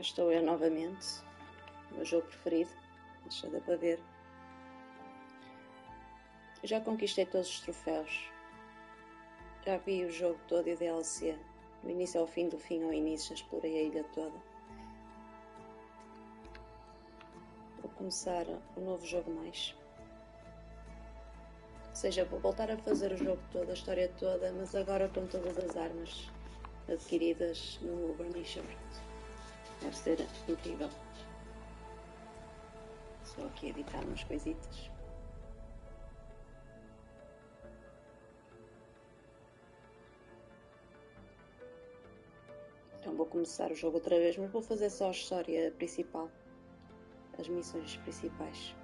Estou eu novamente, o meu jogo preferido, deixa de para ver. Já conquistei todos os troféus, já vi o jogo todo e o DLC, do início ao fim, do fim ao início, já explorei a ilha toda. Vou começar um novo jogo mais. Ou seja, vou voltar a fazer o jogo todo, a história toda, mas agora com todas as armas adquiridas no Burnisher. Deve ser incrível. Só aqui editar umas coisitas. Então vou começar o jogo outra vez, mas vou fazer só a história principal. As missões principais.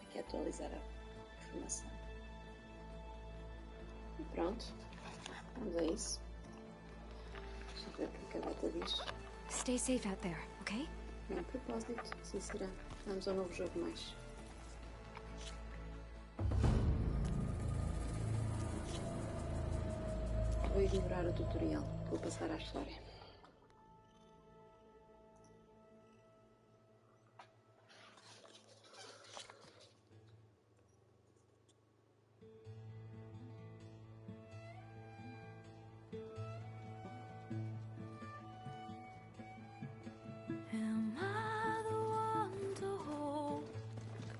Aqui atualizar a informação. E pronto. Vamos a isso. Deixa eu ver o que a beta diz. Stay safe out there, okay? É um propósito, sim será. Vamos ao novo jogo mais. Vou ignorar o tutorial, vou passar à história. Am I the one to hold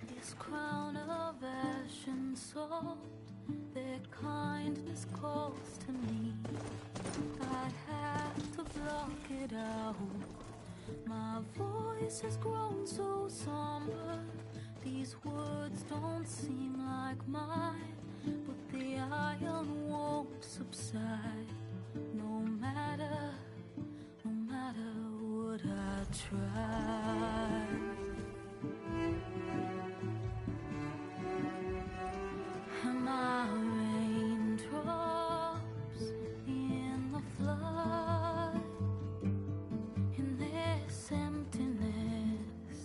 this crown of ash and salt? Their kindness calls to me. I have to block it out. My voice has grown so somber. These words don't seem like mine, but the iron won't subside. No matter what I try. Am I raindrops in the flood? In this emptiness,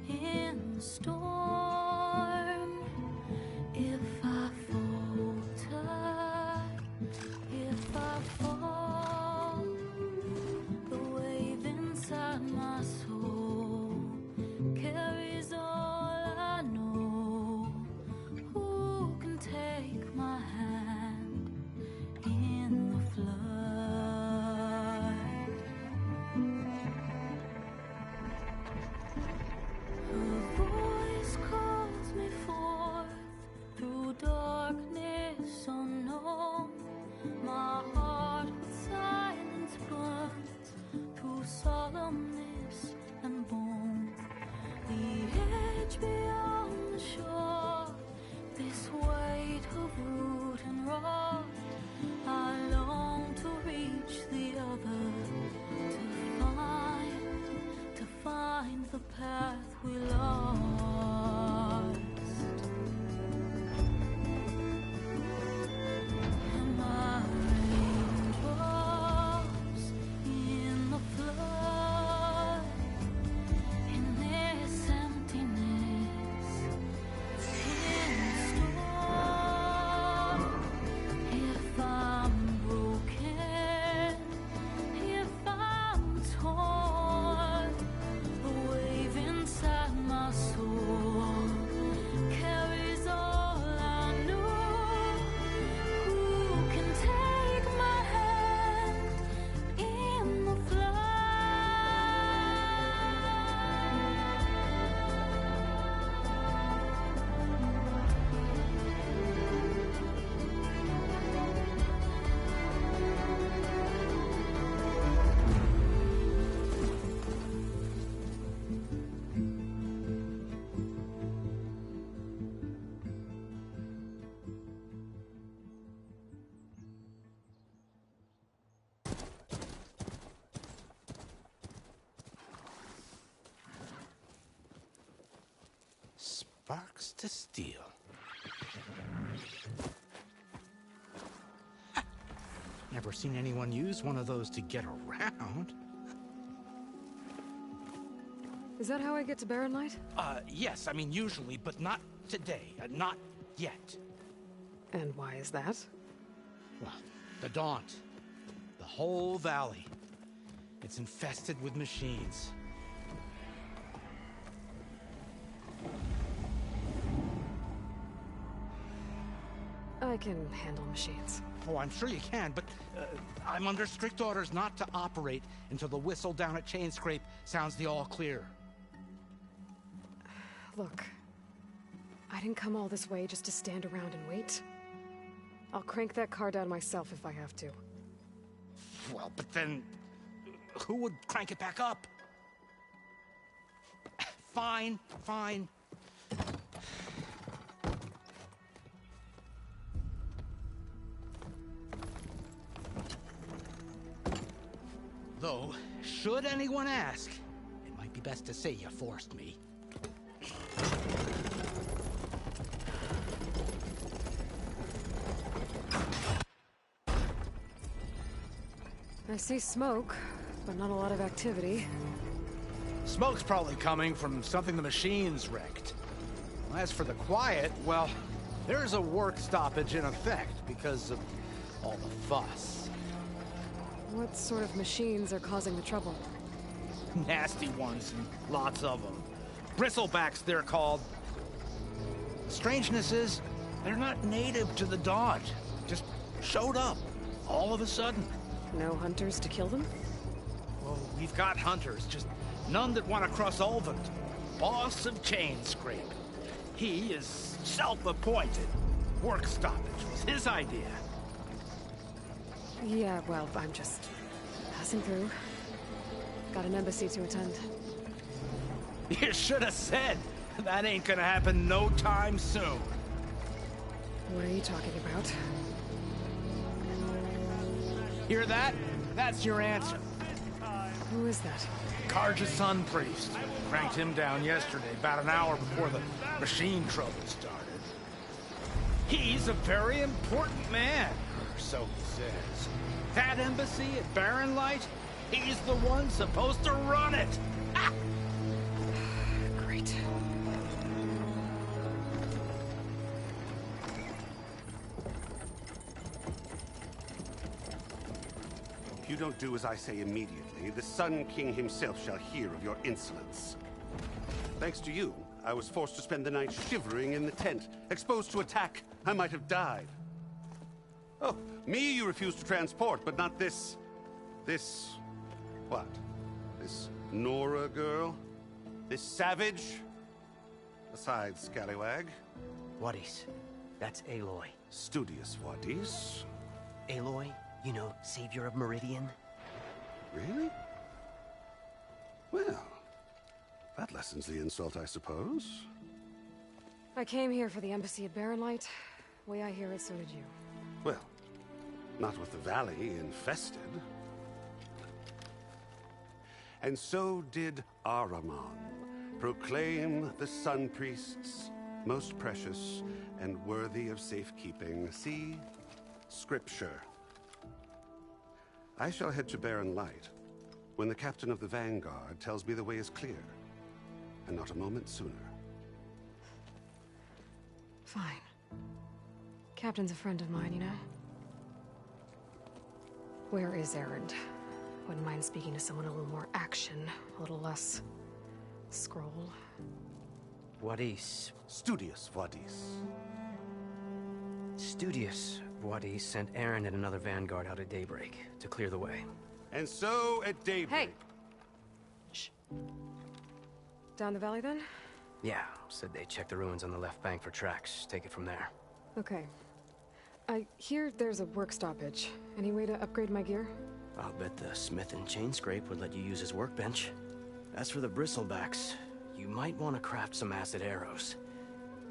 in the storm. If I falter, if I fall, the wave inside my soul carries all I know. Who can take my hand in the flood? Her voice calls me forth through darkness unknown. My heart with silence burns through solemnness and bone. The edge beyond the shore, this weight of root and rot. I long to reach the other, to find the path we lost. Am I raindrops in the flood? In this emptiness, in the storm. If I'm broken, if I'm torn, the wave inside my soul carries all I know. Who can take my hand in the flood? Sparks to steel. never seen anyone use one of those to get around. Is that how I get to Barren Light? Yes, I mean usually, but not today. Not yet. And why is that? Well, the Daunt. The whole valley. It's infested with machines. I can handle machines. Oh, I'm sure you can, but I'm under strict orders not to operate until the whistle down at Chainscrape sounds the all clear. Look, I didn't come all this way just to stand around and wait. I'll crank that car down myself if I have to. Well, but then who would crank it back up? Fine, fine. Though, should anyone ask, it might be best to say you forced me. I see smoke, but not a lot of activity. Smoke's probably coming from something the machines wrecked. As for the quiet, well, there's a work stoppage in effect because of all the fuss. What sort of machines are causing the trouble? Nasty ones, and lots of them. Bristlebacks, they're called. The strangeness is, they're not native to the Daunt. Just showed up, all of a sudden. No hunters to kill them? Well, we've got hunters, just none that want to cross Ulvund. Boss of Chainscrape. He is self-appointed. Work stoppage was his idea. Yeah, well, I'm just passing through. Got an embassy to attend. You should have said. That ain't gonna happen no time soon. What are you talking about? Hear that? That's your answer. Who is that? Karja's Sun Priest. Cranked him down yesterday, about an hour before the machine trouble started. He's a very important man, or so he says. That embassy at Barren Light, he's the one supposed to run it. Ah! Great. If you don't do as I say immediately, the Sun King himself shall hear of your insolence. Thanks to you, I was forced to spend the night shivering in the tent. Exposed to attack, I might have died. Oh, me you refuse to transport, but not this... what? This Nora girl? This savage? Besides, scallywag. Wadis. That's Aloy. Studious Wadis. Aloy, you know, savior of Meridian. Really? Well, that lessens the insult, I suppose. I came here for the embassy at Barren Light. Way I hear it, so did you. Well, not with the valley infested. And so did Ahriman, proclaim the Sun Priests most precious and worthy of safekeeping. See? Scripture. I shall head to Barren Light when the captain of the Vanguard tells me the way is clear, and not a moment sooner. Fine. Captain's a friend of mine, you know? Where is Erend? Wouldn't mind speaking to someone a little more action, a little less... scroll. Wadis. Studious Wadis. Studious Wadis sent Aaron and another vanguard out at daybreak to clear the way. And so at daybreak... Hey! Shh. Down the valley, then? Yeah, said they checked the ruins on the left bank for tracks. Take it from there. Okay. I hear there's a work stoppage. Any way to upgrade my gear? I'll bet the smith in Chainscrape would let you use his workbench. As for the bristlebacks, you might want to craft some acid arrows.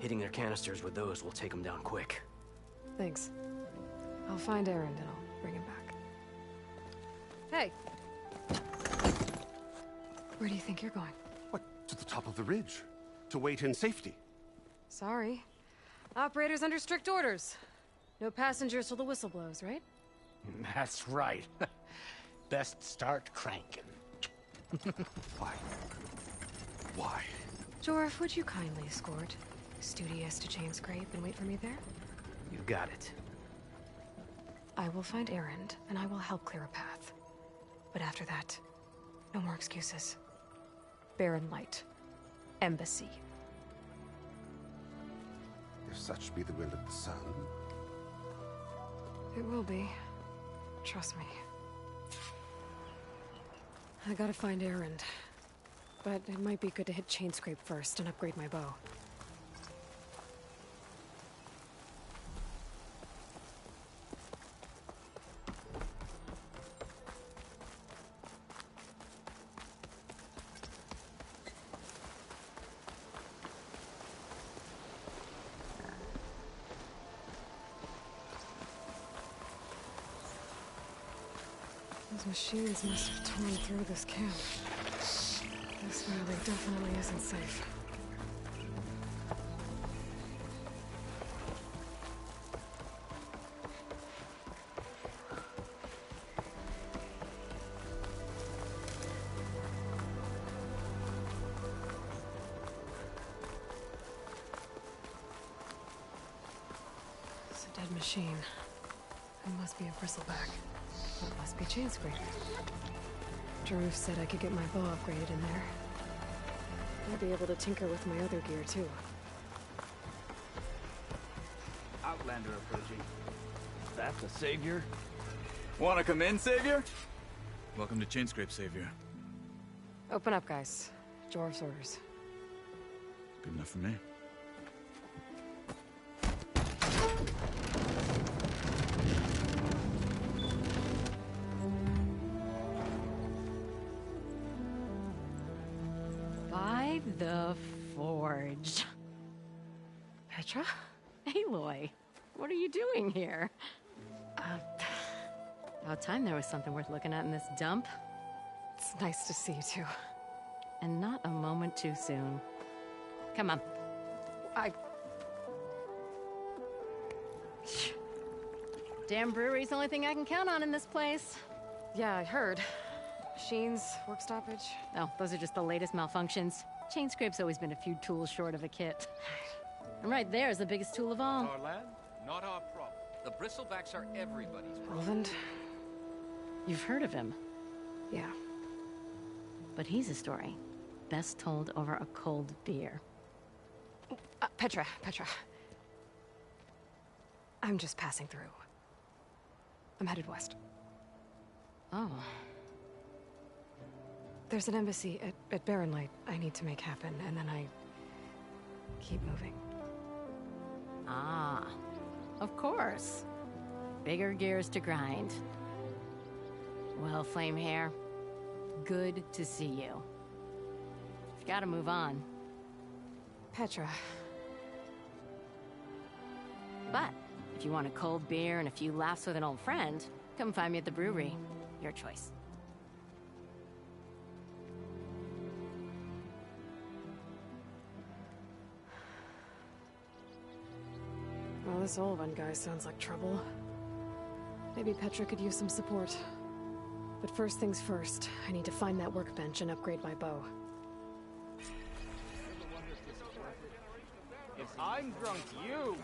Hitting their canisters with those will take them down quick. Thanks. I'll find Erend and I'll bring him back. Hey! Where do you think you're going? What, to the top of the ridge? To wait in safety? Sorry. Operator's under strict orders. No passengers till the whistle blows, right? That's right. Best start cranking. Why? Why? Jorf, would you kindly escort Studious to Chain Scrape and wait for me there? You got it. I will find Erend, and I will help clear a path. But after that, no more excuses. Barren Light. Embassy. If such be the will of the sun. It will be. Trust me. I gotta find Erend. But it might be good to hit Chain Scrape first and upgrade my bow. Those machines must have torn through this camp. This valley definitely isn't safe. It's a dead machine. It must be a bristleback. It must be Chain Scrape. Jaruf said I could get my bow upgraded in there. I'll be able to tinker with my other gear, too. Outlander approaching. That's a savior? Wanna come in, savior? Welcome to Chainscrape, Savior. Open up, guys. Jaruf's orders. Good enough for me. By the Forge. Petra? Aloy, what are you doing here? About time there was something worth looking at in this dump. It's nice to see you, too. And not a moment too soon. Come on. Damn brewery's the only thing I can count on in this place. Yeah, I heard. Machines, work stoppage. Oh, those are just the latest malfunctions. Chain Scrape's always been a few tools short of a kit. And right there is the biggest tool of all. Our land, not our problem. The bristlebacks are everybody's problem. Roland? You've heard of him. Yeah. But he's a story best told over a cold beer. Petra. I'm just passing through. I'm headed west. Oh. There's an embassy at Barren Light I need to make happen, and then I keep moving. Ah, of course. Bigger gears to grind. Well, Flamehair, good to see you. You've got to move on. Petra. But if you want a cold beer and a few laughs with an old friend, come find me at the brewery. Your choice. Well, this Olvan guy sounds like trouble. Maybe Petra could use some support. But first things first, I need to find that workbench and upgrade my bow. If I'm drunk, you...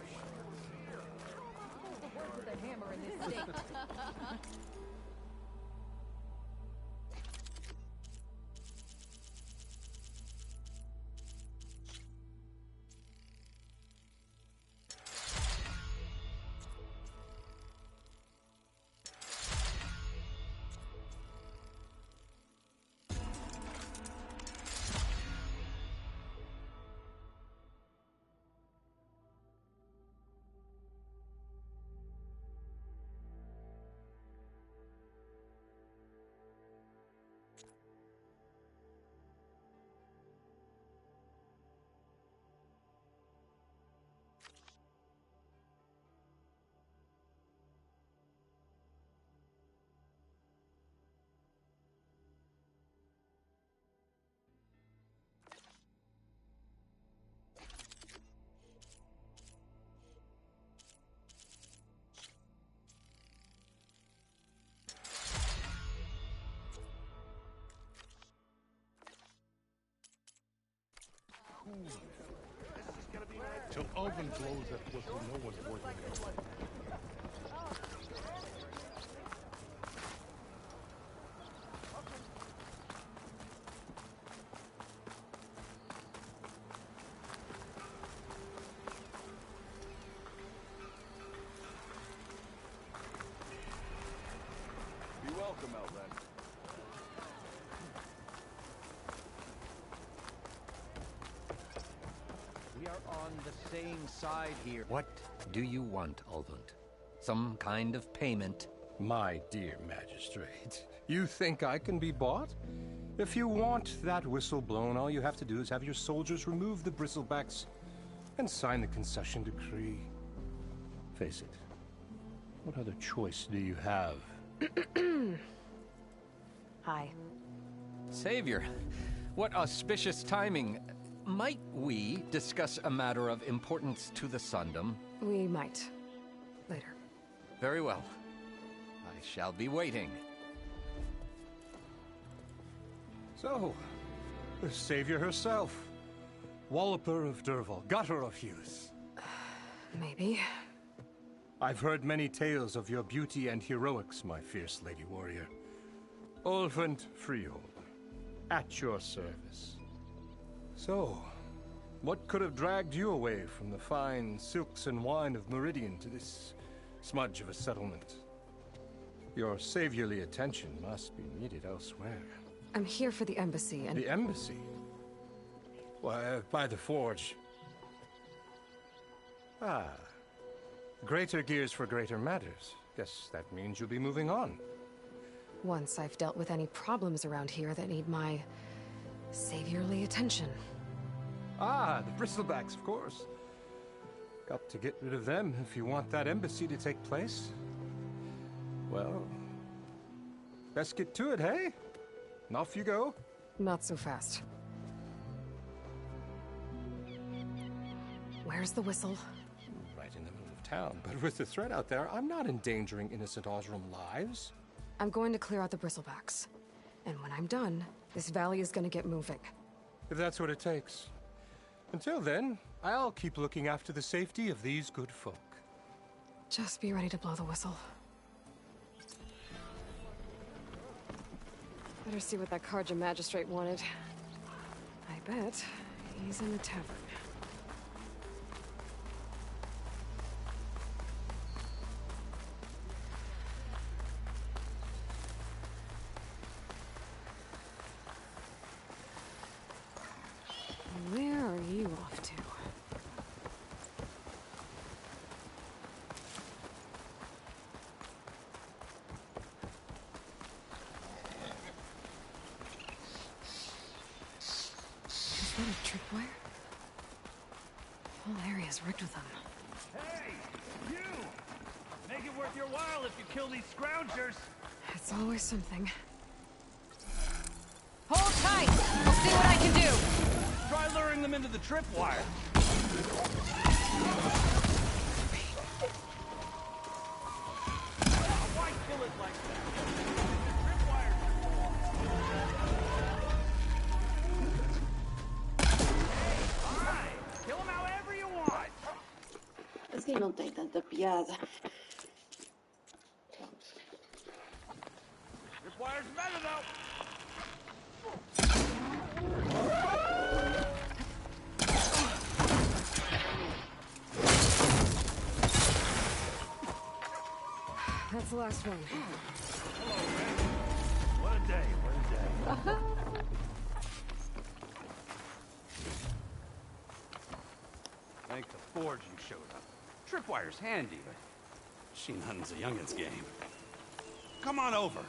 Till Oven blows that whistle, no one's working it away. Be welcome, Outlander. We are on the same side here. What do you want, Ulvund? Some kind of payment? My dear magistrate, you think I can be bought? If you want that whistle blown, all you have to do is have your soldiers remove the bristlebacks and sign the concession decree. Face it, what other choice do you have? Hi. Savior, what auspicious timing. Might we discuss a matter of importance to the Sundom? We might. Later. Very well. I shall be waiting. So, the savior herself. Walloper of Derval, gutter of youth. Maybe. I've heard many tales of your beauty and heroics, my fierce lady warrior. Ulvund Freehold, at your service. So, what could have dragged you away from the fine silks and wine of Meridian to this smudge of a settlement? Your saviorly attention must be needed elsewhere. I'm here for the embassy and... The embassy? Why, by the forge. Ah. Greater gears for greater matters. Guess that means you'll be moving on. Once I've dealt with any problems around here that need my saviorly attention. Ah, the bristlebacks, of course. Got to get rid of them if you want that embassy to take place. Well, best get to it, hey? And off you go. Not so fast. Where's the whistle? Right in the middle of town. But with the threat out there, I'm not endangering innocent Osram lives. I'm going to clear out the bristlebacks. And when I'm done, this valley is going to get moving. If that's what it takes. Until then, I'll keep looking after the safety of these good folk. Just be ready to blow the whistle. Better see what that Karja magistrate wanted. I bet he's in the tavern. Where are you off to? Is that a tripwire? The whole area's rigged with them. Hey! You! Make it worth your while if you kill these scroungers! It's always something. Hold tight! I'll see what I can do! Try luring them into the tripwire. Why kill it like that? The tripwire's alright! Kill them however you want! Assim não tem tanta piada. Tripwire's better though! That's the last one. Hello, Red. What a day, what a day. Thank the forge you showed up. Tripwire's handy, but machine hunting's a youngin's game. Come on over.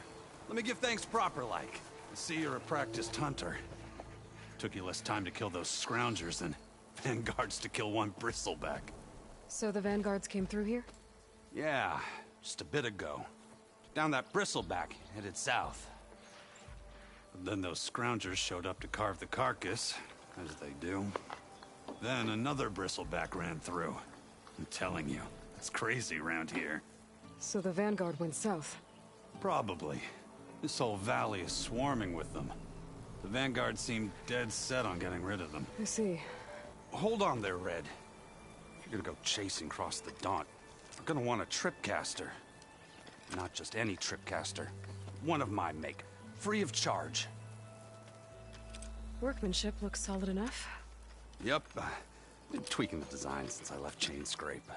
Let me give thanks proper like. I see you're a practiced hunter. Took you less time to kill those scroungers than vanguards to kill one bristleback. So the vanguards came through here? Yeah, just a bit ago. Down that bristleback, headed south. But then those scroungers showed up to carve the carcass, as they do. Then another bristleback ran through. I'm telling you, it's crazy around here. So the vanguard went south? Probably. This whole valley is swarming with them. The vanguard seemed dead set on getting rid of them. I see. hold on there, Red. If you're gonna go chasing across the Daunt, you're gonna want a tripcaster. Not just any tripcaster. One of my make. Free of charge. Workmanship looks solid enough. Yep. Been tweaking the design since I left Chain Scrape.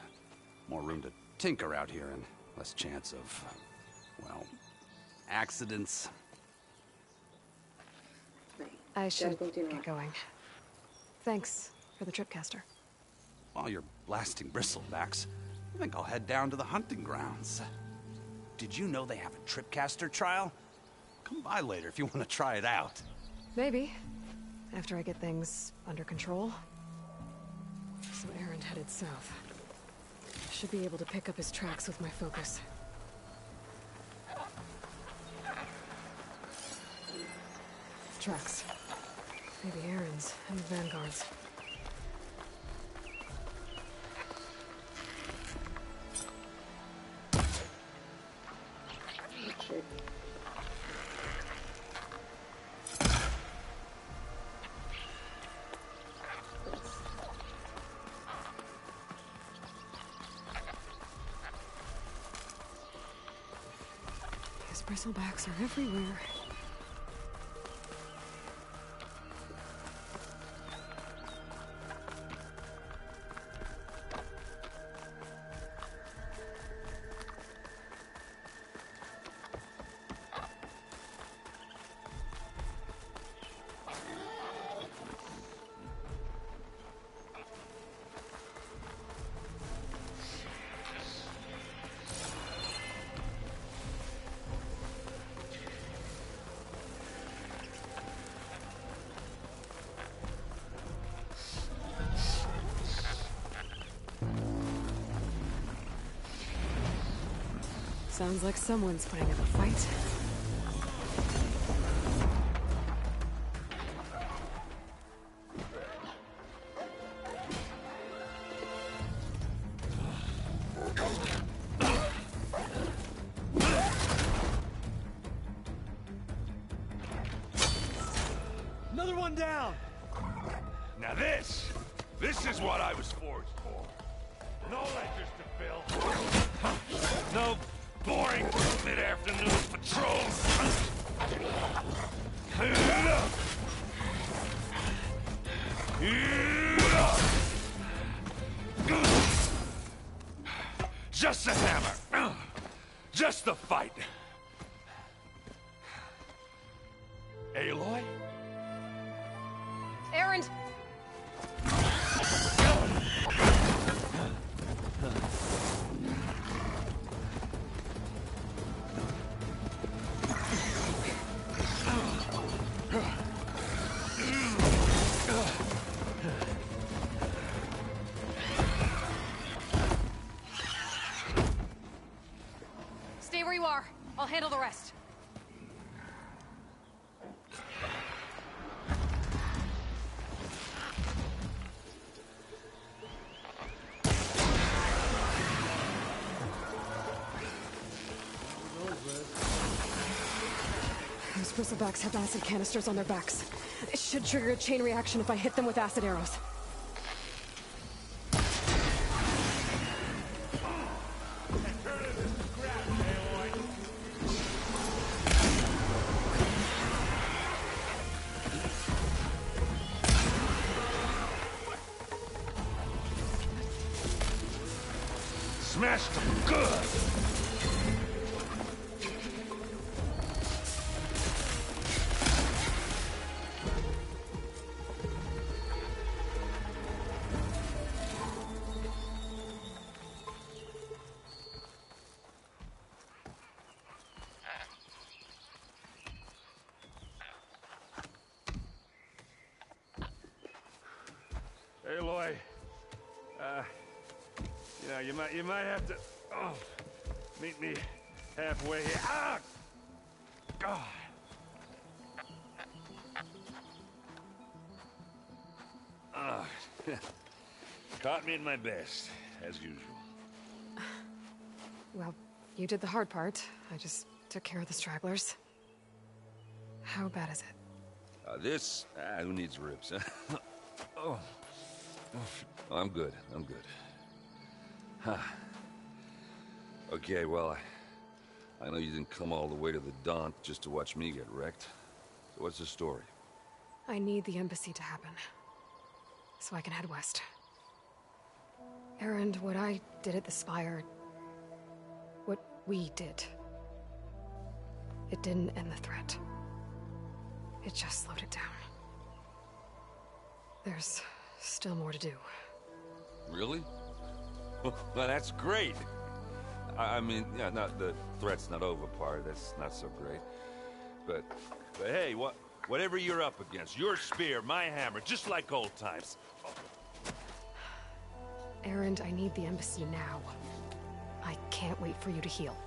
More room to tinker out here and less chance of, well, accidents. I should get going. Thanks for the tripcaster. While you're blasting bristlebacks, I think I'll head down to the hunting grounds. Did you know they have a tripcaster trial? Come by later if you want to try it out. Maybe. After I get things under control. So Aaron headed south. Should be able to pick up his tracks with my focus. Tracks. Maybe Aaron's and the Vanguard's. These bristlebacks are everywhere. Sounds like someone's putting up a fight. Another one down! Now this is what I was forged for. No ledgers to fill. No boring mid-afternoon patrols. Just a hammer. Just the fight. Aloy? Aaron! Stay where you are. I'll handle the rest. Those bristlebacks have acid canisters on their backs. It should trigger a chain reaction if I hit them with acid arrows. Smashed them good! Aloy, you might have to meet me halfway here. Ah! God. Caught me at my best, as usual. Well, you did the hard part. I just took care of the stragglers. How bad is it? Who needs ribs, huh? Oh. I'm good. I'm good. Huh. Okay, well, I know you didn't come all the way to the Daunt just to watch me get wrecked. So what's the story? I need the embassy to happen, so I can head west. Erend, what I did at the Spire... what we did... it didn't end the threat. It just slowed it down. There's still more to do. Really? Well, that's great. I mean, yeah, not the threat's not over part. That's not so great. But hey, whatever you're up against, your spear, my hammer, just like old times. Erend, I need the embassy now. I can't wait for you to heal.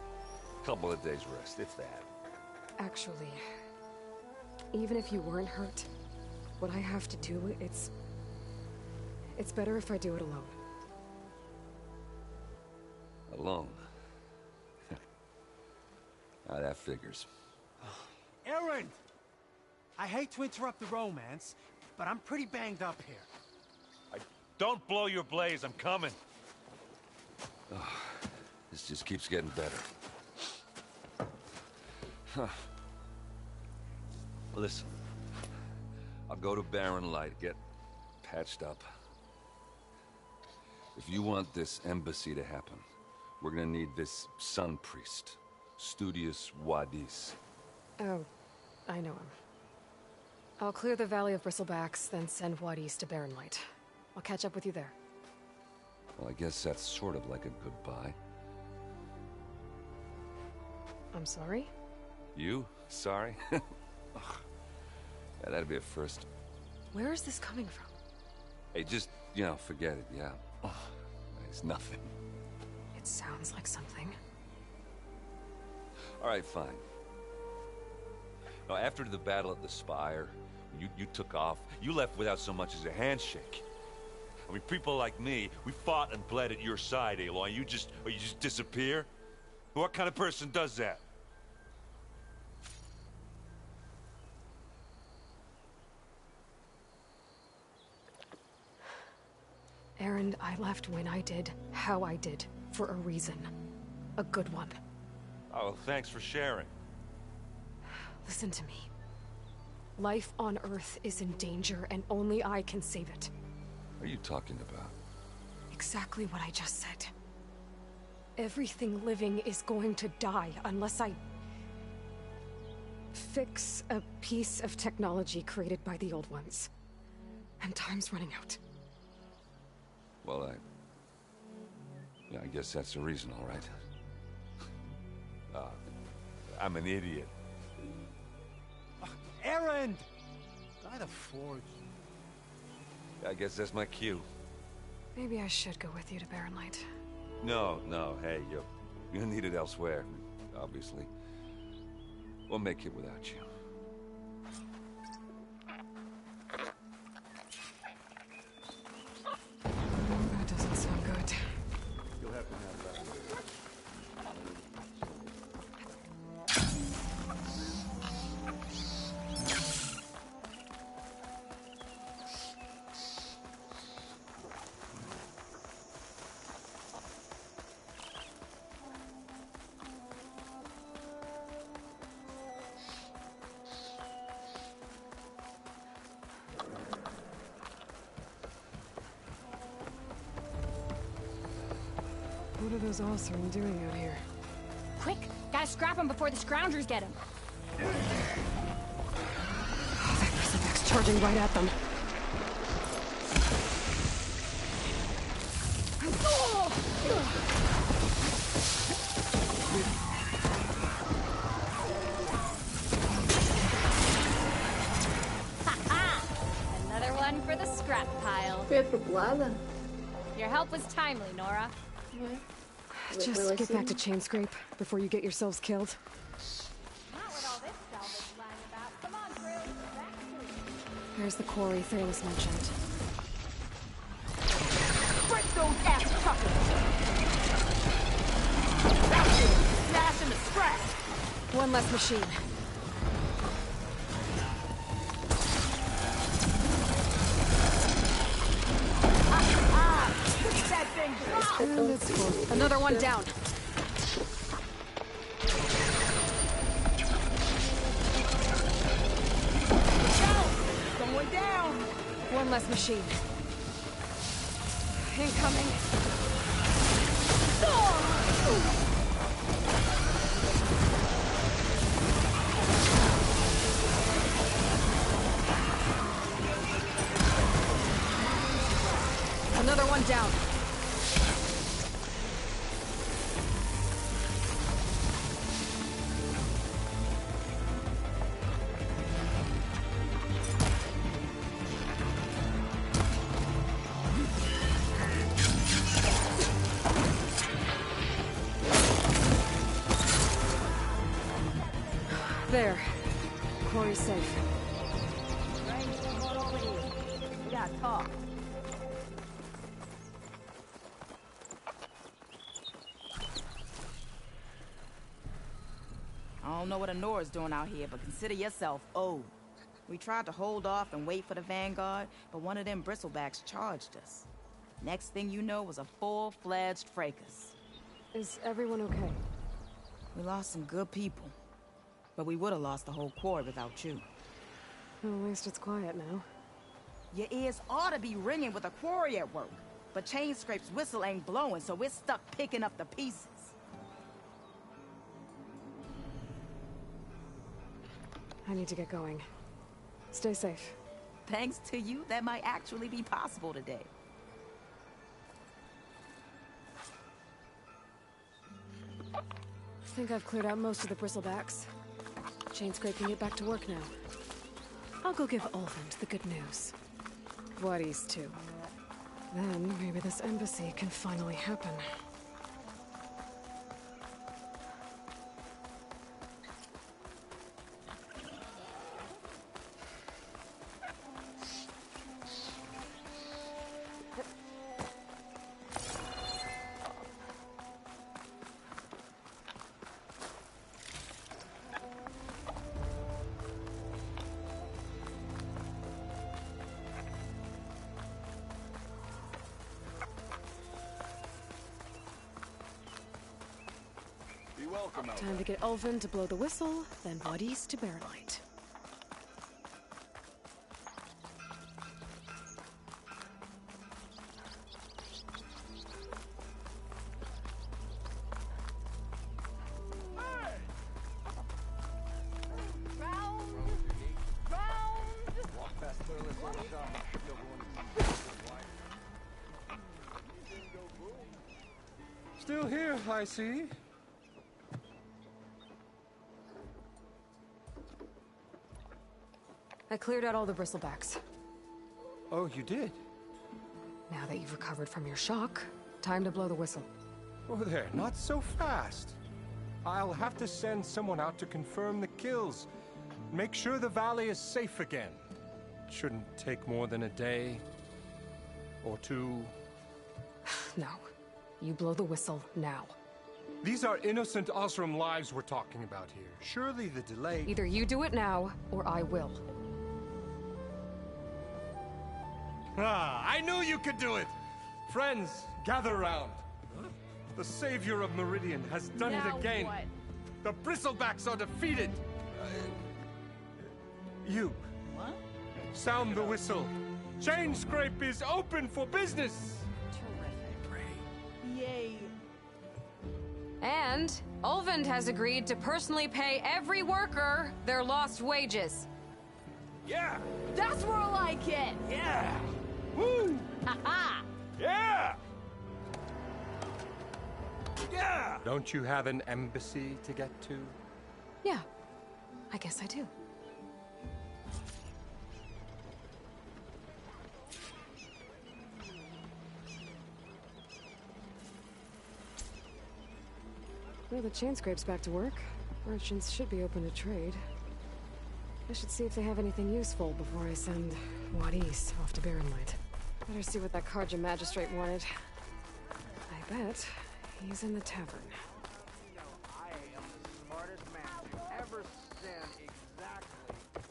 Couple of days rest, if that. Actually, even if you weren't hurt, what I have to do, it's better if I do it alone. Alone? That figures. Erend! I hate to interrupt the romance, but I'm pretty banged up here. Don't blow your blaze, I'm coming. Oh, this just keeps getting better. Huh. Listen, I'll go to Barren Light, get patched up. If you want this embassy to happen, we're gonna need this sun priest, Studius Wadis. Oh, I know him. I'll clear the Valley of Bristlebacks, then send Wadis to Barren Light. I'll catch up with you there. Well, I guess that's sort of like a goodbye. I'm sorry? You? Sorry? Ugh. Yeah, that'd be a first. Where is this coming from? Hey, just, forget it, yeah. Ugh. It's nothing. It sounds like something. All right, fine. Now, after the battle at the Spire, you took off. You left without so much as a handshake. I mean, people like me, we fought and bled at your side, Aloy. You just disappear? What kind of person does that? Erend, I left when I did, how I did, for a reason. A good one. Oh, thanks for sharing. Listen to me. Life on Earth is in danger, and only I can save it. What are you talking about? Exactly what I just said. Everything living is going to die unless I... fix a piece of technology created by the old ones. And time's running out. Well, I guess that's the reason, all right. I'm an idiot. Erend! By the Forge. I guess that's my cue. Maybe I should go with you to Barren Light. No, hey, you're needed elsewhere, obviously. We'll make it without you. That doesn't sound good. You'll have to have that. What are those Osram doing out here? Quick! Gotta scrap him before the scroungers get him. That Bristleback's charging right at them. Another one for the scrap pile. Foi atropelada? Your help was timely, Nora. Just get back to Chainscrape before you get yourselves killed. Not with all this salvage lying about. Come on, crew. Back to it. There's the quarry Thalos mentioned. Break those ass chuckers! That's it! Smash into scrap! One less machine. And it's full. Another one down. Someone down! One less machine. Incoming. Another one down. There. Quarry's safe. Ranger, come on over here. We gotta talk. I don't know what Honora's doing out here, but consider yourself owed. We tried to hold off and wait for the Vanguard, but one of them bristlebacks charged us. Next thing you know was a full-fledged fracas. Is everyone okay? We lost some good people, but we would have lost the whole quarry without you. Well, at least it's quiet now. Your ears ought to be ringing with a quarry at work, but Chainscrape's whistle ain't blowing, so we're stuck picking up the pieces. I need to get going. Stay safe. Thanks to you, that might actually be possible today. I think I've cleared out most of the bristlebacks. Chainscrape can get back to work now. I'll go give Ulvund the good news. Wadis too. Then maybe this embassy can finally happen. Time to get Ulvund to blow the whistle, then Wadis to Bearlight. Still here, I see. I cleared out all the bristlebacks. Oh, you did? Now that you've recovered from your shock, time to blow the whistle. Oh there, not so fast. I'll have to send someone out to confirm the kills. Make sure the valley is safe again. It shouldn't take more than a day. Or two. No. You blow the whistle now. These are innocent Osram lives we're talking about here. Surely the delay... Either you do it now, or I will. Ah, I knew you could do it! Friends, gather round. The savior of Meridian has done it again. What? The bristlebacks are defeated. You. What? Sound the whistle. Chainscrape is open for business. Yay. And Ulvund has agreed to personally pay every worker their lost wages. Yeah! That's more like it! Yeah! Woo! Ha-ha! Yeah! Yeah! Don't you have an embassy to get to? Yeah, I guess I do. Well, the Chainscrape's back to work. Merchants should be open to trade. I should see if they have anything useful before I send Wadis off to Barrenlight. Better see what that Karja magistrate wanted. I bet he's in the tavern. I am the smartest man you've ever seen, exactly.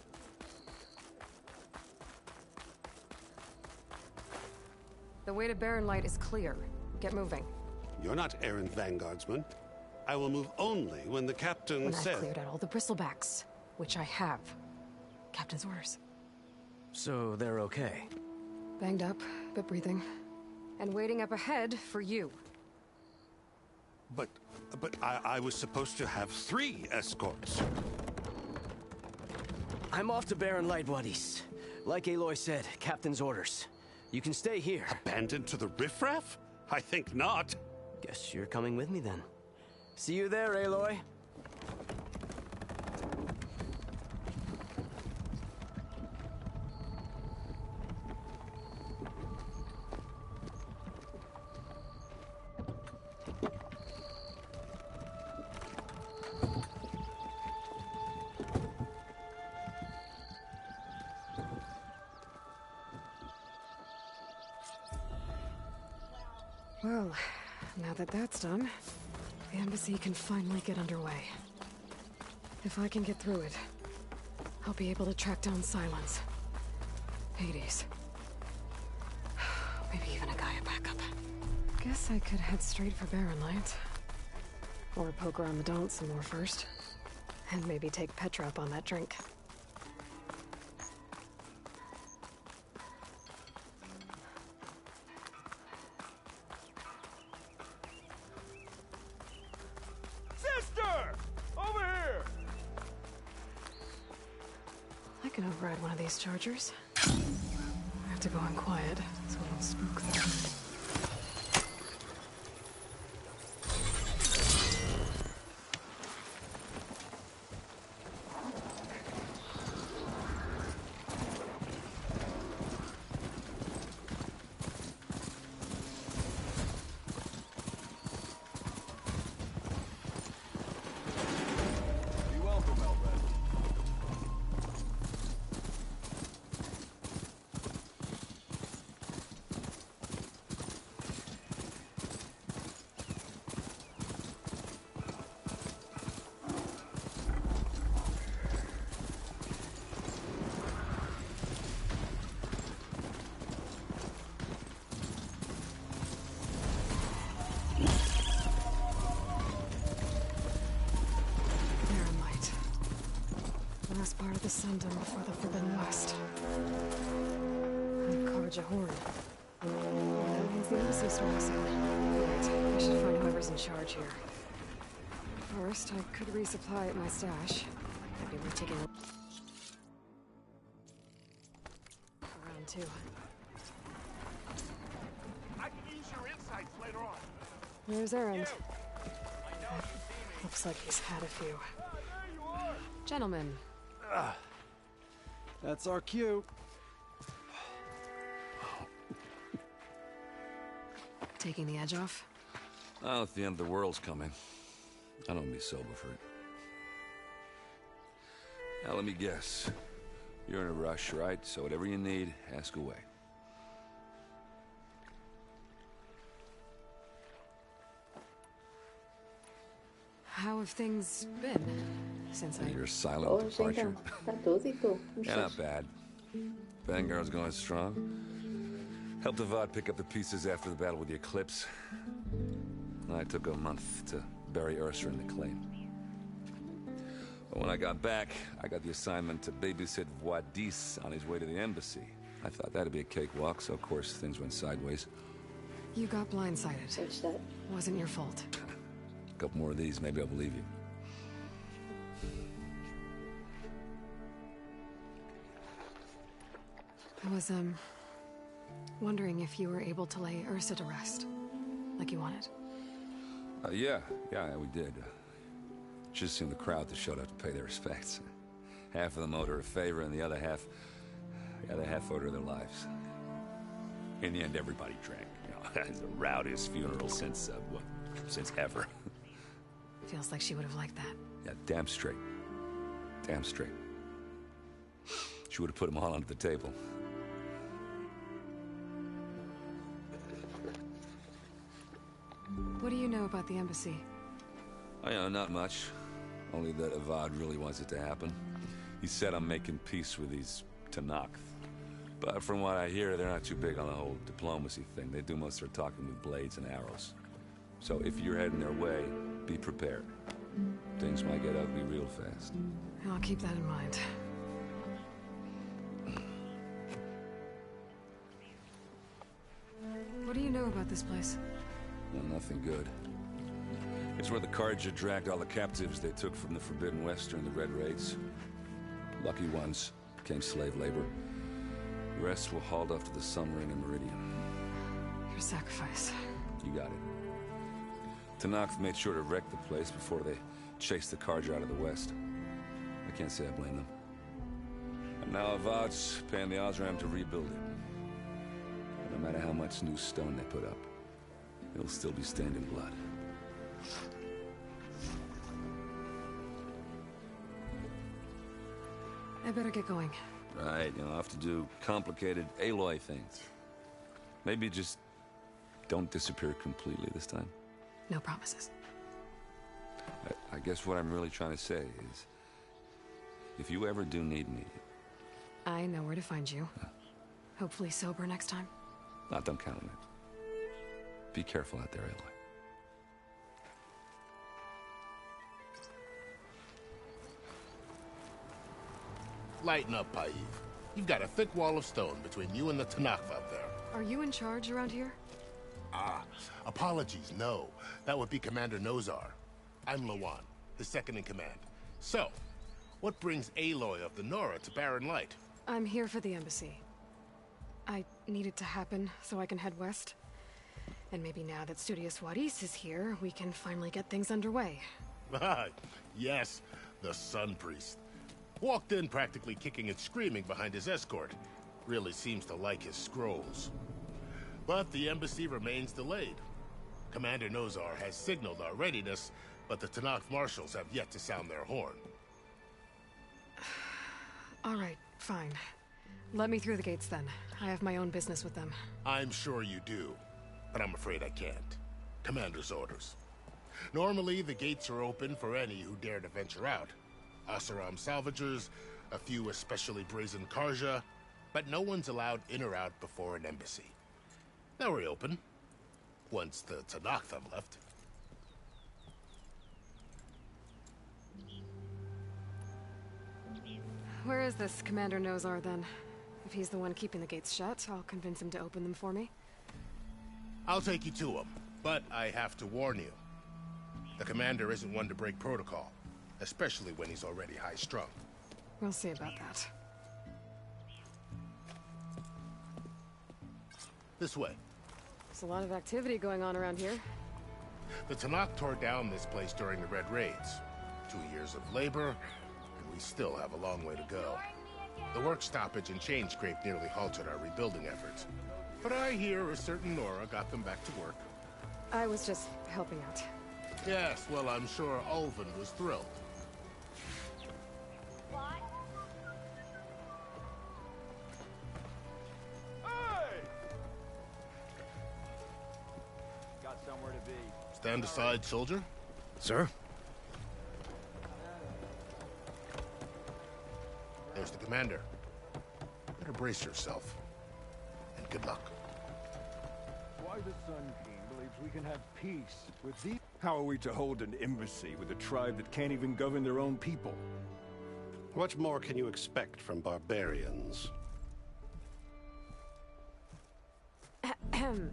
The way to Barrenlight is clear. Get moving. You're not errant vanguardsman. I will move only when the captain When says... I've cleared out all the bristlebacks, which I have. Captain's orders. So they're okay? Banged up, but breathing. And waiting up ahead for you. But I was supposed to have 3 escorts. I'm off to Barren Lightwood East. Like Aloy said, Captain's orders. You can stay here. Abandoned to the riffraff? I think not. Guess you're coming with me then. See you there, Aloy. Well, now that that's done, the embassy can finally get underway. If I can get through it, I'll be able to track down Silence, Hades, maybe even a Gaia backup. Guess I could head straight for Barren Light. Or poke around the Daunt some more first. And maybe take Petra up on that drink. I can override one of these chargers. I have to go in quiet, so I don't spook them. Part of the Sundom before the Forbidden West. And Karja Horn. That means the embassy storm soon. Right, I should find whoever's in charge here. First, I could resupply at my stash. Maybe we're taking around too. I can use your insights later on. There's Erend. Looks like he's had a few. Gentlemen. That's our cue. Taking the edge off? Oh, if the end of the world's coming, I don't be sober for it. Now, let me guess. You're in a rush, right? So whatever you need, ask away. How have things been since I... Your silent Hoje departure. então, está tudo e tu? Como Yeah, estás? not bad. Vanguard's going strong. Helped Avad pick up the pieces after the battle with the Eclipse. I took a month to bury Ursa in the claim. But when I got back, I got the assignment to babysit Wadis on his way to the embassy. I thought that'd be a cakewalk, so of course things went sideways. You got blindsided. Wasn't your fault. A couple more of these, maybe I'll believe you. I was, wondering if you were able to lay Ursa to rest, like you wanted. Yeah, we did. Just seemed the crowd that showed up to pay their respects. Half of them owed her a favor, and the other half owed her their lives. In the end, everybody drank. You know, it's the rowdiest funeral since ever. Feels like she would have liked that. Yeah, damn straight. Damn straight. She would have put them all onto the table. What do you know about the embassy? Oh, yeah, not much. Only that Avad really wants it to happen. He said I'm making peace with these Tanakh. But from what I hear, they're not too big on the whole diplomacy thing. They do most of their talking with blades and arrows. So if you're heading their way, be prepared. Things might get ugly real fast. I'll keep that in mind. What do you know about this place? Well, nothing good. It's where the Carja dragged all the captives they took from the Forbidden West during the Red Raids. Lucky ones became slave labor. The rest were hauled off to the Sun Ring and Meridian. Your sacrifice. You got it. Tenakth made sure to wreck the place before they chased the Carja out of the West. I can't say I blame them. And now Avad's paying the Osram to rebuild it. And no matter how much new stone they put up, it'll still be stained in blood. I better get going. Right, you'll have to do complicated Aloy things. Maybe just don't disappear completely this time. No promises. I guess what I'm really trying to say is, if you ever do need me... I know where to find you. Hopefully sober next time. No, don't count on it. Be careful out there, Aloy. Lighten up, Paiv. You've got a thick wall of stone between you and the Tenakth out there. Are you in charge around here? Ah, apologies, no. That would be Commander Nozar. I'm Lawan, his second in command. So, what brings Aloy of the Nora to Barren Light? I'm here for the embassy. I need it to happen so I can head west. And maybe now that Studious Wadis is here, we can finally get things underway. Yes, the Sun Priest. Walked in practically kicking and screaming behind his escort. Really seems to like his scrolls. But the embassy remains delayed. Commander Nozar has signaled our readiness, but the Tenakth marshals have yet to sound their horn. All right, fine. Let me through the gates then. I have my own business with them. I'm sure you do, but I'm afraid I can't. Commander's orders. Normally, the gates are open for any who dare to venture out. Oseram salvagers, a few especially brazen Carja, but no one's allowed in or out before an embassy. Now we're open, once the Tenakth have left. Where is this Commander Nozar then? If he's the one keeping the gates shut, I'll convince him to open them for me. I'll take you to him, but I have to warn you. The commander isn't one to break protocol, especially when he's already high-strung. We'll see about that. This way. There's a lot of activity going on around here. The Tenakth tore down this place during the Red Raids. 2 years of labor, and we still have a long way to go. The work stoppage and chain scrape nearly halted our rebuilding efforts. But I hear a certain Nora got them back to work. I was just helping out. Yes, well, I'm sure Ulvin was thrilled. Got somewhere to be. Stand aside, soldier. Sir? There's the commander. Better brace yourself. And good luck. Why the Sun King believes we can have peace with these... How are we to hold an embassy with a tribe that can't even govern their own people? What more can you expect from barbarians? Ahem.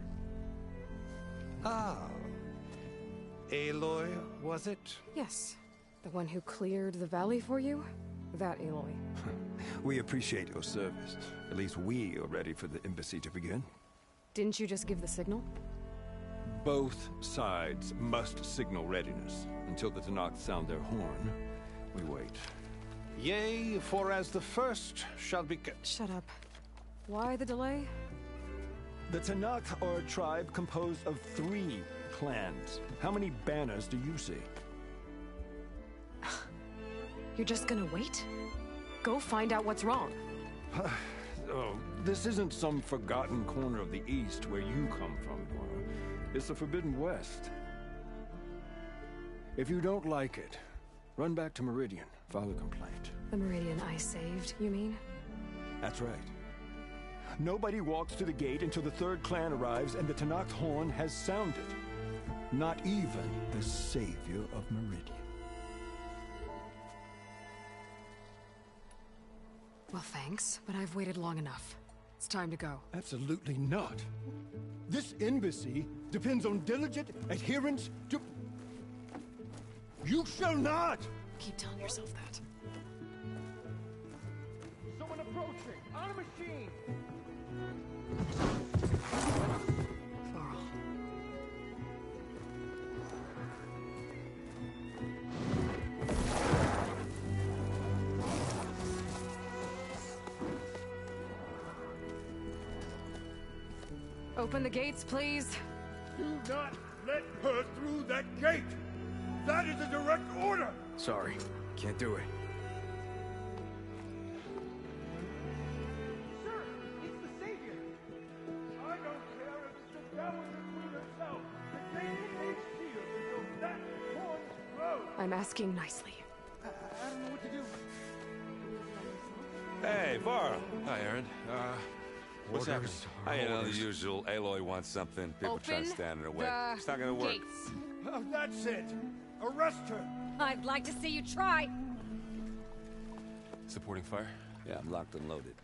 Ah. Aloy, was it? Yes. The one who cleared the valley for you? That Aloy. We appreciate your service. At least we are ready for the embassy to begin. Didn't you just give the signal? Both sides must signal readiness. Until the Tenakth sound their horn, we wait. Yea, for as the first shall be... Shut up. Why the delay? The Tenakth are a tribe composed of 3 clans. How many banners do you see? You're just gonna wait? Go find out what's wrong. Oh, this isn't some forgotten corner of the East where you come from, Nora. It's the Forbidden West. If you don't like it, run back to Meridian, file a complaint. The Meridian I saved, you mean? That's right. Nobody walks to the gate until the 3rd clan arrives and the Tenakth horn has sounded. Not even the savior of Meridian. Well, thanks, but I've waited long enough. It's time to go. Absolutely not. This embassy depends on diligent adherence to... You shall not! Keep telling yourself that. Someone approaching! On a machine! Varl. Open the gates, please. Do not let her through that gate! That is a direct order! Sorry, can't do it. Sir, it's the savior! I don't care if it's the devil or queen herself! The gate remains sealed until that horn blows! I'm asking nicely. I don't know what to do. Hey, Varl. Hi, Aaron. What's happening? You know, the usual. Aloy wants something. People try to stand in her way. It's not gonna work. Gates. Oh, that's it! Arrest her! I'd like to see you try. Supporting fire? Yeah, I'm locked and loaded.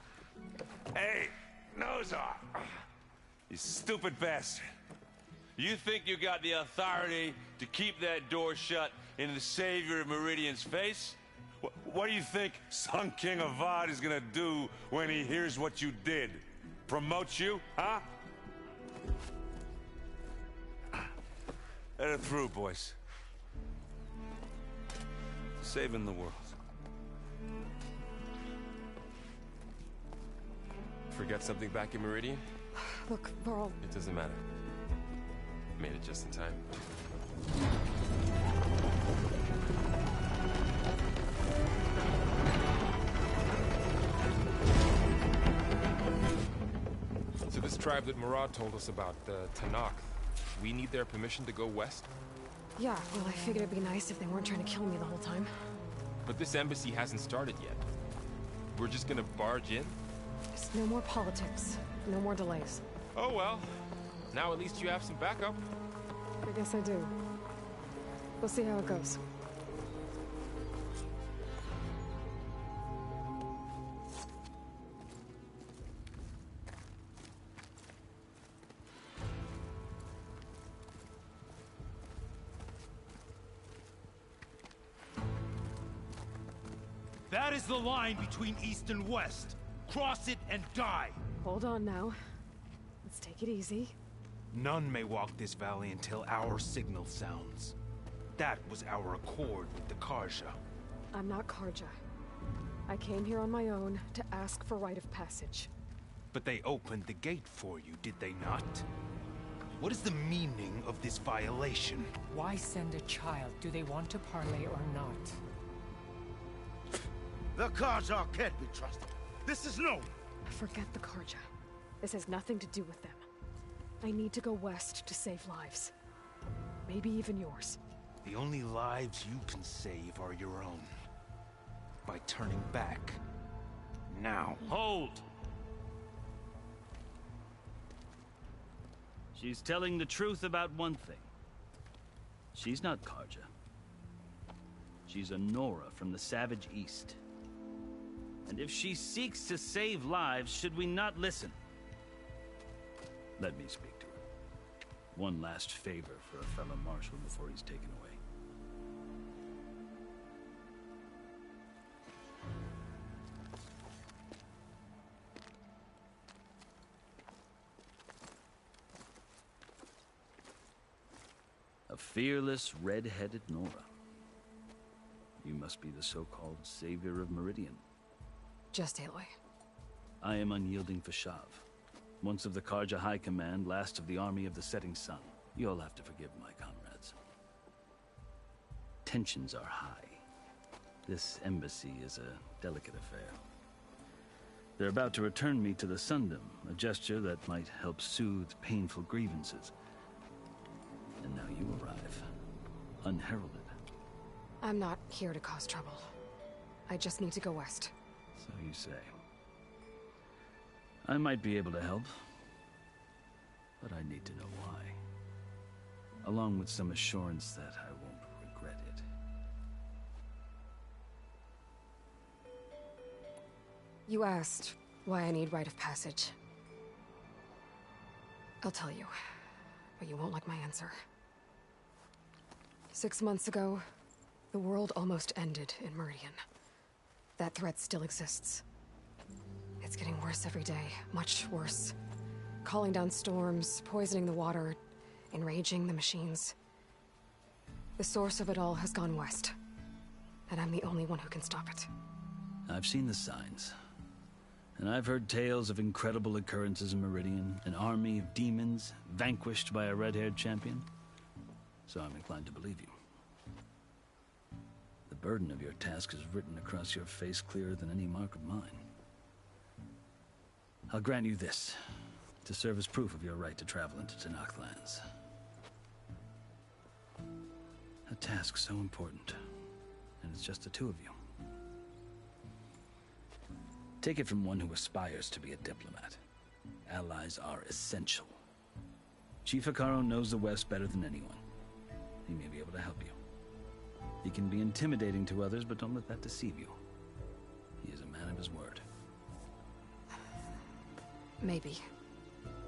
Hey, nose off! You stupid bastard. You think you got the authority to keep that door shut in the savior of Meridian's face? What do you think Sun King Avad is gonna do when he hears what you did? Promote you, huh? Let her through, boys. Saving the world. Forget something back in Meridian? Look, Varl. It doesn't matter. Made it just in time. So this tribe that Murad told us about, the Tanakh, we need their permission to go west? Yeah, well, I figured it'd be nice if they weren't trying to kill me the whole time. But this embassy hasn't started yet. We're just gonna barge in? Just no more politics. No more delays. Oh well. Now at least you have some backup. I guess I do. We'll see how it goes. That is the line between East and West. Cross it and die. Hold on now. Let's take it easy. None may walk this valley until our signal sounds. That was our accord with the Karja. I'm not Karja. I came here on my own to ask for rite of passage. But they opened the gate for you, did they not? What is the meaning of this violation? Why send a child? Do they want to parley or not? The Karja can't be trusted. This is no... Forget the Karja. This has nothing to do with them. I need to go west to save lives. Maybe even yours. The only lives you can save are your own. By turning back. Now. Hold! She's telling the truth about one thing. She's not Karja. She's a Nora from the Savage East. And if she seeks to save lives, should we not listen? Let me speak to her. One last favor for a fellow marshal before he's taken away. A fearless, red-headed Nora. You must be the so-called savior of Meridian. Just Aloy. I am unyielding Fashav. Once of the Karja High Command, last of the army of the setting sun. You'll have to forgive my comrades. Tensions are high. This embassy is a delicate affair. They're about to return me to the Sundom, a gesture that might help soothe painful grievances. And now you arrive, unheralded. I'm not here to cause trouble. I just need to go west. So you say. I might be able to help, but I need to know why. along with some assurance that I won't regret it. You asked why I need rite of passage. I'll tell you, but you won't like my answer. 6 months ago, the world almost ended in Meridian. That threat still exists. It's getting worse every day, much worse. Calling down storms, poisoning the water, enraging the machines. The source of it all has gone west, and I'm the only one who can stop it. I've seen the signs. And I've heard tales of incredible occurrences in Meridian, an army of demons vanquished by a red-haired champion. So I'm inclined to believe you. The burden of your task is written across your face clearer than any mark of mine. I'll grant you this, to serve as proof of your right to travel into Tenakth lands. A task so important, and it's just the two of you. Take it from one who aspires to be a diplomat. Allies are essential. Chief Hekarro knows the West better than anyone. He may be able to help you. He can be intimidating to others, but don't let that deceive you. He is a man of his word. Maybe.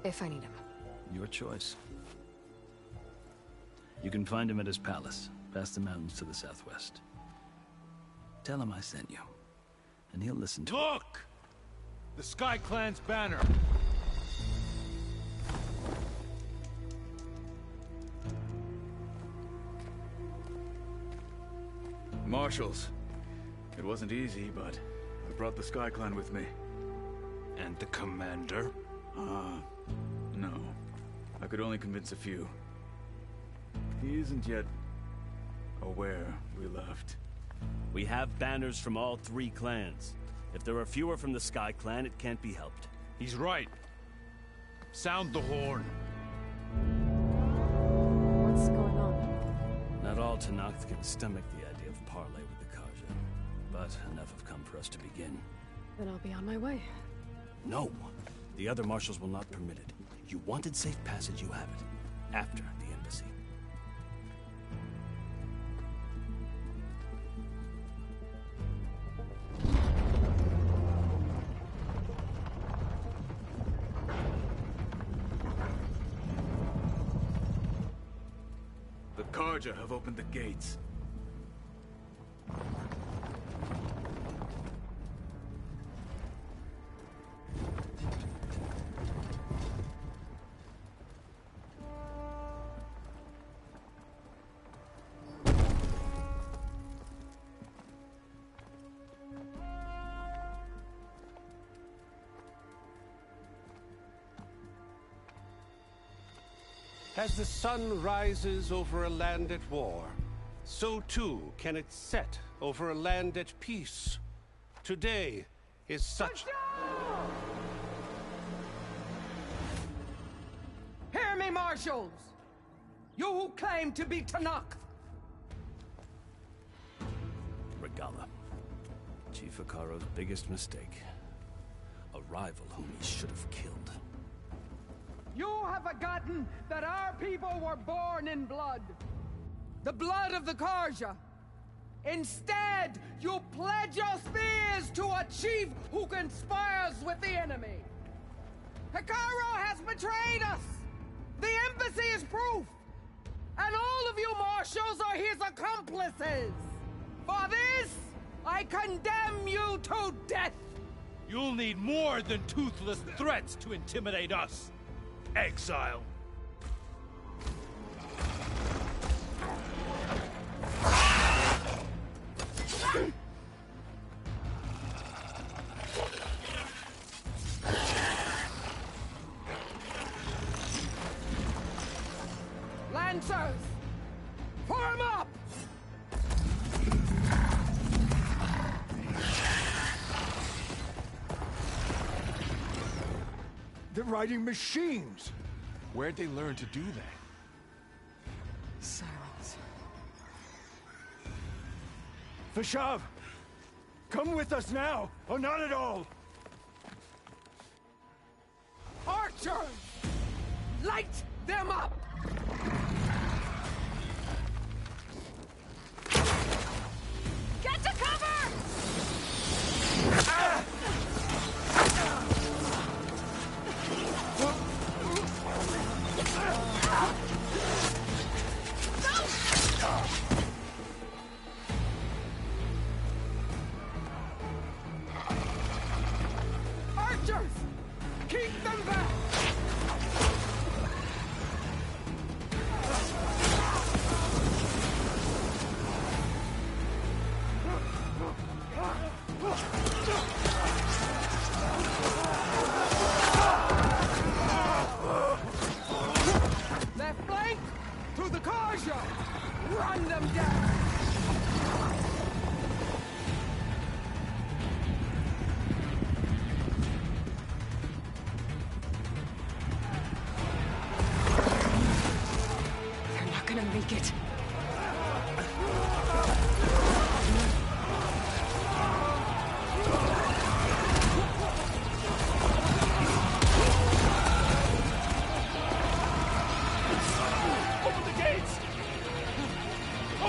If I need him. Your choice. You can find him at his palace, past the mountains to the southwest. Tell him I sent you, and he'll listen to Look! The Sky Clan's banner! Marshals. It wasn't easy, but I brought the Sky Clan with me. And the commander? No. I could only convince a few. He isn't yet aware we left. We have banners from all 3 clans. If there are fewer from the Sky Clan, it can't be helped. He's right. Sound the horn. What's going on? Not all Tenakth can stomach the idea of parley with the Karja, but enough have come for us to begin. Then I'll be on my way. No! The other marshals will not permit it. You wanted safe passage, you have it. After the embassy. The Karja have opened the gates. As the sun rises over a land at war, so too can it set over a land at peace. Today is such... Hear me, marshals! You who claim to be Tenakth! Regala. Chief Hekarro's biggest mistake. A rival whom he should have killed. You have forgotten that our people were born in blood. The blood of the Karja. Instead, you pledge your spears to a chief who conspires with the enemy. Hekarro has betrayed us! The embassy is proof! And all of you marshals are his accomplices! For this, I condemn you to death! You'll need more than toothless threats to intimidate us. Exile. Lancers! Form up! They're riding machines! Where'd they learn to do that? Silence. Vashav! Come with us now, or not at all! Archers! Light them up!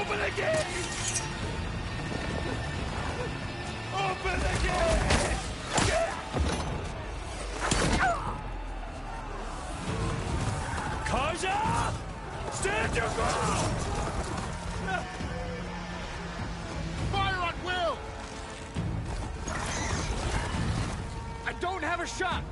Open the gate! Open the gate! Karja! Stand your ground! Fire on Will! I don't have a shot!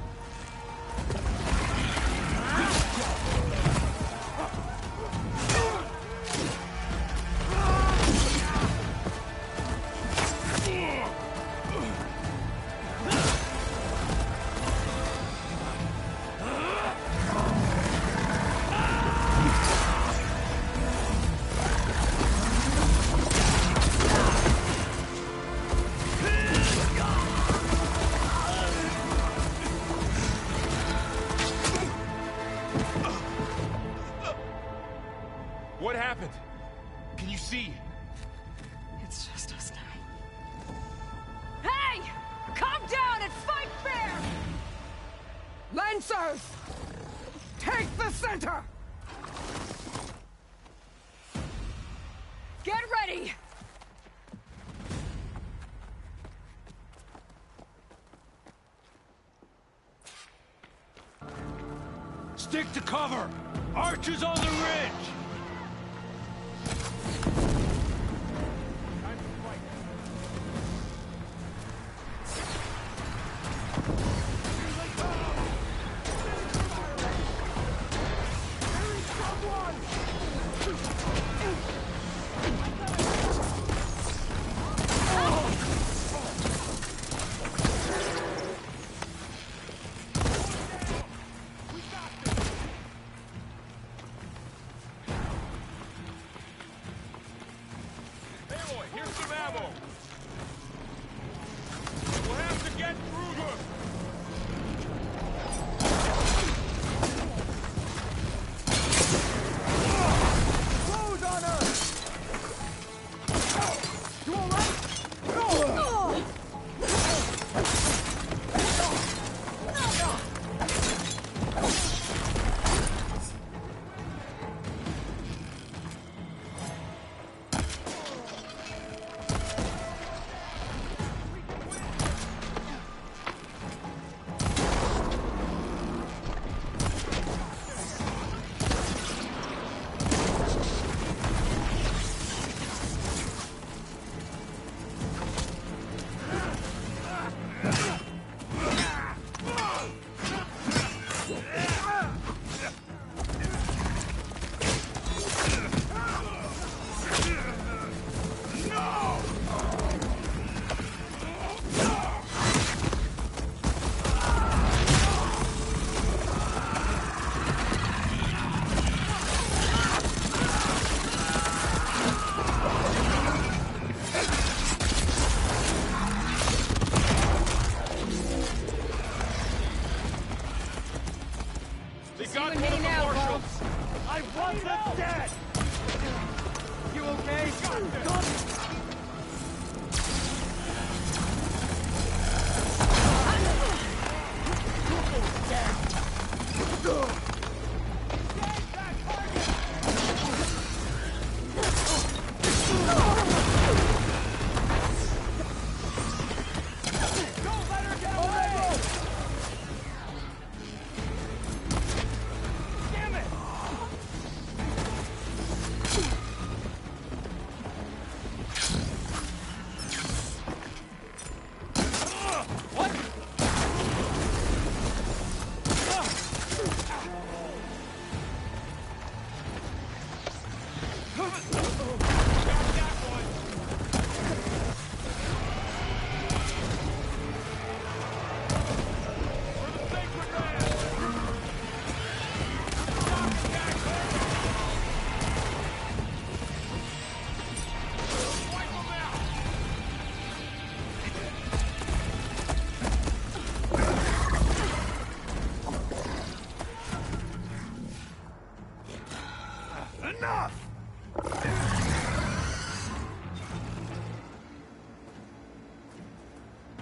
What happened? Can you see? It's just us now. Hey! Come down and fight fair! Lancers! Take the center! Get ready! Stick to cover! Archers on the ridge!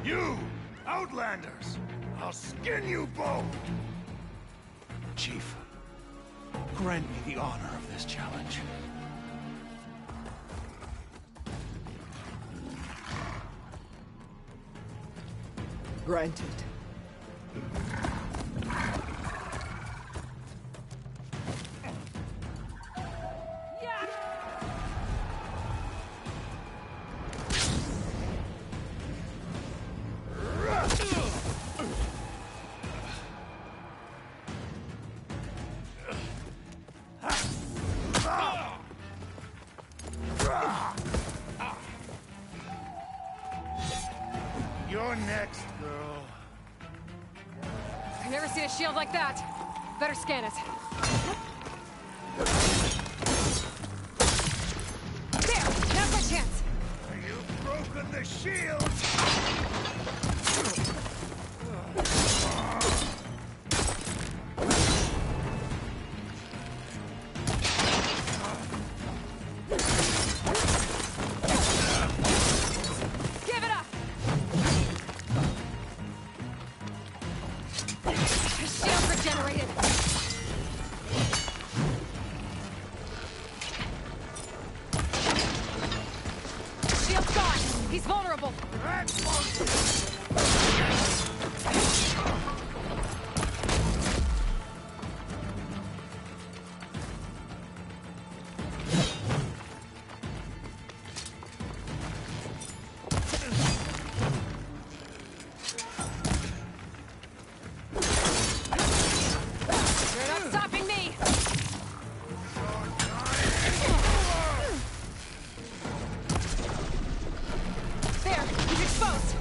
You! Outlanders! I'll skin you both! Chief, grant me the honor of this challenge. Granted. You're next, girl. I never seen a shield like that. Better scan it. There! Now's my chance! You've broken the shield! Give it up! The shield's regenerated! Shield's gone! He's vulnerable! You're not stopping me! There! He's exposed!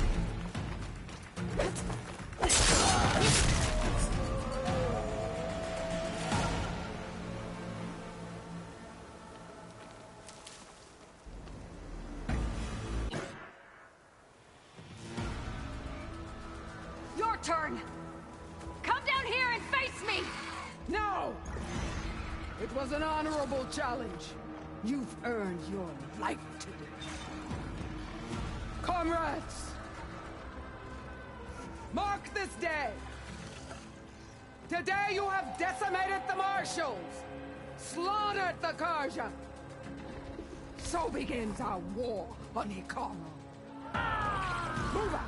Your turn! Come down here and face me! No! It was an honorable challenge. You've earned your life today. Comrades! Mark this day! Today you have decimated the marshals! Slaughtered the Karja! So begins our war on Hikaru. Move out!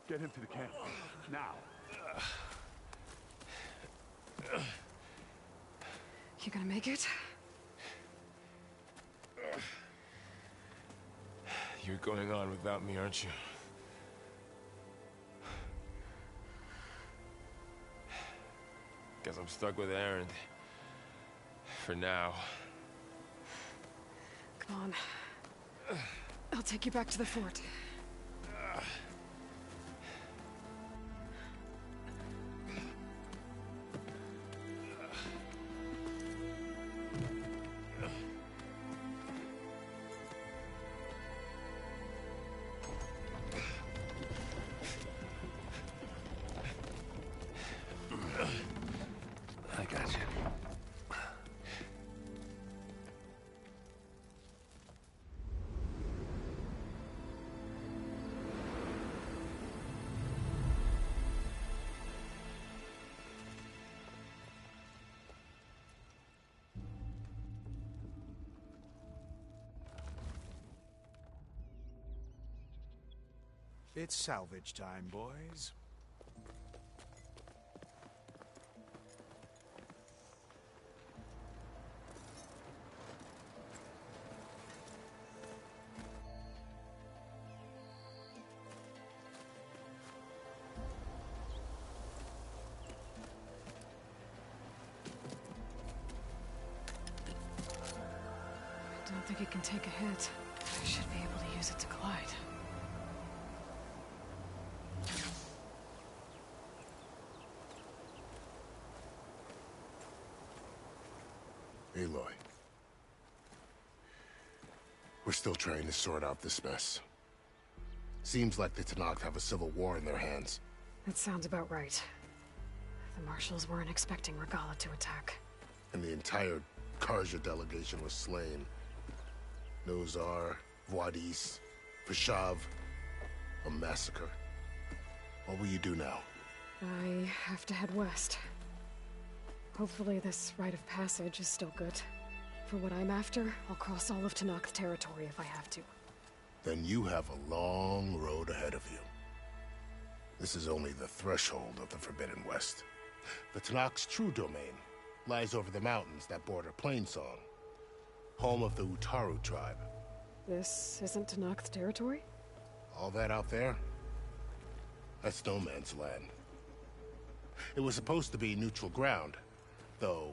Get him to the camp. Now. You gonna make it? You're going on without me, aren't you? Guess I'm stuck with Erend. For now. Come on. I'll take you back to the fort. I got you. It's salvage time, boys. I don't think it can take a hit. I should be able to use it to glide. Aloy. We're still trying to sort out this mess. Seems like the Tenakth have a civil war in their hands. That sounds about right. The Marshals weren't expecting Regala to attack. and the entire Karja delegation was slain. Nozar, Voidis, Vashav, a massacre. What will you do now? I have to head west. Hopefully this rite of passage is still good. For what I'm after, I'll cross all of Tanak's territory if I have to. Then you have a long road ahead of you. This is only the threshold of the Forbidden West. The Tanak's true domain lies over the mountains that border Plainsong, home of the Utaru tribe. This isn't Tanak's territory? All that out there? That's no man's land. It was supposed to be neutral ground, though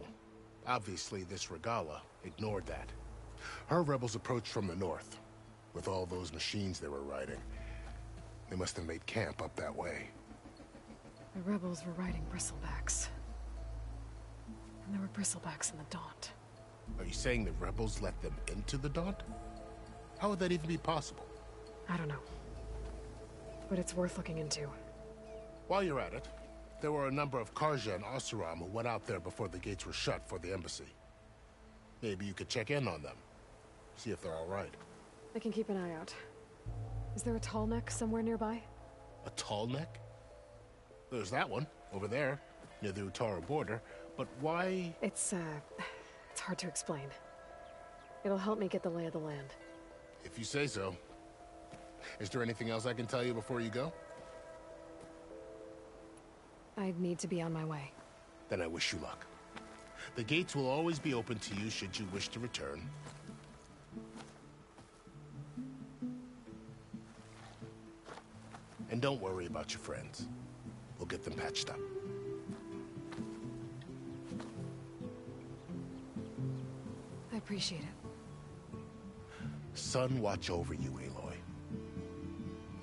obviously this Regala ignored that. Her rebels approached from the north, with all those machines they were riding. They must have made camp up that way. The rebels were riding bristlebacks. And there were bristlebacks in the Daunt. Are you saying the rebels let them into the Daunt? How would that even be possible? I don't know. But it's worth looking into. While you're at it, there were a number of Karja and Oseram who went out there before the gates were shut for the embassy. Maybe you could check in on them. See if they're all right. I can keep an eye out. Is there a tall neck somewhere nearby? A tall neck? There's that one, over there, near the Utaru border. But why? It's hard to explain. It'll help me get the lay of the land. If you say so. Is there anything else I can tell you before you go? I need to be on my way. Then I wish you luck. The gates will always be open to you should you wish to return. And don't worry about your friends. We'll get them patched up. I appreciate it. Sun watch over you, Aloy.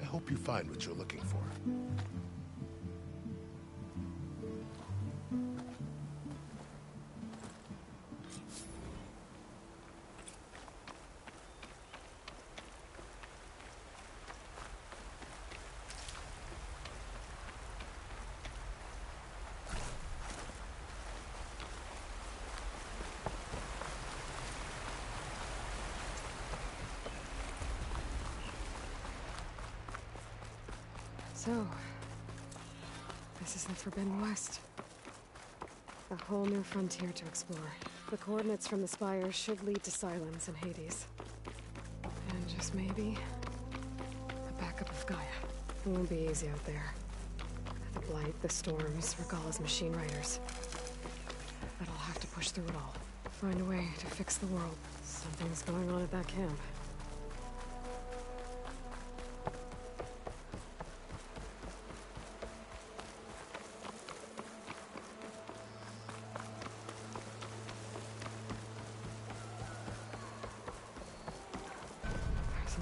I hope you find what you're looking for. So, this is the Forbidden West. A whole new frontier to explore. The coordinates from the spires should lead to Silence and Hades. And just maybe, a backup of Gaia. It won't be easy out there. The Blight, the Storms, Regala's machine riders. But I'll have to push through it all. Find a way to fix the world. Something's going on at that camp.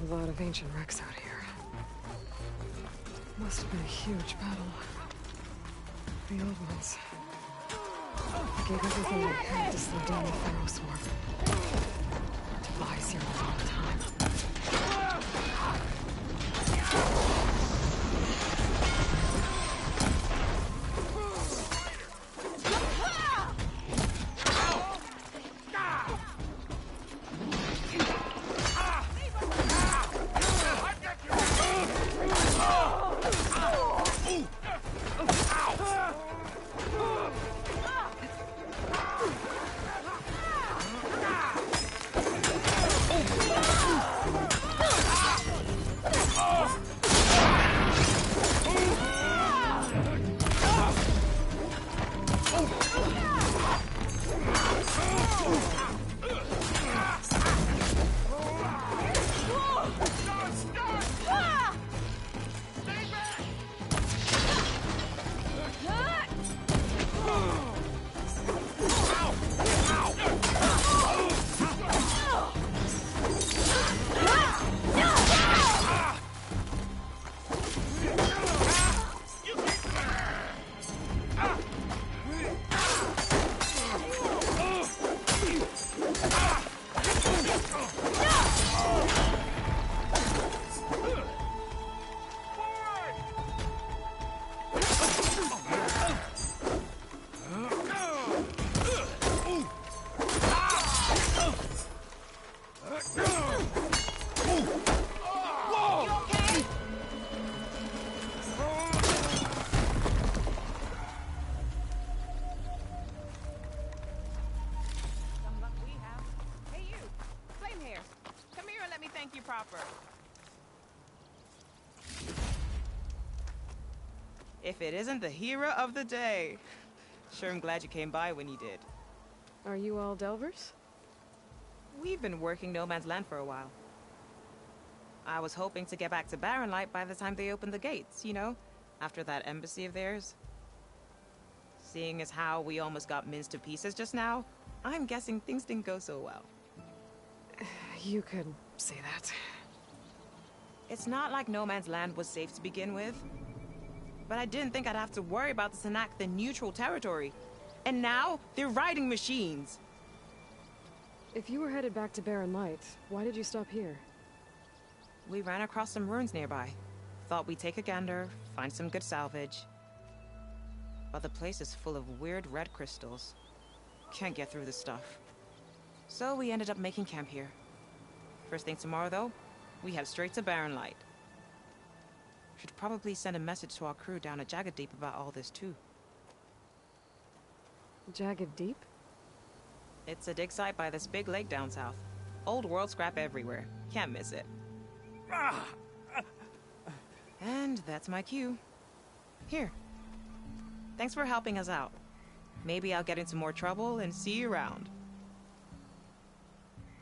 A lot of ancient wrecks out here. Must have been a huge battle. The old ones. I gave everything I had to slow down the Pharaoh swarm. Defies here a long time. chopper. If it isn't the hero of the day. Sure, I'm glad you came by when you did. Are you all Delvers? We've been working No Man's Land for a while. I was hoping to get back to Barren Light by the time they opened the gates, you know? After that embassy of theirs. Seeing as how we almost got minced to pieces just now, I'm guessing things didn't go so well. You could say that. It's not like No Man's Land was safe to begin with. But I didn't think I'd have to worry about the Sanak, the neutral territory. And now, they're riding machines. If you were headed back to Barren Light, why did you stop here? We ran across some ruins nearby. Thought we'd take a gander, find some good salvage. But the place is full of weird red crystals. Can't get through this stuff. So we ended up making camp here. First thing tomorrow, though, we head straight to Barren Light. Should probably send a message to our crew down at Jagged Deep about all this, too. Jagged Deep? It's a dig site by this big lake down south. Old world scrap everywhere. Can't miss it. And that's my cue. Here. Thanks for helping us out. Maybe I'll get into more trouble and see you around.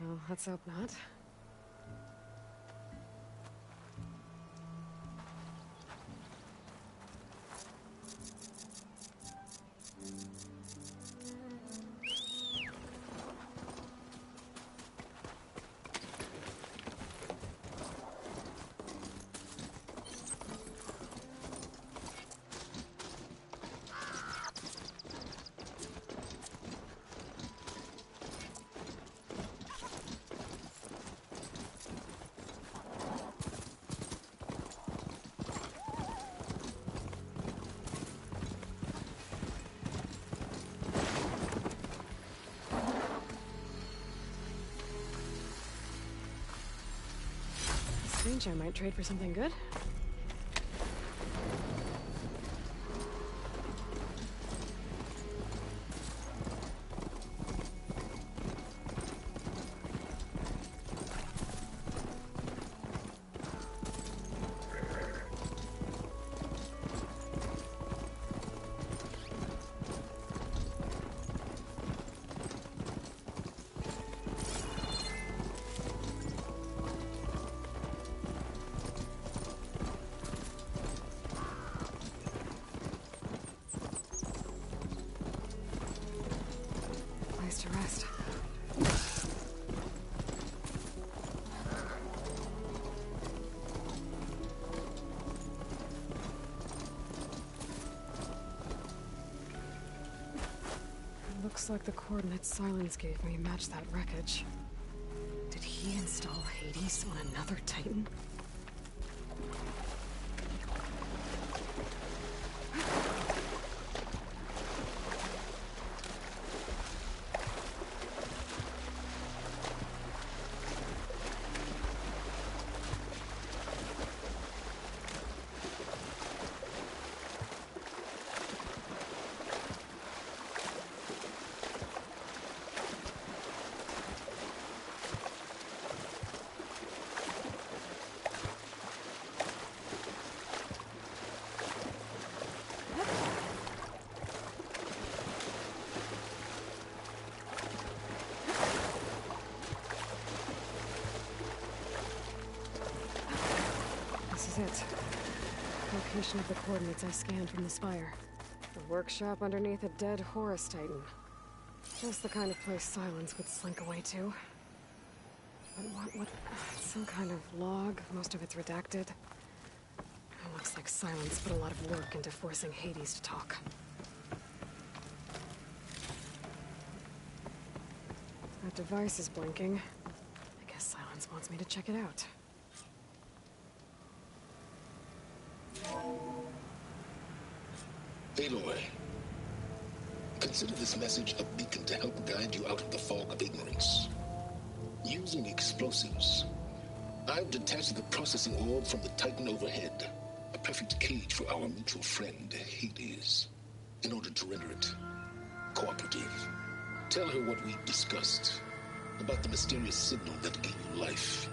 Well, let's hope not. I might trade for something good. To rest. Looks like the coordinates Silence gave me match that wreckage. Did he install Hades on another Titan? It. Location of the coordinates I scanned from the spire. A workshop underneath a dead Horus Titan. Just the kind of place Silence would slink away to. But what? Some kind of log. Most of it's redacted. It looks like Silence put a lot of work into forcing Hades to talk. That device is blinking. I guess Silence wants me to check it out. Aloy, consider this message a beacon to help guide you out of the fog of ignorance. Using explosives, I've detached the processing orb from the Titan overhead, a perfect cage for our mutual friend, Hades, in order to render it cooperative. Tell her what we discussed about the mysterious signal that gave you life.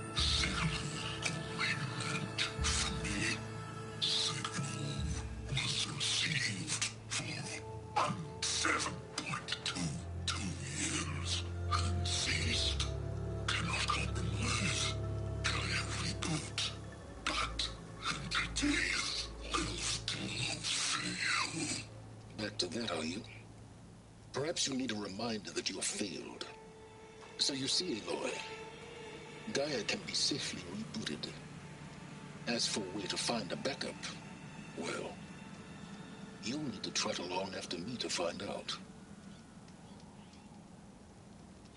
Back to that, are you? Perhaps you need a reminder that you have failed. So you see, Aloy, Gaia can be safely rebooted. As for where to find a backup, well, you'll need to trot along after me to find out.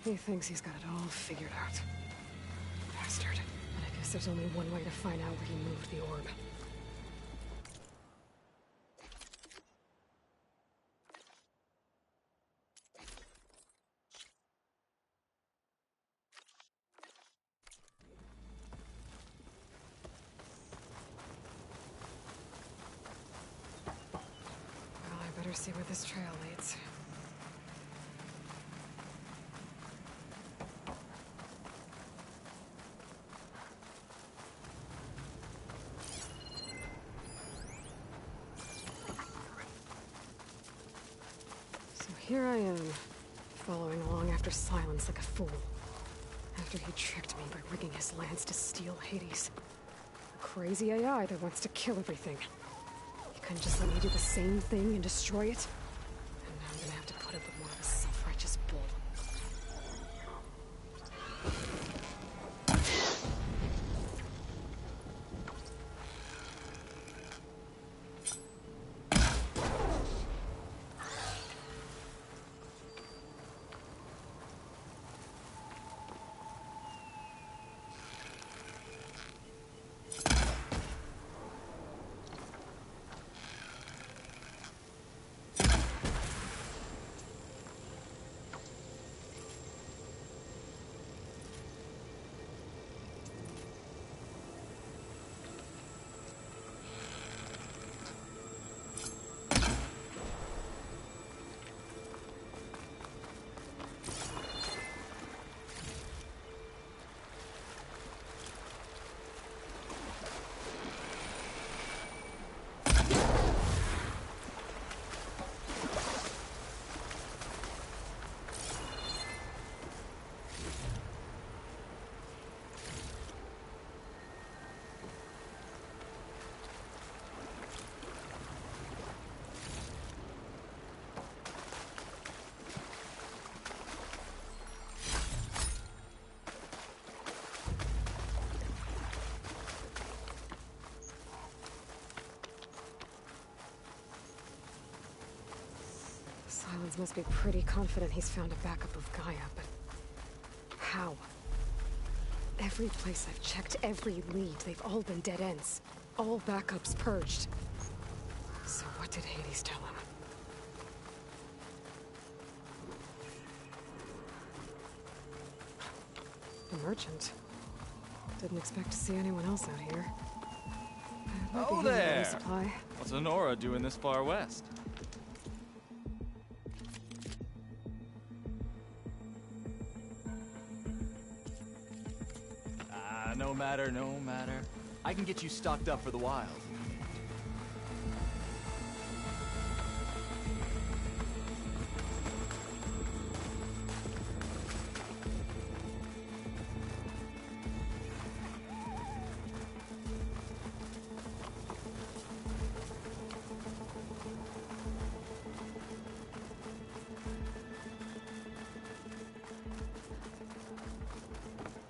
He thinks he's got it all figured out. Bastard. But I guess there's only one way to find out where he moved the orb. Well, I better see where this trail leads. Here I am, following along after Silence like a fool. After he tricked me by rigging his lance to steal Hades. A crazy AI that wants to kill everything. He couldn't just let me do the same thing and destroy it? And now I'm gonna have to put up with more of a self-righteous bull. Silence must be pretty confident he's found a backup of Gaia, but how? Every place I've checked, every lead, they've all been dead ends. All backups purged. So what did Hades tell him? The merchant. Didn't expect to see anyone else out here. Oh there! What's Honora doing this far west? No matter. I can get you stocked up for the wild.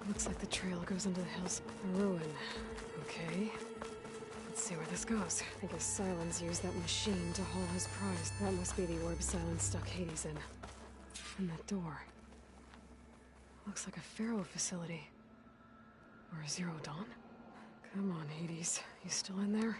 Looks like the trail goes into the hills. A ruin. Okay. Let's see where this goes. I guess Silence used that machine to haul his prize. That must be the orb Silence stuck Hades in. And that door. Looks like a Pharaoh facility. Or a Zero Dawn? Come on, Hades. You still in there?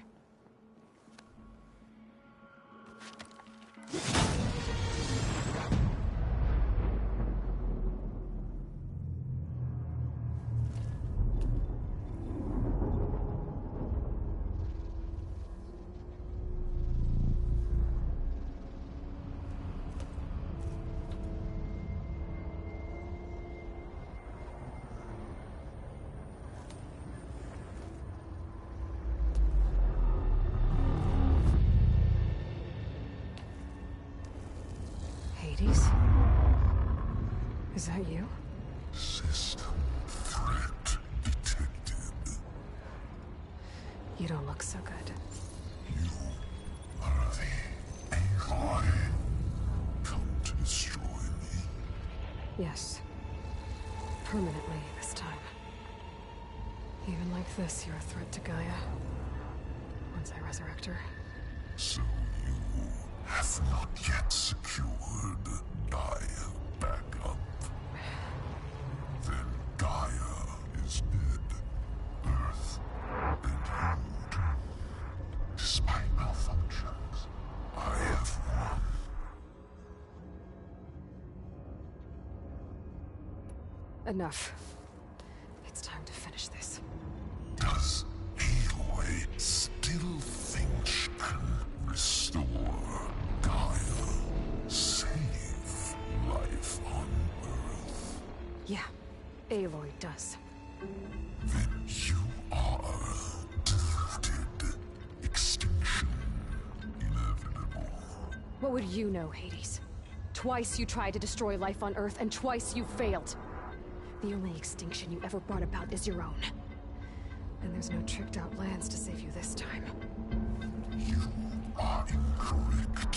Hades? Is that you? System threat detected. You don't look so good. You are the AI Yes. Permanently this time. Even like this, you're a threat to Gaia. Once I resurrect her. So you have not yet secured Gaia back up. Then Gaia is dead. Earth and you too. Despite malfunctions, I have won. Enough. It's time to finish this. Does Aloy still think she can restore Gaia? Save life on Earth? Yeah, Aloy does. Then you are deluded. Extinction inevitable. What would you know, Hades? Twice you tried to destroy life on Earth, and twice you failed. The only extinction you ever brought about is your own. And there's no tricked-out lands to save you this time. You are incorrect.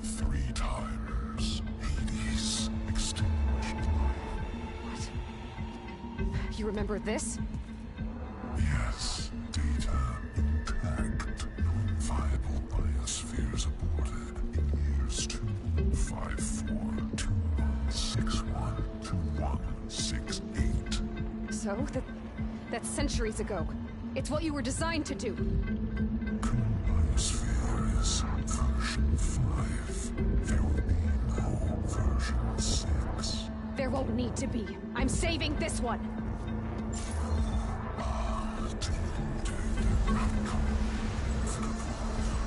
3 times Hades extinguished life. What? You remember this? Yes, data intact. Non-viable biospheres aborted in years 254, 2161, 2168. So? That's centuries ago. It's what you were designed to do. Current biosphere is version 5. There will be no version 6. There won't need to be. I'm saving this one.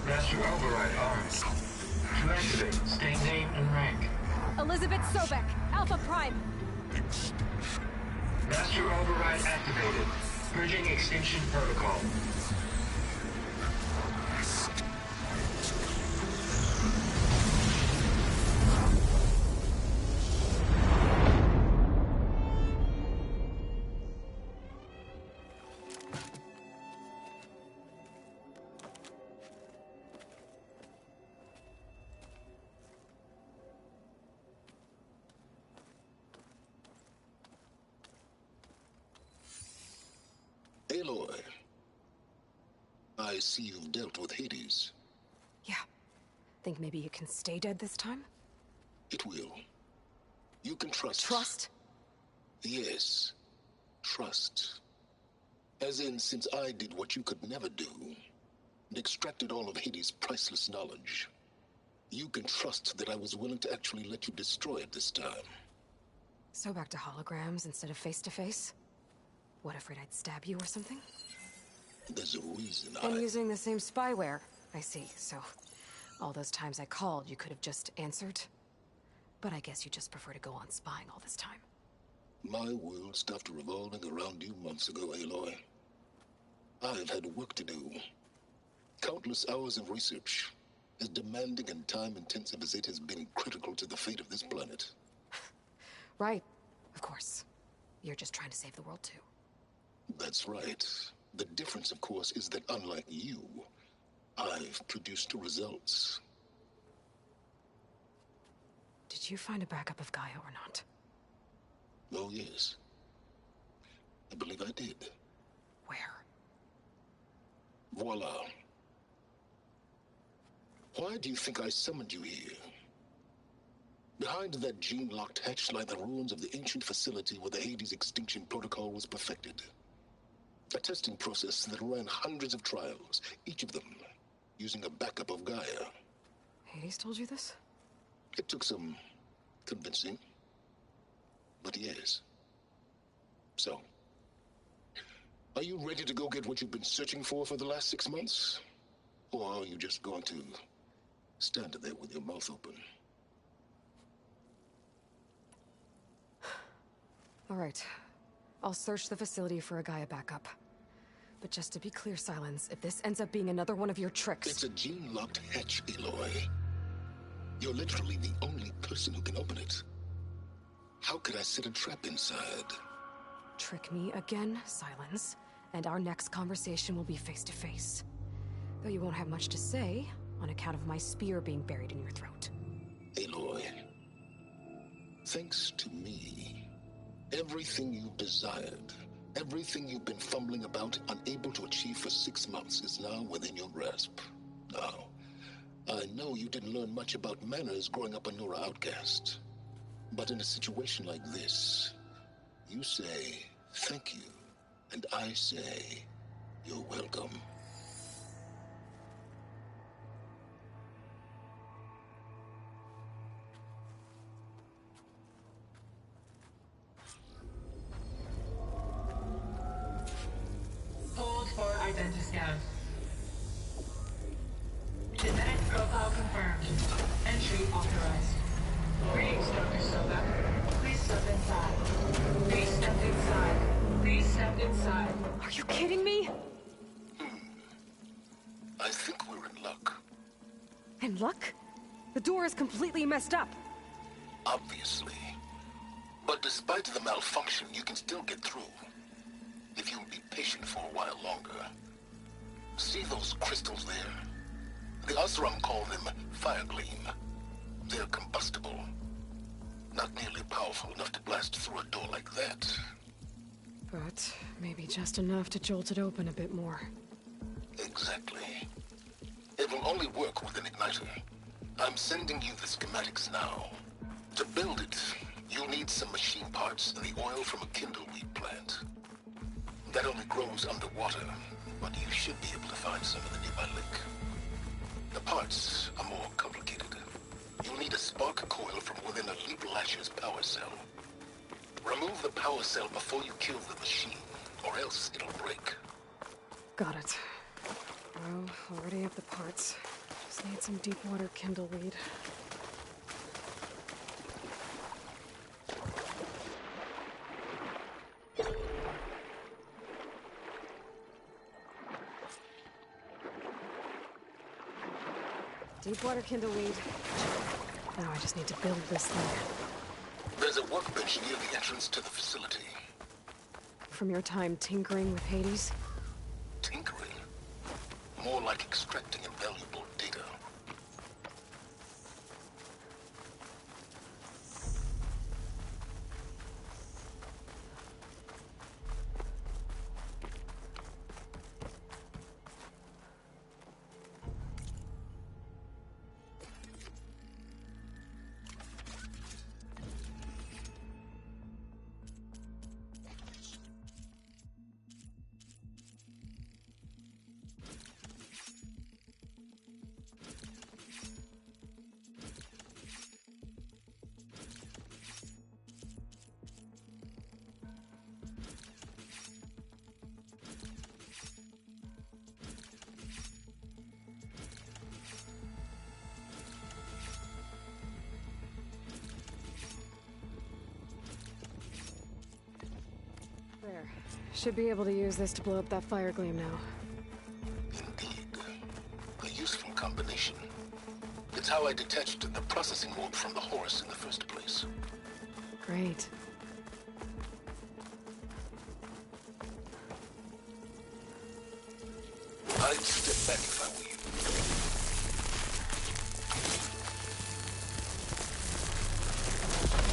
Master override armed. To activate, state name and rank. Elizabeth Sobek, Alpha Prime. Master override activated. Purging extinction protocol. Aloy, I see you've dealt with Hades. Yeah. Think maybe you can stay dead this time? It will. You can trust. Trust? Yes. Trust. As in, since I did what you could never do, and extracted all of Hades' priceless knowledge, you can trust that I was willing to actually let you destroy it this time. So back to holograms instead of face-to-face? What, afraid I'd stab you or something? There's a reason And using the same spyware. I see, so all those times I called, you could have just answered? But I guess you just prefer to go on spying all this time. My world stopped revolving around you months ago, Aloy. I've had work to do. Countless hours of research, as demanding and time-intensive as it has been critical to the fate of this planet. Right, of course. You're just trying to save the world, too. That's right. The difference, of course, is that unlike you, I've produced results. Did you find a backup of Gaia or not? Oh, yes. I believe I did. Where? Voila. Why do you think I summoned you here? Behind that gene-locked hatch lie the ruins of the ancient facility where the Hades extinction protocol was perfected. A testing process that ran hundreds of trials, each of them using a backup of Gaia. Hades told you this? It took some convincing, but yes. So, are you ready to go get what you've been searching for the last 6 months? Or are you just going to stand there with your mouth open? All right. I'll search the facility for a Gaia backup. But just to be clear, Silence, if this ends up being another one of your tricks... It's a gene-locked hatch, Aloy. You're literally the only person who can open it. How could I set a trap inside? Trick me again, Silence, and our next conversation will be face-to-face. Though you won't have much to say, on account of my spear being buried in your throat. Aloy, Thanks to me, everything you desired, everything you've been fumbling about, unable to achieve for 6 months, is now within your grasp. Now, I know you didn't learn much about manners growing up a Nora outcast. But in a situation like this, you say, thank you, and I say, you're welcome. Hold for Identiscan. Genetic profile confirmed. Entry authorized. Greetings, Dr. Soga. Please step inside. Please step inside. Please step inside. Are you kidding me? I think we're in luck. In luck? The door is completely messed up. Obviously. But despite the malfunction, you can still get through. If you'll be patient for a while longer. See those crystals there? The Osram call them fire gleam. They're combustible. Not nearly powerful enough to blast through a door like that. But maybe just enough to jolt it open a bit more. Exactly. It will only work with an igniter. I'm sending you the schematics now. To build it, you'll need some machine parts and the oil from a kindleweed plant. That only grows underwater, but you should be able to find some in the nearby lake. The parts are more complicated. You'll need a spark coil from within a Leap Lasher's power cell. Remove the power cell before you kill the machine, or else it'll break. Got it. Well, already have the parts. Just need some deep water kindleweed. Deep water kindleweed. Now I just need to build this thing. There's a workbench near the entrance to the facility. From your time tinkering with Hades? Tinkering? More like extracting invaluable data. There. Should be able to use this to blow up that fire gleam now. Indeed. A useful combination. It's how I detached the processing orb from the Horus in the first place. Great. I'd step back if I were you.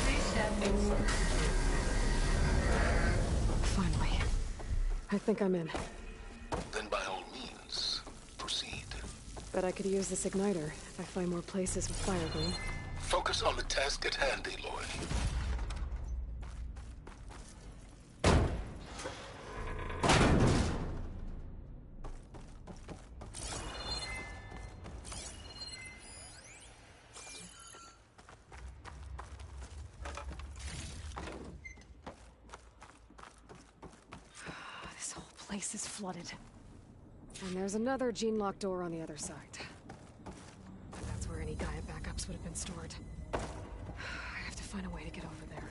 Please step inside. Finally. I think I'm in. Then by all means, proceed. Bet I could use this igniter if I find more places with fire gleam. Focus on the task at hand, Aloy. This whole place is flooded. And there's another gene-locked door on the other side. That's where any Gaia backups would have been stored. I have to find a way to get over there.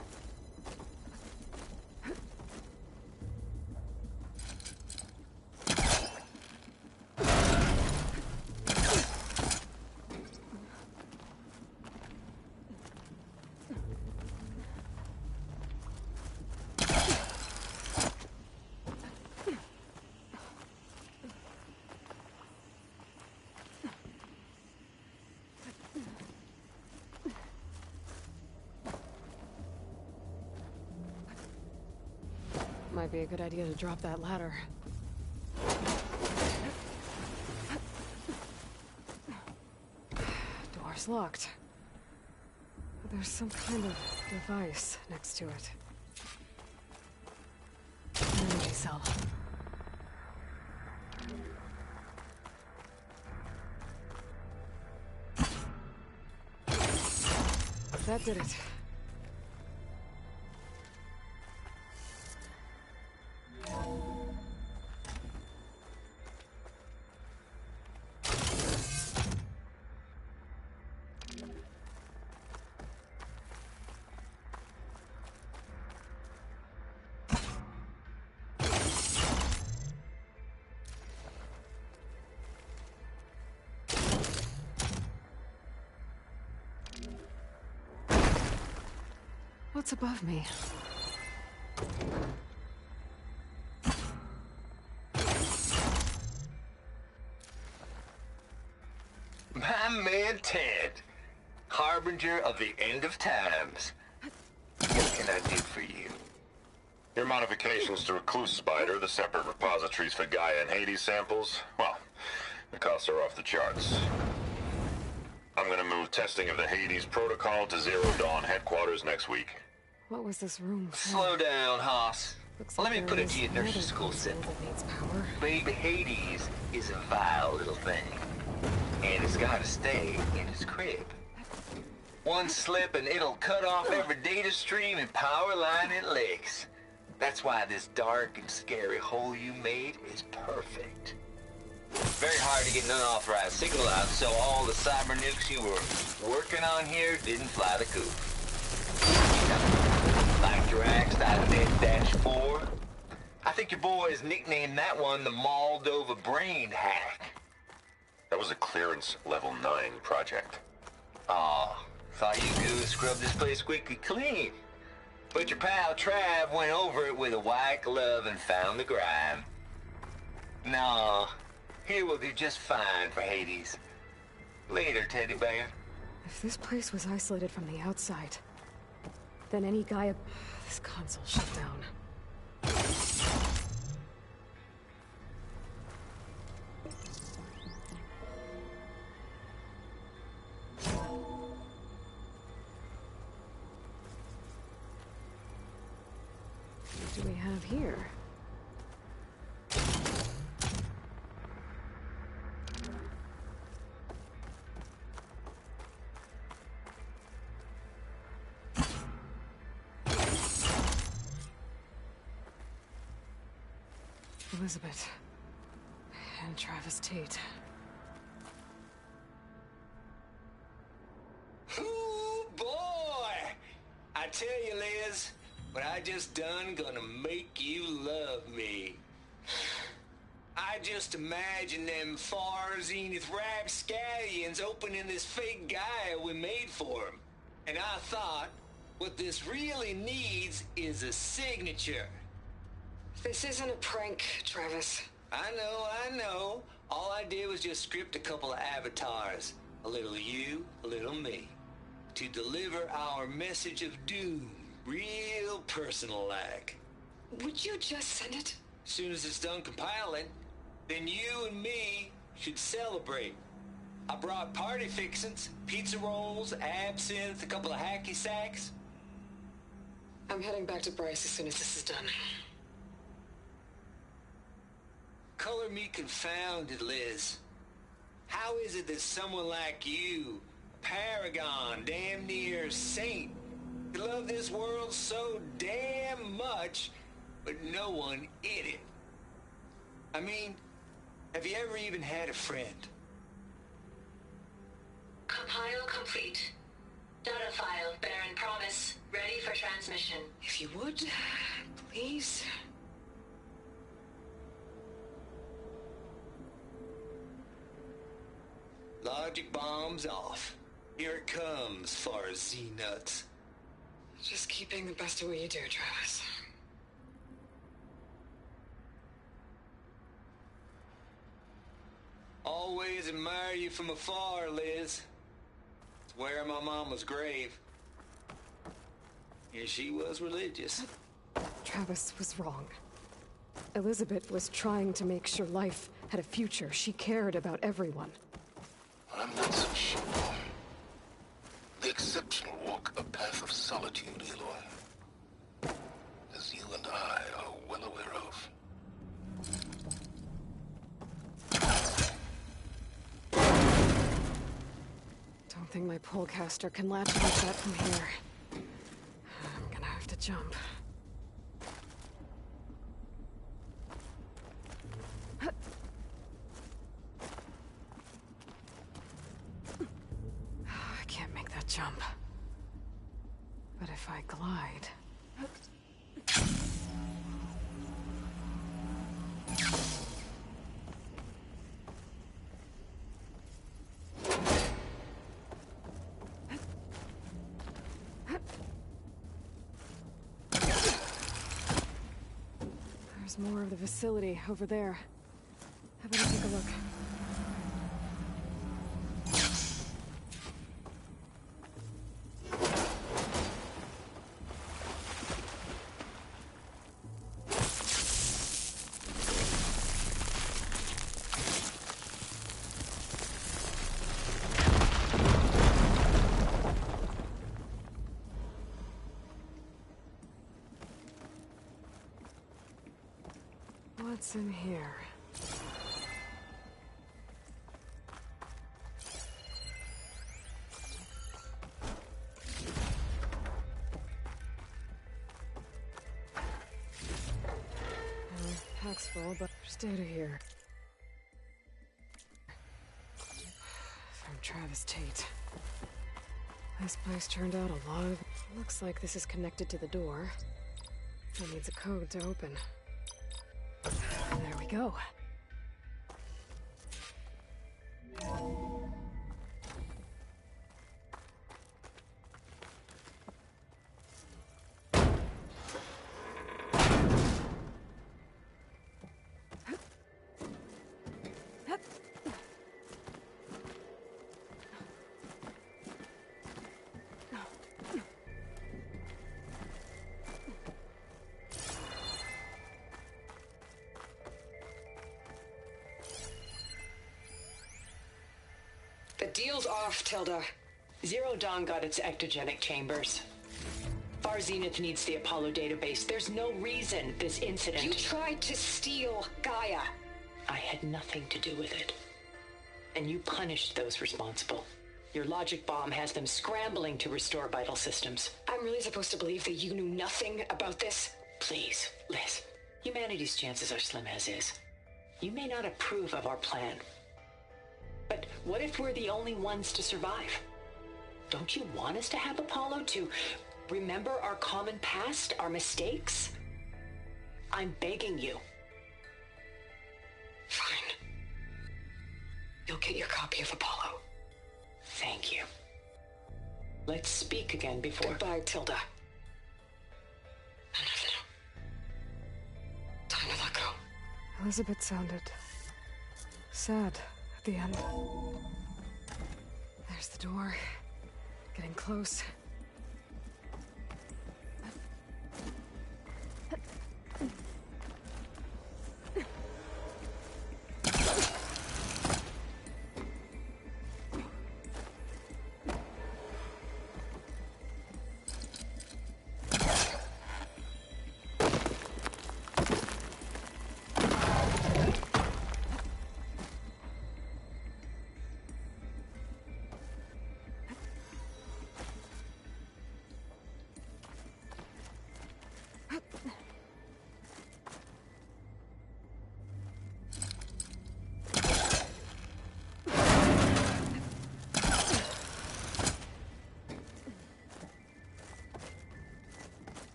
Might be a good idea to drop that ladder. Door's locked. There's some kind of device next to it. An energy cell. That did it. What's above me? My man Ted, harbinger of the end of times. What can I do for you? Your modifications to Recluse Spider, the separate repositories for Gaia and Hades samples, well, the costs are off the charts. I'm gonna move testing of the Hades protocol to Zero Dawn headquarters next week. What was this room for? Slow down, Haas. Let me put it to you in nurse's school simple. Baby Hades is a vile little thing. And it's gotta stay in its crib. One slip and it'll cut off every data stream and power line it licks. That's why this dark and scary hole you made is perfect. Very hard to get an unauthorized signal out, so all the cyber nukes you were working on here didn't fly the coop. Like your Axe.net-4? I think your boys nicknamed that one the Moldova Brain Hack. That was a clearance level 9 project. Aw, thought you could scrub this place squeaky clean. But your pal Trav went over it with a white glove and found the grime. No, here will do just fine for Hades. Later, teddy bear. If this place was isolated from the outside, then any Gaia... This console shut down. What do we have here? Elizabeth and Travis Tate. Ooh, boy! I tell you, Liz, what I just done gonna make you love me. I just imagine them far zenith rapscallions opening this fake Gaia we made for them. And I thought, what this really needs is a signature. This isn't a prank, Travis. I know. All I did was just script a couple of avatars. A little you, a little me. To deliver our message of doom. Real personal-like. Would you just send it? Soon as it's done compiling, then you and me should celebrate. I brought party fixins, pizza rolls, absinthe, a couple of hacky sacks. I'm heading back to Bryce as soon as this is done. Color me confounded, Liz. How is it that someone like you, a paragon, damn near saint, could love this world so damn much, but no one in it? I mean, have you ever even had a friend? Compile complete. Data file, Baron Promise, ready for transmission. If you would, please. Logic bombs off. Here it comes, far Z-nuts. Just keep being the best at what you do, Travis. Always admire you from afar, Liz. It's where my mama's grave. Yeah, she was religious. Travis was wrong. Elizabeth was trying to make sure life had a future. She cared about everyone. I'm not so sure. The exceptional walk a path of solitude, Aloy. As you and I are well aware of. Don't think my polecaster can latch onto that from here. I'm gonna have to jump. I can't make that jump. But if I glide... There's more of the facility over there. How about I take a look? What's in here? Pack's full, but there's data here. From Travis Tate. This place turned out a lot of... Looks like this is connected to the door. It needs a code to open. There we go. The deal's off, Tilda. Zero Dawn got its ectogenic chambers. Far Zenith needs the Apollo database. There's no reason this incident... You tried to steal Gaia. I had nothing to do with it. And you punished those responsible. Your logic bomb has them scrambling to restore vital systems. I'm really supposed to believe that you knew nothing about this? Please, Liz. Humanity's chances are slim as is. You may not approve of our plan. But what if we're the only ones to survive? Don't you want us to have Apollo to remember our common past, our mistakes? I'm begging you. Fine. You'll get your copy of Apollo. Thank you. Let's speak again before... Goodbye, Tilda. Time to let go. Elizabeth sounded... sad. The end. There's the door. Getting close.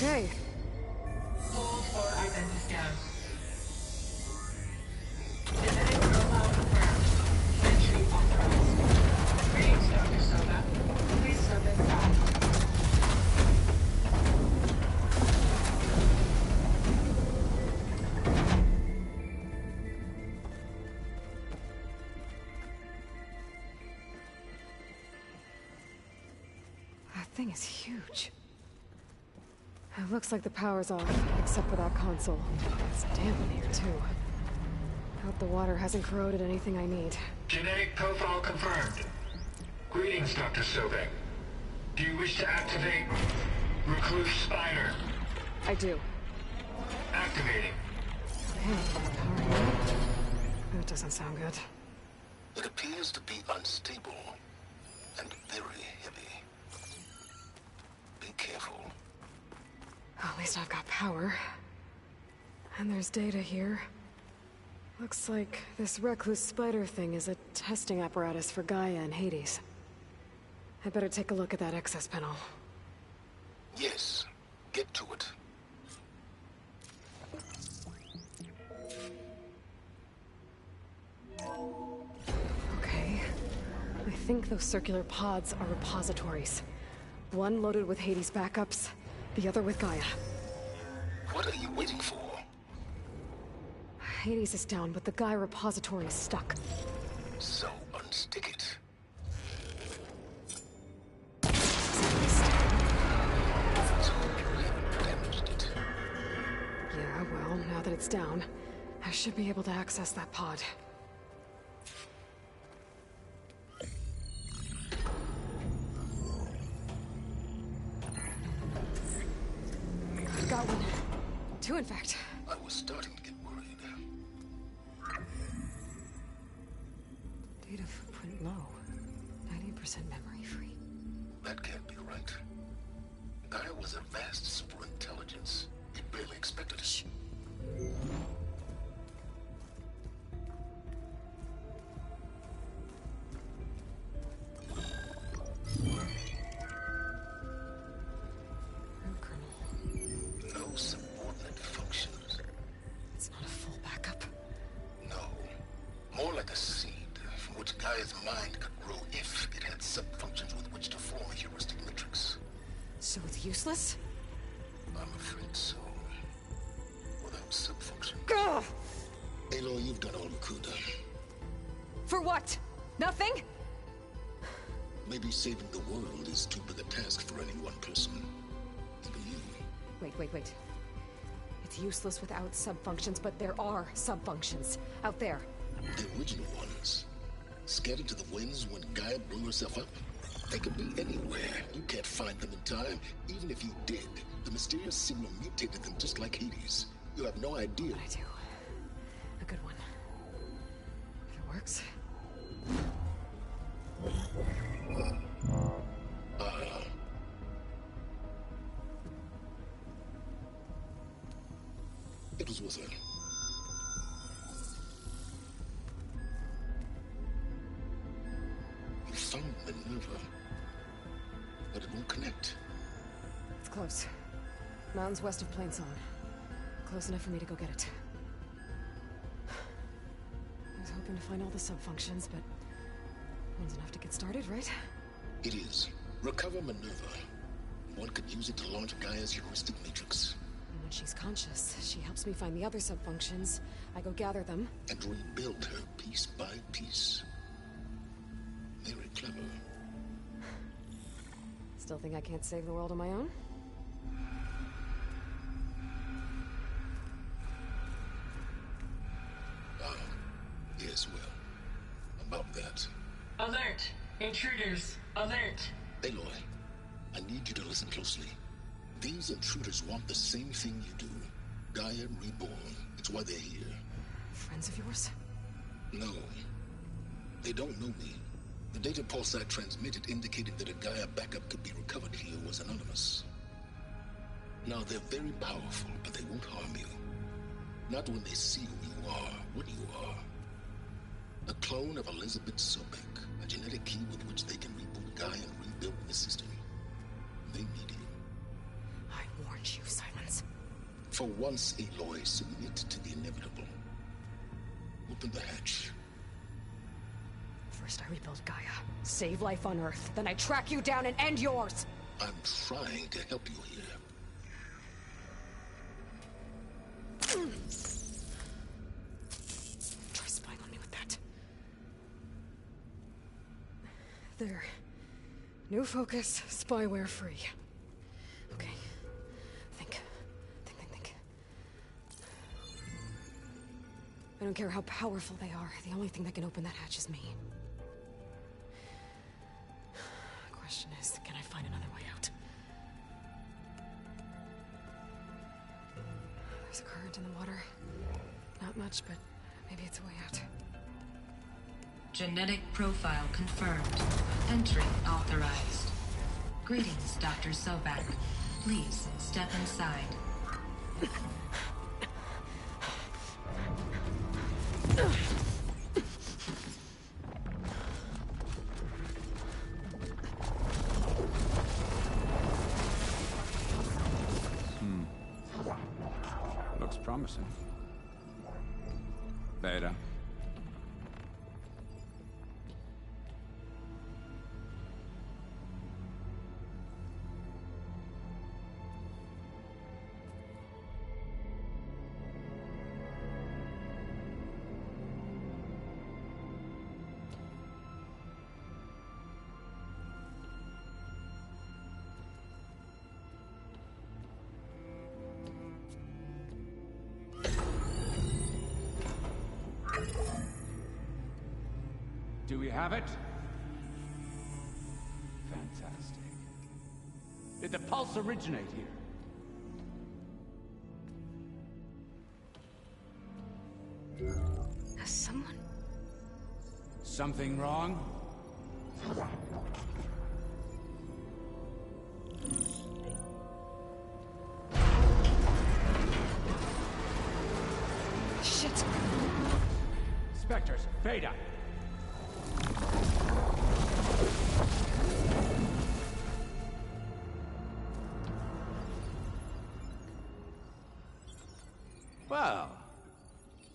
Okay. Hold for identiscan. Visiting profile confirmed. Entry authorized. Greetings, Dr. Soda. Please step inside. That thing is huge. It looks like the power's off, except for that console. It's damp in here, too. Hope the water hasn't corroded anything I need. Genetic profile confirmed. Greetings, Dr. Sobek. Do you wish to activate Recluse Spider? I do. Activating. That doesn't sound good. It appears to be unstable and very heavy. Be careful. At least I've got power. And there's data here. Looks like this Recluse Spider thing is a testing apparatus for Gaia and Hades. I'd better take a look at that access panel. Yes, get to it. Okay. I think those circular pods are repositories. One loaded with Hades backups, the other with Gaia. What are you waiting for? Hades is down, but the Gaia repository is stuck. So unstick it. Yeah, well, now that it's down, I should be able to access that pod. I've got one. Two, in fact. I was starting to get worried. Data footprint low. 90% memory free. That can't be right. Gaia was a vast super intelligence. It barely expected it. Shh. No subordinate functions. It's not a full backup. No. More like a seed from which Gaia's mind could grow if it had sub-functions with which to form a heuristic matrix. So it's useless? I'm afraid so. Without sub-function. Gah! Aloy, you've done all you could. For what? Nothing? Maybe saving the world is too big a task for any one person. Even you. Wait. It's useless without sub-functions, but there are sub-functions out there. The original ones. Scattered to the winds when Gaia blew herself up. They could be anywhere. You can't find them in time. Even if you did, the mysterious signal mutated them just like Hades. You have no idea. I do. A good one. If it works. It was with her. You found Minerva, but it won't connect. It's close. Mountains west of Plainsong. Close enough for me to go get it. I was hoping to find all the sub-functions, but one's enough to get started, right? It is. Recover Minerva. One could use it to launch Gaia's heuristic matrix. And when she's conscious, she helps me find the other sub-functions. I go gather them. And rebuild her piece by piece. Very clever. Still think I can't save the world on my own? Yes, well, about that. Alert! Intruders! Alert! Aloy, I need you to listen closely. These intruders want the same thing you do. Gaia reborn. It's why they're here. Friends of yours? No. They don't know me. The data pulse I transmitted indicated that a Gaia backup could be recovered here was anonymous. Now, they're very powerful, but they won't harm you. Not when they see who you are, what you are. A clone of Elizabeth Sobek, a genetic key with which they can reboot Gaia and rebuild the system. They need you. I warned you, Silence. For once, Aloy, submit to the inevitable. Open the hatch. First I rebuild Gaia, save life on Earth, then I track you down and end yours! I'm trying to help you here. Try spying on me with that. There. New focus, spyware free. Okay. Think I don't care how powerful they are. The only thing that can open that hatch is me. The question is, can I find another way out? There's a current in the water. Not much, but maybe it's a way out. Genetic profile confirmed. Entry authorized. Greetings, Dr. Sobek. Please step inside. Looks promising. Beta. Do we have it? Fantastic. Did the pulse originate here? Has someone... Something wrong? Shit! Spectres, Beta! Well,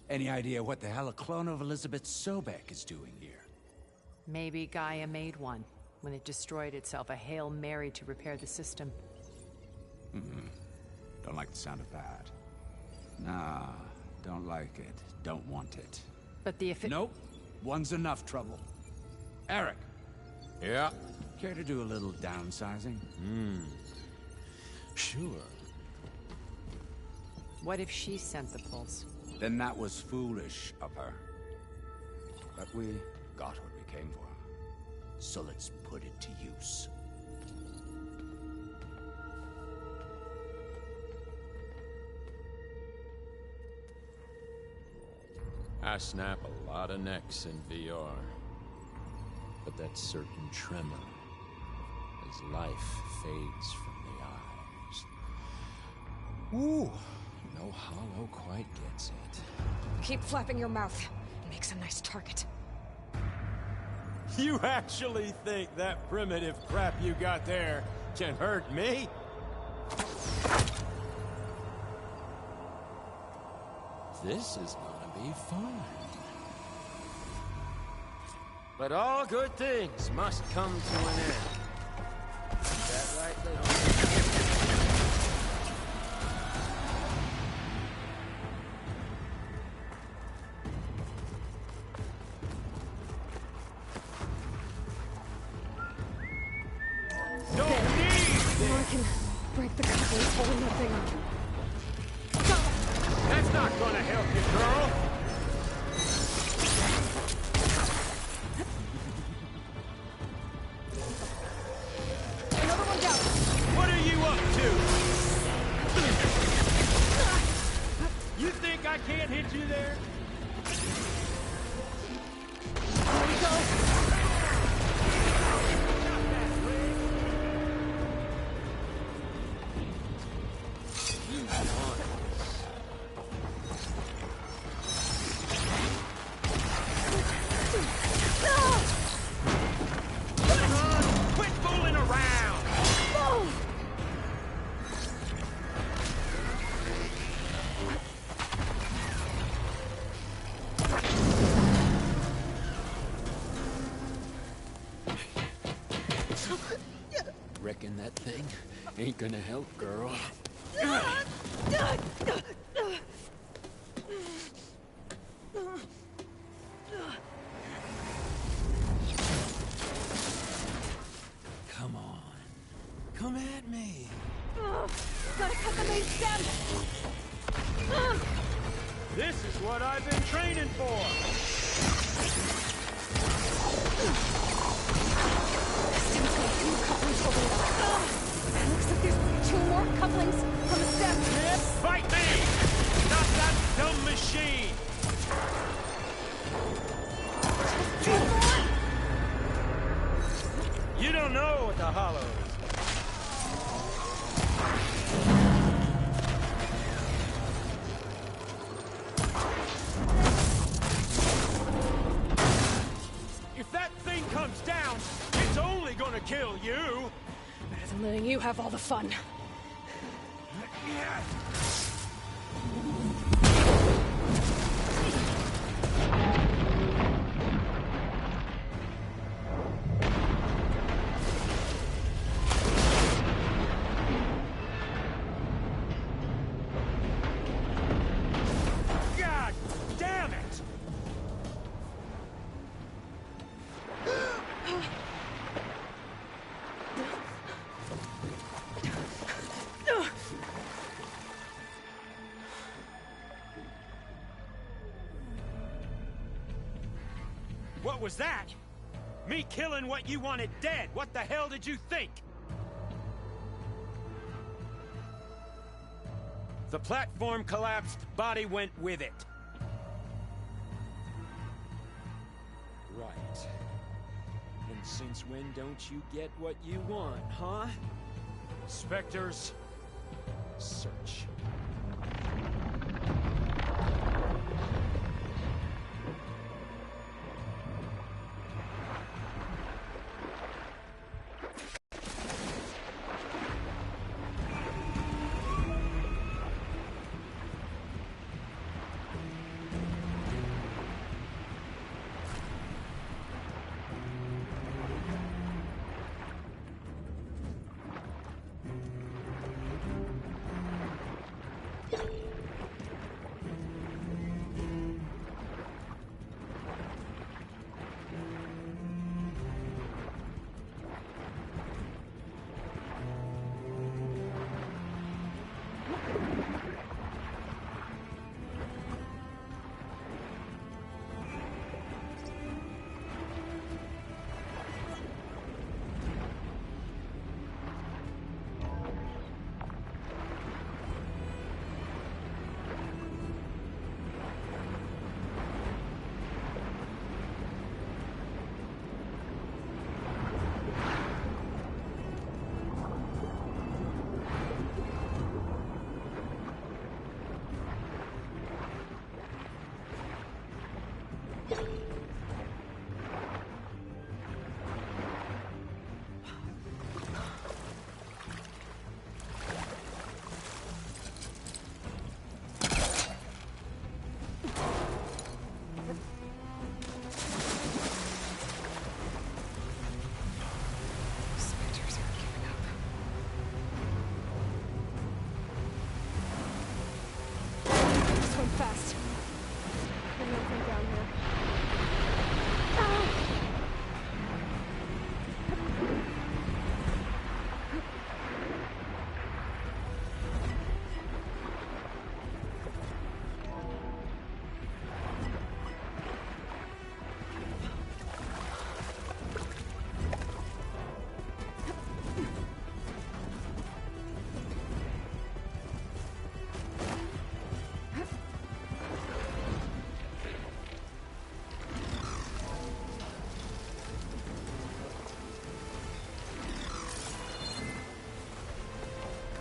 any idea what the hell a clone of Elizabeth Sobek is doing here? Maybe Gaia made one when it destroyed itself, a Hail Mary to repair the system. Don't like the sound of that. Nah, don't like it. Don't want it. But the Nope. One's enough trouble. Eric. Yeah? Care to do a little downsizing? Sure. What if she sent the pulse? Then that was foolish of her. But we got what we came for. So let's put it to use. I snap a lot of necks in VR. But that certain tremor as life fades from the eyes. Ooh, no hollow quite gets it. Keep flapping your mouth. It makes a nice target. You actually think that primitive crap you got there can hurt me? This is gonna be fun. But all good things must come to an end. Is that right, lady? I can break the couplings holding that thing up. That's not gonna help you, girl! Another one down! What are you up to? You think I can't hit you there? Here we go! Quit fooling around! Reckon that thing ain't gonna help, girl. Come on. Come at me. Gotta cut the main stem! This is what I've been training for. Still got a few couplings holding it up. Looks like there's 2 more couplings on the step. Fight me! Not that dumb machine! Just 2 more! You don't know what the hollow is. If that thing comes down, it's only gonna kill you! Better than letting you have all the fun. God damn it! What was that? Me killing what you wanted dead. What the hell did you think? The platform collapsed, body went with it. Right. And since when don't you get what you want, huh? Spectres, search. Fast. There's nothing down here.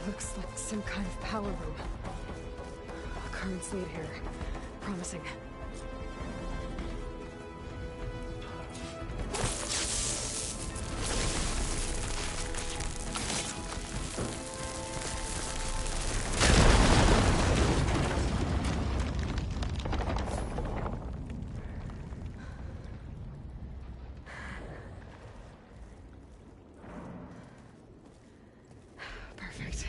Looks like some kind of power room. Currents lead here. Promising. Perfect.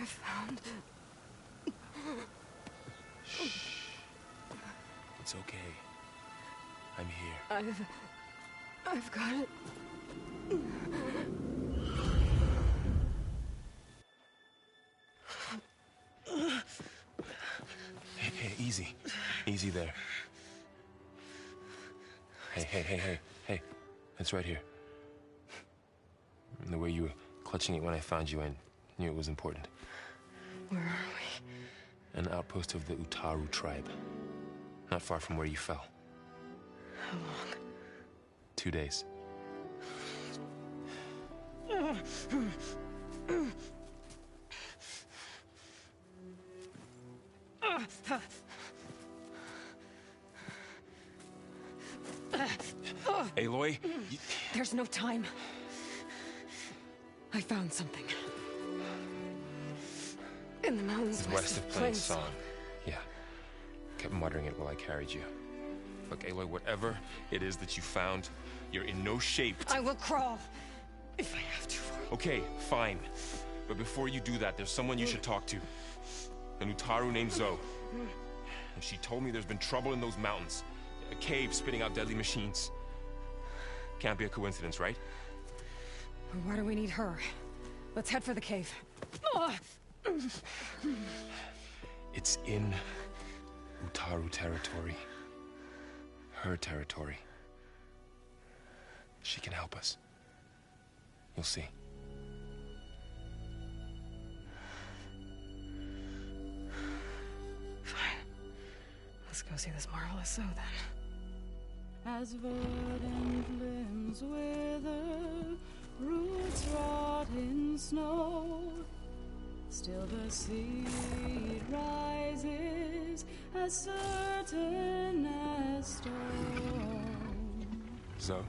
I found... It's okay. I'm here. I've got it. Hey, easy. Easy there. Hey. It's right here. And the way you were clutching it when I found you, I knew it was important. Where are we? An outpost of the Utaru tribe. Not far from where you fell. How long? 2 days. Aloy? There's no time. I found something. In the mountains West of Plainsong. Yeah. Kept muttering it while I carried you. Look, Aloy, whatever it is that you found, you're in no shape to... I will crawl. If I have to. Okay, fine. But before you do that, there's someone you should talk to. An Utaru named Zoe. And she told me there's been trouble in those mountains. A cave spitting out deadly machines. Can't be a coincidence, right? Why do we need her? Let's head for the cave. It's in Utaru territory. Her territory. She can help us. You'll see. Fine. Let's go see this marvelous Zoe then. As verdant limbs wither, roots rot in snow, still the seed rises as certain as stone. Zoe?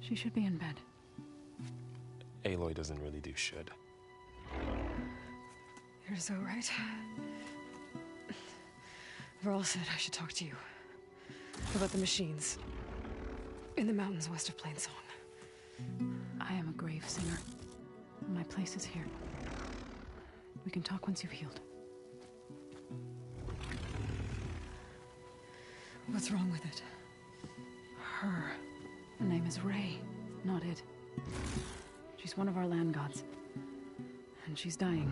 She should be in bed. Aloy doesn't really do should. You're so right. Varl said I should talk to you. About the machines. In the mountains west of Plainsong. I am a grave singer. My place is here. We can talk once you've healed. What's wrong with it? Her. Her name is Ray, not it. She's one of our land gods. And she's dying.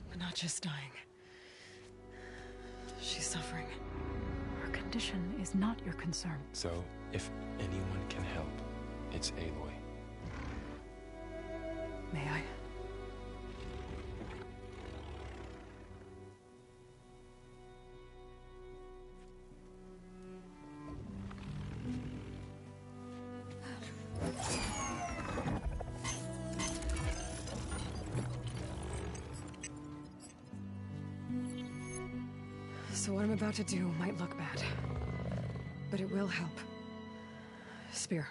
But not just dying. She's suffering. Her condition is not your concern. So, if anyone can help, it's Aloy. May I? So what I'm about to do might look bad, but it will help. Spear.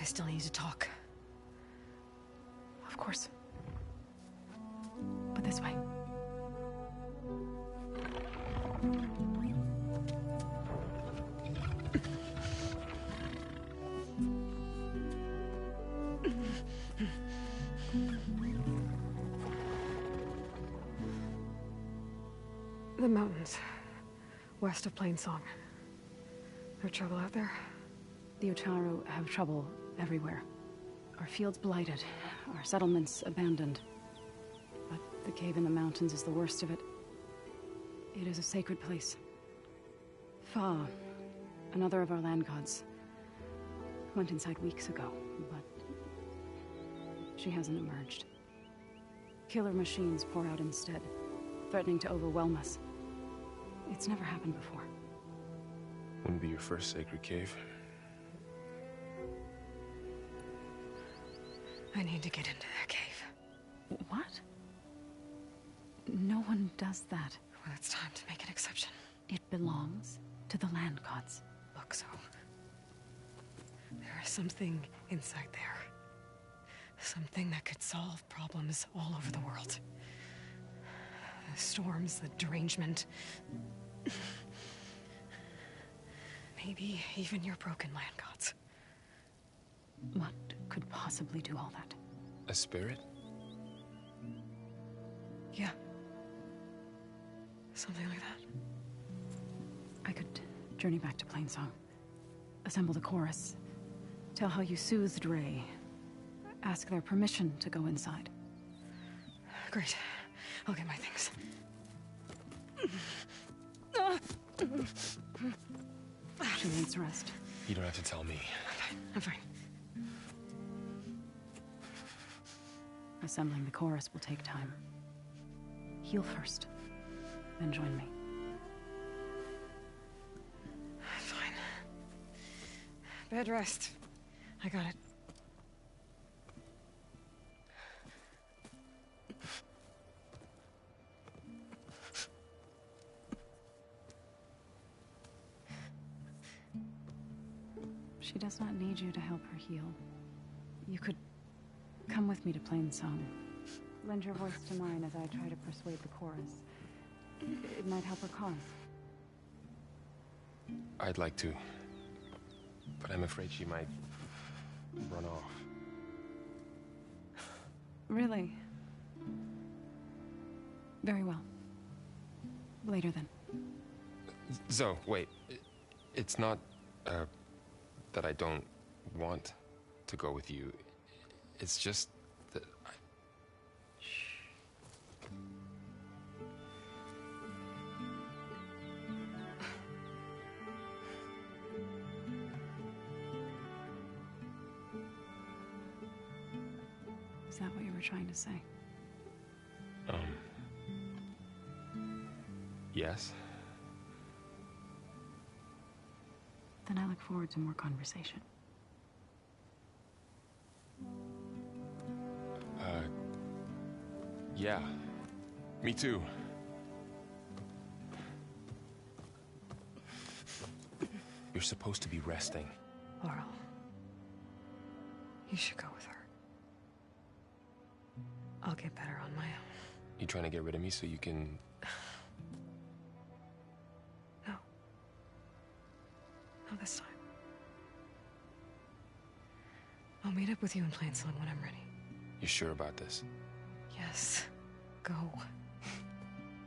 I still need to talk. Of course. But this way. The mountains. West of Plainsong. There trouble out there? The Utaru have trouble everywhere. Our fields blighted, our settlements abandoned. But the cave in the mountains is the worst of it. It is a sacred place. Fa, another of our land gods, went inside weeks ago, but she hasn't emerged. Killer machines pour out instead, threatening to overwhelm us. It's never happened before. Wouldn't be your first sacred cave. I need to get into that cave. What? No one does that. Well, it's time to make an exception. It belongs to the land gods. Look, so there is something inside there. Something that could solve problems all over the world. The storms, the derangement. Maybe even your broken land gods. What could possibly do all that? A spirit? Yeah. Something like that. I could journey back to Plainsong. Assemble the chorus. Tell how you soothed Ray. Ask their permission to go inside. Great. I'll get my things. She needs rest. You don't have to tell me. I'm fine. Assembling the chorus will take time. Heal first, then join me. Fine. Bed rest. I got it. She does not need you to help her heal. You could come with me to Plainsong. Lend your voice to mine as I try to persuade the chorus. It might help her cause. I'd like to. But I'm afraid she might run off. Really? Very well. Later then. Zoe, wait. It's not, that I don't want to go with you. It's just that I... Is that what you were trying to say? Yes? Then I look forward to more conversation. Yeah. Me too. You're supposed to be resting. Laurel, you should go with her. I'll get better on my own. You trying to get rid of me so you can... No. Not this time. I'll meet up with you in Plainsong when I'm ready. You sure about this? Yes. Go.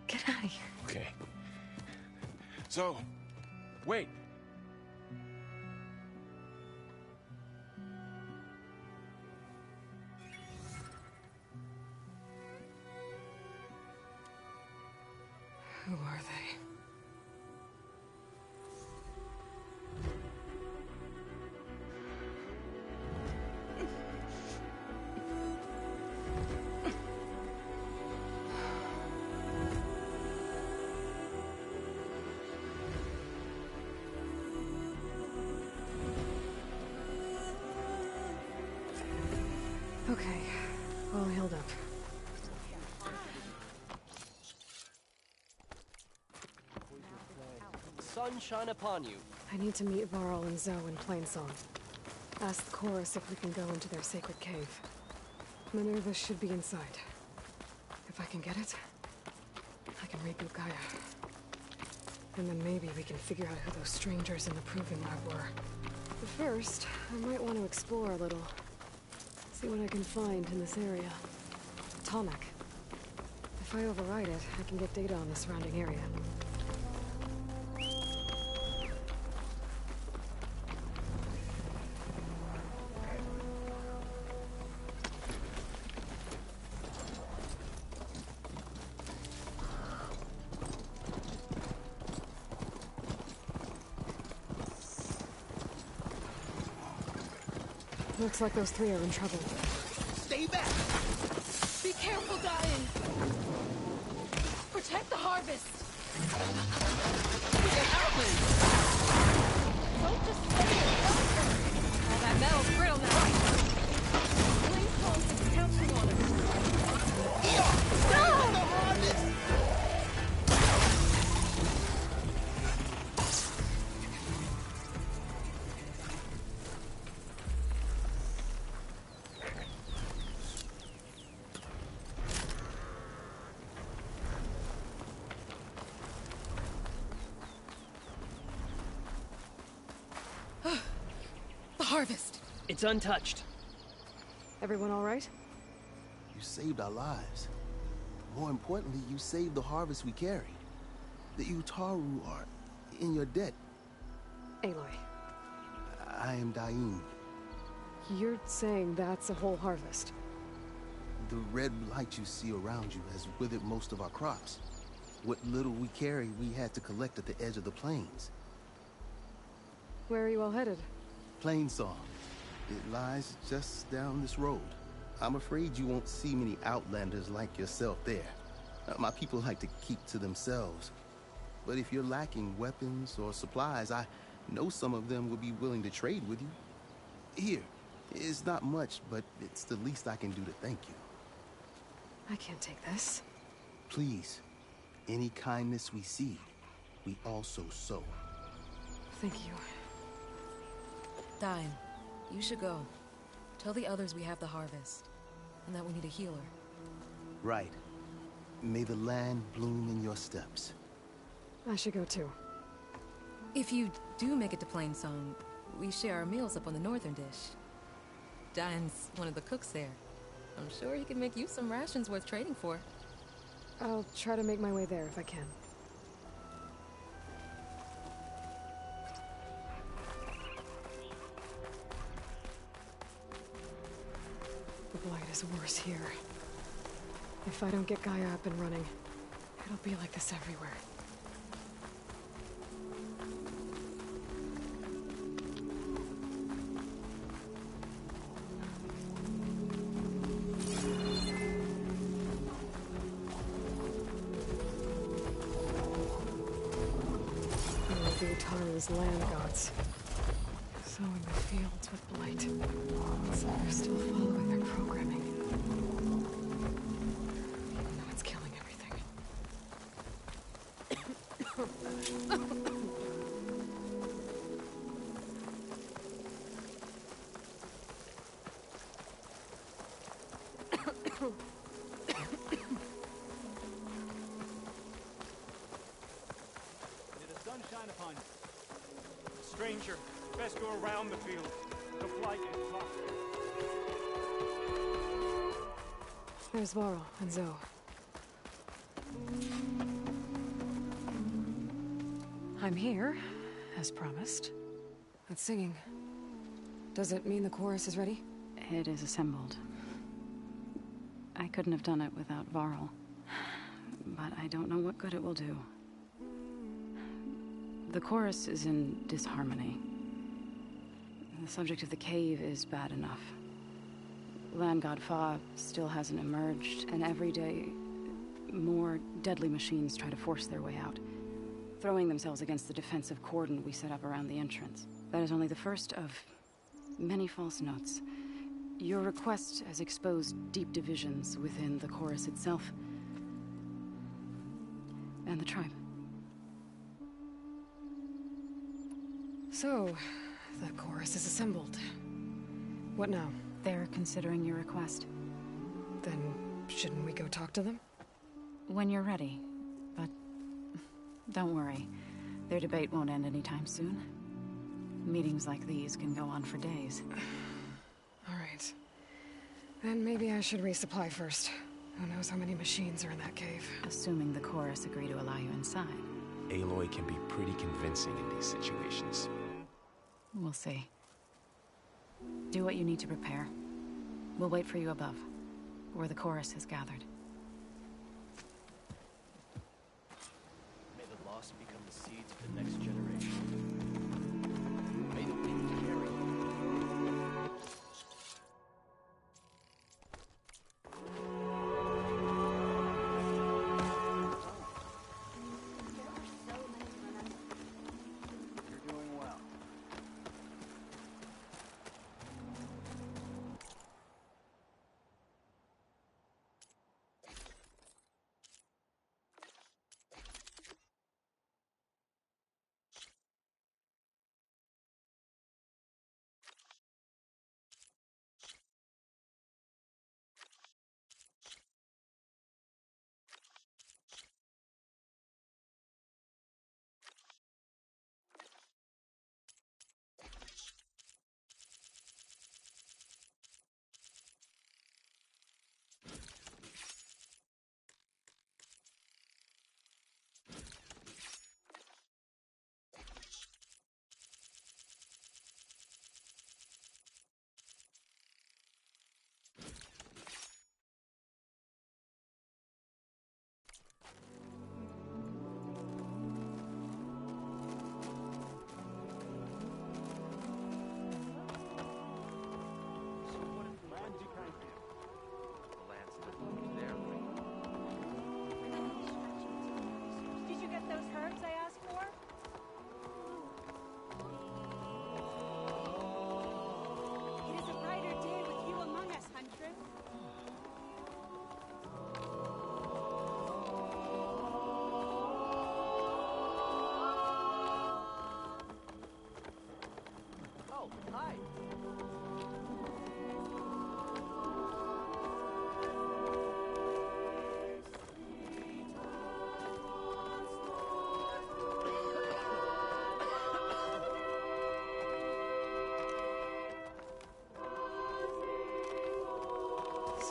Get out of here. Okay. So, wait. Who are they? Okay, all healed up. Sunshine upon you. I need to meet Varl and Zoe in Plainsong. Ask the chorus if we can go into their sacred cave. Minerva should be inside. If I can get it, I can reboot Gaia. And then maybe we can figure out who those strangers in the Proving Lab were. But first, I might want to explore a little. See what I can find in this area. Atomic. If I override it, I can get data on the surrounding area. Looks like those three are in trouble. Stay back! Be careful, Diane! Protect the harvest! We can help him! harvest. It's untouched. Everyone all right? You saved our lives. More importantly, you saved the harvest we carry. The Utaru are in your debt. Aloy. I am Dain. You're saying that's a whole harvest? The red light you see around you has withered most of our crops. What little we carry, we had to collect at the edge of the plains. Where are you all headed? Plainsong. It lies just down this road. I'm afraid you won't see many outlanders like yourself there. My people like to keep to themselves. But if you're lacking weapons or supplies, I know some of them will be willing to trade with you. Here, it's not much, but it's the least I can do to thank you. I can't take this. Please, any kindness we see, we also sow. Thank you. Dain, you should go. Tell the others we have the harvest, and that we need a healer. Right. May the land bloom in your steps. I should go too. If you do make it to Plainsong, we share our meals up on the northern dish. Dain's one of the cooks there. I'm sure he can make you some rations worth trading for. I'll try to make my way there if I can. The blight is worse here. If I don't get Gaia up and running, it'll be like this everywhere. The Utaru's land gods. Sowing the fields with blight. So they're still following their programming. Even though it's killing everything. Shine upon you. Stranger, best go around the field. The flight is blocked. There's Varl and Zoe. I'm here, as promised. That's singing. Does it mean the chorus is ready? It is assembled. I couldn't have done it without Varl. But I don't know what good it will do. The chorus is in disharmony. The subject of the cave is bad enough. Land God Fa still hasn't emerged, and every day, more deadly machines try to force their way out, throwing themselves against the defensive cordon we set up around the entrance. That is only the first of many false notes. Your request has exposed deep divisions within the chorus itself and the tribe. So, the chorus is assembled. What now? They're considering your request. Then, shouldn't we go talk to them? When you're ready. But don't worry. Their debate won't end anytime soon. Meetings like these can go on for days. All right. Then maybe I should resupply first. Who knows how many machines are in that cave? Assuming the chorus agree to allow you inside. Aloy can be pretty convincing in these situations. We'll see. Do what you need to prepare. We'll wait for you above, where the chorus has gathered. May the lost become the seeds of the next generation. May the wind carry them. You're doing well.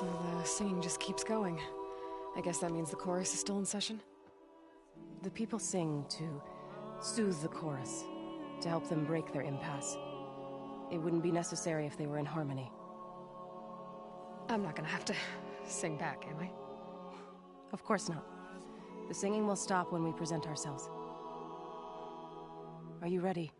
So the singing just keeps going. I guess that means the chorus is still in session? The people sing to soothe the chorus, to help them break their impasse. It wouldn't be necessary if they were in harmony. I'm not gonna have to sing back, am I? Of course not. The singing will stop when we present ourselves. Are you ready?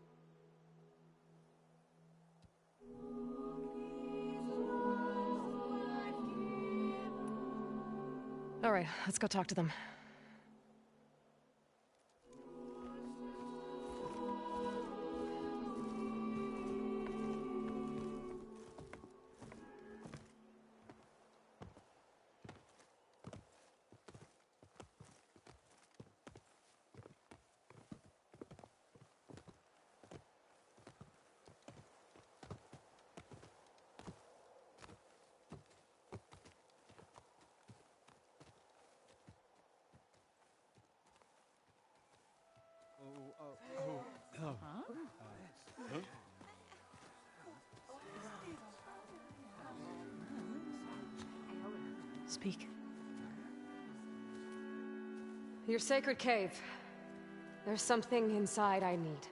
All right, let's go talk to them. Speak. Your sacred cave. There's something inside I need.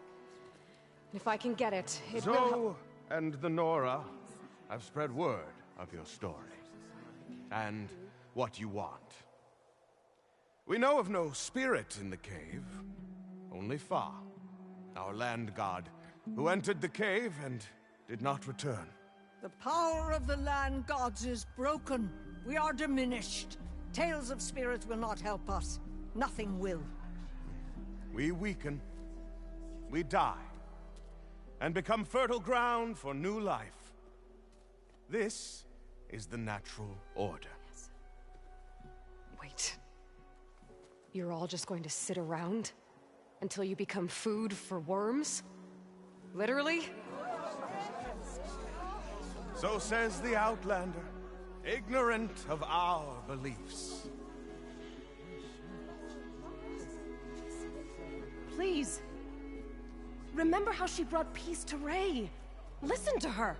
And if I can get it, it will help. Zoe and the Nora have spread word of your story. And what you want. We know of no spirit in the cave. Only Fa, our land god, who entered the cave and did not return. The power of the land gods is broken. We are diminished. Tales of spirits will not help us. Nothing will. We weaken. We die. And become fertile ground for new life. This is the natural order. Wait. You're all just going to sit around until you become food for worms? Literally? So says the Outlander, ignorant of our beliefs. Please. Remember how she brought peace to Ray. Listen to her.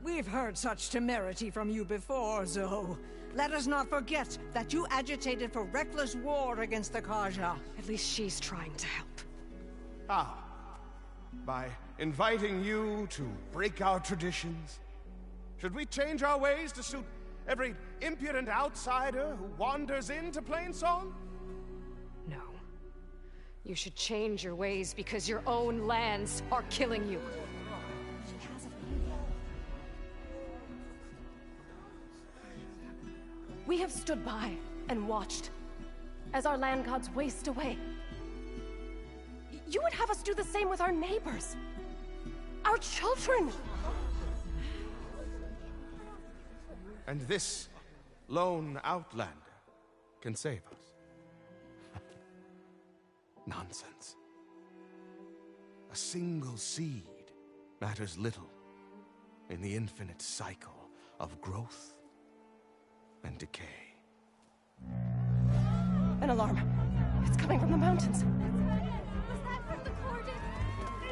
We've heard such temerity from you before, Zoe. Let us not forget that you agitated for reckless war against the Kaja. At least she's trying to help. Ah. By inviting you to break our traditions. Should we change our ways to suit every impudent outsider who wanders into Plainsong? No. You should change your ways because your own lands are killing you. We have stood by and watched as our land gods waste away. You would have us do the same with our neighbors, our children. And this lone outlander can save us. Nonsense. A single seed matters little in the infinite cycle of growth and decay. An alarm. It's coming from the mountains. Was that from the Cordon?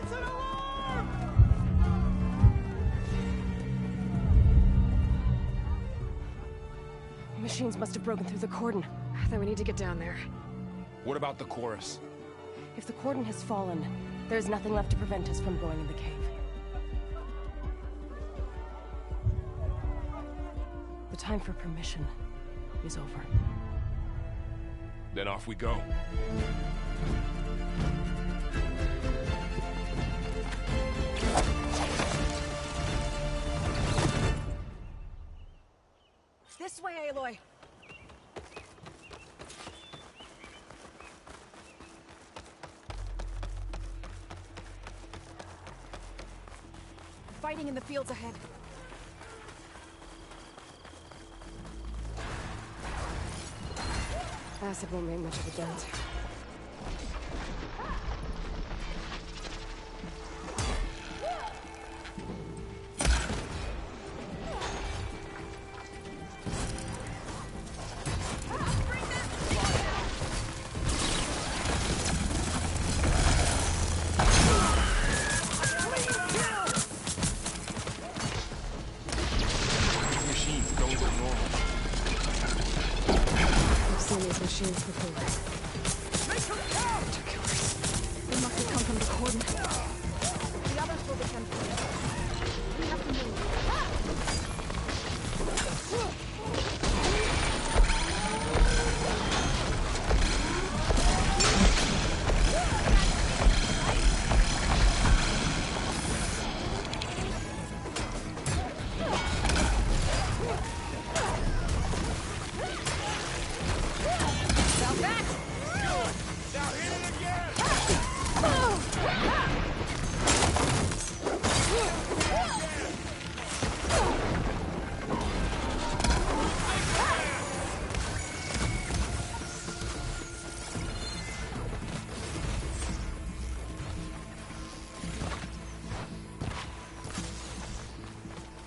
It's an alarm! Machines must have broken through the cordon. Then we need to get down there. What about the chorus? If the cordon has fallen, there's nothing left to prevent us from going in the cave. The time for permission is over. Then off we go. This way, Aloy. Fighting in the fields ahead. Acid won't make much of a dent. Machines don't go normal. cordon. The others will defend us. We have to move.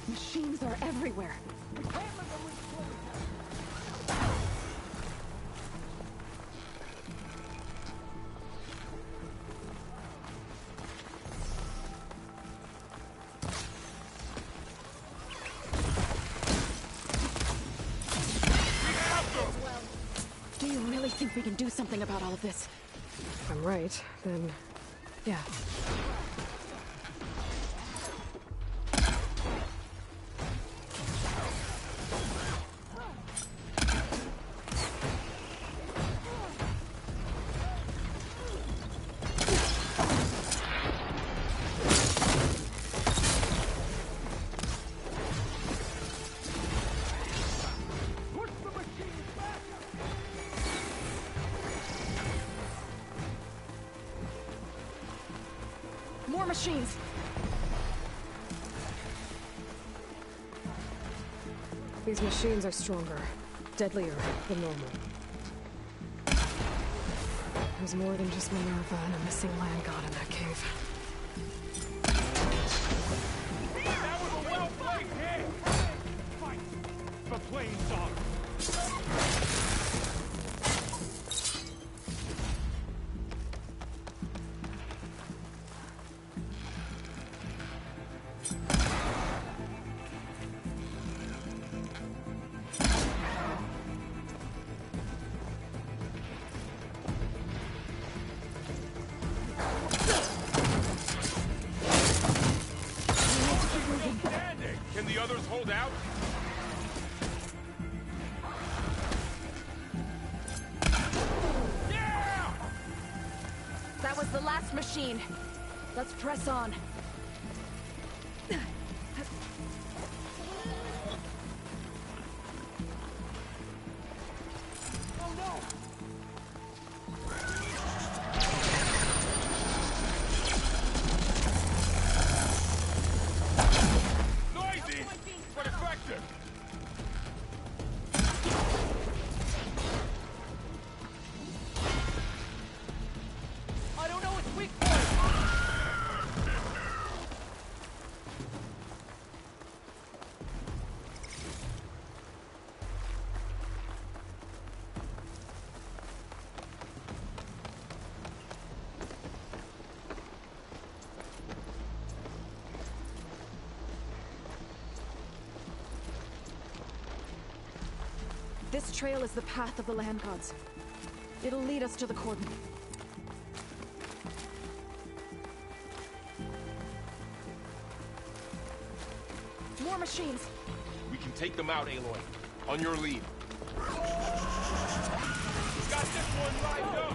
Machines are everywhere. Do you really think we can do something about all of this? If I'm right, then yeah. More machines! These machines are stronger, deadlier than normal. There's more than just Minerva and a missing land god in that cave. That was a well-played hit! Fight for plain song. Can the others hold out? Yeah! That was the last machine. Let's press on. Oh no! Noisy, but effective. I don't know its weak point. This trail is the path of the land gods. It'll lead us to the cordon. More machines! We can take them out, Aloy. On your lead. Got this one right, go!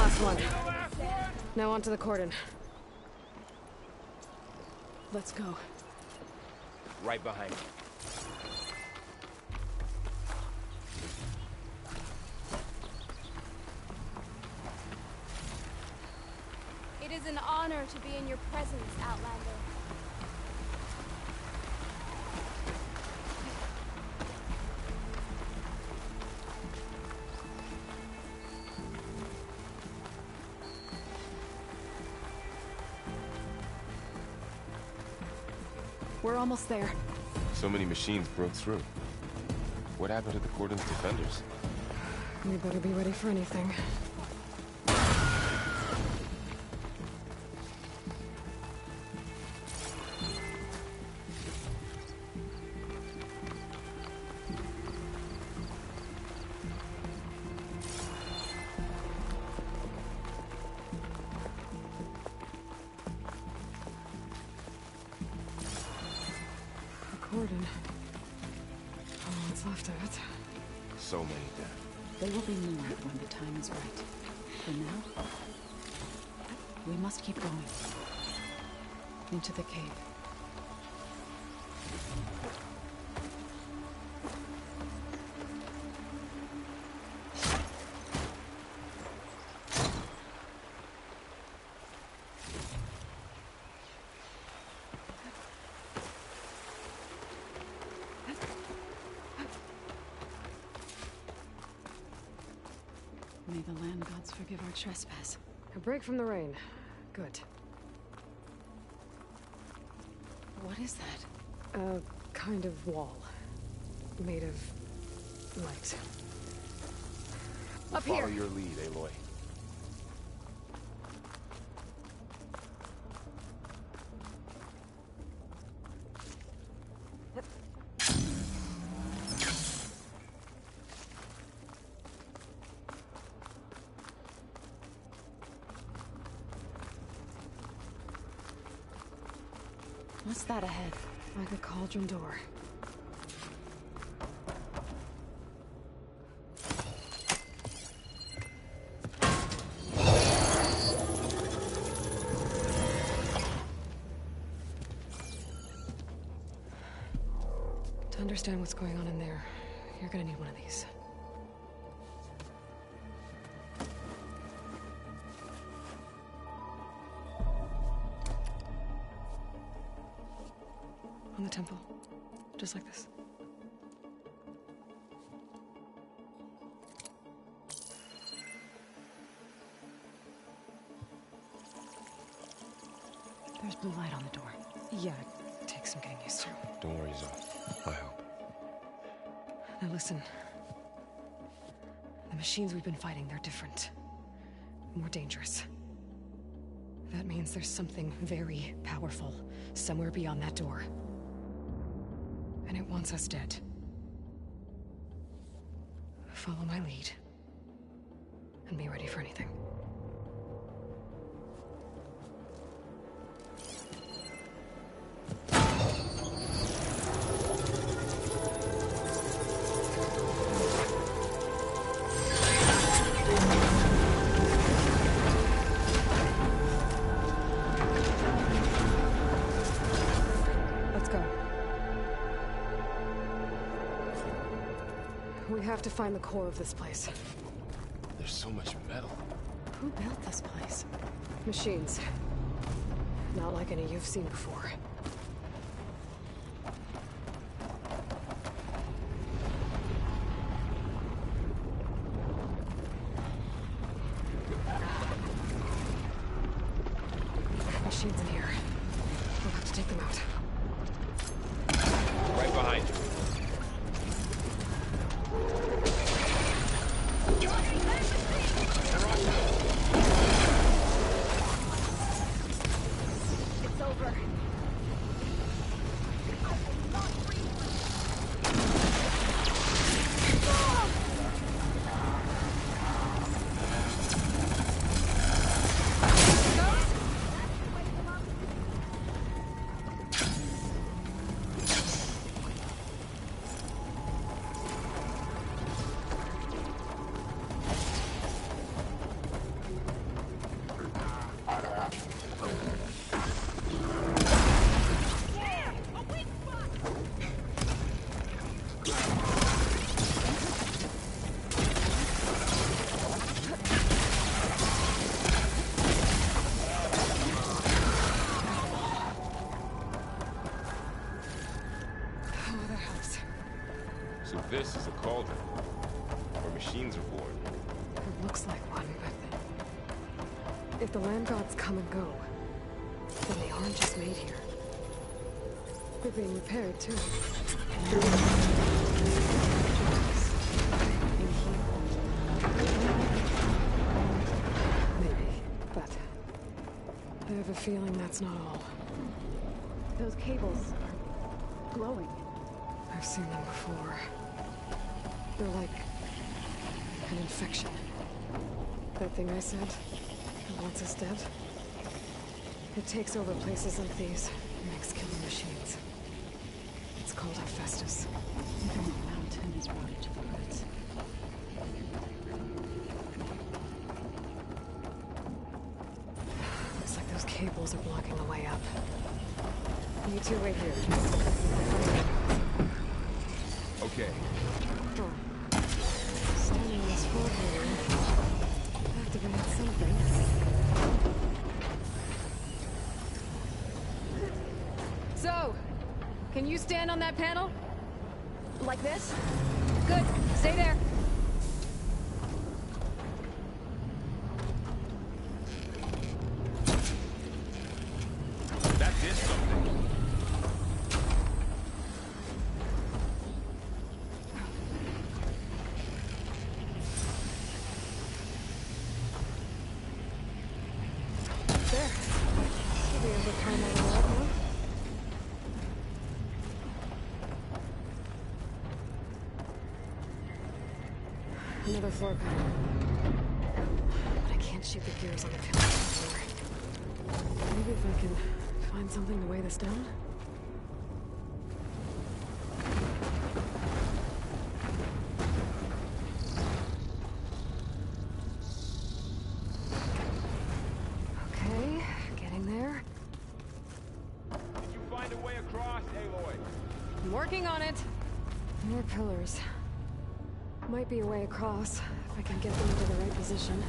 last one. Now onto the cordon. Let's go. Right behind you. It is an honor to be in your presence, Outlander. We're almost there. So many machines broke through. What happened to the cordon's defenders? We better be ready for anything. Cordon. Oh, what's left of it? So many dead. There will be more when the time is right. For now, we must keep going. Into the cave. May the land gods forgive our trespass. A break from the rain. Good. What is that? A kind of wall. Made of light. Up Follow here! your lead, Aloy. What's that ahead? Like a cauldron door. To understand what's going on in there, you're gonna need one of these. On the temple. Just like this. There's blue light on the door. Yeah, it takes some getting used to. Don't worry, Zoe. I help. Now listen. The machines we've been fighting, they're different. More dangerous. That means there's something very powerful somewhere beyond that door. And it wants us dead. Follow my lead. And be ready for anything. We have to find the core of this place. There's so much metal. Who built this place? Machines. Not like any you've seen before. Machines in here. We'll have to take them out. Right behind you. It's over. If the land gods come and go, then they aren't just made here. They're being repaired, too. Maybe, but I have a feeling that's not all. Those cables are glowing. I've seen them before. They're like an infection. That thing I said, that wants us dead. It takes over places like these, and makes killing machines. It's called Hephaestus. Even the mountain is routed to the roots. Looks like those cables are blocking the way up. You two wait here. Okay. Standing on this floor here. Activated something. So, can you stand on that panel? Like this? Good. Stay there. That did something. There. Should be able to climb all the way up now. Another floor panel. But I can't shoot the gears on the pillars anymore. Maybe if I can find something to weigh this down? Okay, getting there. Did you find a way across, Aloy? I'm working on it. More pillars. Might be a way across, if I can get them into the right position.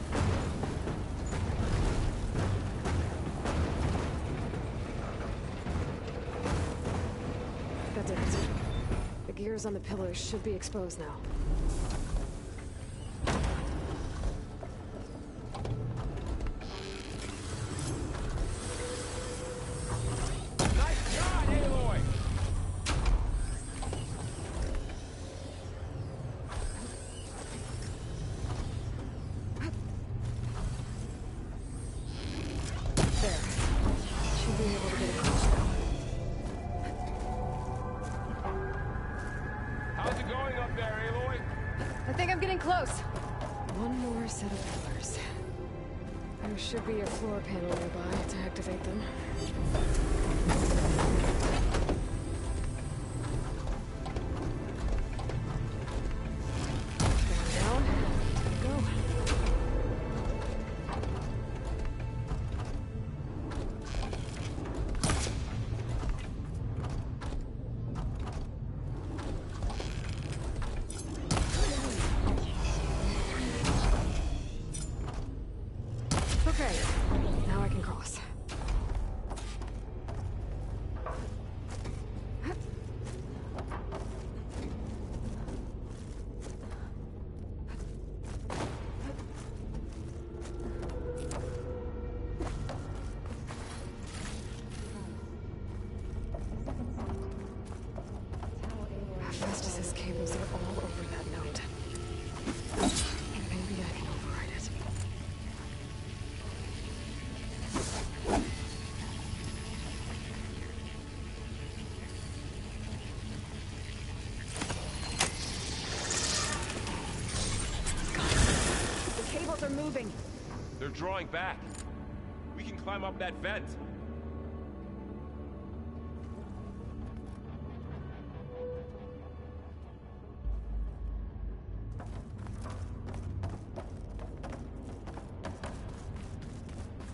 That did it. The gears on the pillars should be exposed now. Nice shot, Aloy! There. Should be able to get across now. How's it going up there, Aloy? I think I'm getting close. One more set of pillars. There should be a floor panel nearby to activate them. Down. Go. Okay, now I can cross. Hephaestus's cables are all over that node. Maybe I can override it. The cables are moving. They're drawing back. We can climb up that vent.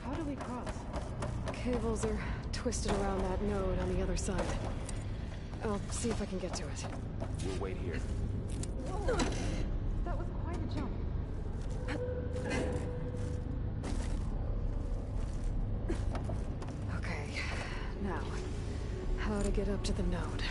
How do we cross? Cables are twisted around that node on the other side. I'll see if I can get to it. We'll wait here. That was quite a jump. Okay, now, how to get up to the node.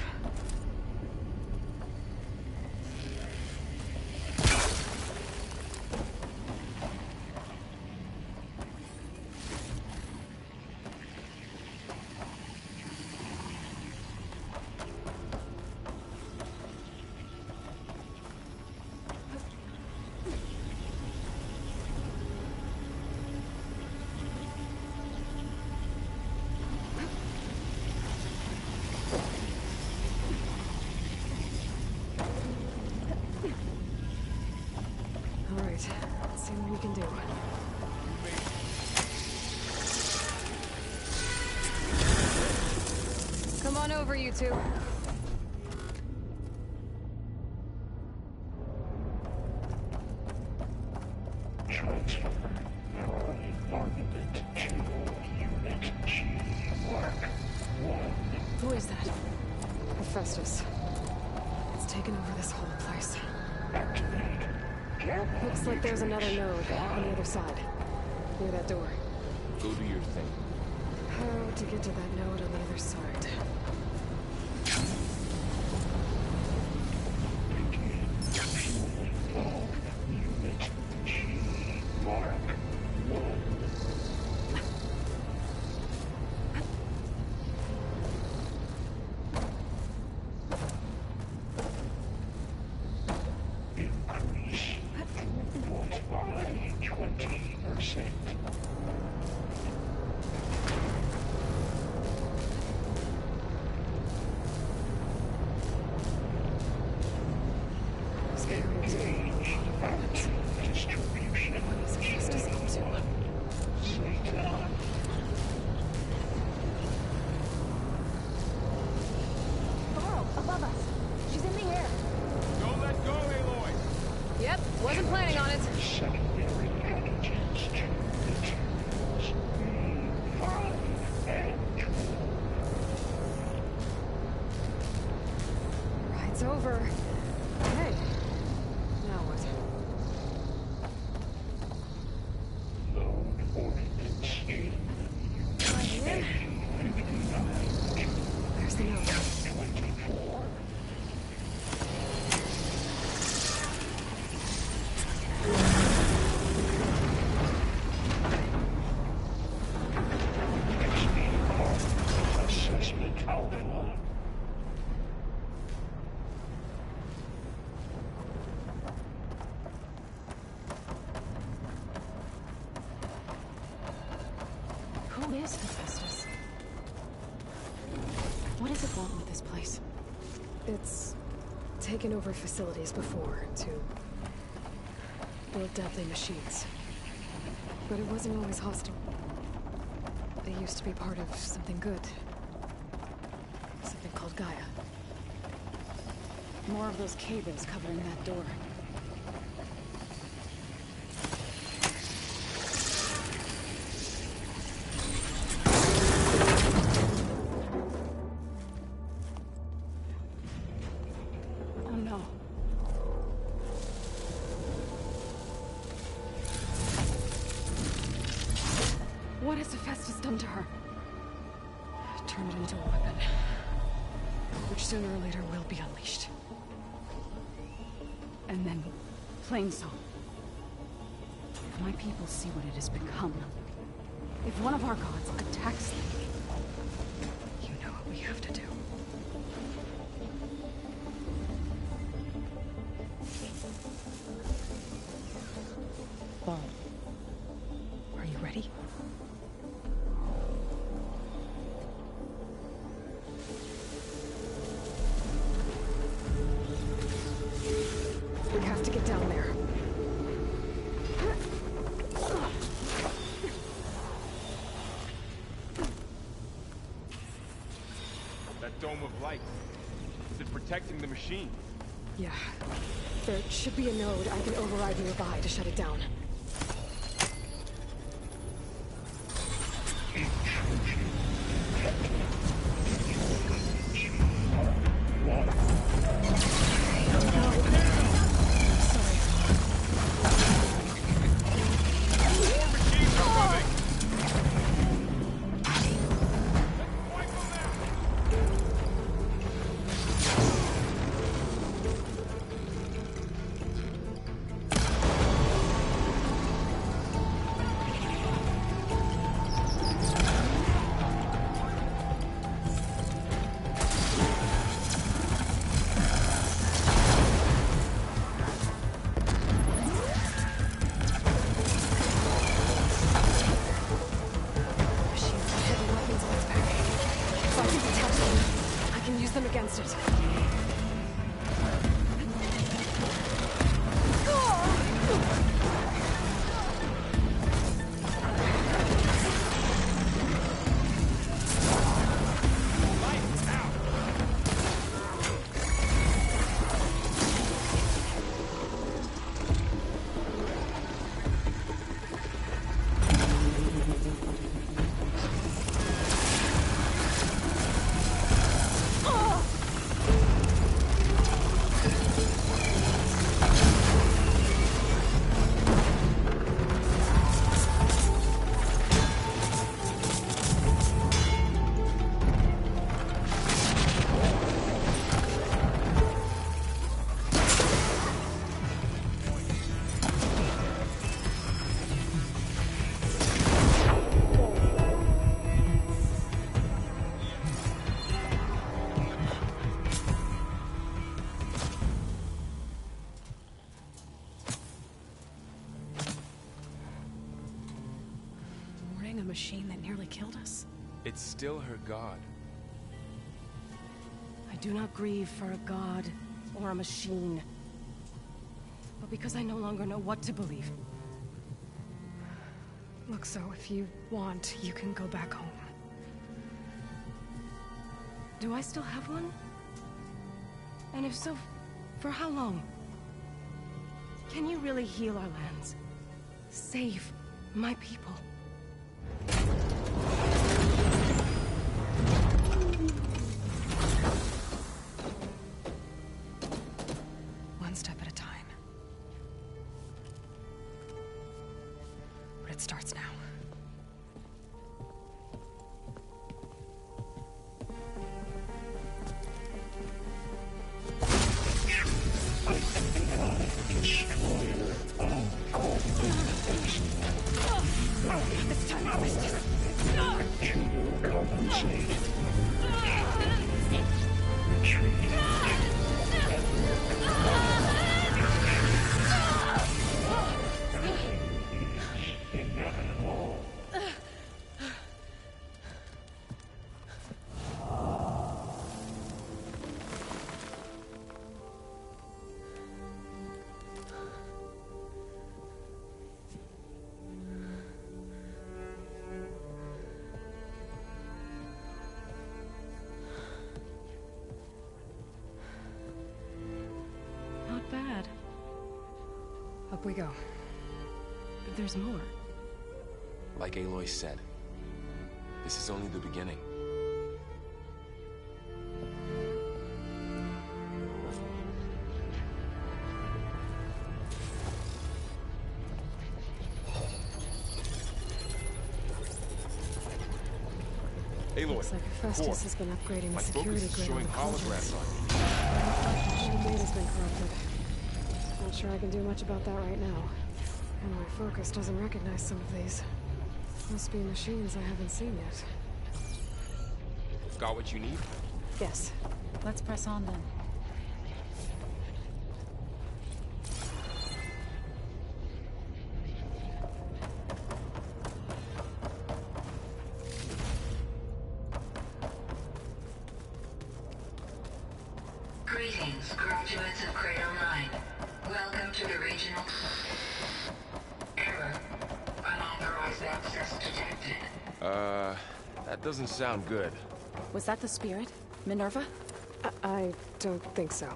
Let's see what we can do. Come on over, you two. Who is that? Hephaestus. It's taken over this whole place. Looks like there's another node on the other side. Near that door. Go do your thing. How to get to that node on the other side? Wasn't planning on it. Ride's over. Hey, now what? There's the note. Who is Hephaestus? What does it want with this place? It's taken over facilities before to build deadly machines. But it wasn't always hostile. They used to be part of something good. Something called Gaia. More of those cables covering that door. Oh no. What has Hephaestus done to her? Turned it into a weapon. Which sooner or later will be unleashed. And then, plain song. If my people see what it has become, if one of our gods attacks them, you know what we have to do. Bob, are you ready? We have to get down there. That dome of light. Is it protecting the machine? Yeah. There should be a node I can override nearby to shut it down. machine that nearly killed us? It's still her god. I do not grieve for a god or a machine, but because I no longer know what to believe. Look, so if you want, you can go back home. Do I still have one? And if so, for how long? Can you really heal our lands? Save my people? One step at a time. But it starts now. This time I missed it. Compensate. Retreat. Not bad. Up we go. But there's more. Like Aloy said, this is only the beginning. Aloy, Looks like Festus has been upgrading my the security focus is grid on showing the holograms cauldrons. on you. The data's been corrupted. Not sure I can do much about that right now. And my focus doesn't recognize some of these. Must be machines I haven't seen yet. Got what you need? Yes. Let's press on then. Greetings, graduates of Cradle 9. Welcome to the regional... Error. Unauthorized access detected. That doesn't sound good. Was that the spirit? Minerva? I don't think so.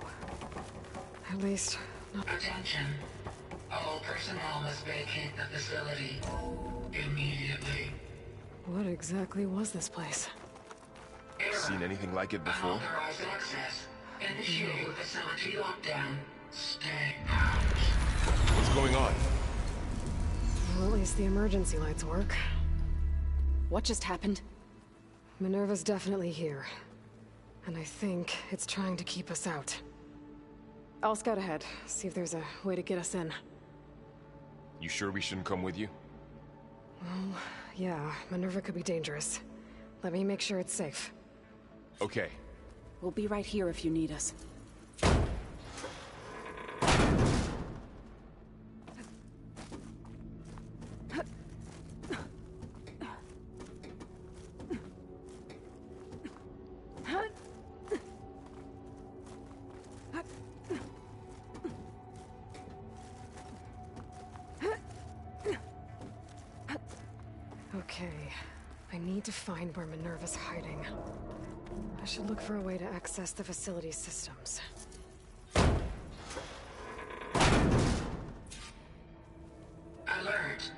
At least, not... Attention. All personnel must vacate the facility immediately. What exactly was this place? Seen anything like it before? Unauthorized access. Initiate facility lockdown. Stay out. What's going on? Well, at least the emergency lights work. What just happened? Minerva's definitely here. And I think it's trying to keep us out. I'll scout ahead, see if there's a way to get us in. You sure we shouldn't come with you? Well, yeah, Minerva could be dangerous. Let me make sure it's safe. Okay. We'll be right here if you need us. Okay, I need to find where Minerva's hiding. I should look for a way to access the facility's systems. Alert.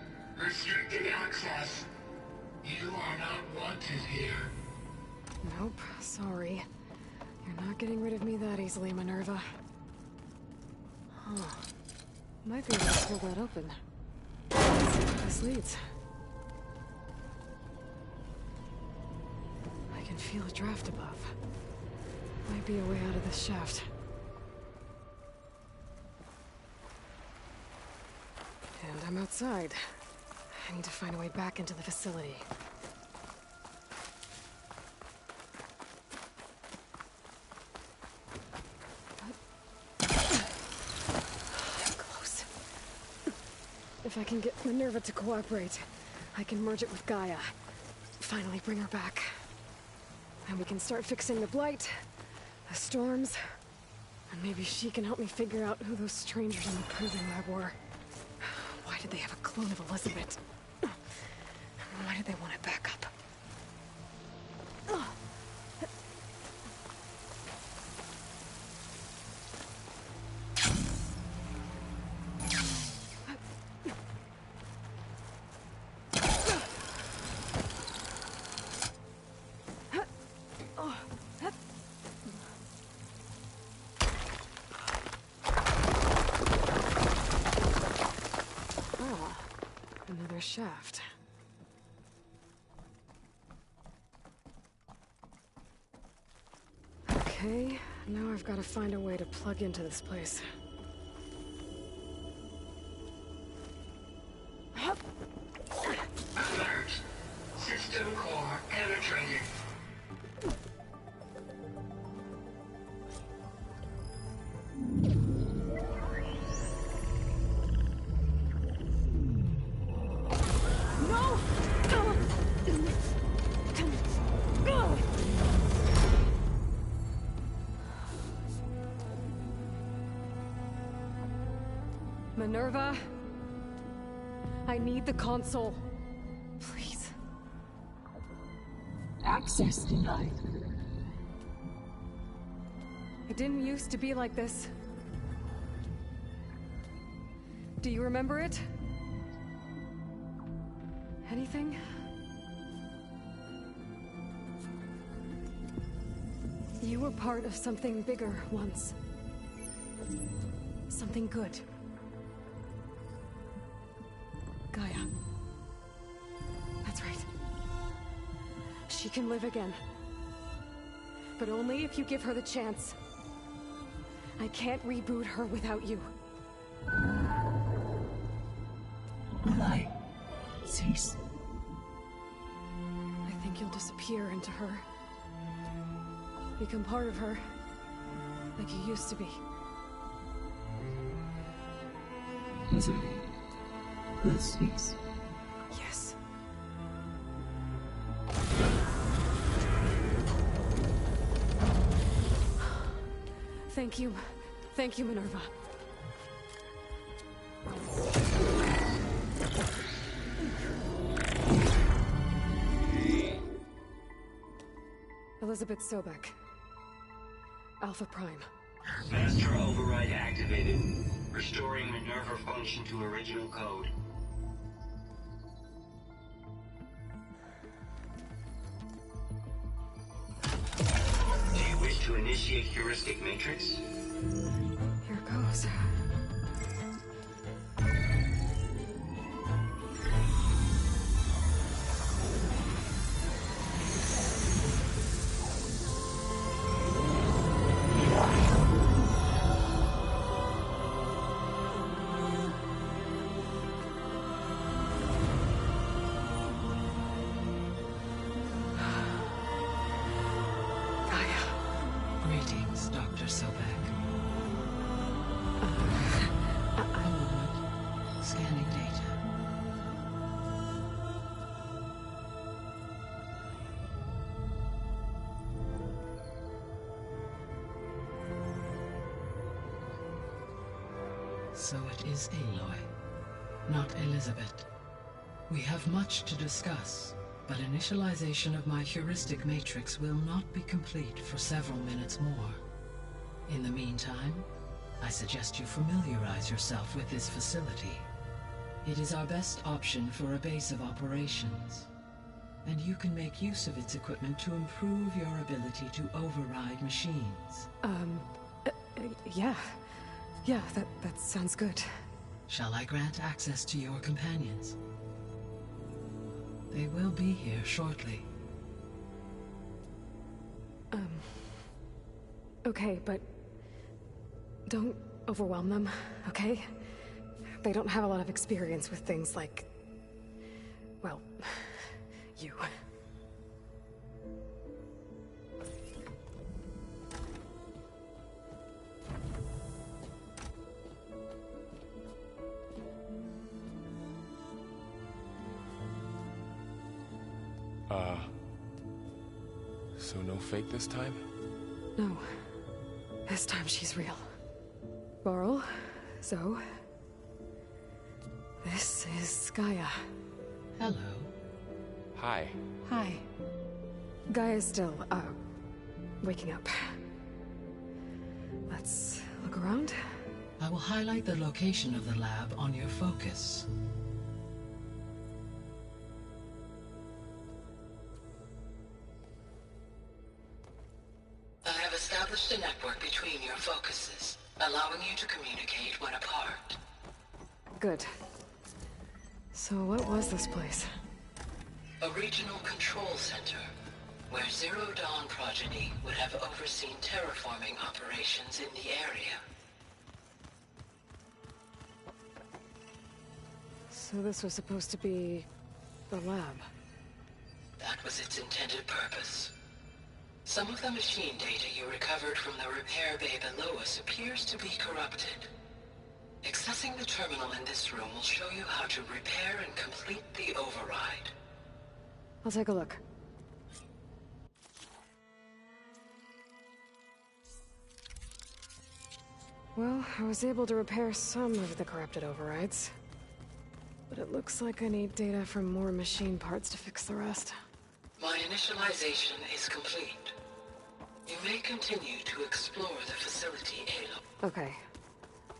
Restricted access. You are not wanted here. Nope, sorry. You're not getting rid of me that easily, Minerva. Huh. Might be able to pull that open. Let's see where this leads. I can feel a draft above. Might be a way out of this shaft. And I'm outside. I need to find a way back into the facility. Close. If I can get Minerva to cooperate, I can merge it with Gaia. Finally bring her back. And we can start fixing the blight, the storms, and maybe she can help me figure out who those strangers in the proving lab were. Why did they have a clone of Elizabeth? Why did they want it back up? Another shaft. Okay, now I've got to find a way to plug into this place. Alert. System core penetrated. Minerva, I need the console. Please. Access denied. It didn't used to be like this. Do you remember it? Anything? You were part of something bigger once. Something good. Gaia. That's right. She can live again. But only if you give her the chance. I can't reboot her without you. Light. Cease. I think you'll disappear into her. Become part of her. Like you used to be. Elizabeth. Let's cease. Yes. Thank you. Thank you, Minerva. Elizabeth Sobek. Alpha Prime. Master override activated. Restoring Minerva function to original code. Do you wish to initiate heuristic matrix? Here goes. Greetings, Dr. Sobek. Scanning data. So it is Aloy, not Elizabeth. We have much to discuss, but initialization of my heuristic matrix will not be complete for several minutes more. In the meantime, I suggest you familiarize yourself with this facility. It is our best option for a base of operations, and you can make use of its equipment to improve your ability to override machines. Yeah. Yeah, that sounds good. Shall I grant access to your companions? They will be here shortly. Okay, but don't overwhelm them, okay? They don't have a lot of experience with things like, well, you. So no fake this time? No. This time she's real. Varl, Zoe. This is Gaia. Hello. Hi. Hi. Gaia's still, waking up. Let's look around. I will highlight the location of the lab on your focus. I have established a network between your focuses, allowing you to communicate when apart. Good. So what was this place? A regional control center, where Zero Dawn progeny would have overseen terraforming operations in the area. So this was supposed to be the lab. That was its intended purpose. Some of the machine data you recovered from the repair bay below us appears to be corrupted. Accessing the terminal in this room will show you how to repair and complete the override. I'll take a look. Well, I was able to repair some of the corrupted overrides. But it looks like I need data from more machine parts to fix the rest. My initialization is complete. You may continue to explore the facility, Aloy. Okay.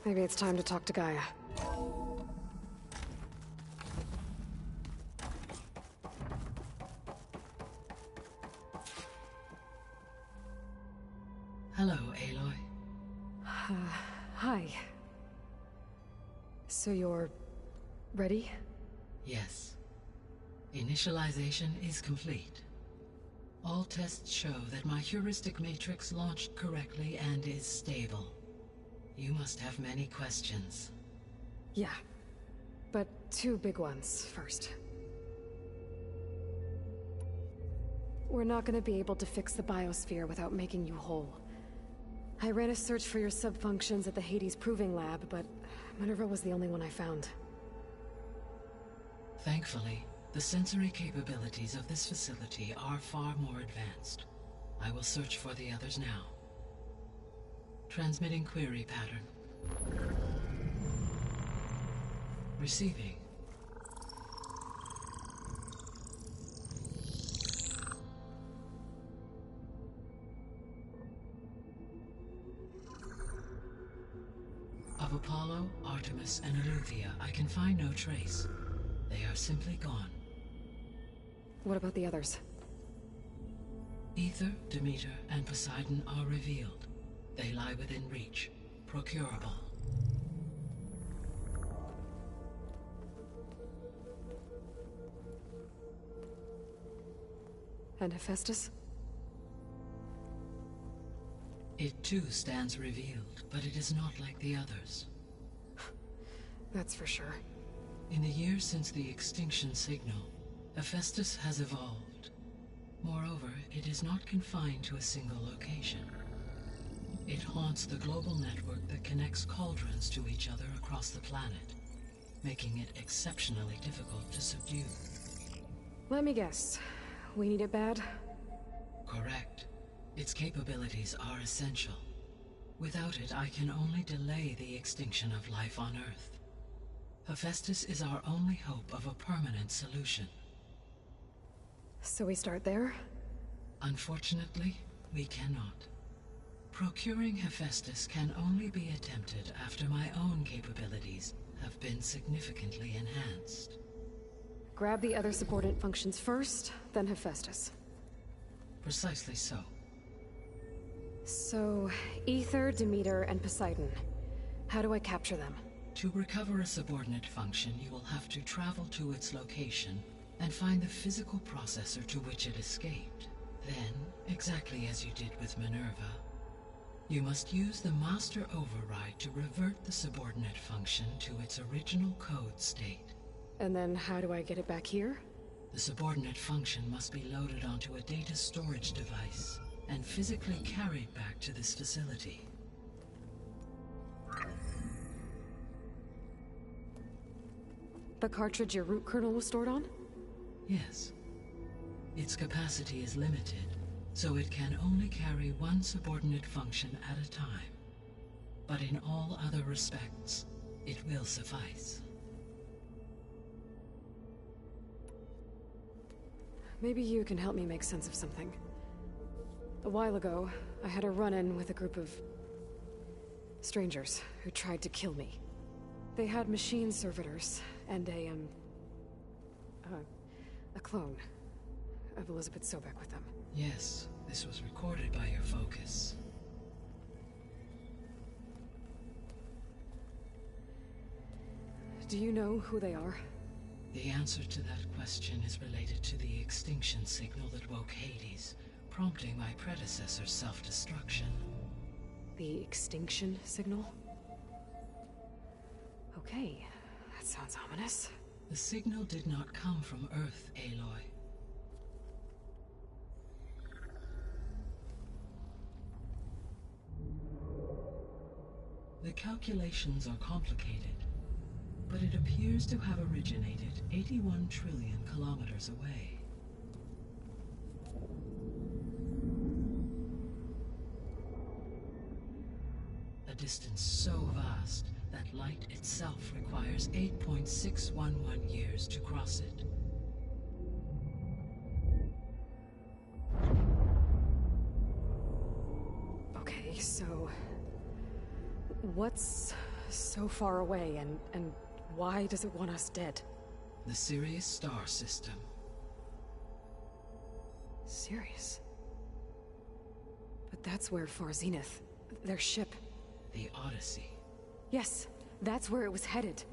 Maybe it's time to talk to Gaia. Hello, Aloy. Hi. So you're ready? Yes. Initialization is complete. All tests show that my heuristic matrix launched correctly and is stable. You must have many questions. Yeah. But two big ones first. We're not gonna be able to fix the biosphere without making you whole. I ran a search for your subfunctions at the Hades Proving Lab, but Minerva was the only one I found. Thankfully, the sensory capabilities of this facility are far more advanced. I will search for the others now. Transmitting query pattern. Receiving. Of Apollo, Artemis, and Eleuthia, I can find no trace. They are simply gone. What about the others? Ether, Demeter, and Poseidon are revealed. They lie within reach, procurable. And Hephaestus? It too stands revealed, but it is not like the others. That's for sure. In the years since the extinction signal, Hephaestus has evolved. Moreover, it is not confined to a single location. It haunts the global network that connects cauldrons to each other across the planet, making it exceptionally difficult to subdue. Let me guess. We need it bad? Correct. Its capabilities are essential. Without it, I can only delay the extinction of life on Earth. Hephaestus is our only hope of a permanent solution. So we start there? Unfortunately, we cannot. Procuring Hephaestus can only be attempted after my own capabilities have been significantly enhanced. Grab the other subordinate functions first, then Hephaestus. Precisely so. So, Ether, Demeter, and Poseidon. How do I capture them? To recover a subordinate function, you will have to travel to its location and find the physical processor to which it escaped. Then, exactly as you did with Minerva, you must use the master override to revert the subordinate function to its original code state. And then how do I get it back here? The subordinate function must be loaded onto a data storage device and physically carried back to this facility. The cartridge your root kernel was stored on? Yes. Its capacity is limited, so it can only carry one subordinate function at a time. But in all other respects, it will suffice. Maybe you can help me make sense of something. A while ago, I had a run-in with a group of strangers who tried to kill me. They had machine servitors and a clone of Elizabeth Sobek with them. Yes, this was recorded by your focus. Do you know who they are? The answer to that question is related to the extinction signal that woke Hades, prompting my predecessor's self-destruction. The extinction signal? Okay, that sounds ominous. The signal did not come from Earth, Aloy. The calculations are complicated, but it appears to have originated 81 trillion kilometers away. A distance so vast that light itself requires 8.611 years to cross it. Okay, so what's so far away and why does it want us dead? The Sirius star system. Sirius? But that's where Far Zenith, their ship... The Odyssey. Yes, that's where it was headed.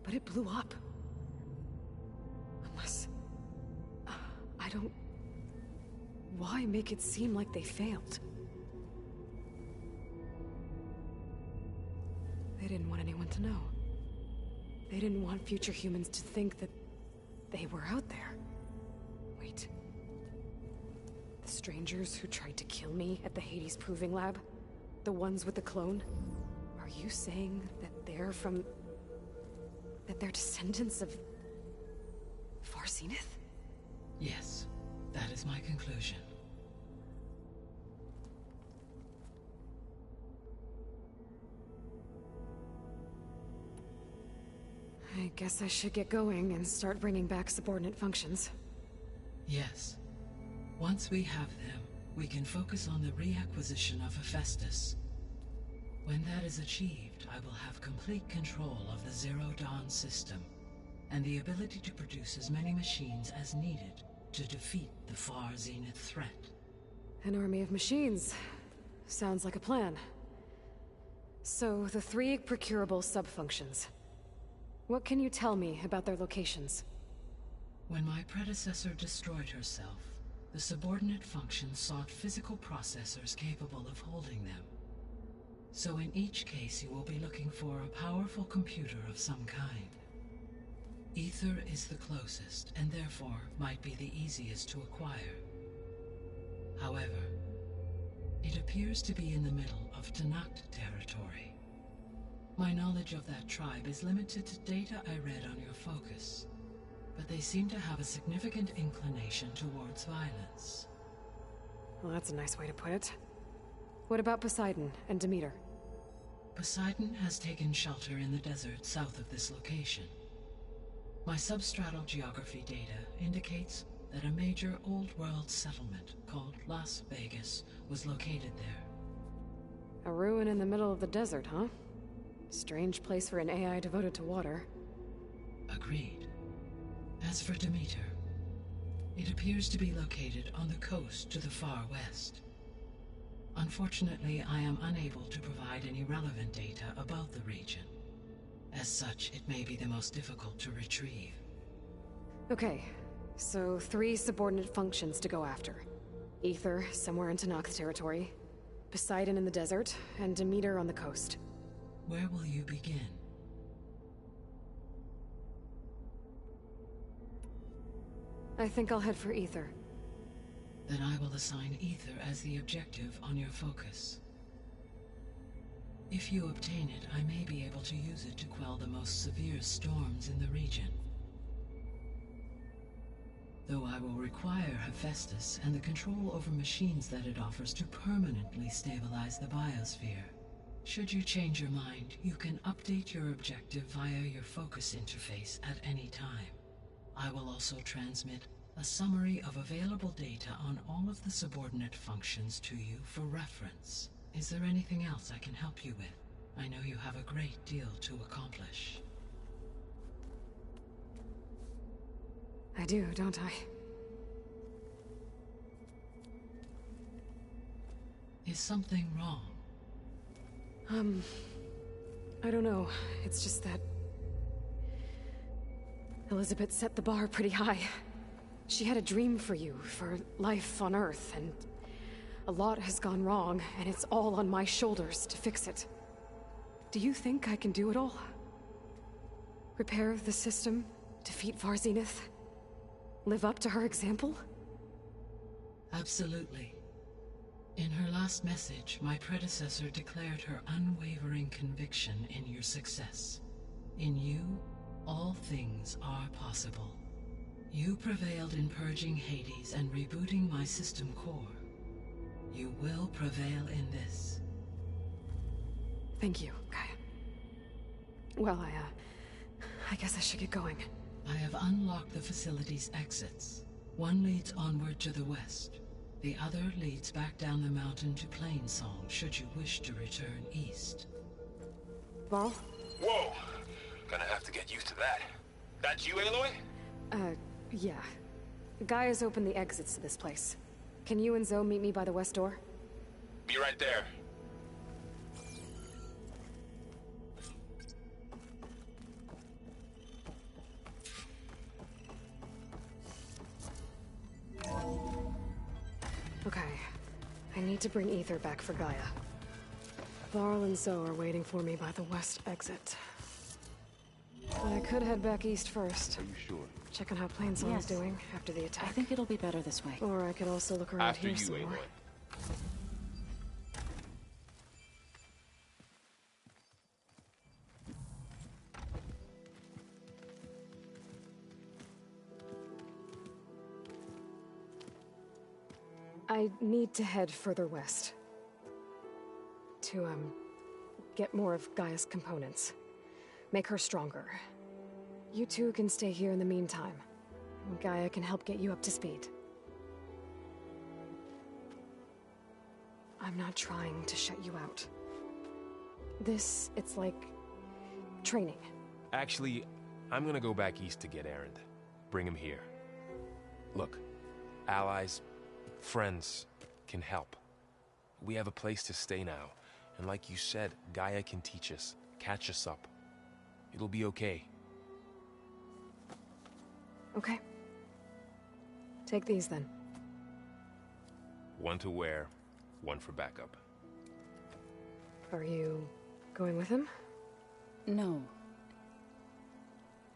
But it blew up. Unless... I don't... Why make it seem like they failed? They didn't want anyone to know. They didn't want future humans to think that they were out there. Wait. The strangers who tried to kill me at the Hades Proving Lab? The ones with the clone? Are you saying that they're from... that they're descendants of... Far Zenith? Yes, that is my conclusion. I guess I should get going and start bringing back subordinate functions. Yes. Once we have them, we can focus on the reacquisition of Hephaestus. When that is achieved, I will have complete control of the Zero Dawn system, and the ability to produce as many machines as needed to defeat the Far Zenith threat. An army of machines. Sounds like a plan. So, the 3 procurable sub-functions. What can you tell me about their locations? When my predecessor destroyed herself, the subordinate functions sought physical processors capable of holding them. So in each case you will be looking for a powerful computer of some kind. Ether is the closest, and therefore might be the easiest to acquire. However, it appears to be in the middle of Tanakh territory. My knowledge of that tribe is limited to data I read on your focus, but they seem to have a significant inclination towards violence. Well, that's a nice way to put it. What about Poseidon and Demeter? Poseidon has taken shelter in the desert south of this location. My substratal geography data indicates that a major old-world settlement called Las Vegas was located there. A ruin in the middle of the desert, huh? Strange place for an AI devoted to water. Agreed. As for Demeter, it appears to be located on the coast to the far west. Unfortunately, I am unable to provide any relevant data about the region. As such, it may be the most difficult to retrieve. Okay, so 3 subordinate functions to go after. Ether, somewhere in Tanakh territory, Poseidon in the desert, and Demeter on the coast. Where will you begin? I think I'll head for Ether. Then I will assign Ether as the objective on your focus. If you obtain it, I may be able to use it to quell the most severe storms in the region. though I will require Hephaestus and the control over machines that it offers to permanently stabilize the biosphere. Should you change your mind, you can update your objective via your focus interface at any time. I will also transmit a summary of available data on all of the subordinate functions to you for reference. Is there anything else I can help you with? I know you have a great deal to accomplish. I do, don't I? Is something wrong? I don't know. It's just that Elizabeth set the bar pretty high. She had a dream for you, for life on Earth, and a lot has gone wrong, and it's all on my shoulders to fix it. Do you think I can do it all? Repair the system, defeat Varzinith, live up to her example? Absolutely. In her last message, my predecessor declared her unwavering conviction in your success. In you, all things are possible. You prevailed in purging Hades and rebooting my system core. You will prevail in this. Thank you, Gaia. Well, I guess I should get going. I have unlocked the facility's exits. One leads onward to the west. The other leads back down the mountain to Plainsong, should you wish to return east. Varl? Whoa! Gonna have to get used to that. That's you, Aloy? Yeah. Gaia's opened the exits to this place. Can you and Zoe meet me by the west door? Be right there. Okay. I need to bring Ether back for Gaia. Varl and Zoe are waiting for me by the west exit. But I could head back east first. Are you sure? Check on how Plainsong's doing after the attack. I think it'll be better this way. Or I could also look around After here you, some more. Aloy. I need to head further west. To, get more of Gaia's components. Make her stronger. You two can stay here in the meantime. Gaia can help get you up to speed. I'm not trying to shut you out. It's like training. Actually, I'm gonna go back east to get Erend. Bring him here. Look, allies, friends can help. We have a place to stay now. And like you said, Gaia can teach us, catch us up. It'll be okay. Okay. Take these then. One to wear, one for backup. Are you going with him? No.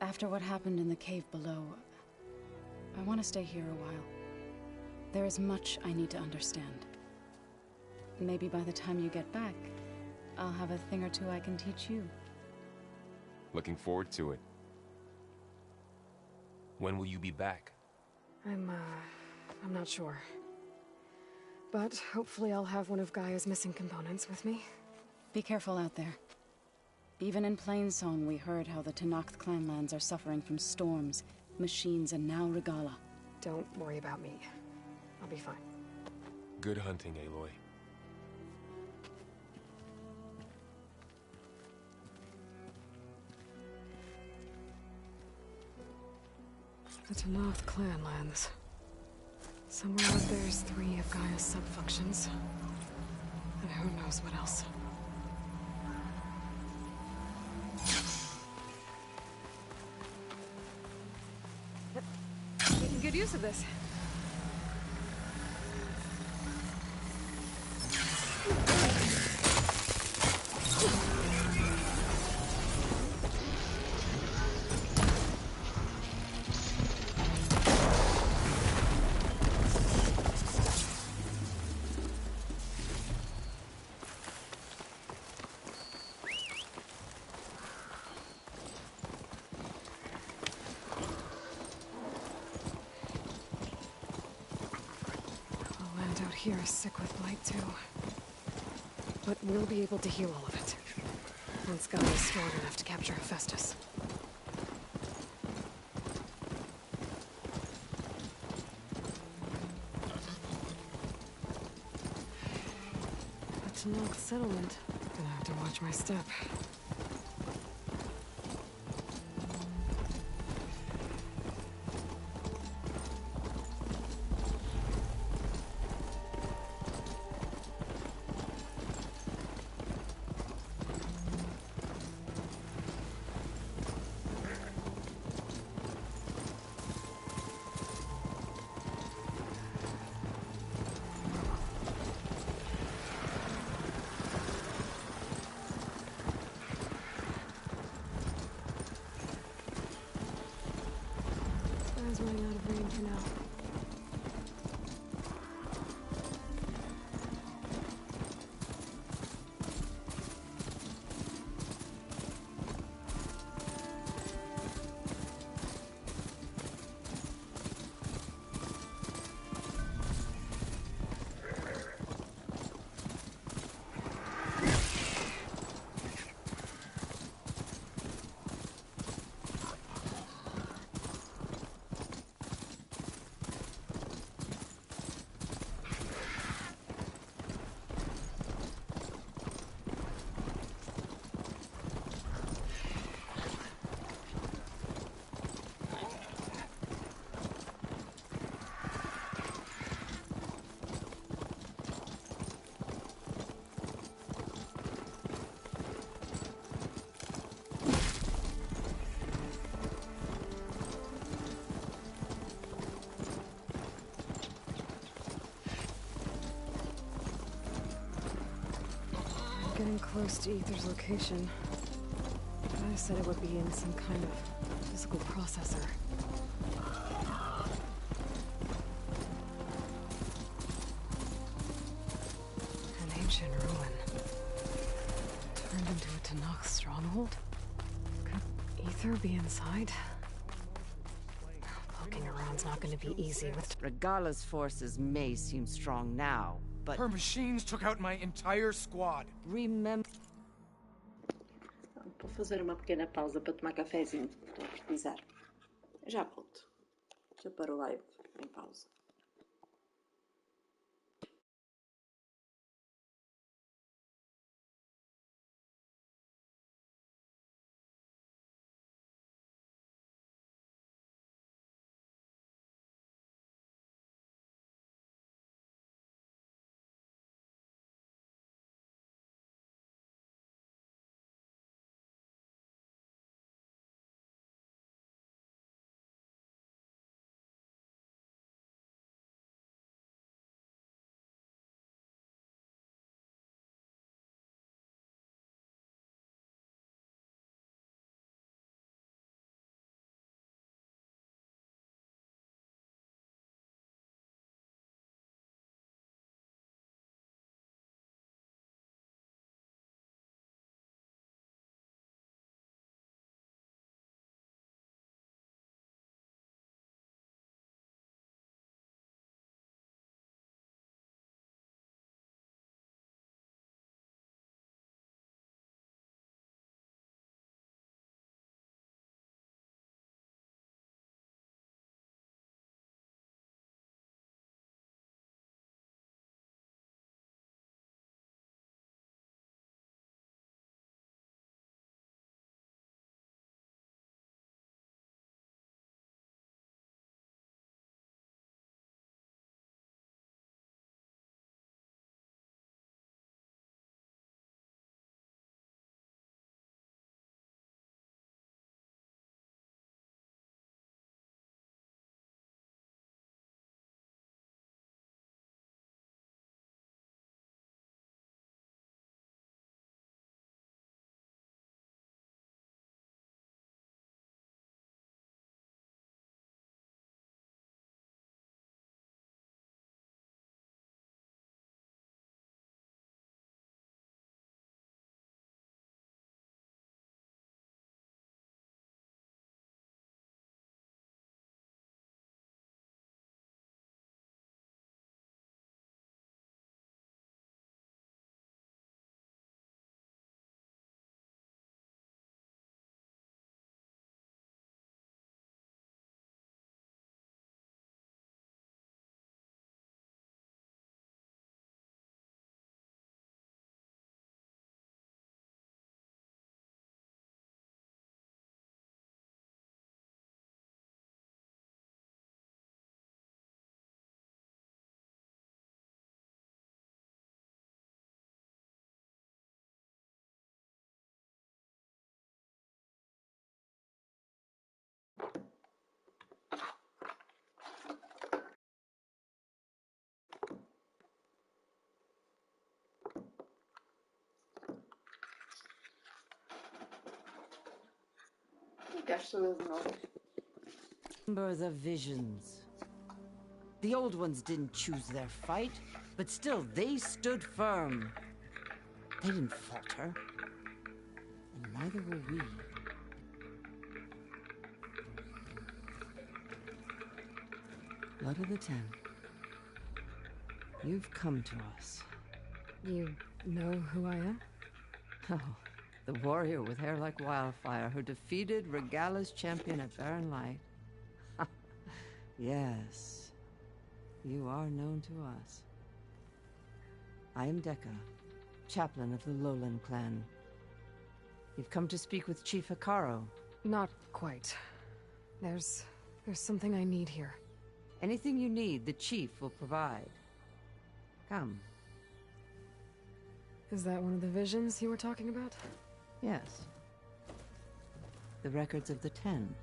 After what happened in the cave below, I want to stay here a while. There is much I need to understand. Maybe by the time you get back, I'll have a thing or two I can teach you. Looking forward to it. When will you be back? I'm not sure. But hopefully I'll have one of Gaia's missing components with me. Be careful out there. Even in Plainsong, we heard how the Tenakth clanlands are suffering from storms, machines, and now Regala. Don't worry about me. I'll be fine. Good hunting, Aloy. The Tenakth clanlands. Somewhere out there's 3 of Gaia's sub-functions. And who knows what else. Making good use of this. here is sick with blight too. But we'll be able to heal all of it. Once Gaia is strong enough to capture Hephaestus. A Tanakh settlement. Gonna have to watch my step. Fire's running out of range for now. Getting close to Ether's location. I said it would be in some kind of physical processor. An ancient ruin. Turned into a Tanakh stronghold? Could Ether be inside? Poking around's not gonna be easy with... Regala's forces may seem strong now, but... Her machines took out my entire squad. Remember... Vou fazer uma pequena pausa para tomar cafezinho. Estou a precisar. Já volto. Já paro o live em pausa. as suas notas. Remember the visions. The old ones didn't choose their fight, but still they stood firm. They didn't falter. And neither will we. Blood of the Ten. You've come to us. You know who I am? Oh, the warrior with hair like wildfire who defeated Regala's champion at Barren Light. Yes, you are known to us. I am Dekka, chaplain of the Lowland clan. You've come to speak with Chief Hikaru. Not quite. There's something I need here. Anything you need, the chief will provide. Come. Is that one of the visions you were talking about? Yes. The records of the 10.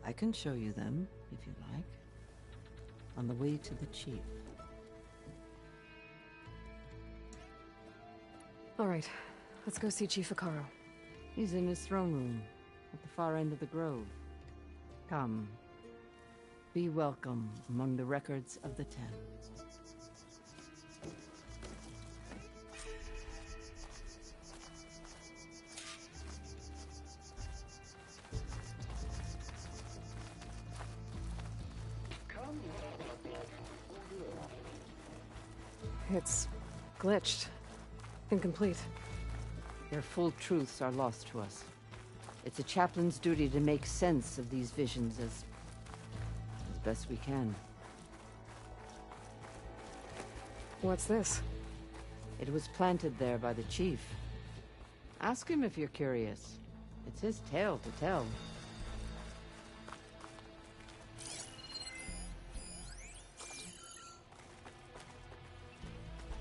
I can show you them, if you like. On the way to the chief. All right. Let's go see Chief Hikaru. He's in his throne room, at the far end of the grove. Come. Be welcome among the records of the 10. It's glitched. Incomplete. Their full truths are lost to us. It's a chaplain's duty to make sense of these visions as best we can. What's this? It was planted there by the chief. Ask him if you're curious. It's his tale to tell.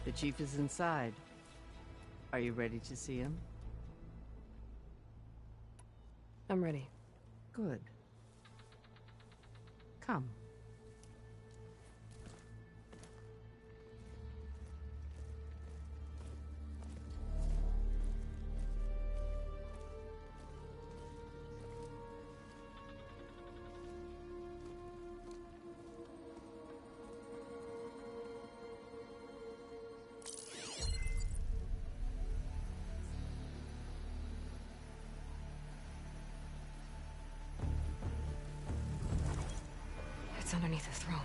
The chief is inside. Are you ready to see him? I'm ready. Good. Come. It's underneath the throne.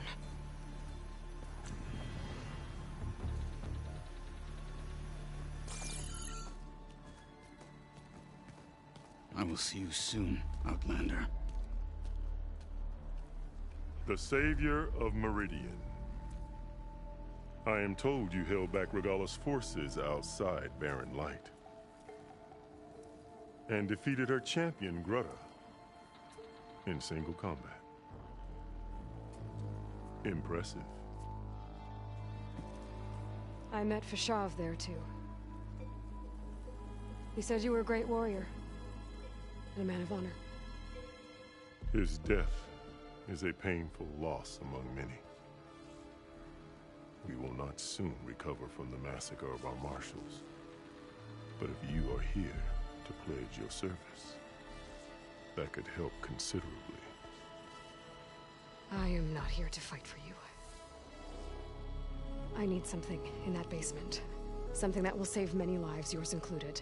I will see you soon, Outlander. The savior of Meridian. I am told you held back Regala's forces outside Barren Light. And defeated her champion, Grutta, in single combat. Impressive. I met Fashav there, too. He said you were a great warrior. And a man of honor. His death is a painful loss among many. We will not soon recover from the massacre of our marshals. But if you are here to pledge your service, that could help considerably. I am not here to fight for you. I need something in that basement. Something that will save many lives, yours included.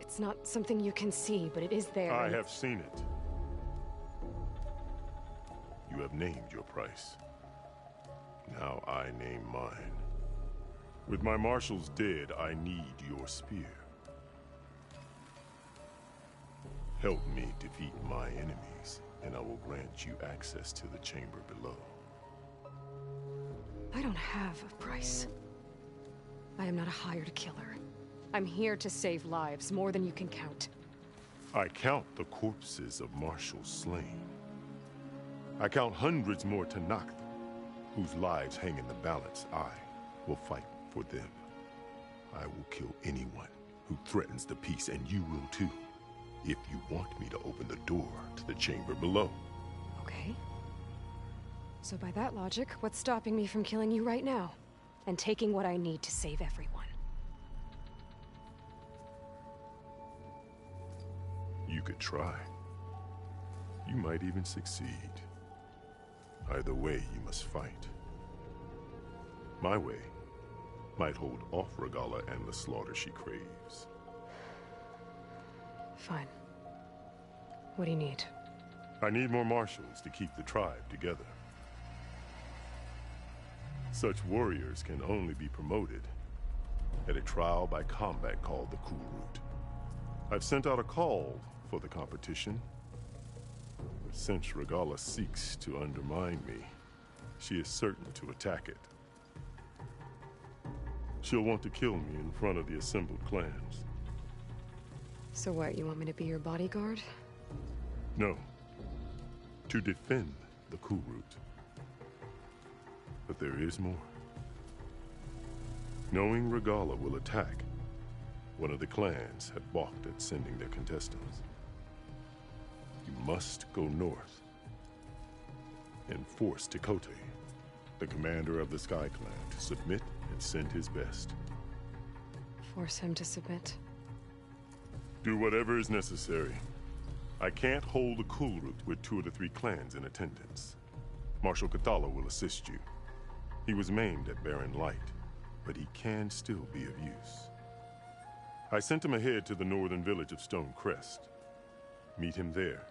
It's not something you can see, but it is there. I have seen it. You have named your price. Now I name mine. With my marshals dead, I need your spear. Help me defeat my enemies, and I will grant you access to the chamber below. I don't have a price. I am not a hired killer. I'm here to save lives, more than you can count. I count the corpses of marshals slain. I count hundreds more to knock them, whose lives hang in the balance. I will fight for them. I will kill anyone who threatens the peace, and you will too, if you want me to open the door to the chamber below. Okay. So by that logic, what's stopping me from killing you right now? And taking what I need to save everyone? You could try. You might even succeed. Either way, you must fight. My way might hold off Regala and the slaughter she craves. Fine. What do you need? I need more marshals to keep the tribe together. Such warriors can only be promoted at a trial by combat called the Kulrut. I've sent out a call for the competition, but since Regala seeks to undermine me, she is certain to attack it. She'll want to kill me in front of the assembled clans. So what, you want me to be your bodyguard? No. To defend the Kulrut. But there is more. Knowing Regala will attack, one of the clans had balked at sending their contestants. You must go north and force Tekote, the commander of the Sky Clan, to submit and send his best. Force him to submit? Do whatever is necessary. I can't hold the Kulrut with 2 of the 3 clans in attendance. Marshal Kathala will assist you. He was maimed at Barren Light, but he can still be of use. I sent him ahead to the northern village of Stone Crest. Meet him there,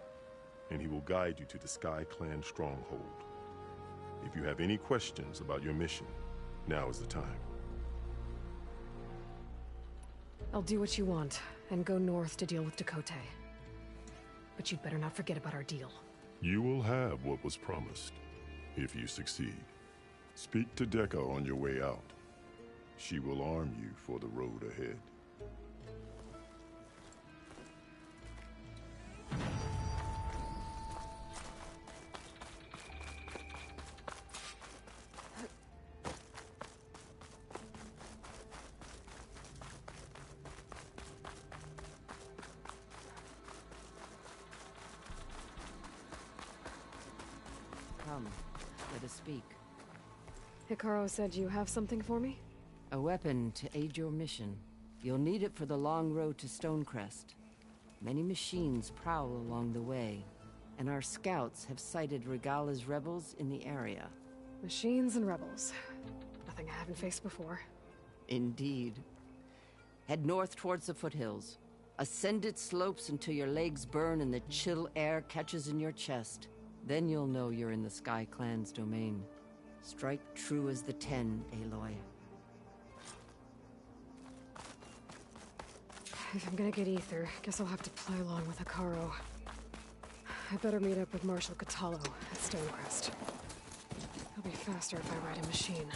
and he will guide you to the Sky Clan stronghold. If you have any questions about your mission, now is the time. I'll do what you want, and go north to deal with Tekote. But you'd better not forget about our deal. You will have what was promised, if you succeed. Speak to Dekka on your way out. She will arm you for the road ahead. Come, let us speak. Hikaru said you have something for me? A weapon to aid your mission. You'll need it for the long road to Stonecrest. Many machines prowl along the way, and our scouts have sighted Regala's rebels in the area. Machines and rebels. Nothing I haven't faced before. Indeed. Head north towards the foothills. Ascend its slopes until your legs burn and the chill air catches in your chest. Then you'll know you're in the Sky Clan's domain. Strike true as the 10, Aloy. If I'm gonna get ether, guess I'll have to play along with Hikaru. I better meet up with Marshal Katalo at Stonecrest. It'll be faster if I ride a machine.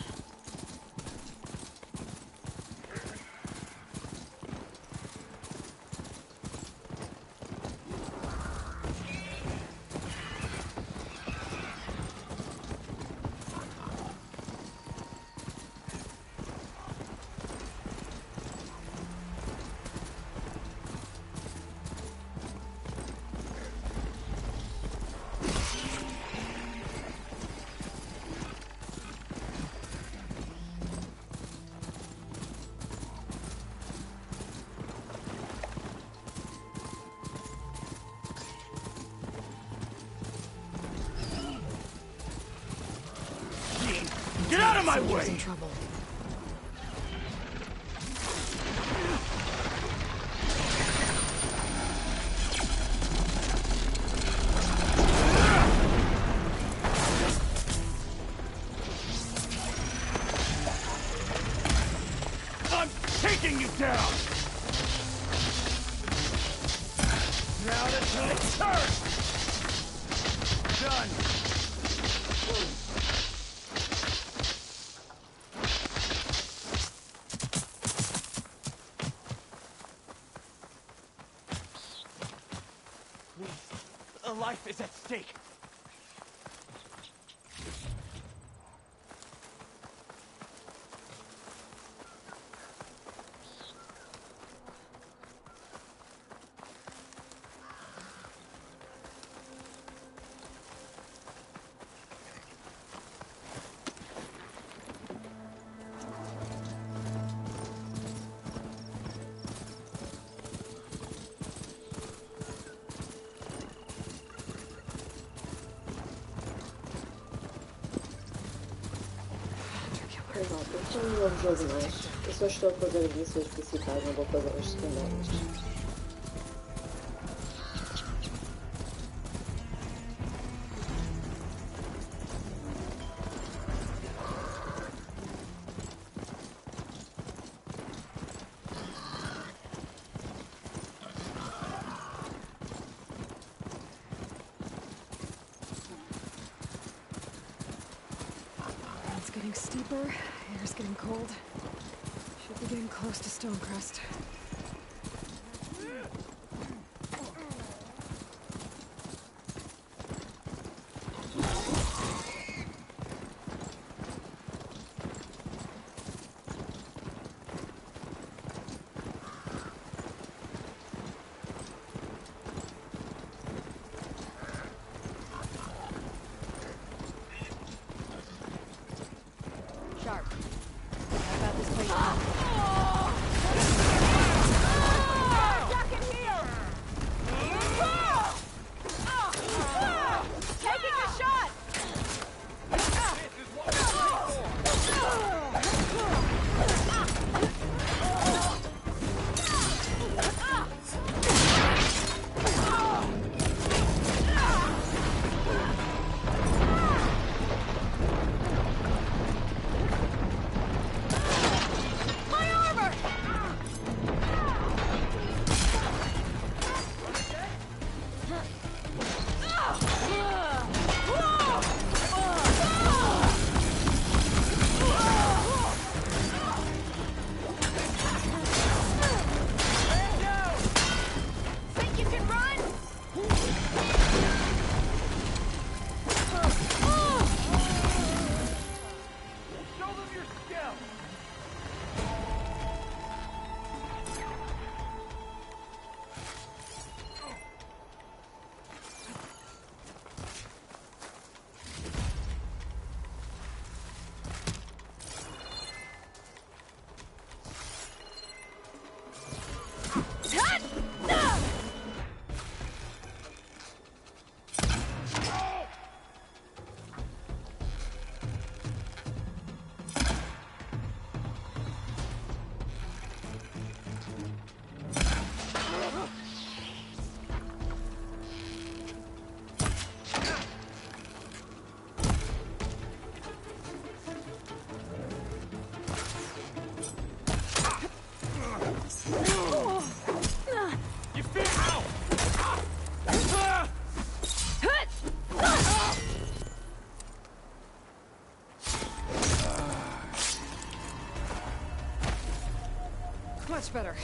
Get out of my way! In trouble. I'm taking you down! Now that's how it's turned! Done! A life is at stake. Exato, então não vou mais. Eu só estou a fazer as missões principais, não vou fazer as secundárias. It's getting steeper, air's getting cold. Should be getting close to Stonecrest. Sharp. How about this place? Duck and heal! Taking a shot! My armor! Think you can run? Show them your skill! You feel out! Much better.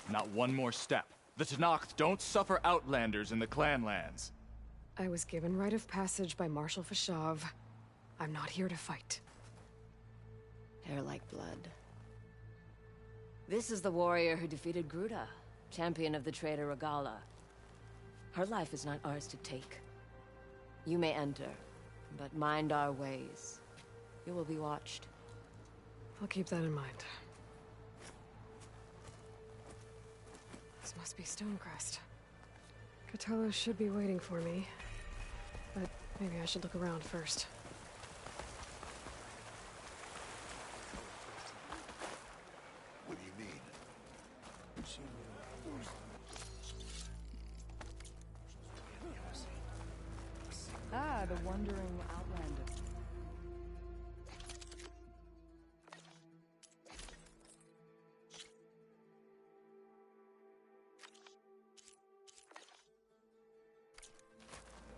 Not one more step. The Tenakth don't suffer outlanders in the Clanlands. I was given rite of passage by Marshal Fashav. I'm not here to fight. Hair like blood. This is the warrior who defeated Gruda, champion of the traitor Regala. Her life is not ours to take. You may enter, but mind our ways. You will be watched. I'll keep that in mind. This must be Stonecrest. Catulo should be waiting for me, but maybe I should look around first. What do you mean? Ah, the wandering outlander.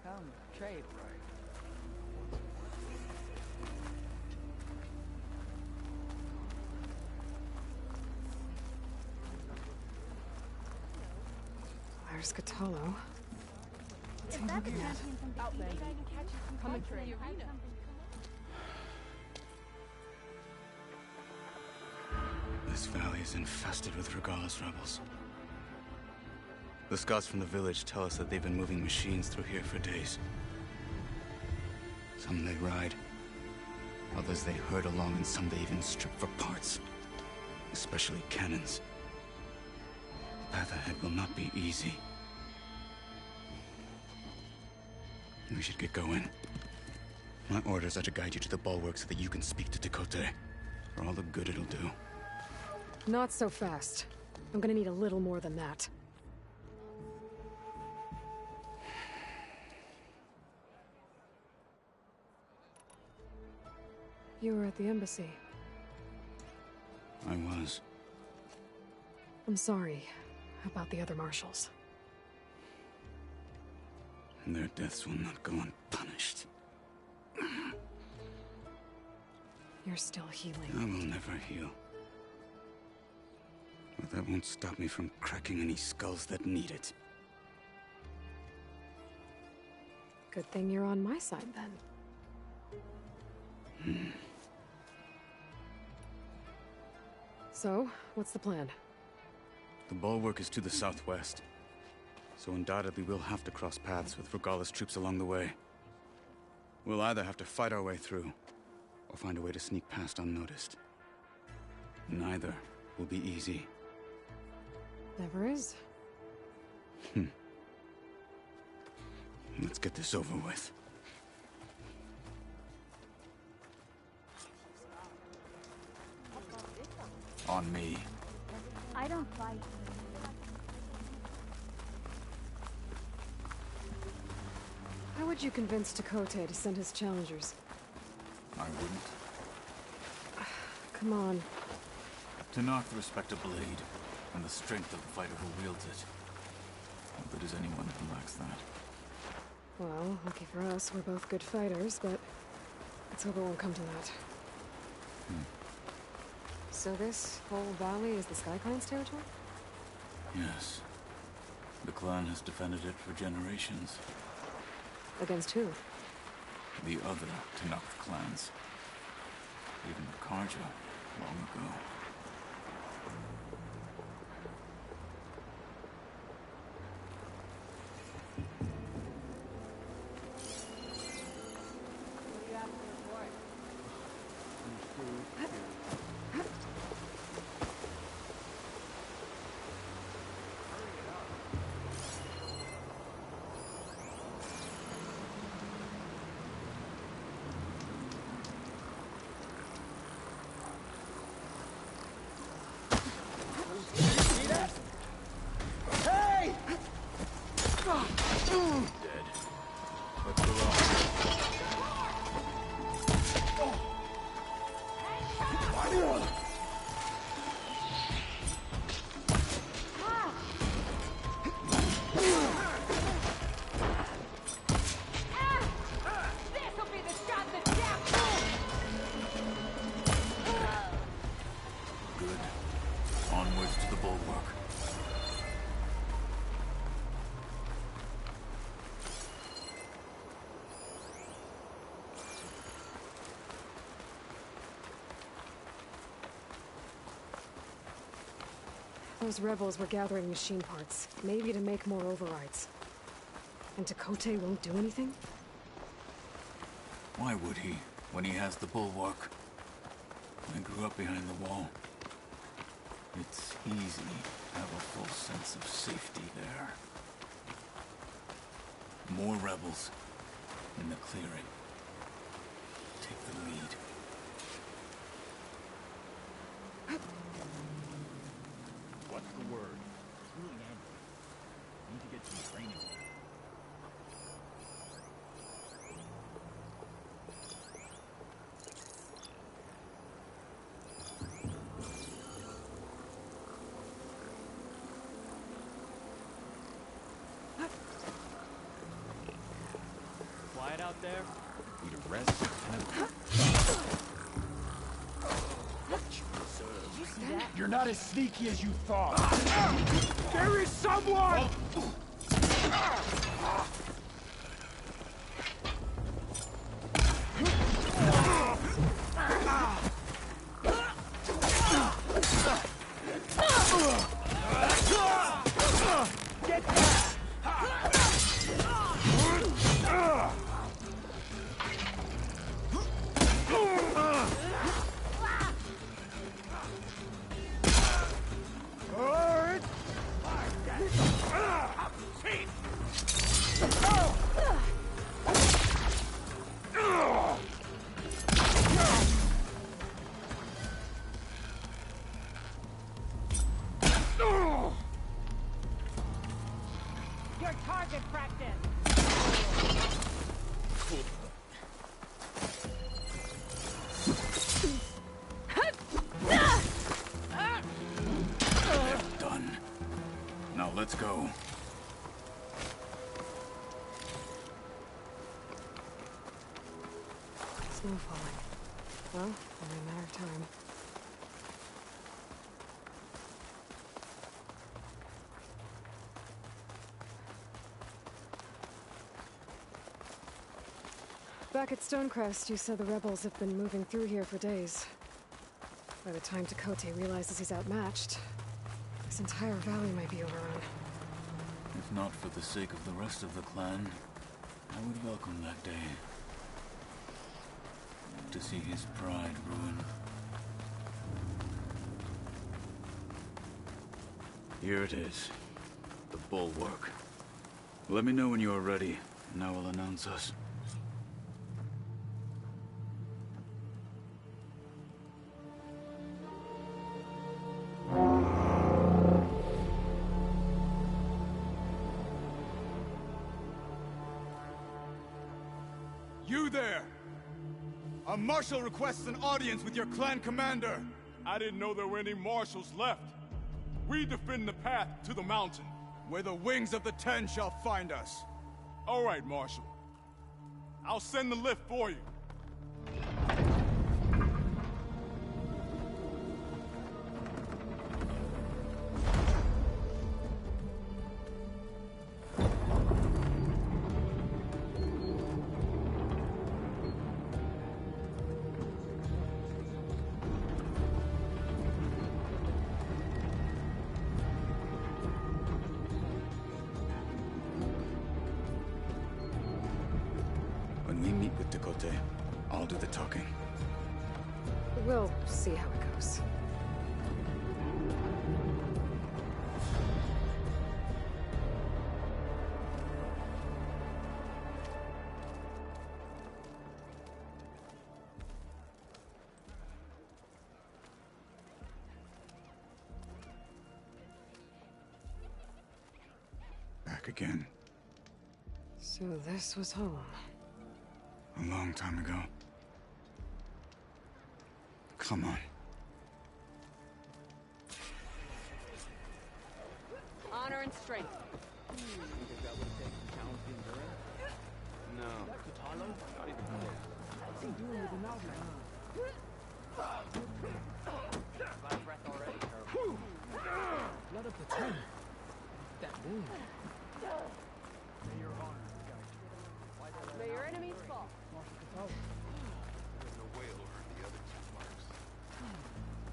Come, trade. There's Catulo. What's he looking at? Coming through the arena. This valley is infested with Regala's rebels. The scouts from the village tell us that they've been moving machines through here for days. Some they ride, others they herd along, and some they even strip for parts. Especially cannons. The path ahead will not be easy. We should get going. My orders are to guide you to the bulwark so that you can speak to Tekote. For all the good it'll do. Not so fast. I'm gonna need a little more than that. You were at the embassy. I was. I'm sorry about the other marshals. Their deaths will not go unpunished. You're still healing. I will never heal. But that won't stop me from cracking any skulls that need it. Good thing you're on my side, then. So, what's the plan? The bulwark is to the southwest. So undoubtedly we'll have to cross paths with Regala's troops along the way. We'll either have to fight our way through, or find a way to sneak past unnoticed. Neither will be easy. Never is. Let's get this over with. On me. I don't fight. How would you convince Tekote to send his challengers? I wouldn't. Come on. Tanakh respect a blade, and the strength of the fighter who wields it. How good is anyone who lacks that? Well, lucky for us, we're both good fighters, but let's hope it won't come to that. So this whole valley is the Sky Clan's territory? Yes. The clan has defended it for generations. Against who? The other Tanakh clans. Even Karja, long ago. Those rebels were gathering machine parts, maybe to make more overrides. And Tekote won't do anything? Why would he, when he has the bulwark? I grew up behind the wall. It's easy to have a full sense of safety there. More rebels in the clearing. Take the lead. What's the word? It's really angry. Need to get some training. Quiet out there. Need a rest and a... Did you see that? You're not as sneaky as you thought. There is someone! Your target practice! Done. Now let's go. Snow falling. Well, only a matter of time. Back at Stonecrest, you said the rebels have been moving through here for days. By the time Tekote realizes he's outmatched, this entire valley might be overrun. If not for the sake of the rest of the clan, I would welcome that day. To see his pride ruined. Here it is. The bulwark. Let me know when you are ready, and I will announce us. You there! A marshal requests an audience with your clan commander! I didn't know there were any marshals left. We defend the path to the mountain. Where the wings of the Ten shall find us. All right, Marshal. I'll send the lift for you. When we meet with Tekote, I'll do the talking. We'll see how it goes. Back again. So this was home. A long time ago. Come on. Honor and strength. No. Not even Last breath already. Blood up the ten. That wound. May your enemies fall.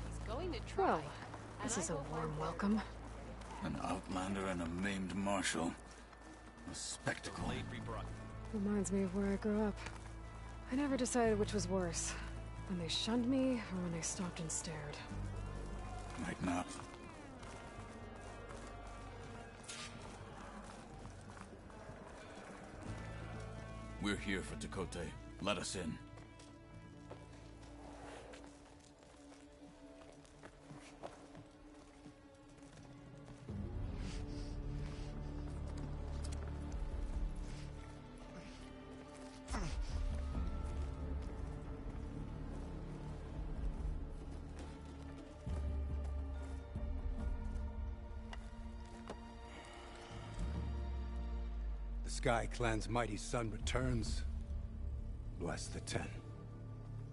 He's going to try. Well, this is a warm welcome. An outlander and a maimed marshal. A spectacle. Reminds me of where I grew up. I never decided which was worse. When they shunned me, or when they stopped and stared. Might not. We're here for Tekote. Let us in. The Sky Clan's mighty son returns. Bless the Ten.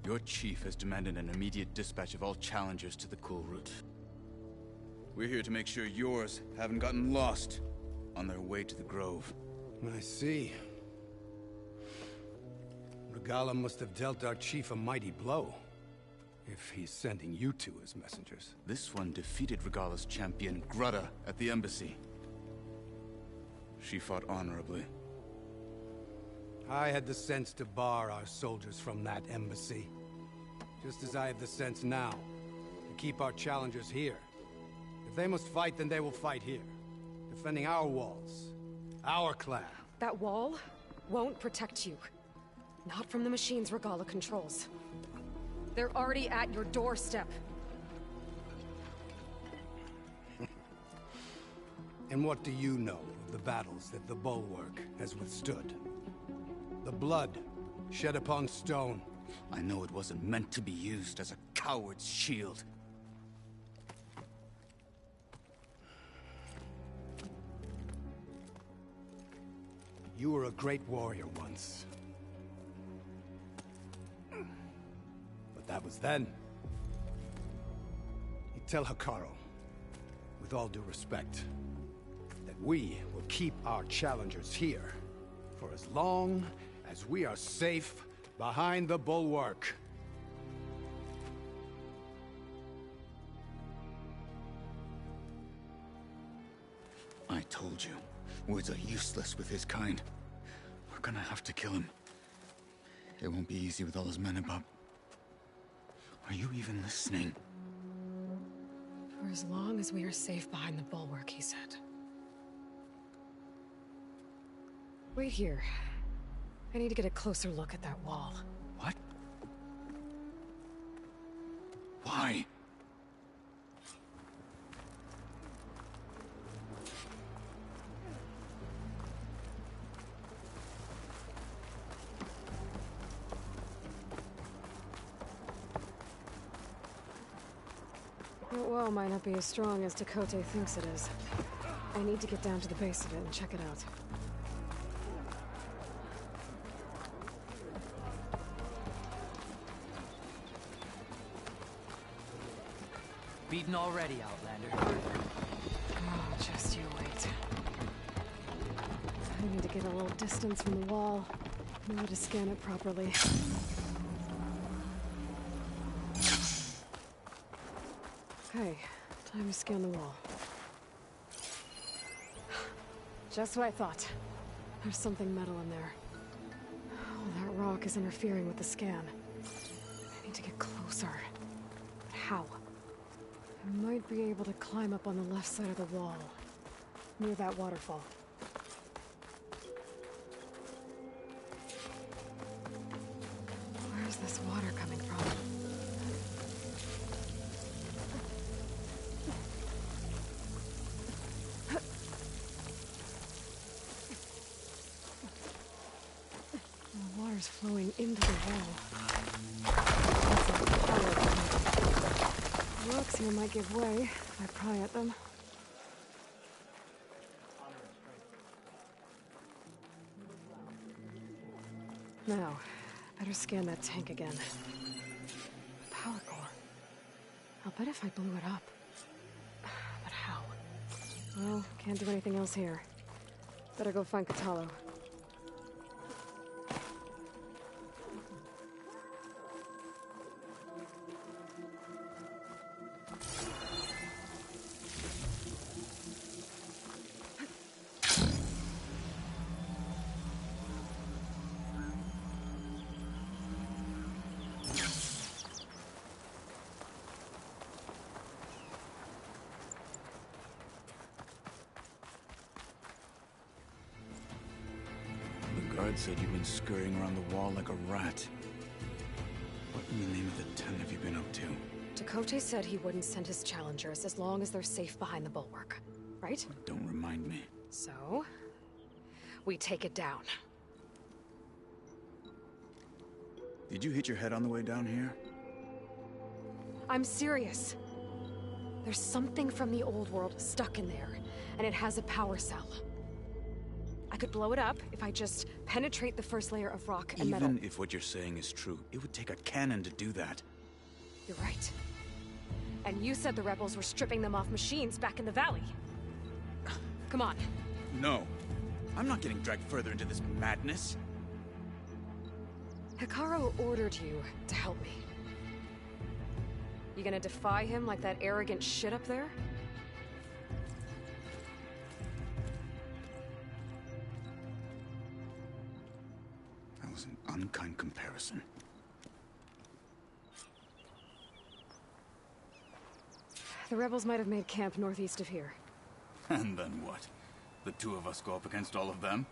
Your chief has demanded an immediate dispatch of all challengers to the cool route. We're here to make sure yours haven't gotten lost on their way to the Grove. I see. Regala must have dealt our chief a mighty blow, if he's sending you two as messengers. This one defeated Regala's champion, Grudda, at the embassy. She fought honorably. I had the sense to bar our soldiers from that embassy. Just as I have the sense now to keep our challengers here. If they must fight, then they will fight here. Defending our walls. Our clan. That wall won't protect you. Not from the machines Regala controls. They're already at your doorstep. And what do you know of the battles that the Bulwark has withstood? The blood shed upon stone. I know it wasn't meant to be used as a coward's shield. You were a great warrior once. But that was then. You tell Hikaru, with all due respect, that we will keep our challengers here for as long as we are safe behind the Bulwark. I told you, words are useless with his kind. We're gonna have to kill him. It won't be easy with all his men about. Are you even listening? For as long as we are safe behind the Bulwark, he said. Wait here. I need to get a closer look at that wall. What? Why? That wall might not be as strong as Dakota thinks it is. I need to get down to the base of it and check it out. Beaten already, Outlander. Oh, just you wait. I need to get a little distance from the wall. Know how to scan it properly. Okay, time to scan the wall. Just what I thought. There's something metal in there. Oh, that rock is interfering with the scan. I need to get closer. But how? I might be able to climb up on the left side of the wall, near that waterfall. Where's this water coming from? The water's flowing into the wall. The rocks here might give way if I pry at them. Now, better scan that tank again. Power core. I'll bet if I blew it up. But how? Well, can't do anything else here. Better go find Katalo. The guard said you've been scurrying around the wall like a rat. What in the name of the ten have you been up to? Dakota said he wouldn't send his challengers as long as they're safe behind the bulwark, right? Don't remind me. So, we take it down. Did you hit your head on the way down here? I'm serious. There's something from the old world stuck in there, and it has a power cell. I could blow it up if I just penetrate the first layer of rock and metal. Even if what you're saying is true, it would take a cannon to do that. You're right. And you said the rebels were stripping them off machines back in the valley. Come on. No. I'm not getting dragged further into this madness. Hikaru ordered you to help me. You gonna defy him like that arrogant shit up there? That was an unkind comparison. The rebels might have made camp northeast of here. And then what? The two of us go up against all of them?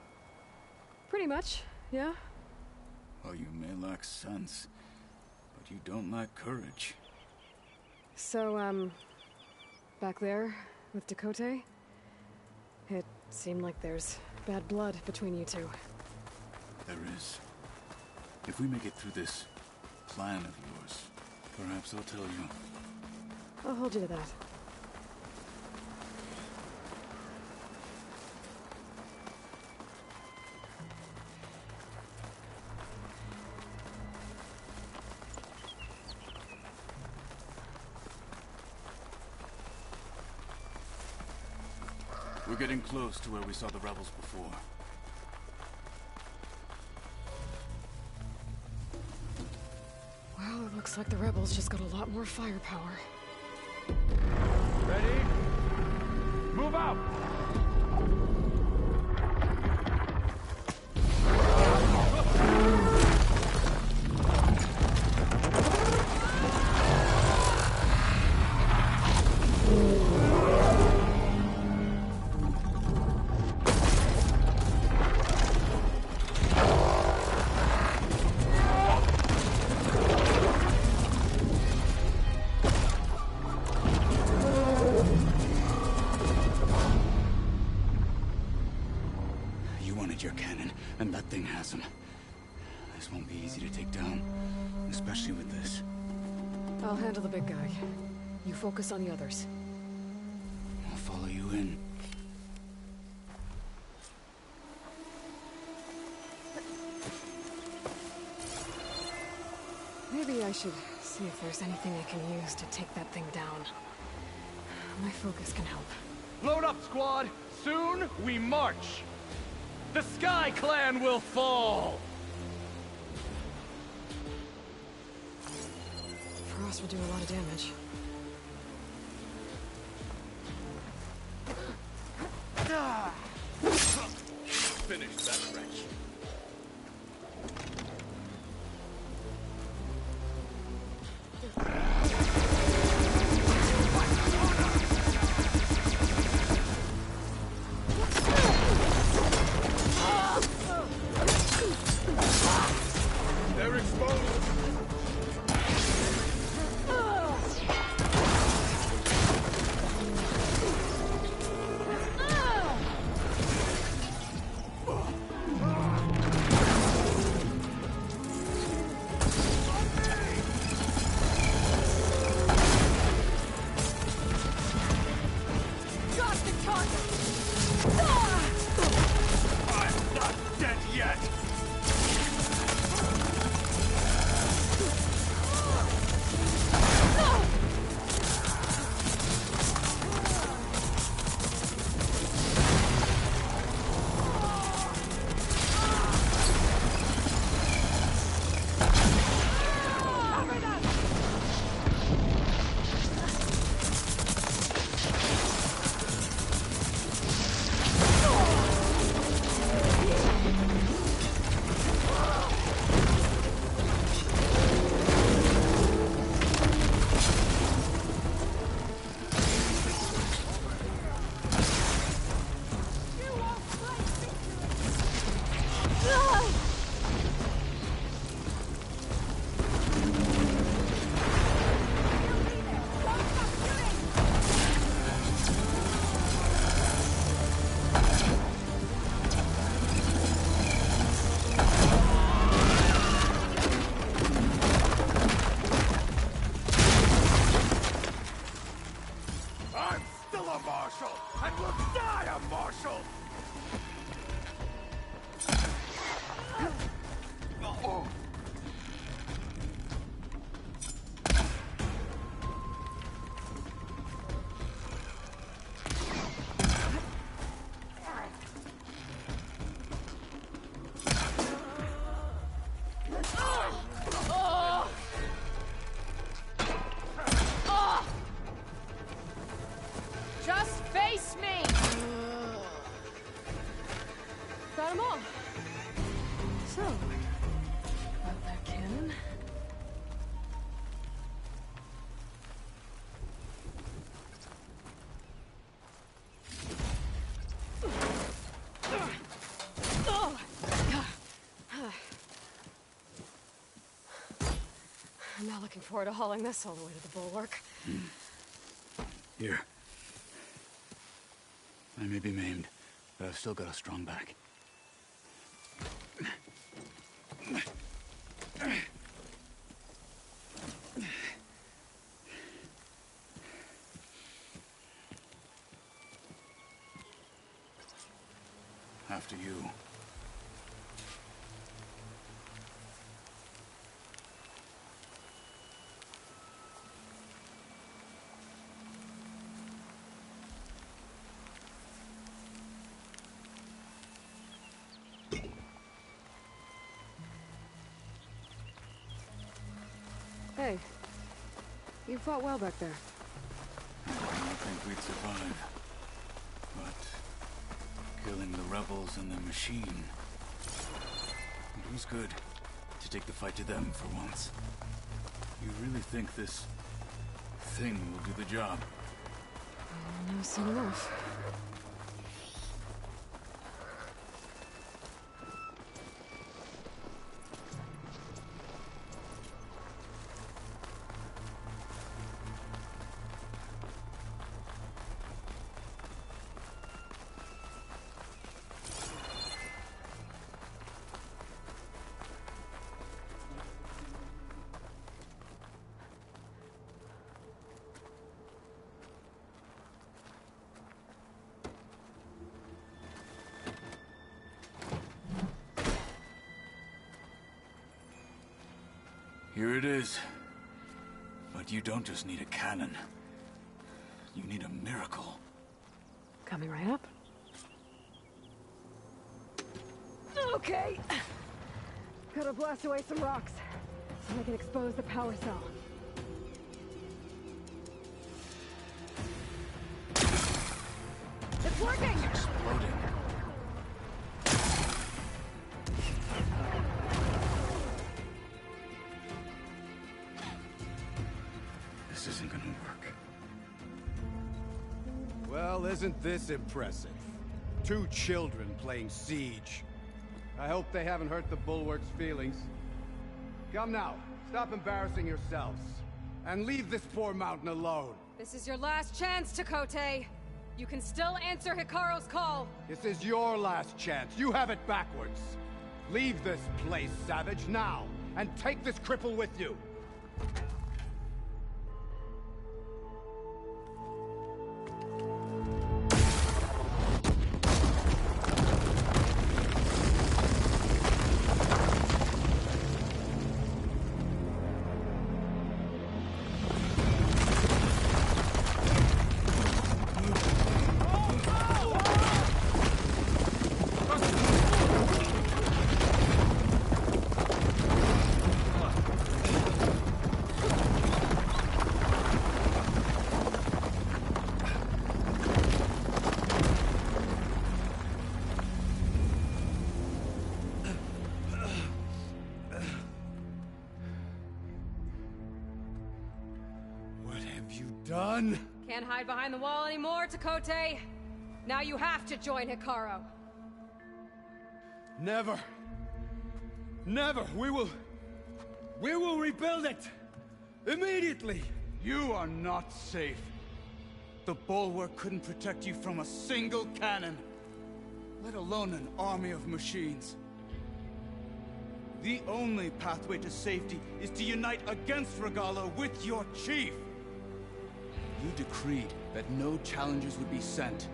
Pretty much, yeah. Well, you may lack sense, but you don't lack courage. So, back there, with Dakota, It seemed like there's bad blood between you two. There is. If we make it through this plan of yours, perhaps I'll tell you. I'll hold you to that. We're getting close to where we saw the rebels before. Well, it looks like the rebels just got a lot more firepower. Ready? Move out! Your cannon, and that thing has him. This won't be easy to take down, especially with this. I'll handle the big guy. You focus on the others. I'll follow you in. Maybe I should see if there's anything I can use to take that thing down. My focus can help. Load up, squad! Soon we march! The Sky Clan will fall! Frost will do a lot of damage. Finish that wretch. They're exposed! I'm not dead yet! I'm still a marshal, and will die a marshal! Just face me! Got them all. So, about that cannon. I'm not looking forward to hauling this all the way to the bulwark. Here. I may be maimed, but I've still got a strong back. After you. Hey, you fought well back there. I didn't think we'd survive. But killing the rebels and the machine, it was good to take the fight to them for once. You really think this thing will do the job? No, soon enough. Here it is. But you don't just need a cannon. You need a miracle. Coming right up. Okay. Gotta blast away some rocks, so I can expose the power cell. It's working! It's exploding. This isn't gonna work. Well, isn't this impressive? 2 children playing siege. I hope they haven't hurt the Bulwark's feelings. Come now, stop embarrassing yourselves. And leave this poor mountain alone. This is your last chance, Chakotay. You can still answer Hikaru's call. This is your last chance. You have it backwards. Leave this place, Savage, now. And take this cripple with you. Done? Can't hide behind the wall anymore, Chakotay. Now you have to join Hikaru. Never. Never. We will rebuild it. Immediately. You are not safe. The Bulwark couldn't protect you from a single cannon, let alone an army of machines. The only pathway to safety is to unite against Regala with your chief. You decreed that no challengers would be sent,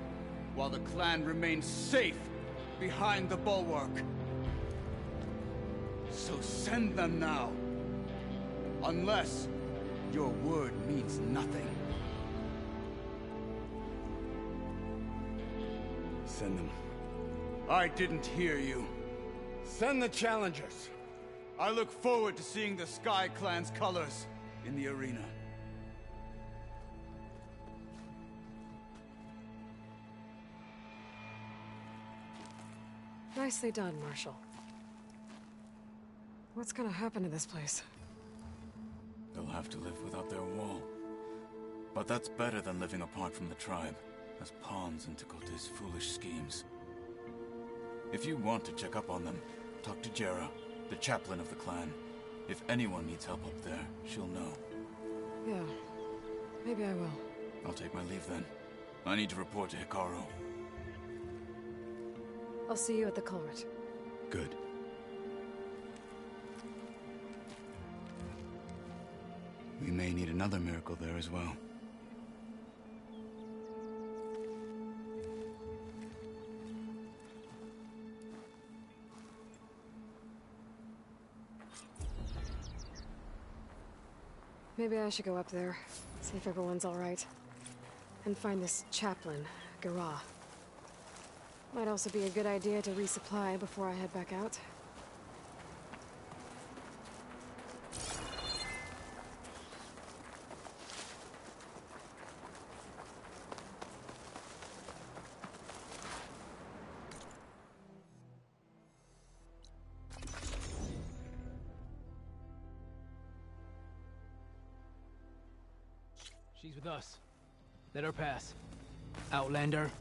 while the clan remained safe behind the Bulwark. So send them now. Unless your word means nothing. Send them. I didn't hear you. Send the challengers. I look forward to seeing the Sky Clan's colors in the arena. Nicely done, Marshal. What's gonna happen to this place? They'll have to live without their wall. But that's better than living apart from the tribe, as pawns in Chakotay's foolish schemes. If you want to check up on them, talk to Jera, the chaplain of the clan. If anyone needs help up there, she'll know. Yeah, maybe I will. I'll take my leave then. I need to report to Hikaru. I'll see you at the culvert. Good. We may need another miracle there as well. Maybe I should go up there, see if everyone's all right. And find this chaplain, Garah. Might also be a good idea to resupply before I head back out. She's with us. Let her pass. Outlander,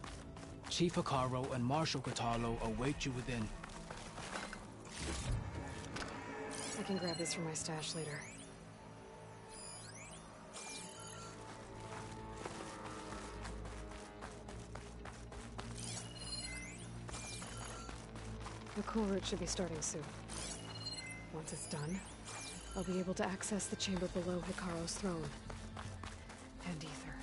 Chief Hikaru and Marshal Catallo await you within. I can grab this from my stash later. The cool route should be starting soon. Once it's done, I'll be able to access the chamber below Hikaru's throne. And Ether.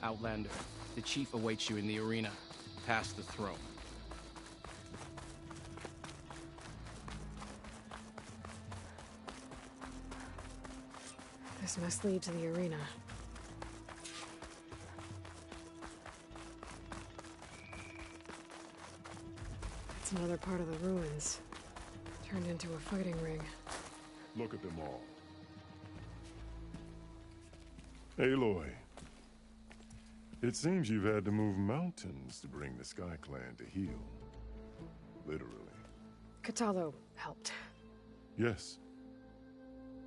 Outlander, the Chief awaits you in the arena, past the throne. This must lead to the arena. It's another part of the ruins, turned into a fighting ring. Look at them all. Aloy, it seems you've had to move mountains to bring the Sky Clan to heel. Literally. Catallo helped. Yes.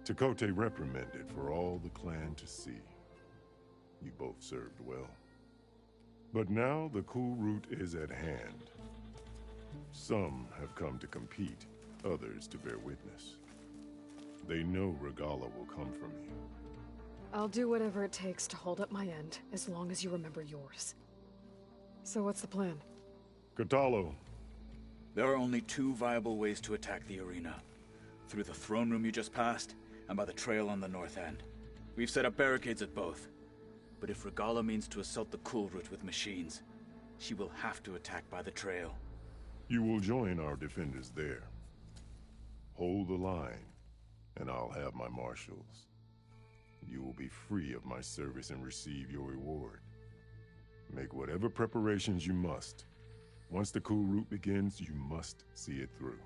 Tekote reprimanded for all the clan to see. You both served well. But now the cool route is at hand. Some have come to compete, others to bear witness. They know Regala will come from you. I'll do whatever it takes to hold up my end, as long as you remember yours. So what's the plan? Catallo. There are only two viable ways to attack the arena. Through the throne room you just passed, and by the trail on the north end. We've set up barricades at both. But if Regala means to assault the cool route with machines, she will have to attack by the trail. You will join our defenders there. Hold the line, and I'll have my marshals. You will be free of my service and receive your reward. Make whatever preparations you must. Once the cool route begins, you must see it through.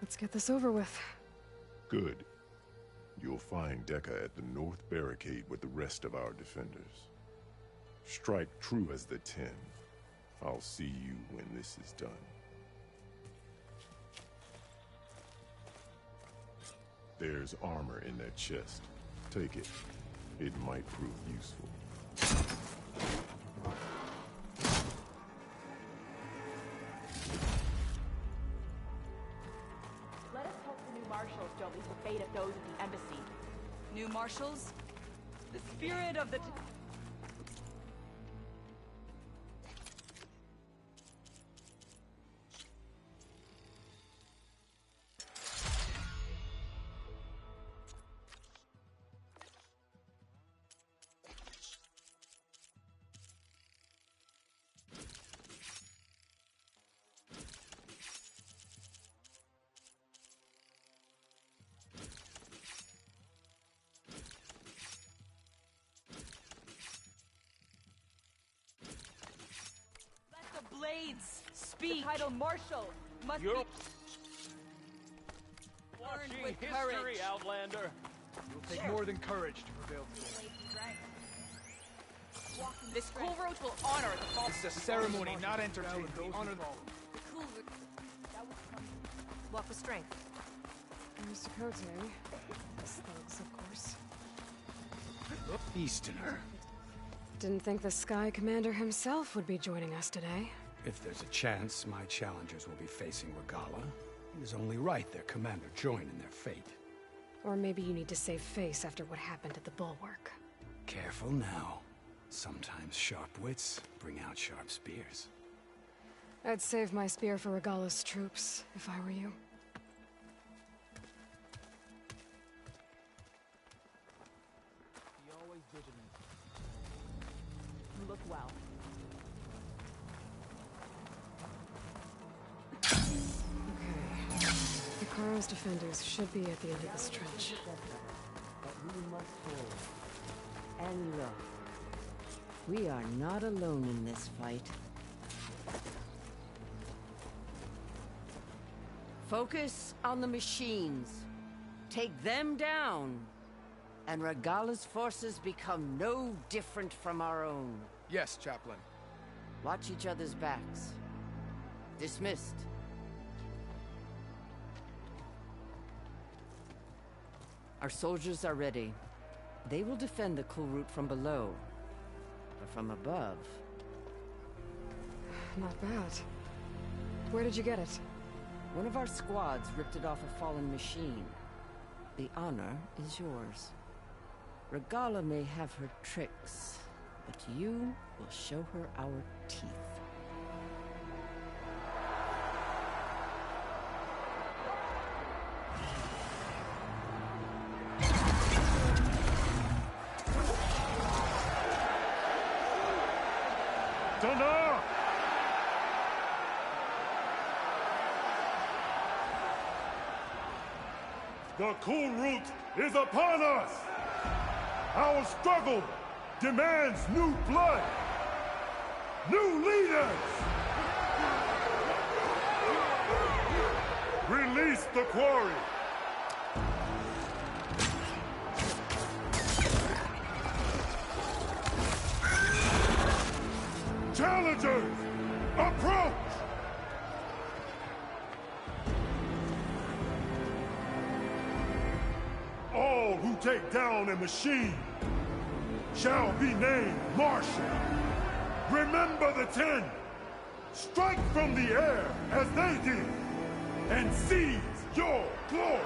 Let's get this over with. Good. You'll find Dekka at the north barricade with the rest of our defenders. Strike true as the 10. I'll see you when this is done. There's armor in that chest. Take it. It might prove useful. Let us hope the new marshals don't leave the fate of those at the embassy. New marshals? The spirit of the... Blades, speak. The title Marshal must You're be earned watching with history, courage. Outlander. It'll take more than courage to prevail today. This cool route will honor the false. This is a ceremony, not entertainment. Honor the... Cool. Walk with strength. Here's Tekote. His thugs, of course. Easterner. Didn't think the Sky Commander himself would be joining us today. If there's a chance my challengers will be facing Regala, it is only right their commander join in their fate. Or maybe you need to save face after what happened at the Bulwark. Careful now. Sometimes sharp wits bring out sharp spears. I'd save my spear for Regala's troops, if I were you. Be always vigilant. You look well. Okay. Hikaru's defenders should be at the end of this trench. But we must hold. And look, we are not alone in this fight. Focus on the machines. Take them down. And Regala's forces become no different from our own. Yes, Chaplain. Watch each other's backs. Dismissed. Our soldiers are ready. They will defend the Kulrut from below. But from above... Not bad. Where did you get it? One of our squads ripped it off a fallen machine. The honor is yours. Regala may have her tricks, but you will show her our teeth. Dana! The Kulrut is upon us! Our struggle demands new blood! New leaders! Release the quarry! Challengers, approach! All who take down a machine shall be named Marshal. Remember the 10. Strike from the air as they did, and seize your glory.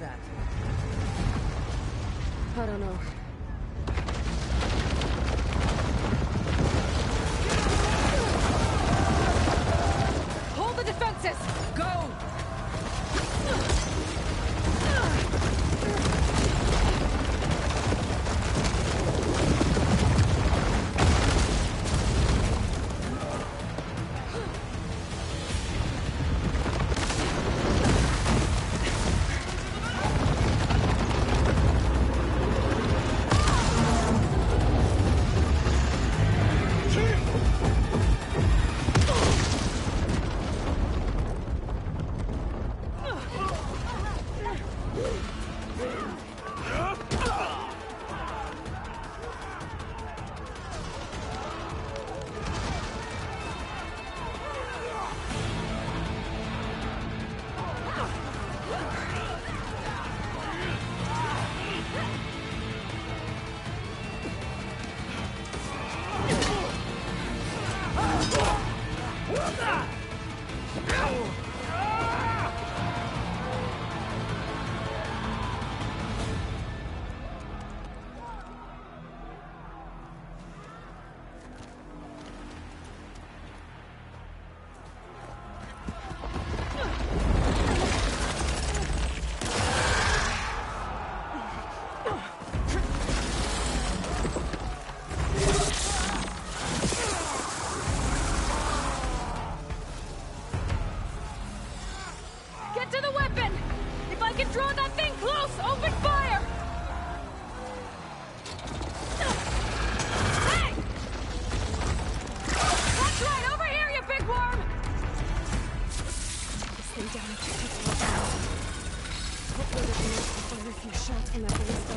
that? I don't know. Hold the defenses! Go! Get to the weapon! If I can draw that thing close, open fire! Hey! That's right, over here, you big worm! Stay down and check it out. Hopefully there's enough to fire a few shots from that ballista.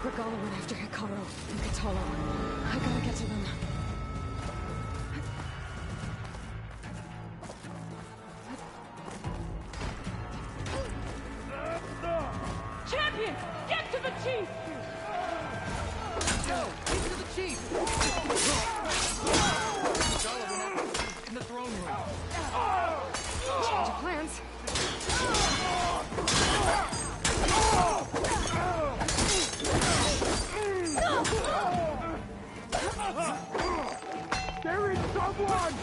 Regala went after Hikaru and Katalo. I gotta get to them. Champion! Get to the chief! Get to the chief! In the throne room. Change of plans. There is someone!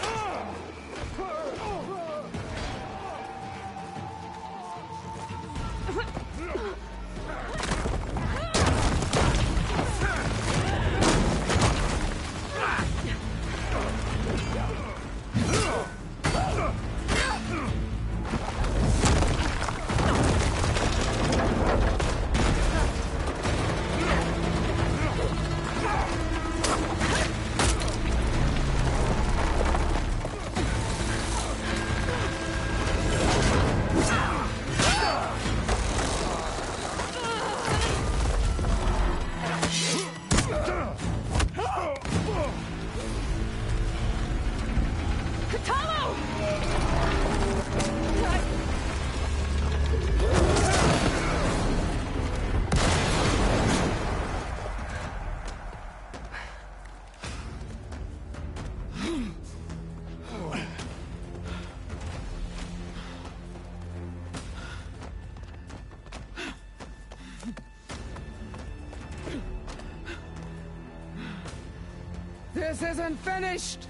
This isn't finished!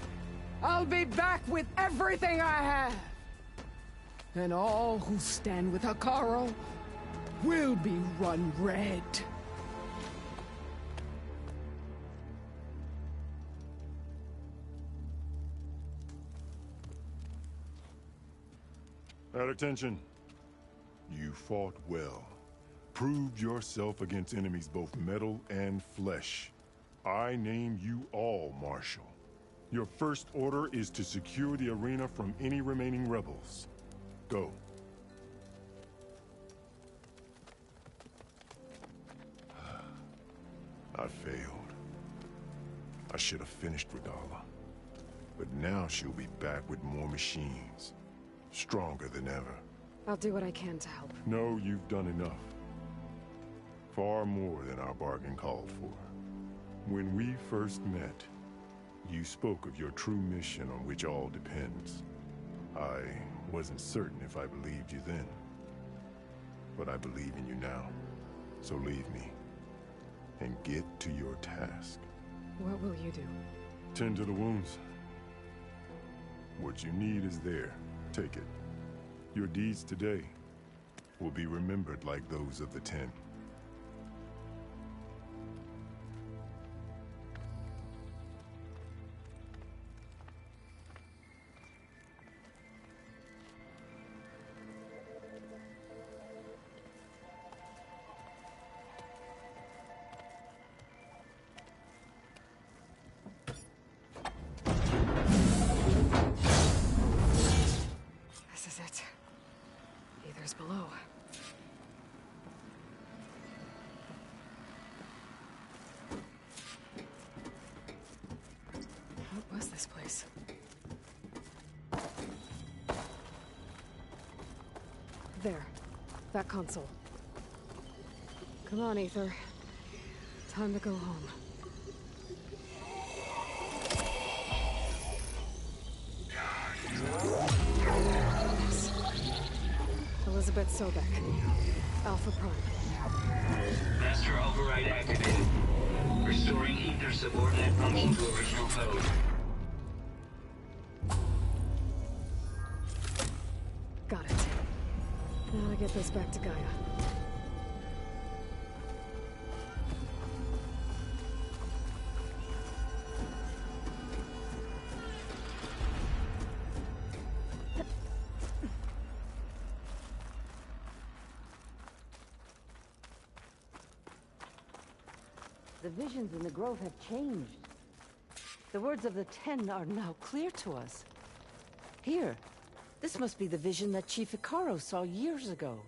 I'll be back with everything I have! And all who stand with Hikaru will be run red. At attention. You fought well. Proved yourself against enemies both metal and flesh. I name you all Marshal. Your first order is to secure the arena from any remaining rebels. Go. I failed. I should have finished Regala. But now she'll be back with more machines. Stronger than ever. I'll do what I can to help. No, you've done enough. Far more than our bargain called for. When we first met, you spoke of your true mission on which all depends. I wasn't certain if I believed you then. But I believe in you now. So leave me. And get to your task. What will you do? Tend to the wounds. What you need is there. Take it. Your deeds today will be remembered like those of the 10. This is it. Ether's below. What was this place? There. That console. Come on, Ether. Time to go home. Elizabeth Sobek. Alpha Prime. Master override activated. Restoring ether subordinate function to original code. Got it. Now I get this back to Gaia. The visions in the grove have changed. The words of the 10 are now clear to us. Here, this must be the vision that Chief Hikaru saw years ago.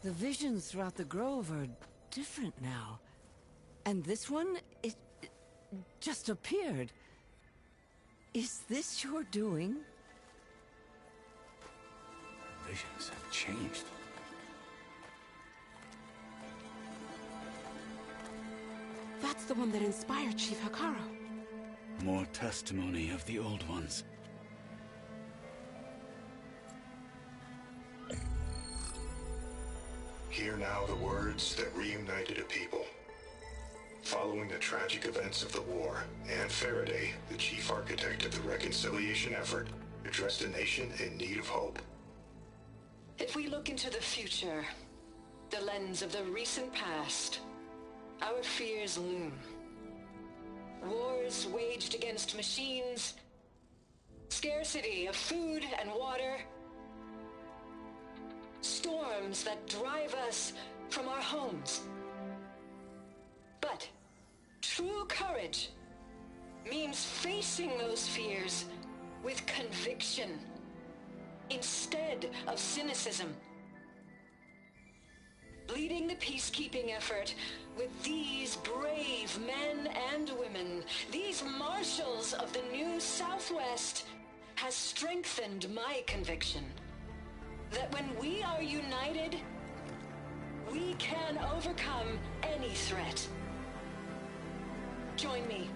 The visions throughout the grove are different now. And this one, it just appeared. Is this your doing? Visions have changed. That's the one that inspired Chief Hikaru. More testimony of the old ones. Hear now the words that reunited a people. Following the tragic events of the war, Anne Faraday, the chief architect of the reconciliation effort, addressed a nation in need of hope. If we look into the future, the lens of the recent past, our fears loom. Wars waged against machines, scarcity of food and water, storms that drive us from our homes. But true courage means facing those fears with conviction instead of cynicism. Leading the peacekeeping effort with these brave men and women, these marshals of the new Southwest, has strengthened my conviction that when we are united, we can overcome any threat. Join me.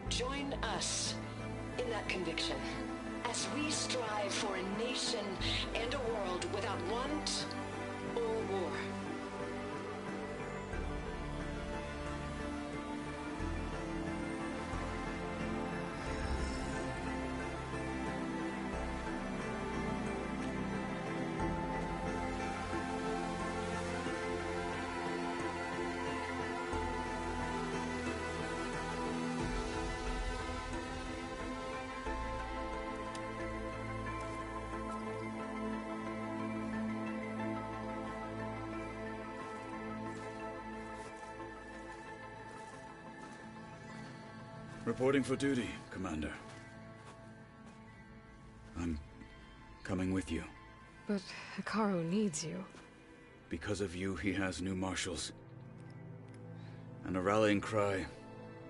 Join us in that conviction as we strive for a nation and a world without want or war. Reporting for duty, Commander. I'm coming with you. But Hikaru needs you. Because of you, he has new marshals. And a rallying cry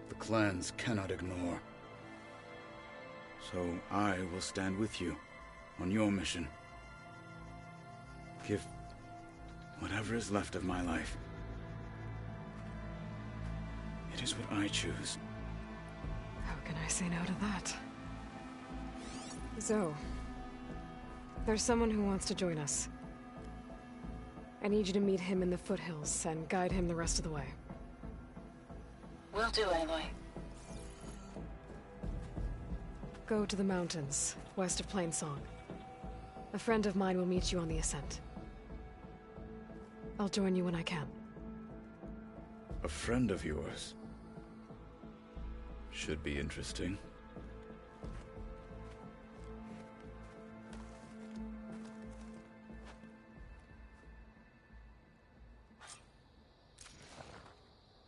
the clans cannot ignore. So I will stand with you on your mission. Give whatever is left of my life. It is what I choose. How can I say no to that? Zoe, there's someone who wants to join us. I need you to meet him in the foothills and guide him the rest of the way. Will do, Aloy. Go to the mountains, west of Plainsong. A friend of mine will meet you on the ascent. I'll join you when I can. A friend of yours? Should be interesting.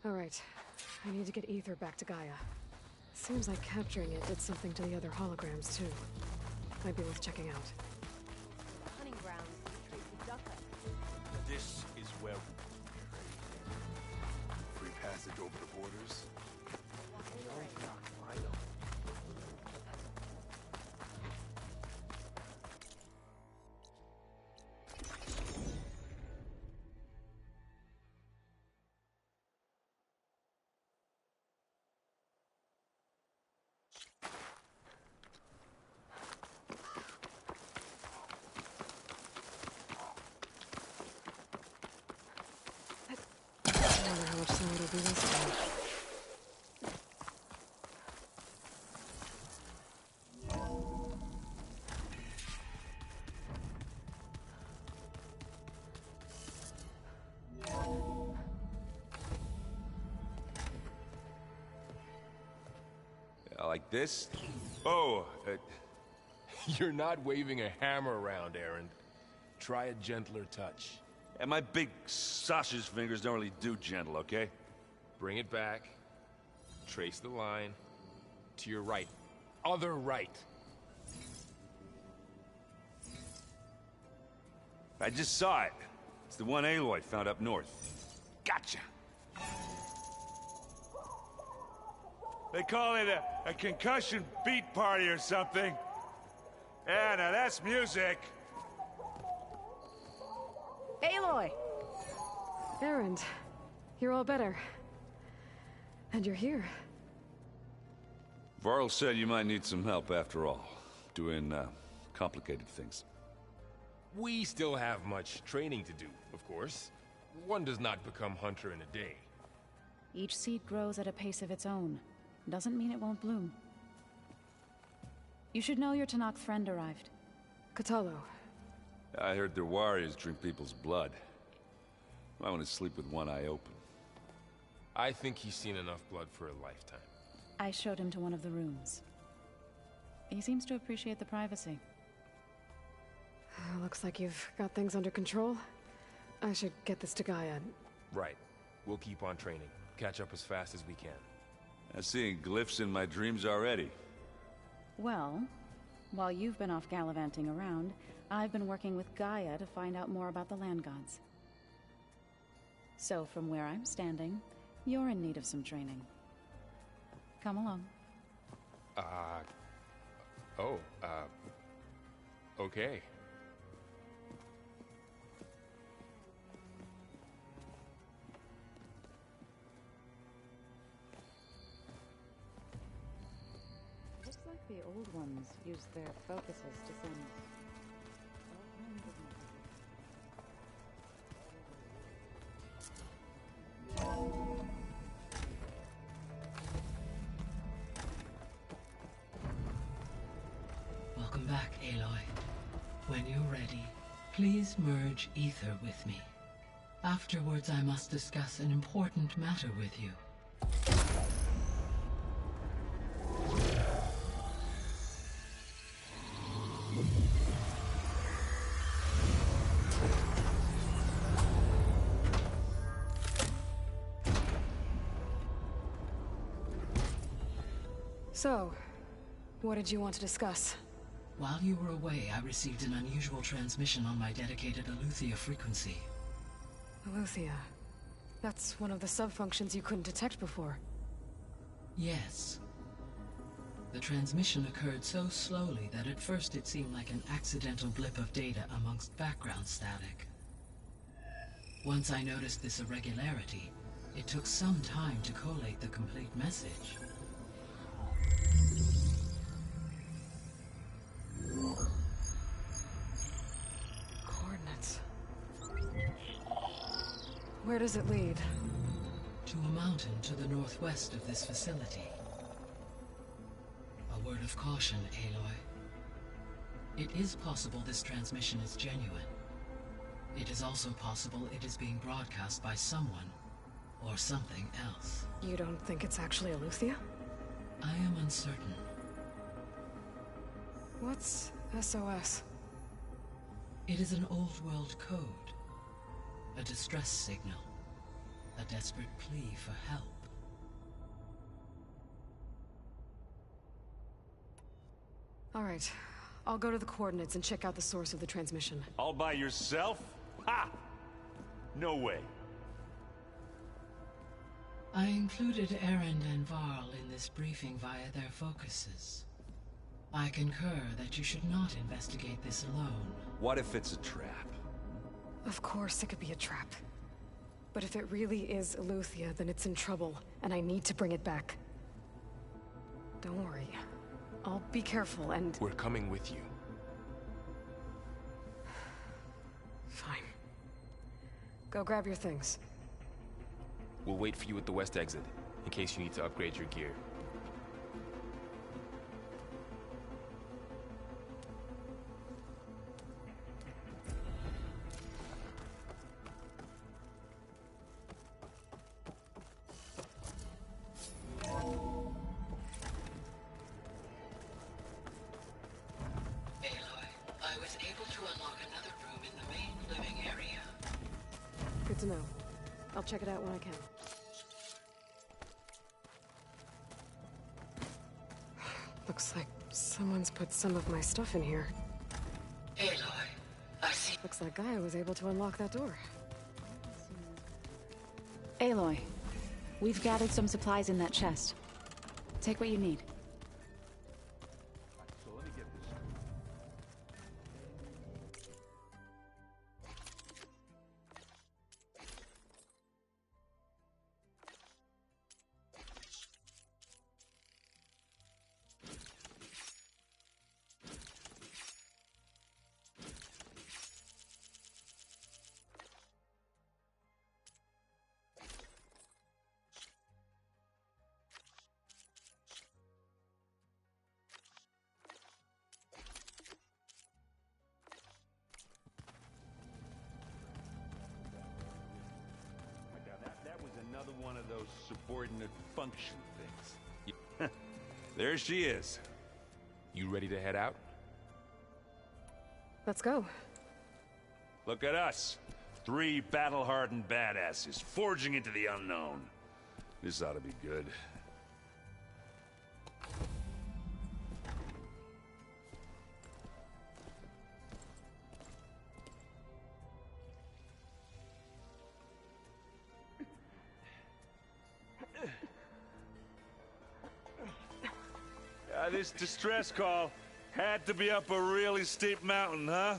All right. I need to get Ether back to Gaia. Seems like capturing it did something to the other holograms, too. Might be worth checking out. The hunting grounds to trace the duck hunt. This is where we trade. Free passage over the borders. I wonder how much snow it'll be this time. Like this? Oh, you're not waving a hammer around, Aaron. Try a gentler touch. And my big sausage fingers don't really do gentle, okay? Bring it back. Trace the line. To your right. Other right. I just saw it. It's the one Aloy found up north. Gotcha. They call it a concussion beat party or something. Yeah, now that's music. Aloy! Erend, you're all better. And you're here. Varl said you might need some help after all. Doing, complicated things. We still have much training to do, of course. One does not become hunter in a day. Each seed grows at a pace of its own. Doesn't mean it won't bloom. You should know your Tanakh friend arrived. Katalo. I heard their warriors drink people's blood. I want to sleep with one eye open. I think he's seen enough blood for a lifetime. I showed him to one of the rooms. He seems to appreciate the privacy. Looks like you've got things under control. I should get this to Gaia. Right. We'll keep on training. Catch up as fast as we can. I'm seeing glyphs in my dreams already. Well, while you've been off gallivanting around, I've been working with Gaia to find out more about the land gods. So from where I'm standing, you're in need of some training. Come along. Okay. Looks like the old ones used their focuses to send all kinds of Welcome back, Aloy. When you're ready, please merge ether with me. Afterwards, I must discuss an important matter with you. So, what did you want to discuss? While you were away, I received an unusual transmission on my dedicated Aletheia frequency. Aletheia. That's one of the sub-functions you couldn't detect before. Yes. The transmission occurred so slowly that at first it seemed like an accidental blip of data amongst background static. Once I noticed this irregularity, it took some time to collate the complete message. Coordinates. Where does it lead? To a mountain to the northwest of this facility. A word of caution, Aloy. It is possible this transmission is genuine. It is also possible it is being broadcast by someone or something else. You don't think it's actually Aletheia? I am uncertain. What's SOS? It is an old world code. A distress signal. A desperate plea for help. All right. I'll go to the coordinates and check out the source of the transmission. All by yourself? Ha! No way. I included Erend and Varl in this briefing via their focuses. I concur that you should not investigate this alone. What if it's a trap? Of course it could be a trap. But if it really is Aletheia, then it's in trouble, and I need to bring it back. Don't worry. I'll be careful and... We're coming with you. Fine. Go grab your things. We'll wait for you at the west exit, in case you need to upgrade your gear. Good to know. I'll check it out when I can. Looks like someone's put some of my stuff in here. Aloy, I see. Looks like Gaia was able to unlock that door. Aloy, we've gathered some supplies in that chest. Take what you need. So let me get this straight. That was another one of those subordinate function things. There she is. You ready to head out? Let's go. Look at us. 3 battle-hardened badasses forging into the unknown. This ought to be good. This distress call had to be up a really steep mountain, huh?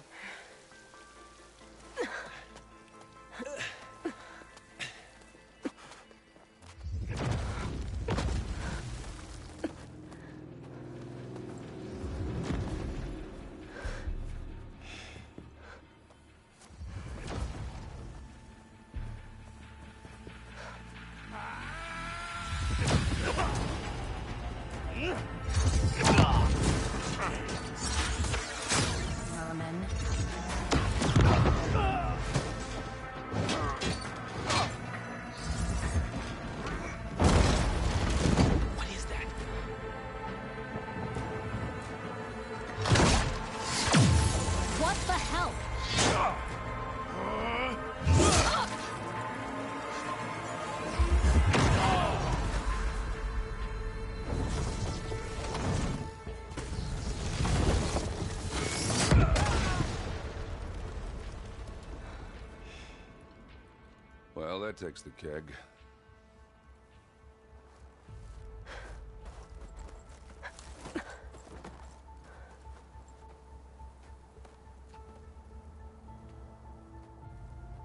Well, that takes the keg.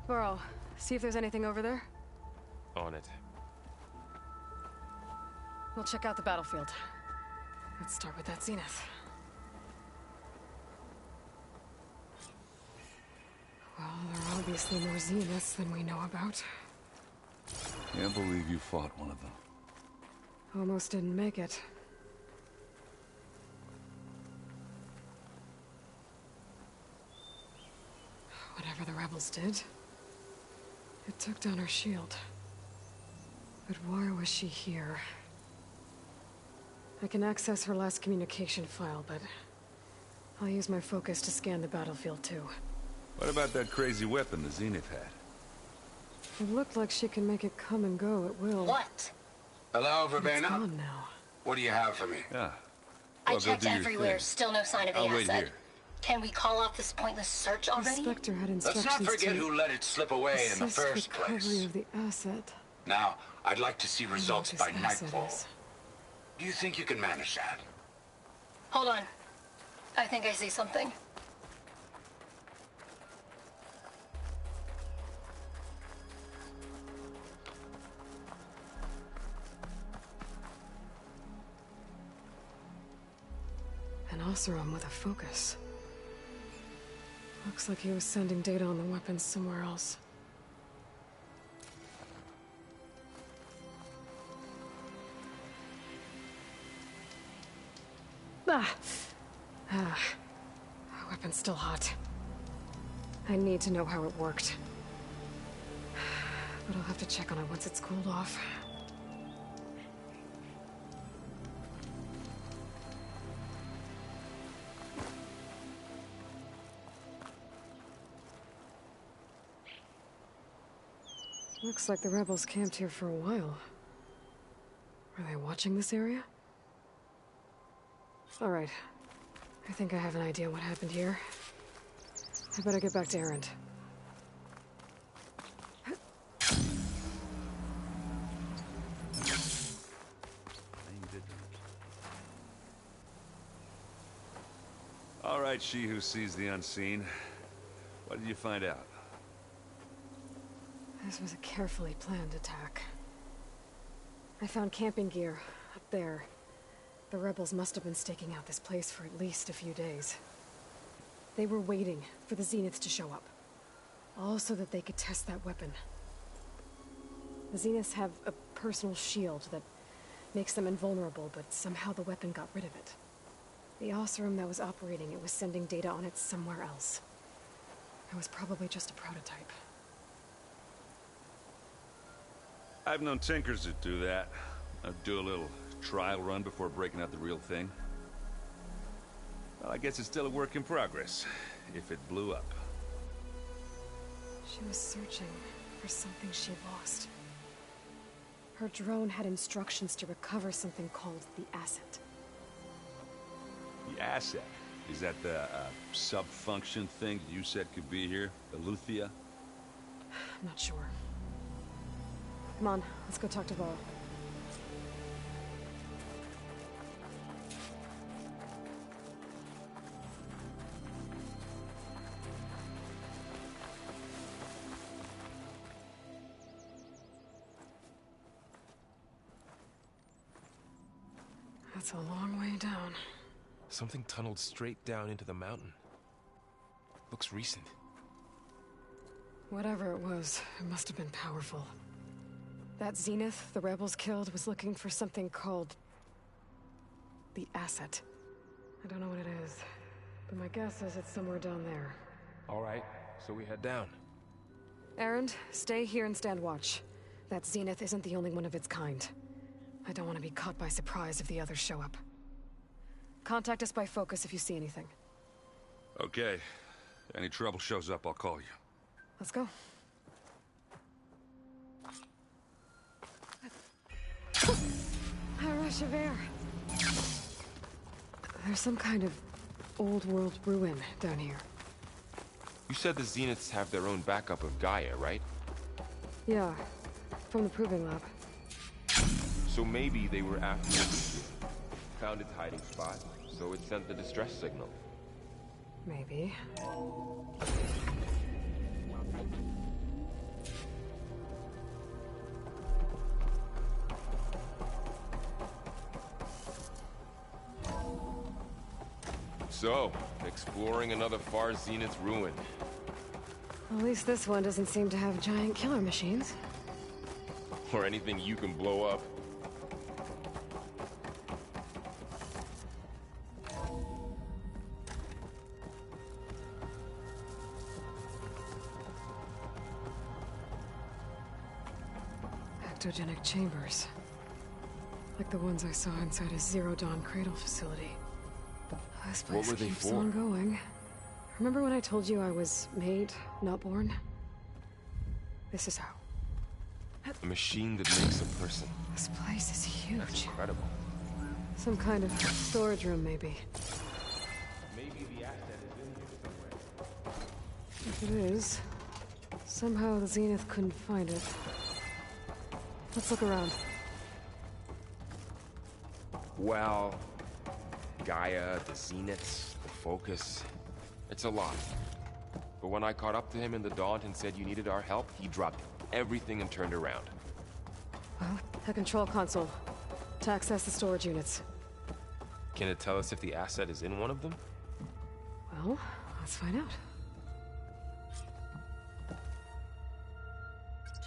Burrow, see if there's anything over there. On it. We'll check out the battlefield. Let's start with that zenith. Well, there are obviously more zeniths than we know about. Can't believe you fought one of them. Almost didn't make it. Whatever the rebels did, it took down her shield. But why was she here? I can access her last communication file, but I'll use my focus to scan the battlefield too. What about that crazy weapon the Zenith had? It looked like she can make it come and go at will. What? Hello, Verbena? It's gone now. What do you have for me? Yeah. Well, I checked everywhere, still no sign of the I'll wait asset. here. Can we call off this pointless search The already? Spectre had Let's instructions not forget to who let it slip away in the assist first recovery place. of the asset. Now, I'd like to see results this by asset nightfall. is. Do you think you can manage that? Hold on. I think I see something. An Oseram with a focus. Looks like he was sending data on the weapons somewhere else. Our weapon's still hot. I need to know how it worked. But I'll have to check on it once it's cooled off. Looks like the rebels camped here for a while. Are they watching this area? All right. I think I have an idea what happened here. I better get back to Erend. right, she who sees the unseen. What did you find out? This was a carefully planned attack. I found camping gear up there. The rebels must have been staking out this place for at least a few days. They were waiting for the Zeniths to show up. All so that they could test that weapon. The Zeniths have a personal shield that makes them invulnerable, but somehow the weapon got rid of it. The Oseram that was operating it was sending data on it somewhere else. It was probably just a prototype. I've known tinkers that do that. I'd do a little trial run before breaking out the real thing. Well, I guess it's still a work in progress, if it blew up. She was searching for something she lost. Her drone had instructions to recover something called the asset. The asset? Is that the sub-function thing you said could be here? The Luthia? I'm not sure. Come on, let's go talk to Val. That's a long way down. Something tunneled straight down into the mountain. Looks recent. Whatever it was, it must have been powerful. That Zenith the rebels killed was looking for something called the asset. I don't know what it is, but my guess is it's somewhere down there. All right, so we head down. Erend, stay here and stand watch. That Zenith isn't the only one of its kind. I don't want to be caught by surprise if the others show up. Contact us by focus if you see anything. Okay. Any trouble shows up, I'll call you. Let's go. A rush of air. There's some kind of old world ruin down here. You said the Zeniths have their own backup of Gaia, right? Yeah, from the proving lab. So maybe they were after it, found its hiding spot, so it sent the distress signal. Maybe. So, exploring another far Zenith ruin. At least this one doesn't seem to have giant killer machines. Or anything you can blow up. Ectogenic chambers. Like the ones I saw inside a Zero Dawn cradle facility. This place What were they keeps for? on going. Remember when I told you I was made, not born? This is how. A machine that makes a person. This place is huge. That's incredible. Some kind of storage room, maybe. Maybe the asset is in here somewhere. If it is, somehow the Zenith couldn't find it. Let's look around. Well, Gaia, the Zeniths, the Focus. It's a lot. But when I caught up to him in the Daunt and said you needed our help, he dropped everything and turned around. Well, a control console. To access the storage units. Can it tell us if the asset is in one of them? Well, let's find out.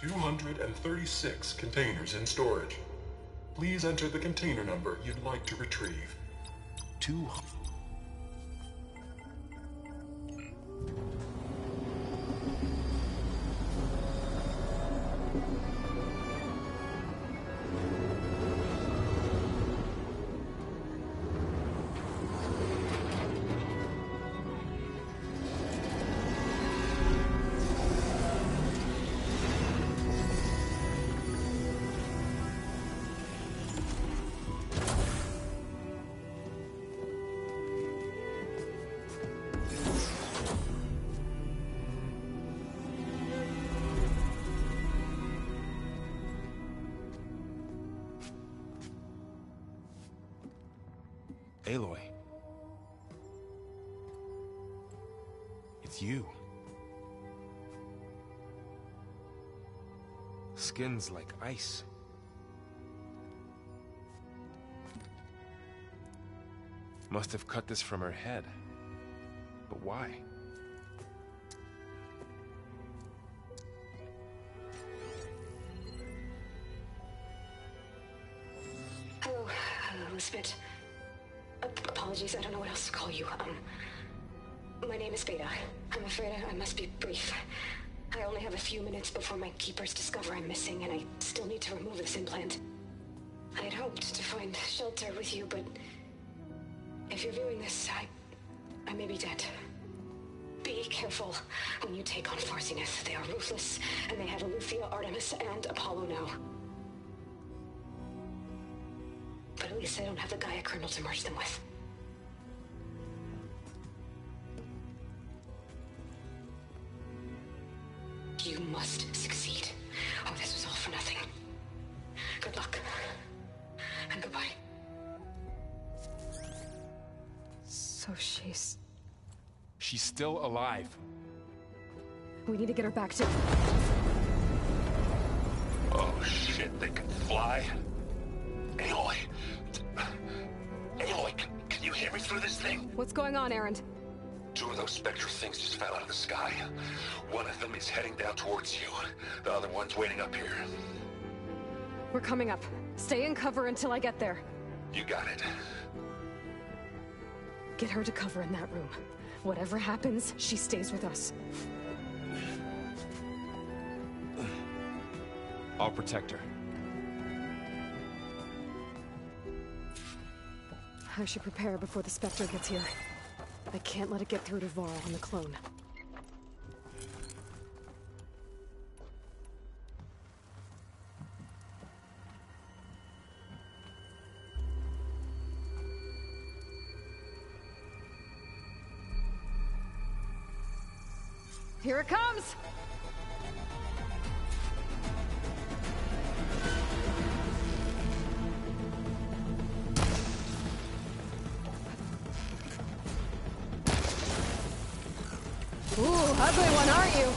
236 containers in storage. Please enter the container number you'd like to retrieve. 200. Aloy. with you. Skin's like ice. Must have cut this from her head. But why? Hello, Elizabeth. Apologies, I don't know what else to call you. My name is Beta. I'm afraid I must be brief. I only have a few minutes before my keepers discover I'm missing, and I still need to remove this implant. I had hoped to find shelter with you, but if you're viewing this, I may be dead. Be careful when you take on Farsineth. They are ruthless, and they have Eleuthia, Artemis, and Apollo now. But at least I don't have the Gaia kernel to merge them with. You must succeed. Oh, this was all for nothing. Good luck. And goodbye. So she's still alive. We need to get her back to... Oh shit, they can fly? Aloy! Aloy, can you hear me through this thing? What's going on, Erend? 2 of those spectral things just fell out of the sky. One of them is heading down towards you. The other one's waiting up here. We're coming up. Stay in cover until I get there. You got it. Get her to cover in that room. Whatever happens, she stays with us. I'll protect her. I should prepare before the Spectre gets here. I can't let it get through to Varl on the clone. Here it comes! Ooh, ugly one, aren't you?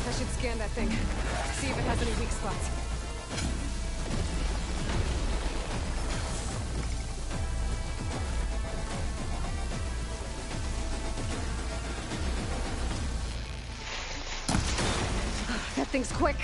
I should scan that thing. See if it has any weak spots. That thing's quick.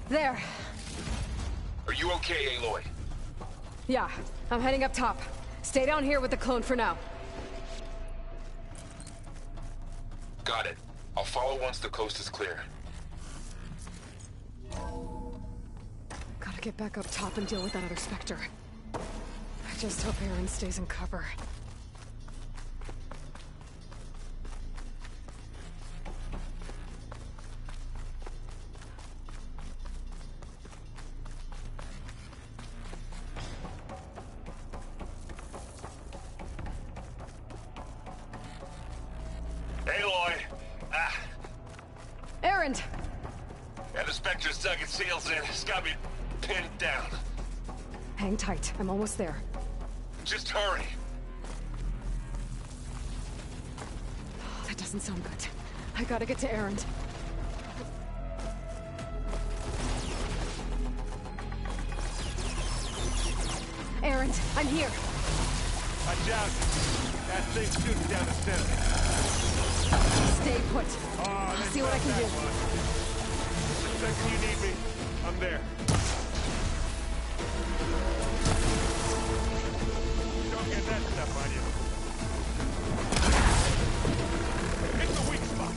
There. Are you okay, Aloy? Yeah, I'm heading up top. Stay down here with the clone for now. Got it. I'll follow once the coast is clear. Gotta get back up top and deal with that other Spectre. I just hope Aaron stays in cover. Aloy! Aaron! Yeah, the Spectre's dug its heels in. It's got me pinned down. Hang tight. I'm almost there. Just hurry. Oh, that doesn't sound good. I gotta get to Aaron. Aaron, I'm here. Watch out. That thing's shooting down the center. Stay put. I'll see what I can do. The second you need me, I'm there. Don't get that stuff on you. Hit the weak spot.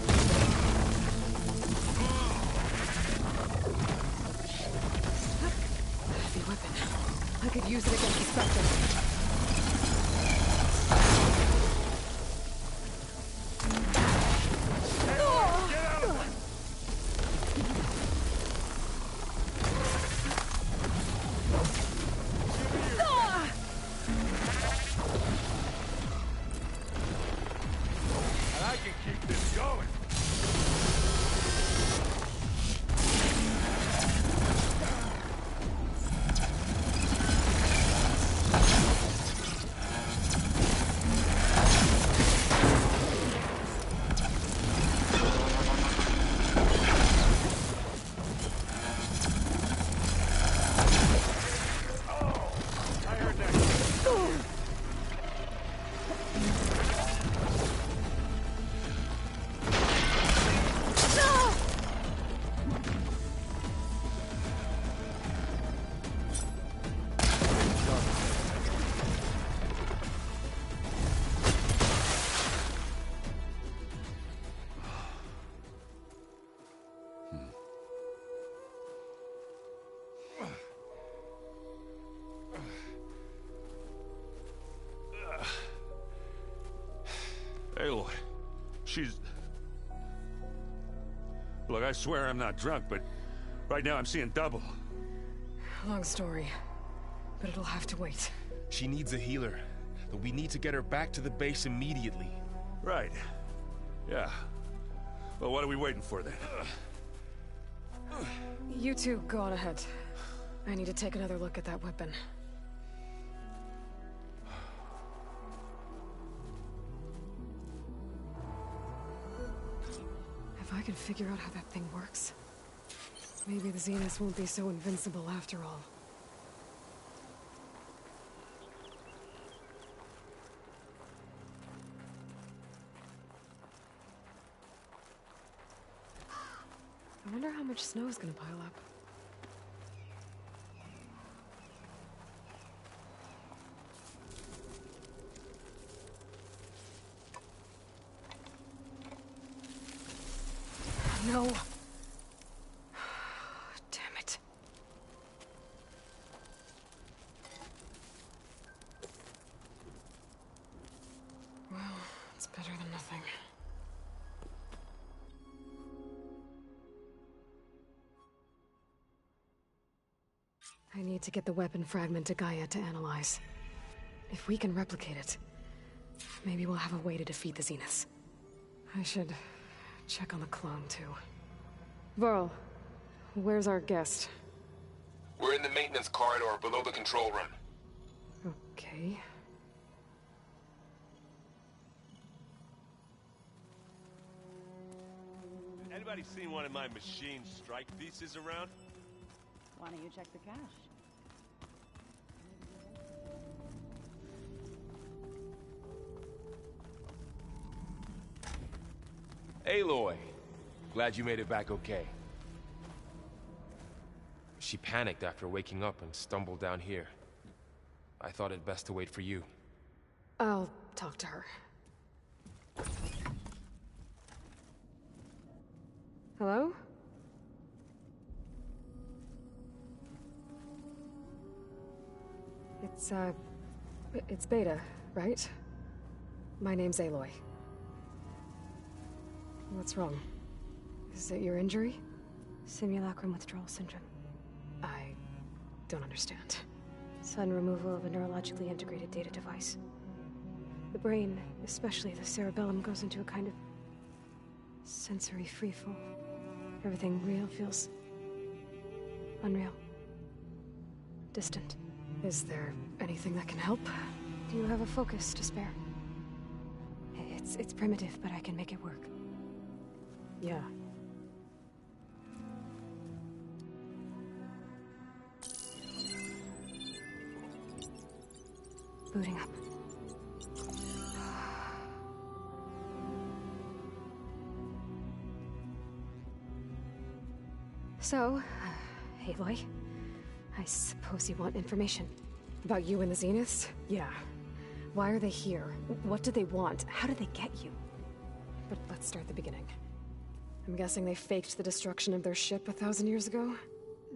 Heavy weapon. I could use it against the Spectre. Aloy, she's... Look, I swear I'm not drunk, but right now I'm seeing double. Long story, but it'll have to wait. She needs a healer, but we need to get her back to the base immediately. Right. Yeah. Well, what are we waiting for then? You two go on ahead. I need to take another look at that weapon. If I can figure out how that thing works, maybe the Zeniths won't be so invincible after all. I wonder how much snow is gonna pile up. No. Damn it. Well, it's better than nothing. I need to get the weapon fragment to Gaia to analyze. If we can replicate it, maybe we'll have a way to defeat the Zeniths. I should check on the clone, too. Varl, where's our guest? We're in the maintenance corridor below the control room. Okay. Anybody seen one of my machine strike pieces around? Why don't you check the cache? Aloy, glad you made it back okay. She panicked after waking up and stumbled down here. I thought it best to wait for you. I'll talk to her. Hello? It's Beta, right? My name's Aloy. What's wrong? Is it your injury? Simulacrum withdrawal syndrome. I don't understand. Sudden removal of a neurologically integrated data device. The brain, especially the cerebellum, goes into a kind of sensory freefall. Everything real feels unreal. Distant. Is there anything that can help? Do you have a focus to spare? It's primitive, but I can make it work. Yeah. Booting up. So, Aloy, I suppose you want information. About you and the Zeniths? Yeah. Why are they here? What do they want? How did they get you? But let's start at the beginning. I'm guessing they faked the destruction of their ship 1,000 years ago?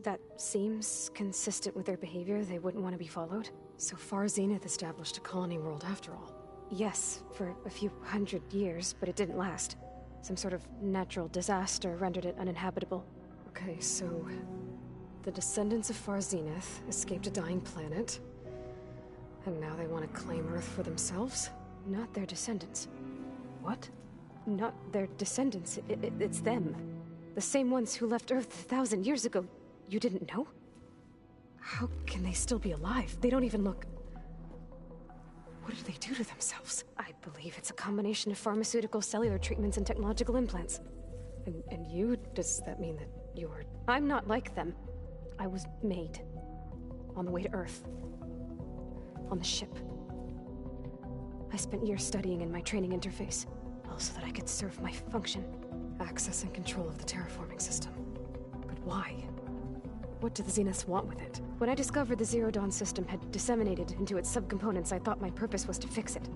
That seems consistent with their behavior. They wouldn't want to be followed. So far, Zenith established a colony world after all. Yes, for a few hundred years, but it didn't last. Some sort of natural disaster rendered it uninhabitable. Okay, so the descendants of Far Zenith escaped a dying planet, and now they want to claim Earth for themselves? Not their descendants. What? Not their descendants. It's them. The same ones who left Earth 1,000 years ago. You didn't know? How can they still be alive? They don't even look... What did they do to themselves? I believe it's a combination of pharmaceutical, cellular treatments, and technological implants. And you? Does that mean that you're... I'm not like them. I was made. On the way to Earth. On the ship. I spent years studying in my training interface, all so that I could serve my function. Access and control of the terraforming system. But why? What do the Zeniths want with it? When I discovered the Zero Dawn system had disseminated into its subcomponents, I thought my purpose was to fix it.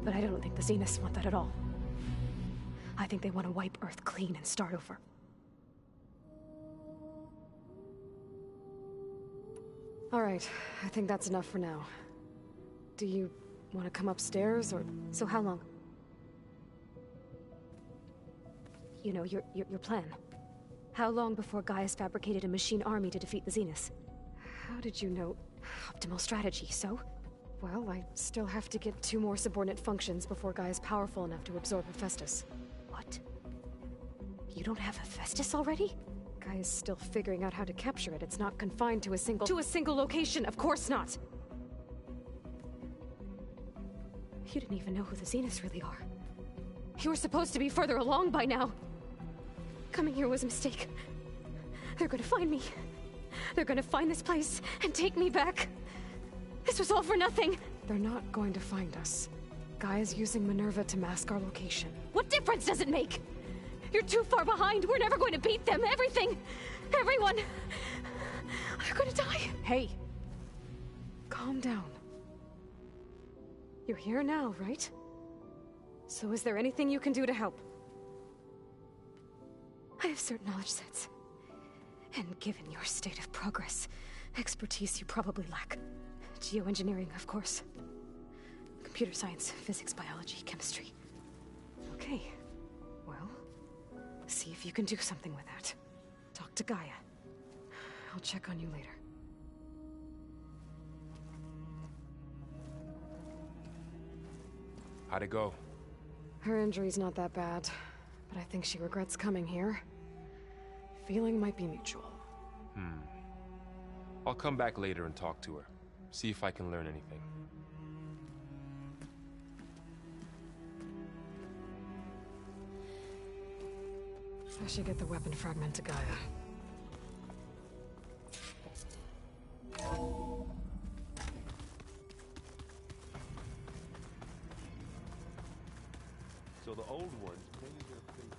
But I don't think the Zeniths want that at all. I think they want to wipe Earth clean and start over. Alright, I think that's enough for now. Do you want to come upstairs, or... So how long? You know, your plan. How long before Gaia's fabricated a machine army to defeat the Zeniths? How did you know? Optimal strategy, so? Well, I still have to get 2 more subordinate functions before Gaia's powerful enough to absorb Hephaestus. What? You don't have Hephaestus already? Gaia's still figuring out how to capture it. It's not confined to a single... To a single location, of course not! You didn't even know who the Zeniths really are. You were supposed to be further along by now. Coming here was a mistake. They're gonna find me. They're gonna find this place and take me back. This was all for nothing. They're not going to find us. Gaia's using Minerva to mask our location. What difference does it make? You're too far behind. We're never going to beat them. Everything. Everyone. They're gonna die. Hey. Calm down. You're here now, right? So is there anything you can do to help? I have certain knowledge sets. And given your state of progress, expertise you probably lack. Geoengineering, of course. Computer science, physics, biology, chemistry. Okay. Well, see if you can do something with that. Talk to Gaia. I'll check on you later. How'd it go? Her injury's not that bad, but I think she regrets coming here. Feeling might be mutual. I'll come back later and talk to her. See if I can learn anything. I should get the weapon fragment to Gaia. So the old ones painted their faces.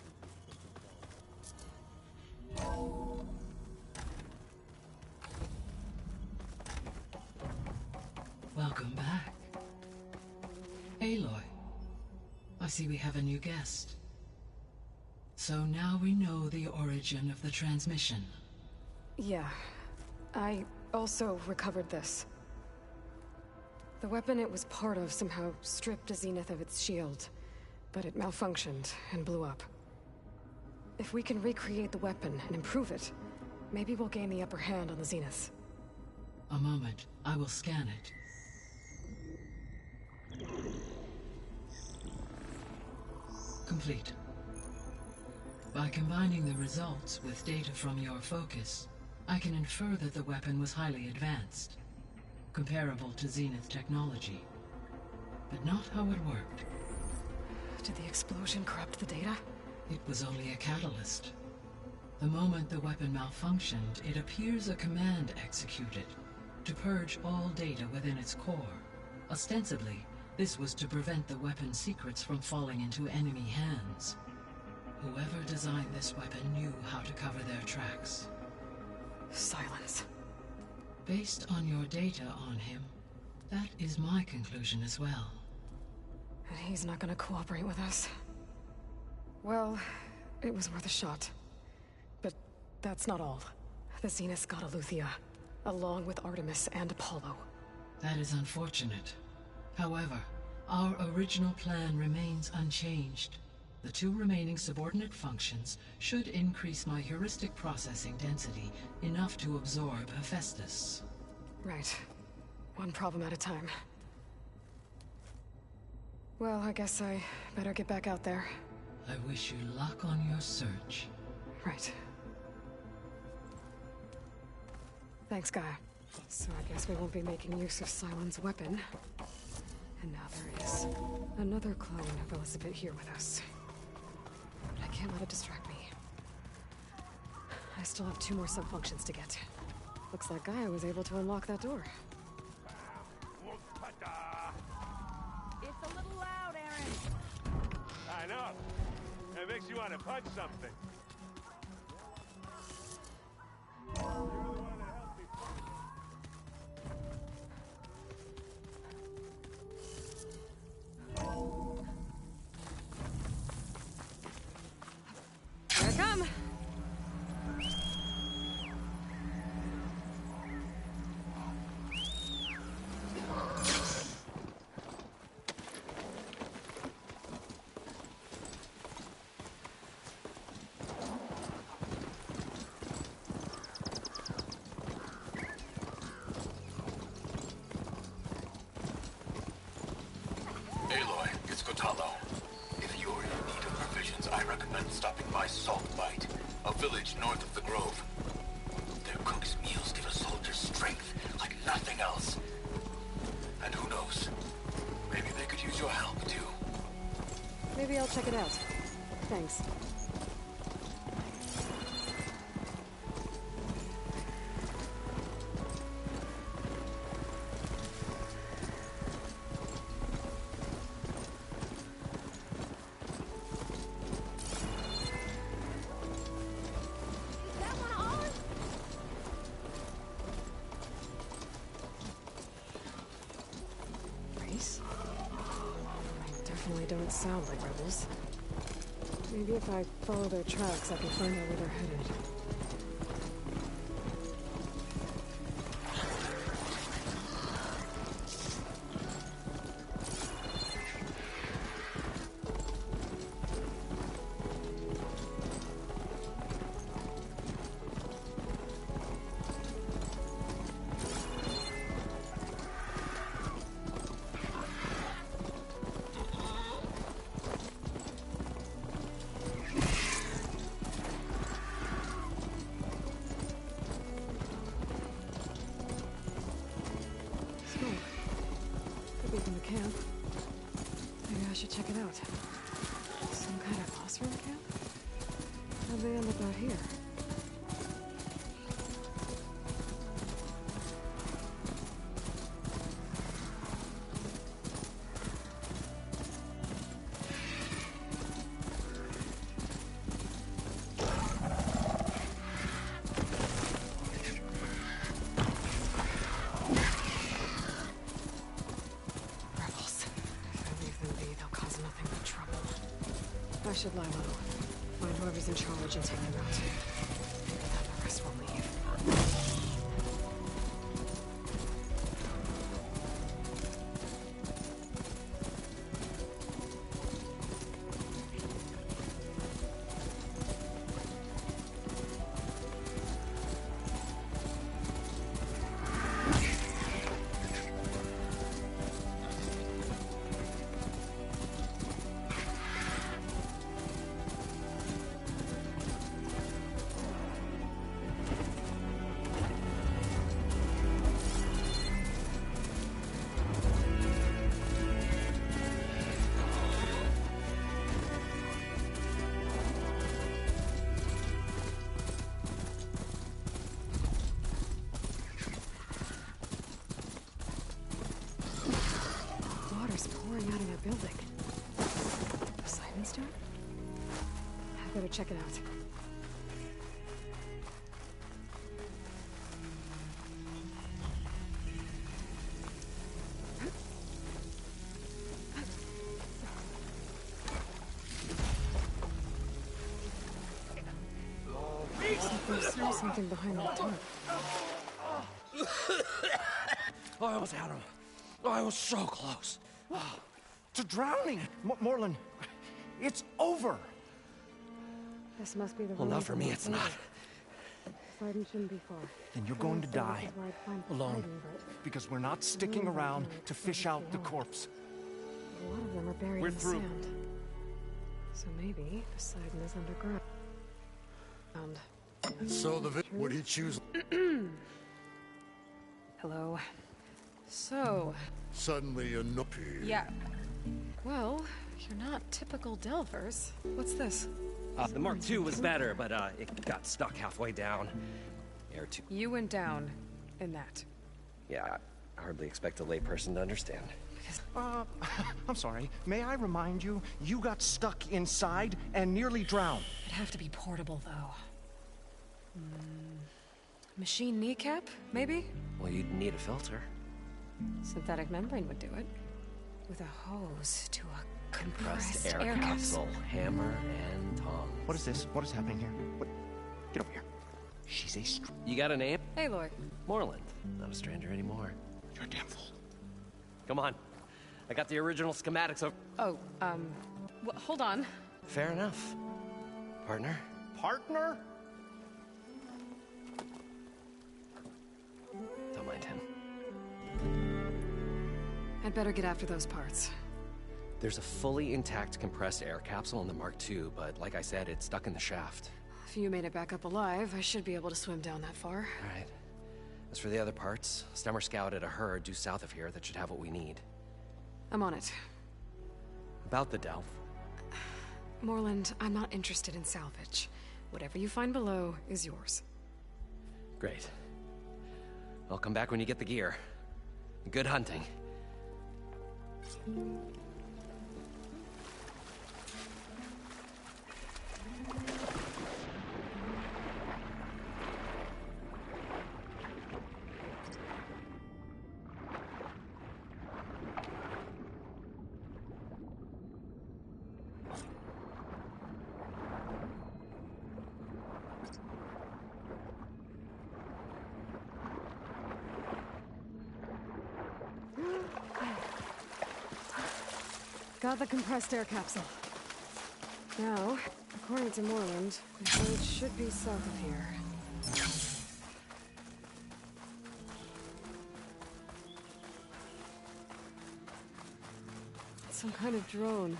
Welcome back. Aloy, I see we have a new guest. So now we know the origin of the transmission. Yeah. I also recovered this. The weapon it was part of somehow stripped a Zenith of its shield, but it malfunctioned and blew up. If we can recreate the weapon and improve it, maybe we'll gain the upper hand on the Zeniths. A moment. I will scan it. Complete. By combining the results with data from your focus, I can infer that the weapon was highly advanced, comparable to Zenith technology, but not how it worked. Did the explosion corrupt the data? It was only a catalyst. The moment the weapon malfunctioned, it appears a command executed to purge all data within its core. Ostensibly, this was to prevent the weapon's secrets from falling into enemy hands. Whoever designed this weapon knew how to cover their tracks. Silence. Based on your data on him, that is my conclusion as well. And he's not gonna cooperate with us. Well, it was worth a shot. But that's not all. The Zeniths got Aletheia, along with Artemis and Apollo. That is unfortunate. However, our original plan remains unchanged. The 2 remaining subordinate functions should increase my heuristic processing density enough to absorb Hephaestus. Right. One problem at a time. Well, I guess I better get back out there. I wish you luck on your search. Right. Thanks, Gaia. So I guess we won't be making use of Cylon's weapon. And now there is another clone of Elizabeth here with us. But I can't let it distract me. I still have 2 more sub-functions to get. Looks like Gaia was able to unlock that door. It's a little loud, Aaron. I know. It makes you want to punch something. Here I come! Aloy, it's Kotalo. If you're in need of provisions, I recommend stopping by Salt Bite, a village north of the Grove. Their cook's meals give a soldier strength like nothing else. And who knows? Maybe they could use your help, too. Maybe I'll check it out. Thanks. Don't sound like rebels. Maybe if I follow their tracks, I can find out where they're headed. From the camp. Maybe I should check it out. Some kind of Osram camp? How'd they end up out here? I should lie low. Find whoever's in charge and take them out. Then the rest will leave. building. Poseidon's doing? I better check it out. There's something behind that tarp. I almost had him. I was so close. To drowning. Morland, it's over. This must be the Well, not for me, it's not. Poseidon shouldn't be far. Then you're going to die. Alone. Because we're not sticking around to fish out the corpse. A lot of them are buried in the sand. So maybe Poseidon is underground. So would he choose? Hello. So... Suddenly a nuppy. Yeah. Well, you're not typical Delvers. What's this? The Mark II was better, but it got stuck halfway down. Air 2. You went down in that. Yeah, I hardly expect a layperson to understand. I'm sorry. May I remind you, you got stuck inside and nearly drowned. It'd have to be portable, though. Machine kneecap, maybe? Well, you'd need a filter. Synthetic membrane would do it. With a hose to a compressed air capsule. Hammer and tongs. What is this? What is happening here? What? Get over here. She's a You got a name? Aloy. Moreland. Not a stranger anymore. You're a damn fool. Come on. I got the original schematics of... Oh, well, hold on. Fair enough. Partner? Partner? Don't mind him. I'd better get after those parts. There's a fully intact compressed air capsule in the Mark II, but like I said, it's stuck in the shaft. If you made it back up alive, I should be able to swim down that far. All right. As for the other parts, Stemmer scouted a herd due south of here that should have what we need. I'm on it. About the Delph. Moreland, I'm not interested in salvage. Whatever you find below is yours. Great. I'll come back when you get the gear. Good hunting. Got the compressed air capsule. Now, according to Moreland, the village should be south of here. It's some kind of drone.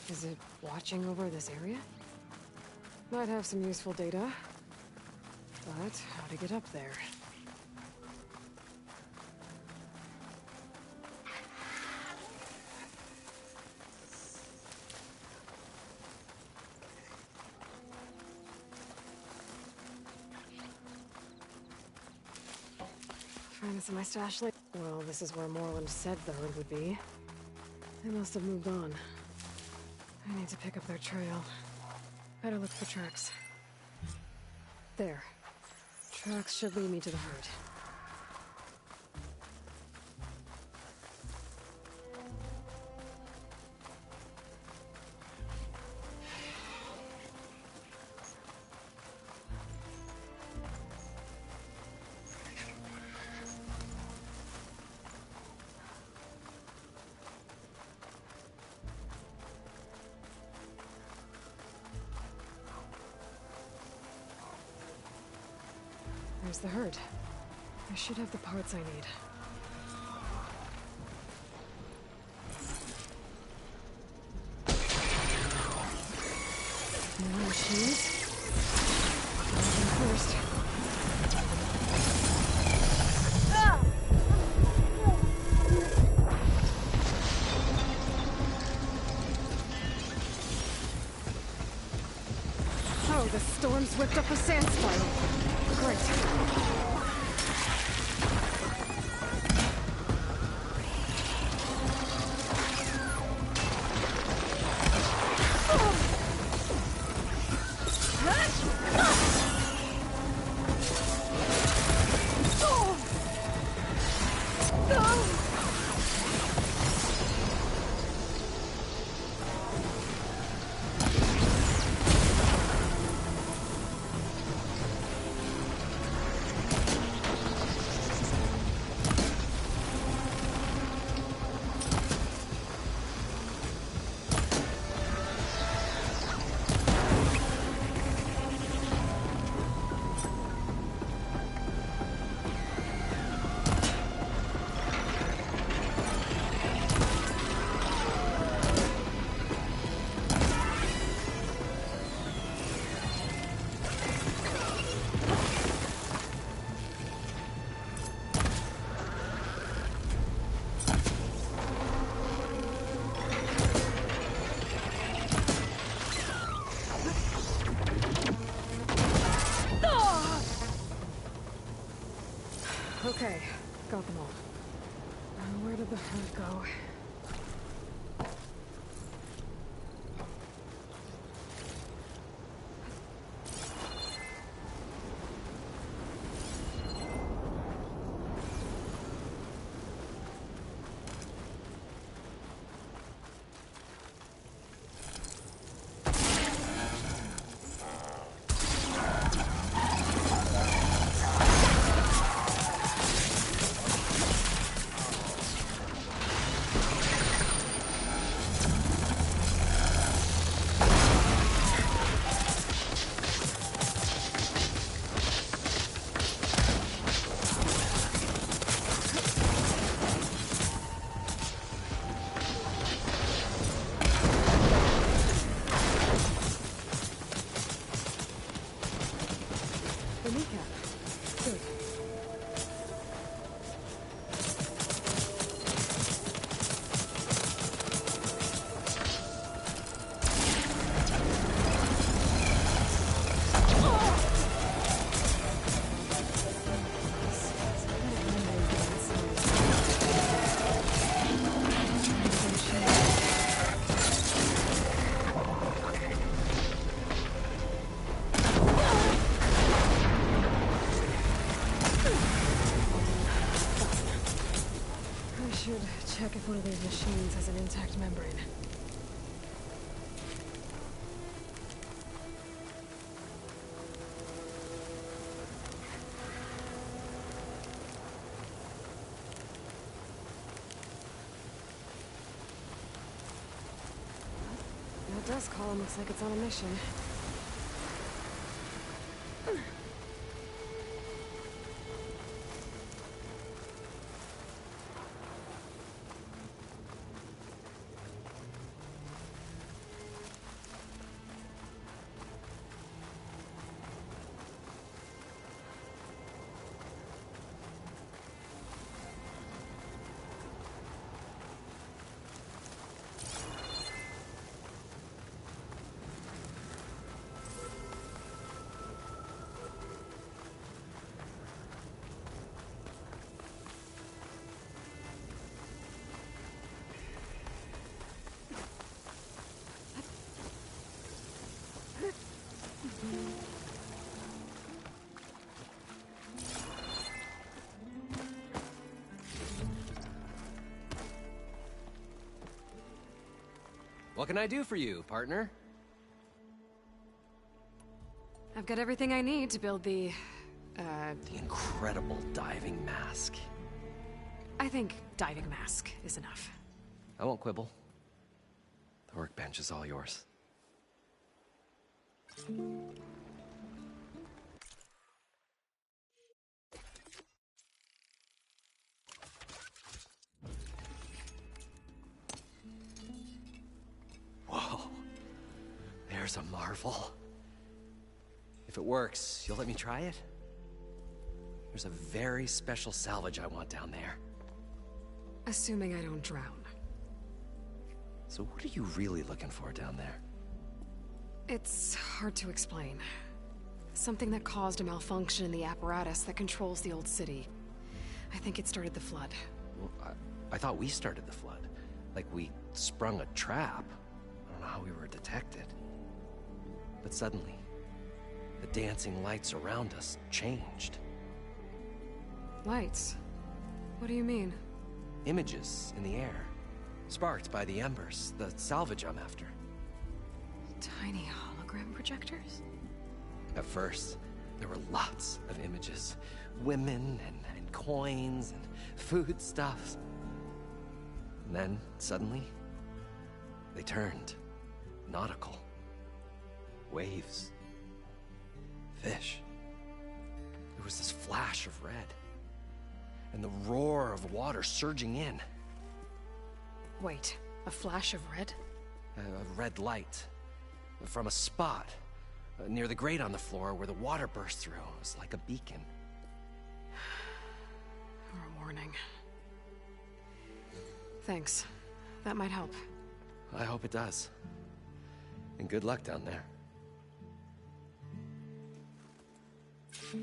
Is it watching over this area? Might have some useful data. But how to get up there? Find this in my stash later. Well, this is where Moreland said the herd would be. They must have moved on. I need to pick up their trail. Better look for tracks. There. Tracks should lead me to the herd. There's the herd. I should have the parts I need. More machines? First. Oh, the storm's whipped up a sand spiral. Great. Okay, got them all. Now where did the herd go? The kneecap. Good. I should check if one of these machines has an intact membrane. That dust column looks like it's on a mission. What can I do for you, partner? I've got everything I need to build the incredible diving mask. I think diving mask is enough. I won't quibble. The workbench is all yours. Whoa. There's a marvel. If it works, you'll let me try it? There's a very special salvage I want down there. Assuming I don't drown. So what are you really looking for down there? It's hard to explain. Something that caused a malfunction in the apparatus that controls the old city. I think it started the flood. Well, I thought we started the flood. Like we sprung a trap. I don't know how we were detected. But suddenly, the dancing lights around us changed. Lights? What do you mean? Images in the air, sparked by the embers, the salvage I'm after. Tiny hologram projectors? At first, there were lots of images. Women and coins and foodstuffs. And then, suddenly, they turned nautical. Waves. Fish. There was this flash of red. And the roar of water surging in. Wait, a flash of red? A red light. From a spot near the grate on the floor where the water burst through. It was like a beacon. Or a warning. Thanks. That might help. I hope it does. And good luck down there.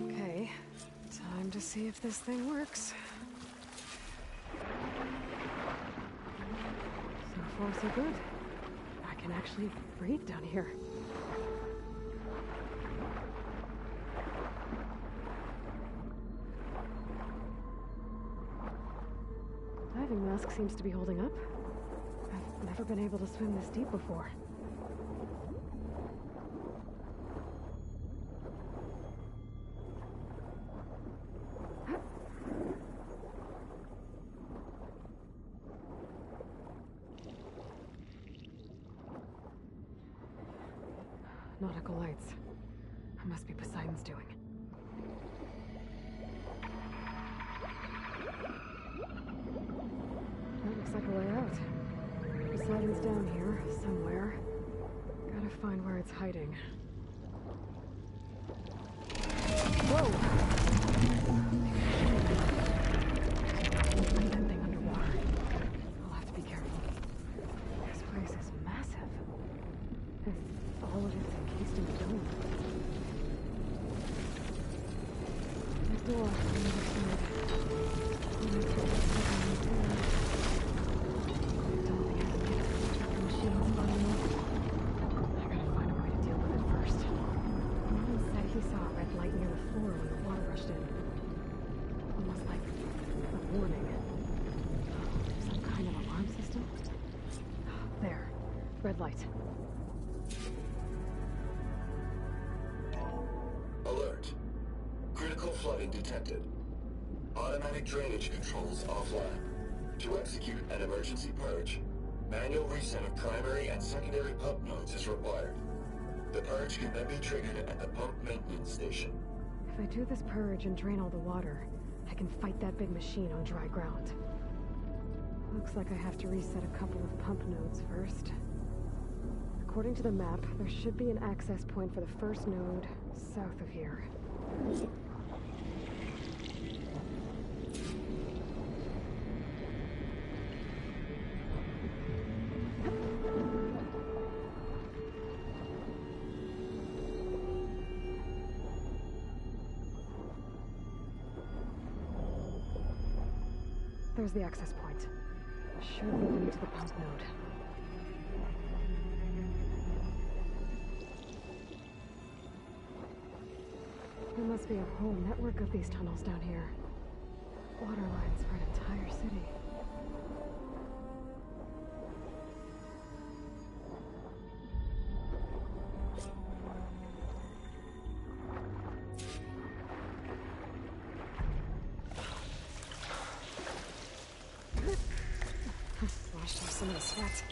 Okay, time to see if this thing works. So far, so good. I can actually breathe down here. Diving mask seems to be holding up. I've never been able to swim this deep before. Nautical lights. Must be Poseidon's doing. That looks like a way out. Poseidon's down here, somewhere. Gotta find where it's hiding. Whoa! There's something underwater. I'll have to be careful. This place is massive. All of it's encased in stone. The door on the other side. The machine's bugging me. I gotta find a way to deal with it first. Norman said he saw a red light near the floor when the water rushed in. Almost like a warning. Some kind of alarm system? There. Red light. Alert. Critical flooding detected. Automatic drainage controls offline. To execute an emergency purge, manual reset of primary and secondary pump nodes is required. The purge can then be triggered at the pump maintenance station. If I do this purge and drain all the water, I can fight that big machine on dry ground. Looks like I have to reset a couple of pump nodes first. According to the map, there should be an access point for the first node south of here. There's the access point. Should lead to the pump node. There must be a whole network of these tunnels down here. Water lines for an entire city. Washed off some of the sweat.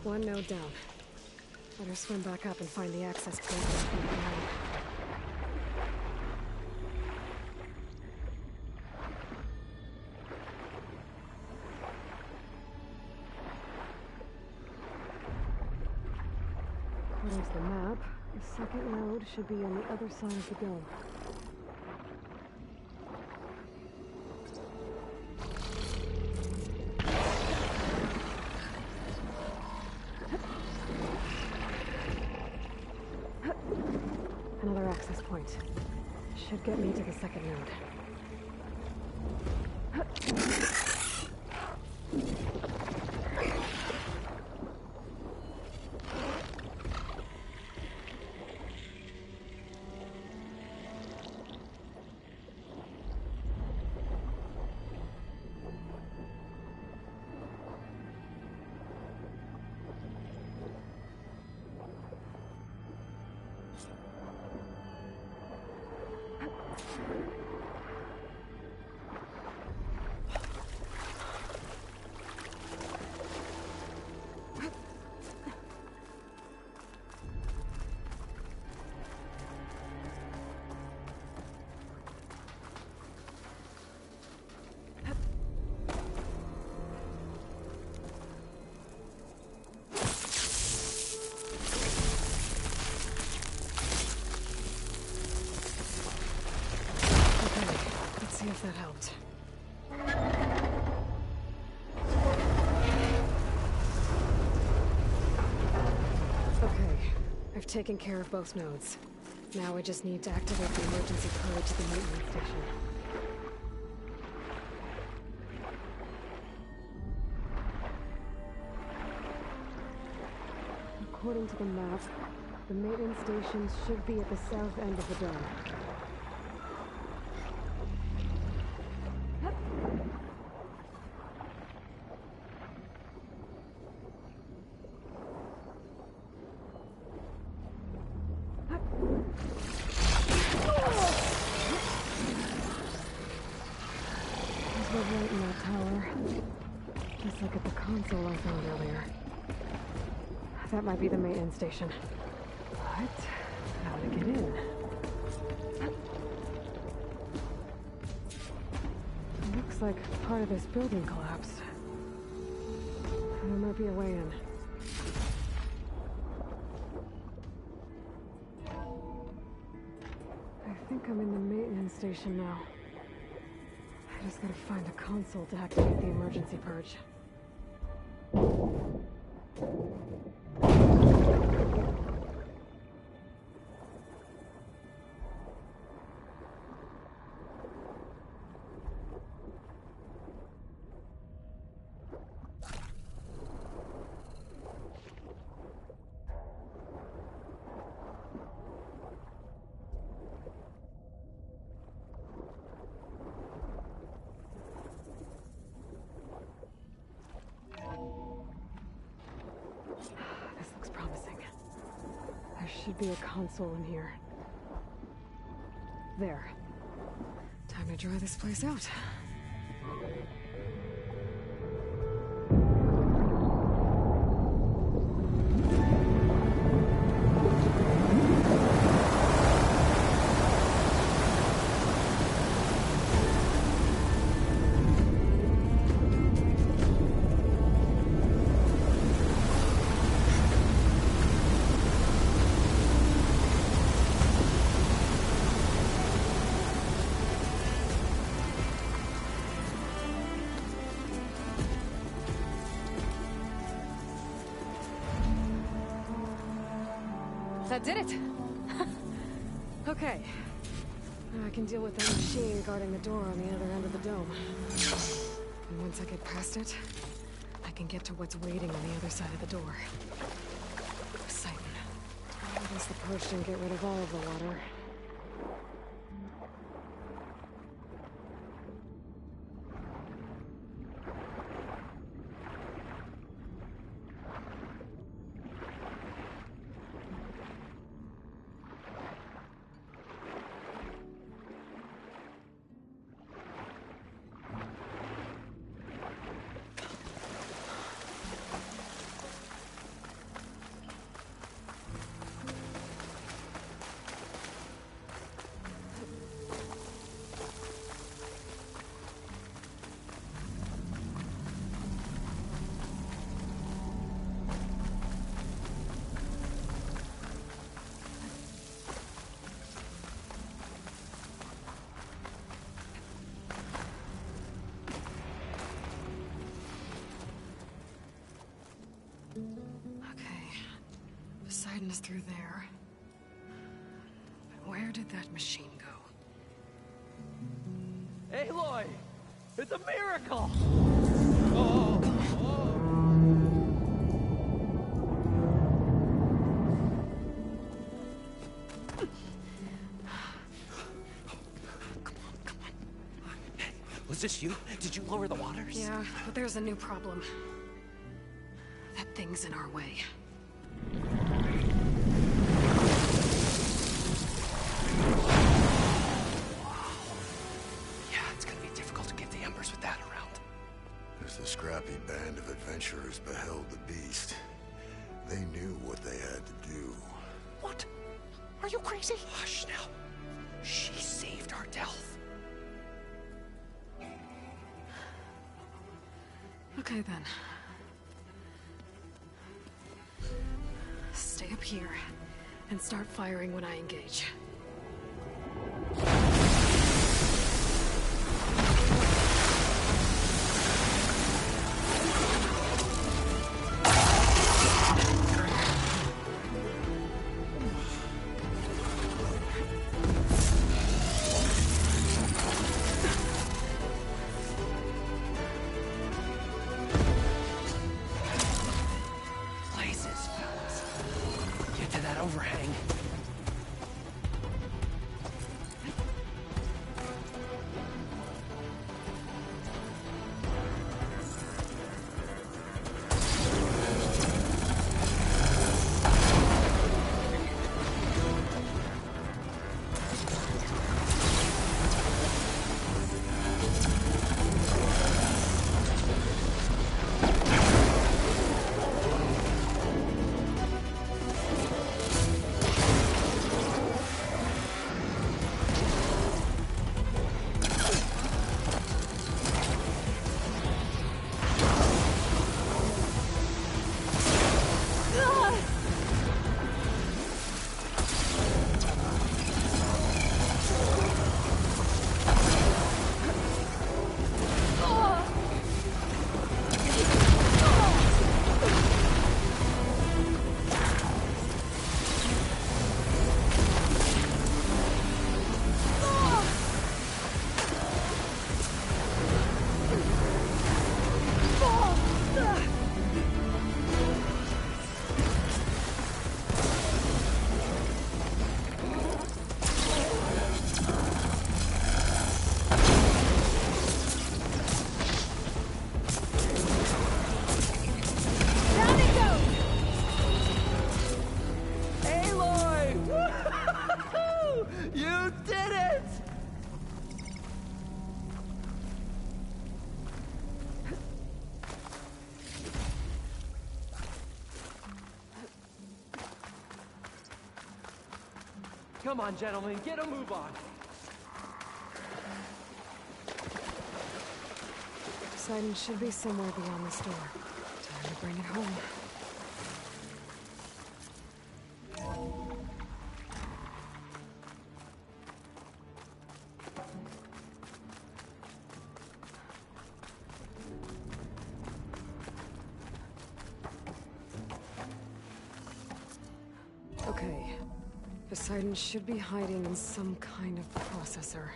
One node down. Better swim back up and find the access point for the pump node. According to the map, the second node should be on the other side of the dome. Another access point. Should get me to the second node. if that helped. Okay, I've taken care of both nodes. Now I just need to activate the emergency purge at the maintenance station. According to the map, the maintenance station should be at the south end of the dome. There's no light in that tower. Just like at the console I found earlier. That might be the maintenance station. But how to get in? Looks like part of this building collapsed. There might be a way in. I think I'm in the maintenance station now. I just gotta find a console to activate the emergency purge. This looks promising. There should be a console in here. There. Time to dry this place out. That did it! Okay. Now I can deal with that machine guarding the door on the other end of the dome. And once I get past it, I can get to what's waiting on the other side of the door. Poseidon. I guess the purge didn't get rid of all of the water. Poseidon's through there. But where did that machine go? Aloy! It's a miracle! Was this you? Did you lower the waters? Yeah, but there's a new problem. That thing's in our way. As the scrappy band of adventurers beheld the beast, they knew what they had to do. What? Are you crazy? Hush now. She saved our Delph. Okay then. Stay up here and start firing when I engage. overhang. Come on, gentlemen, get a move on. Poseidon should be somewhere beyond this door. Time to bring it home. Okay. Poseidon should be hiding in some kind of processor.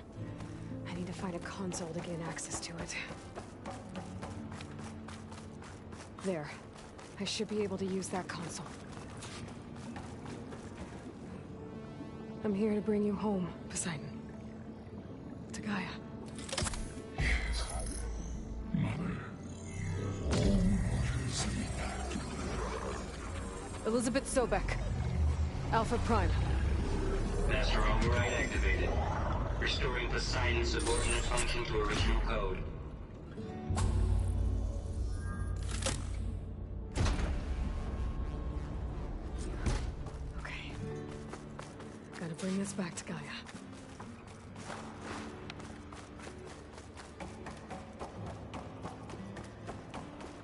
I need to find a console to gain access to it. There. I should be able to use that console. I'm here to bring you home, Poseidon. To Gaia. Yes. Mother. What is it? Elizabeth Sobek. Alpha Prime. Master override activated. Restoring Poseidon's subordinate function to original code. Okay. Gotta bring this back to Gaia.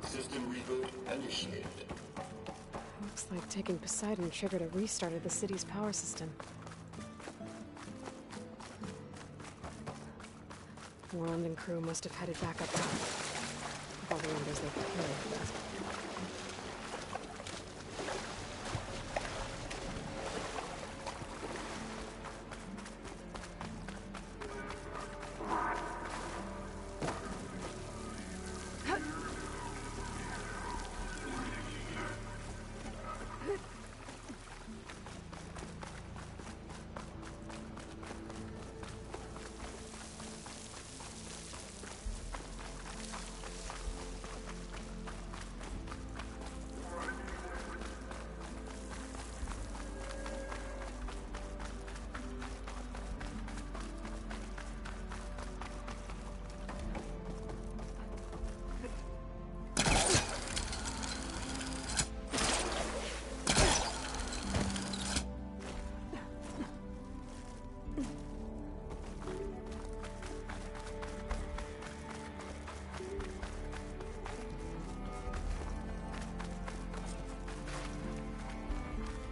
System reboot initiated. Looks like taking Poseidon triggered a restart of the city's power system. Worland and crew must have headed back up top. With all the embers they've carried for that.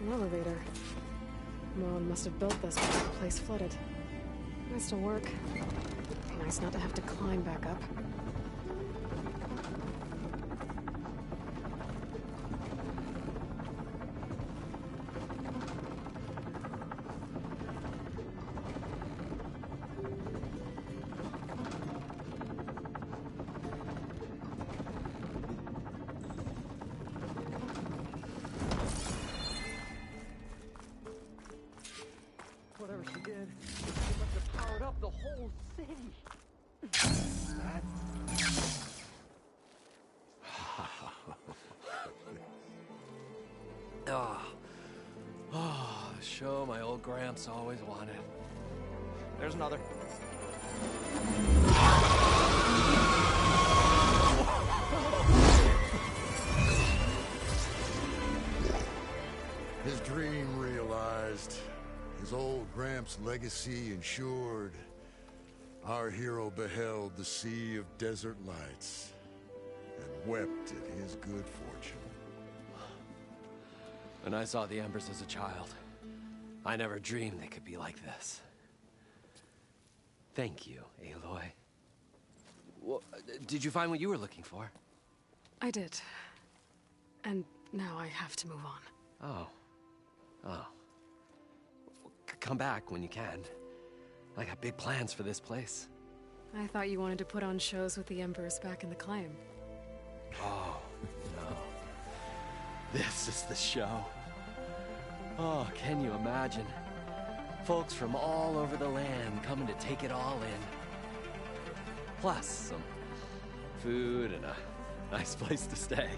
An elevator. Worland must have built this when the place flooded. Nice to work. Nice not to have to climb back up. whole city. Show my old Gramps always wanted. There's another. His dream realized. His old Gramps' legacy ensured. Our hero beheld the sea of desert lights and wept at his good fortune. When I saw the Embers as a child, I never dreamed they could be like this. Thank you, Aloy. Well, did you find what you were looking for? I did. And now I have to move on. Oh. Oh. Come back when you can. I got big plans for this place. I thought you wanted to put on shows with the Embers back in the claim. Oh, no. This is the show. Oh, can you imagine? Folks from all over the land coming to take it all in. Plus, some food and a nice place to stay.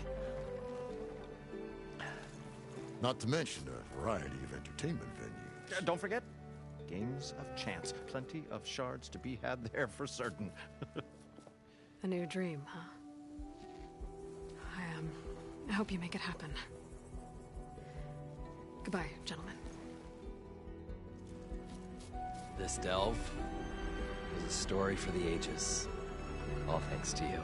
Not to mention a variety of entertainment venues. Don't forget, games of chance. Plenty of shards to be had there for certain. A new dream, huh? I hope you make it happen. Goodbye, gentlemen. This delve is a story for the ages. All thanks to you.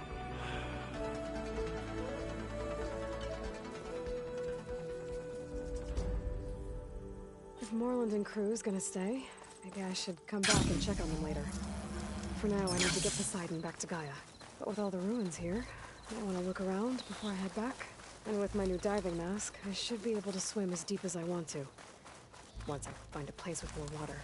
If Moreland and crew's gonna stay, maybe I should come back and check on them later. For now, I need to get Poseidon back to Gaia. But with all the ruins here, I want to look around before I head back. And with my new diving mask, I should be able to swim as deep as I want to. Once I find a place with more water.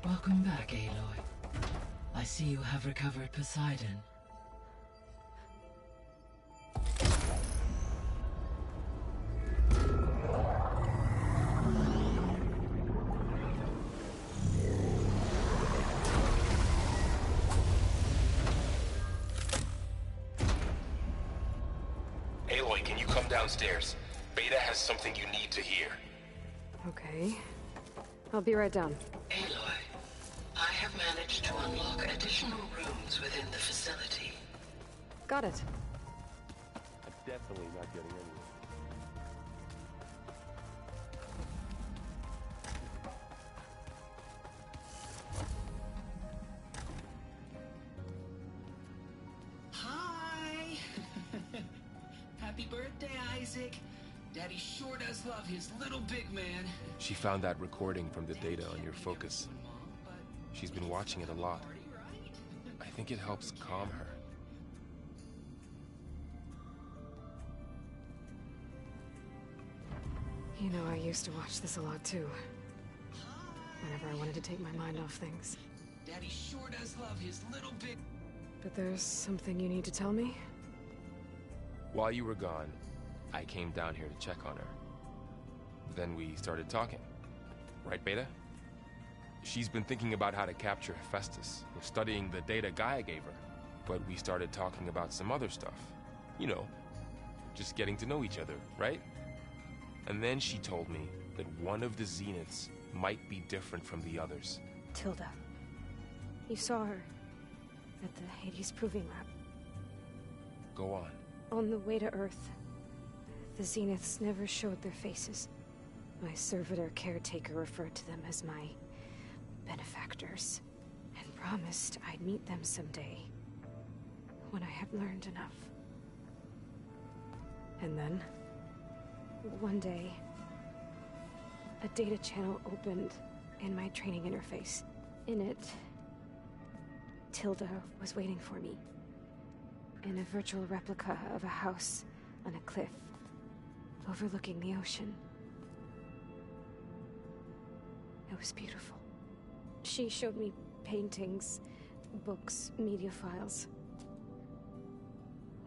Welcome back, Aloy. I see you have recovered Poseidon. Aloy, can you come downstairs? Beta has something you need to hear. Okay. I'll be right down. Aloy, I have managed to unlock additional rooms within the facility. Got it. I'm definitely not getting anywhere. Hi! Happy birthday, Isaac. Daddy sure does love his little big man. She found that recording from the data on your focus. She's been watching it a lot. I think it helps calm her. You know, I used to watch this a lot too. Whenever I wanted to take my mind off things. Daddy sure does love his little big... But there's something you need to tell me? While you were gone, I came down here to check on her. Then we started talking. Right, Beta? She's been thinking about how to capture Hephaestus, studying the data Gaia gave her. But we started talking about some other stuff. You know, just getting to know each other, right? And then she told me that one of the Zeniths might be different from the others. Tilda. You saw her at the Hades Proving Lab. Go on. On the way to Earth, the Zeniths never showed their faces. My servitor caretaker referred to them as my benefactors, and promised I'd meet them someday, when I had learned enough. And then, one day, a data channel opened in my training interface. In it, Tilda was waiting for me, in a virtual replica of a house on a cliff, overlooking the ocean. It was beautiful. She showed me paintings, books, media files.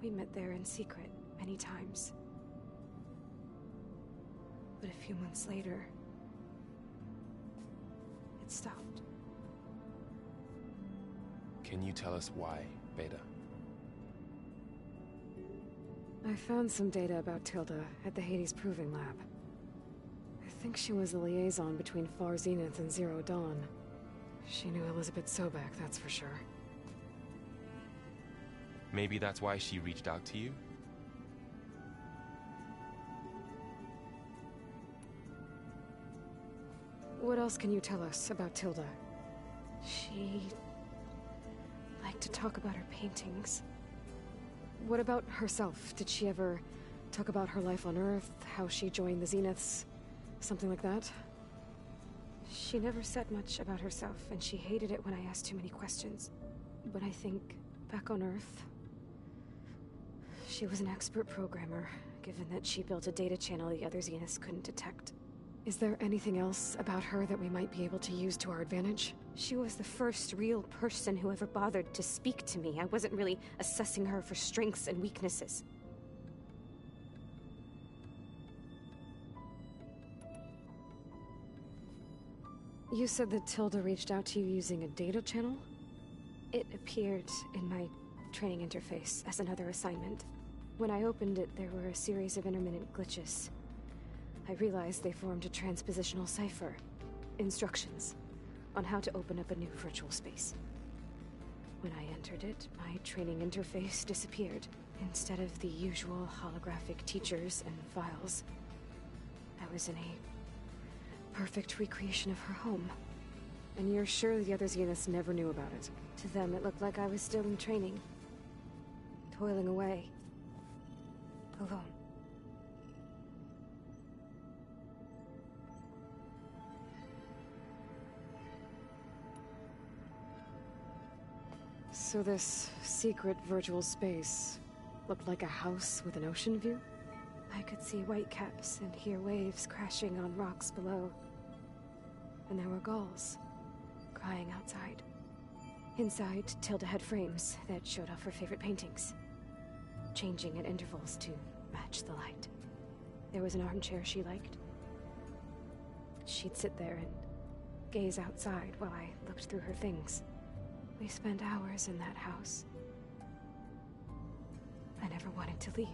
We met there in secret many times. But a few months later, it stopped. Can you tell us why, Beta? I found some data about Tilda at the Hades Proving Lab. I think she was the liaison between Far Zenith and Zero Dawn. She knew Elizabeth Sobek, that's for sure. Maybe that's why she reached out to you? What else can you tell us about Tilda? She liked to talk about her paintings. What about herself? Did she ever talk about her life on Earth, how she joined the Zeniths, something like that? She never said much about herself, and she hated it when I asked too many questions. But I think, back on Earth, she was an expert programmer, given that she built a data channel the other Zeniths couldn't detect. Is there anything else about her that we might be able to use to our advantage? She was the first real person who ever bothered to speak to me. I wasn't really assessing her for strengths and weaknesses. You said that Tilda reached out to you using a data channel? It appeared in my training interface as another assignment. When I opened it, there were a series of intermittent glitches. I realized they formed a transpositional cipher. Instructions on how to open up a new virtual space. When I entered it, my training interface disappeared. Instead of the usual holographic teachers and files, I was in a perfect recreation of her home. And you're sure the other Zeniths never knew about it? To them, it looked like I was still in training. Toiling away. Alone. So this secret virtual space looked like a house with an ocean view? I could see whitecaps and hear waves crashing on rocks below. And there were gulls crying outside. Inside, Tilda had frames that showed off her favorite paintings, changing at intervals to match the light. There was an armchair she liked. She'd sit there and gaze outside while I looked through her things. We spent hours in that house. I never wanted to leave.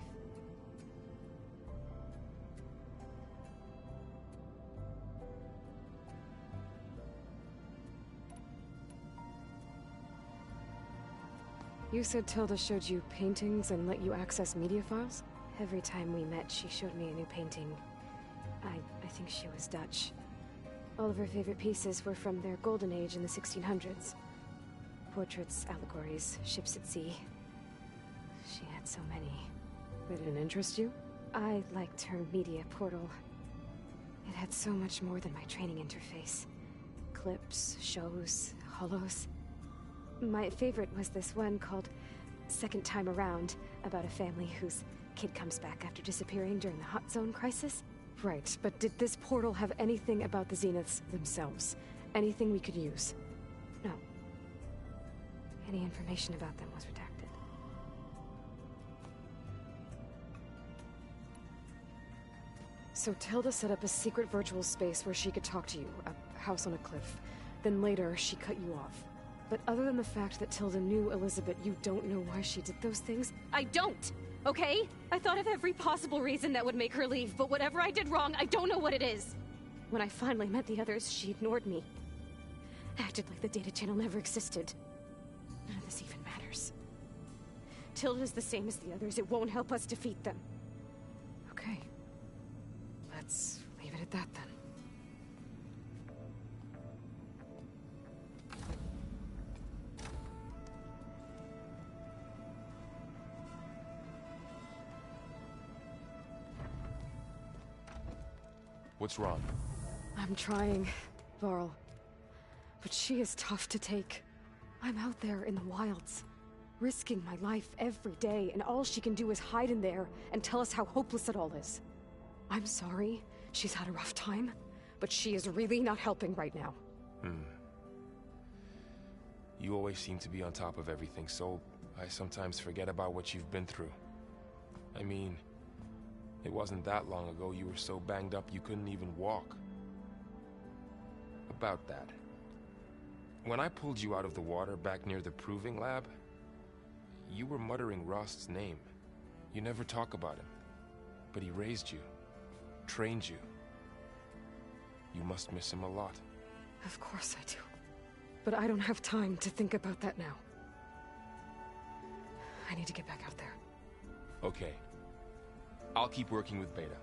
You said Tilda showed you paintings and let you access media files? Every time we met, she showed me a new painting. I think she was Dutch. All of her favorite pieces were from their golden age in the 1600s. Portraits, allegories, ships at sea. She had so many. They didn't interest you? I liked her media portal. It had so much more than my training interface. Clips, shows, holos. My favorite was this one called Second Time Around, about a family whose kid comes back after disappearing during the Hot Zone crisis. Right, but did this portal have anything about the Zeniths themselves? Anything we could use? No. Any information about them was redacted. So Tilda set up a secret virtual space where she could talk to you, a house on a cliff. Then later, she cut you off. But other than the fact that Tilda knew Elizabeth, you don't know why she did those things? I don't! Okay? I thought of every possible reason that would make her leave, but whatever I did wrong, I don't know what it is. When I finally met the others, she ignored me. Acted like the data channel never existed. None of this even matters. Tilda's the same as the others. It won't help us defeat them. Okay. about that then? What's wrong? I'm trying, Varl. But she is tough to take. I'm out there in the wilds, risking my life every day, and all she can do is hide in there and tell us how hopeless it all is. I'm sorry, she's had a rough time, but she is really not helping right now. You always seem to be on top of everything, so I sometimes forget about what you've been through. I mean, it wasn't that long ago you were so banged up you couldn't even walk. About that. When I pulled you out of the water back near the proving lab, you were muttering Rost's name. You never talk about him. But he raised you, trained you. You must miss him a lot. Of course I do. But I don't have time to think about that now. I need to get back out there. Okay. I'll keep working with Beta.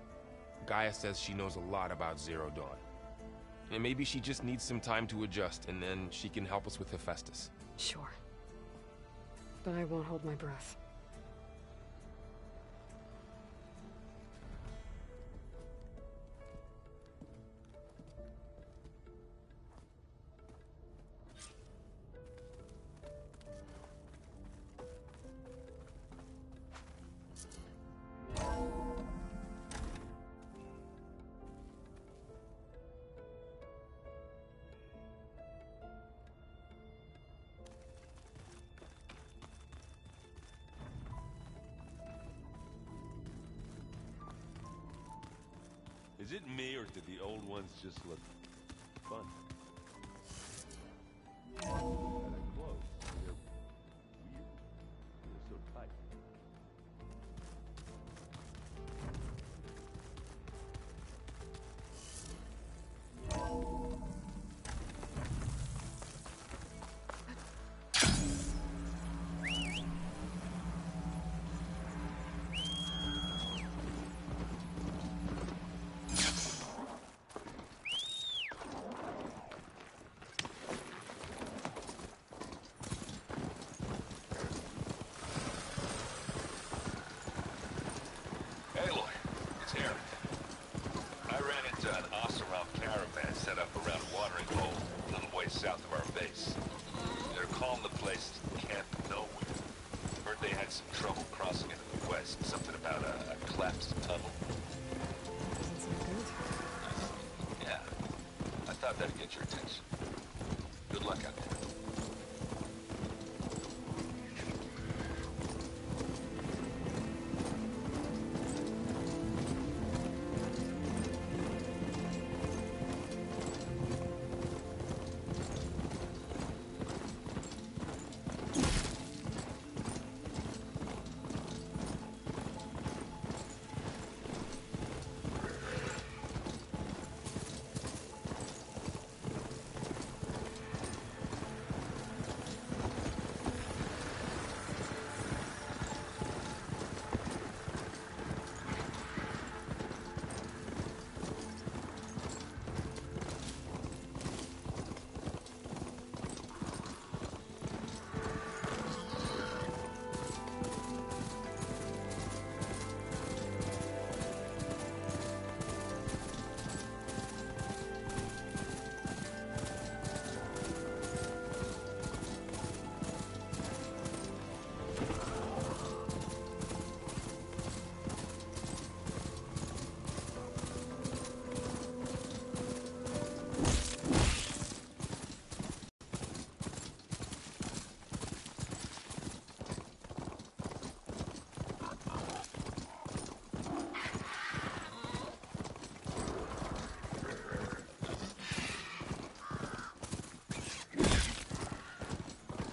Gaia says she knows a lot about Zero Dawn. And maybe she just needs some time to adjust, and then she can help us with Hephaestus. Sure. But I won't hold my breath. Is it me, or did the old ones just look fun? They're close. They're weird. They're so tight. South of our base. They're calling the place Camp Nowhere. Heard they had some trouble crossing into the west. Something about a collapsed tunnel. Doesn't sound good. Yeah. I thought that'd get your attention. Good luck out there.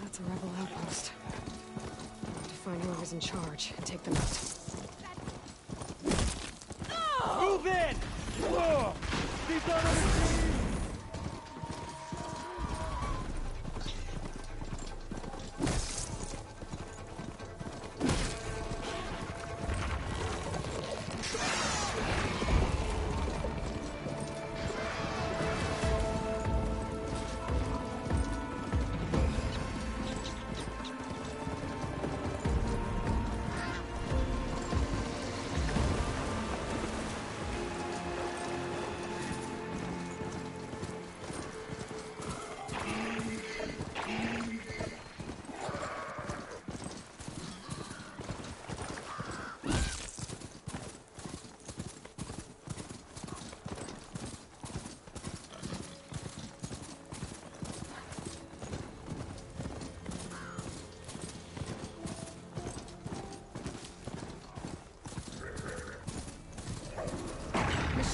That's a rebel outpost. To find whoever's in charge and take them out. Move in! Whoa! These are the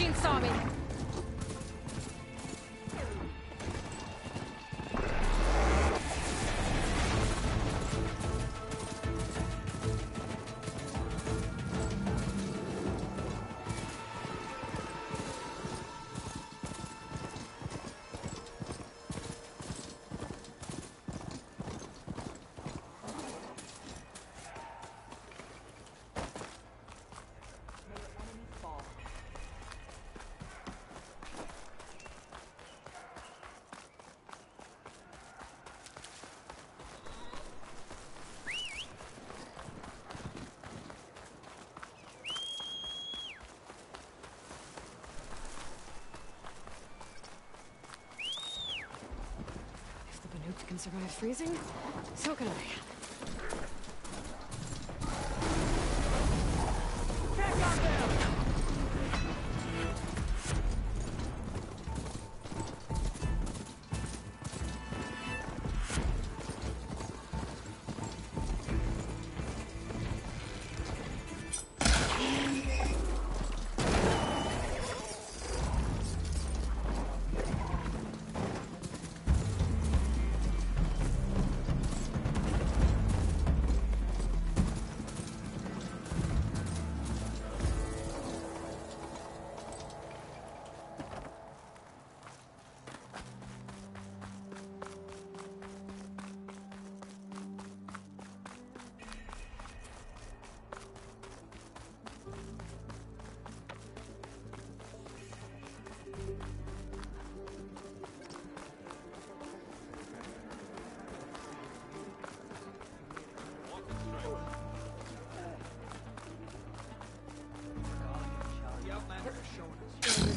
machine saw me! Can survive freezing, so can I. Back on them!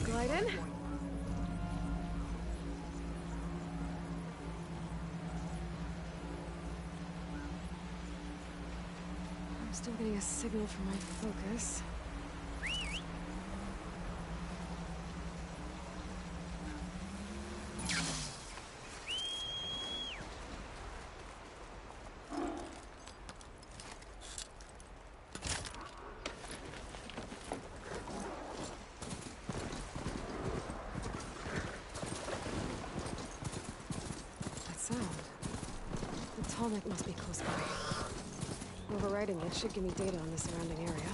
Glide in. I'm still getting a signal from my focus. It must be close by. Overriding it should give me data on the surrounding area.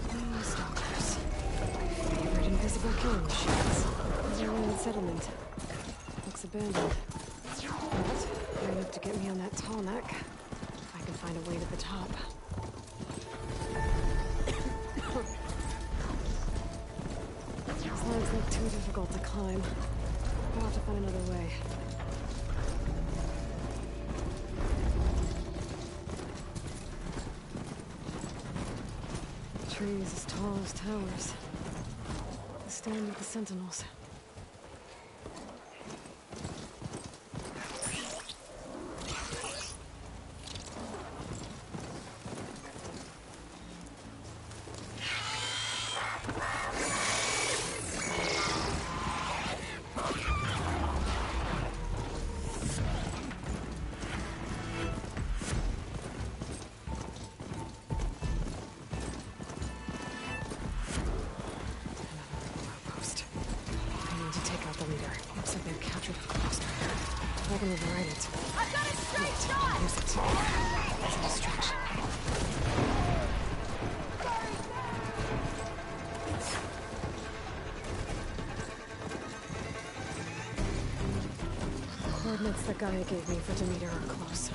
Oh, stalkers. My favorite invisible killing machines. Alien settlement. Looks abandoned. But high enough to get me on that tall neck. If I can find a way to the top. These look too difficult to climb. I'll have to find another way. Trees as tall as towers. The stand with the sentinels. Coordinates the guy gave me for Demeter are close.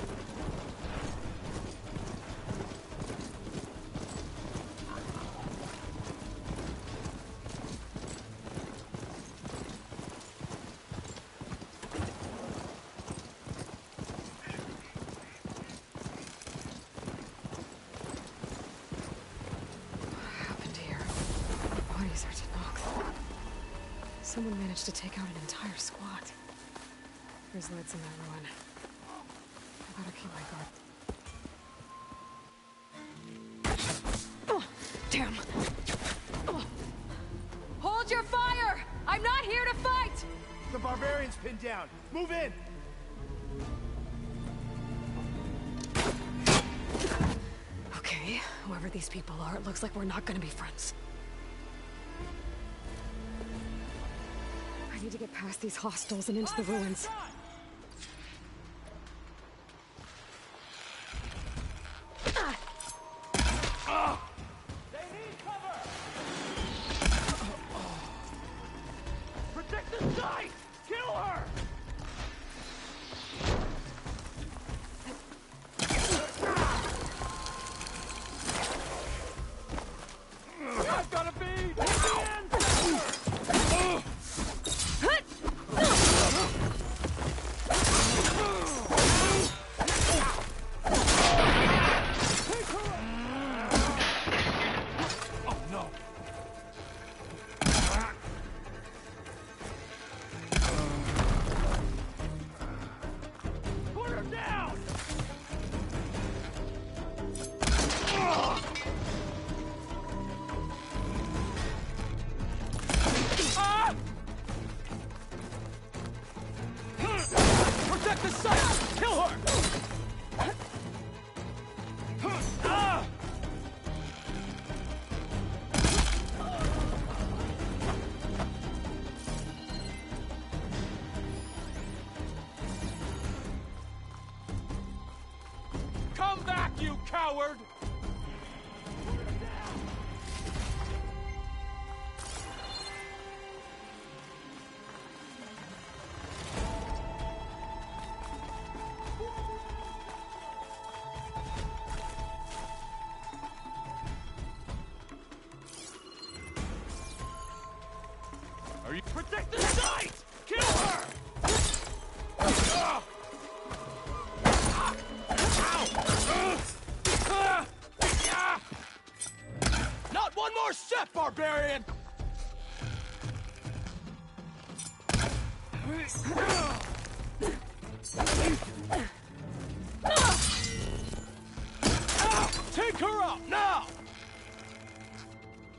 Someone managed to take out an entire squad. There's lights in that ruin. I better keep my guard. Oh, damn. Oh. Hold your fire! I'm not here to fight! The barbarian's pinned down. Move in! Okay, whoever these people are, it looks like we're not gonna be friends. I need to get past these hostels and into the ruins. They need cover! Protect the site! Kill her! I've gotta be the end! Protect the site! Kill her! Come back, you coward! Are you protect the site? Kill her! Not one more step, barbarian! Take her out now!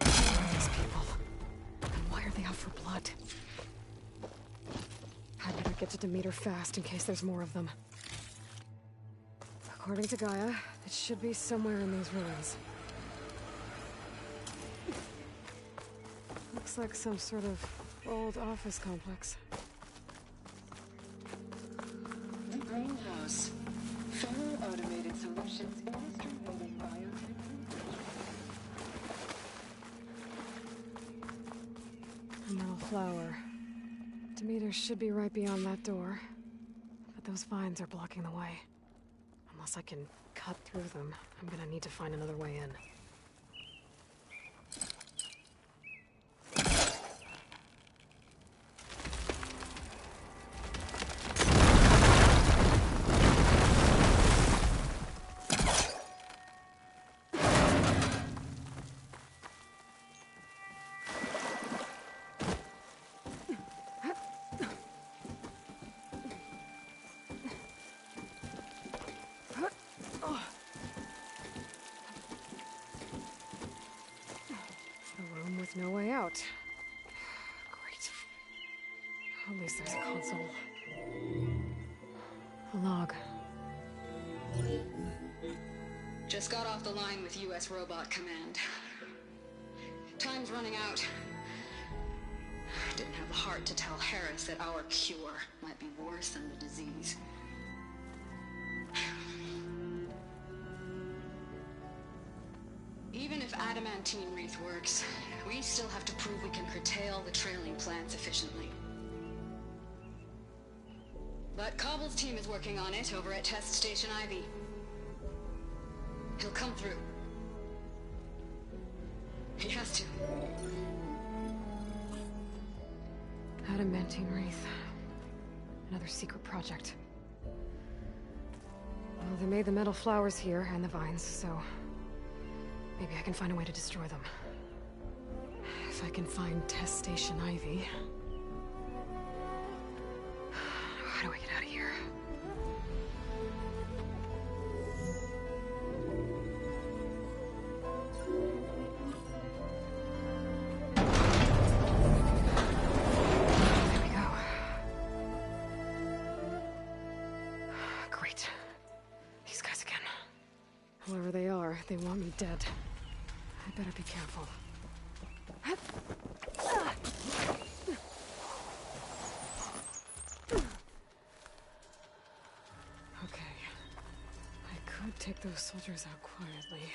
These people. And why are they out for blood? I'd better get to Demeter fast in case there's more of them. According to Gaia, it should be somewhere in these ruins. Looks like some sort of old office complex. The greenhouse. Full automated solutions, industry-leading biotechnology. A metal flower. Demeter should be right beyond that door. But those vines are blocking the way. Unless I can cut through them, I'm gonna need to find another way in. No way out. Great. At least there's a console. A log. Just got off the line with U.S. Robot Command. Time's running out. Didn't have the heart to tell Harris that our cure might be worse than the disease. Even if adamantine wreath works, we still have to prove we can curtail the trailing plants efficiently. But Cobble's team is working on it over at Test Station Ivy. He'll come through. He has to. Adamantine wreath. Another secret project. Well, they made the metal flowers here and the vines, so maybe I can find a way to destroy them. If I can find Test Station Ivy. How do I get out of here? There we go. Great. These guys again. Whoever they are, They want me dead. I better be careful. Okay. I could take those soldiers out quietly.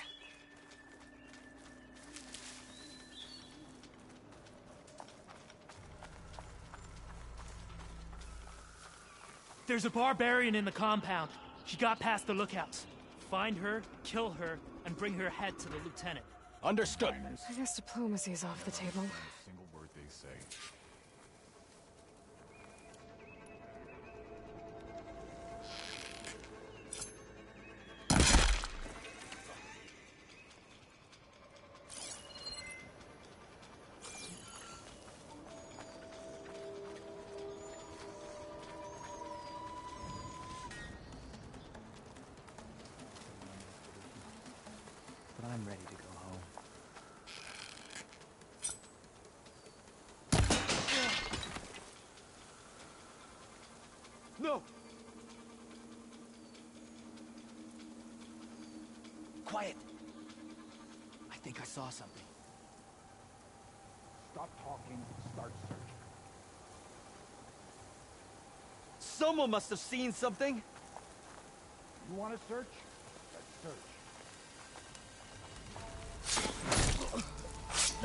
There's a barbarian in the compound. She got past the lookouts. Find her, kill her, and bring her head to the lieutenant. Understood. I guess diplomacy's off the table. Single word they say. But I'm ready to go home. No! Quiet! I think I saw something. Stop talking, start searching. Someone must have seen something! You want to search? Let's search.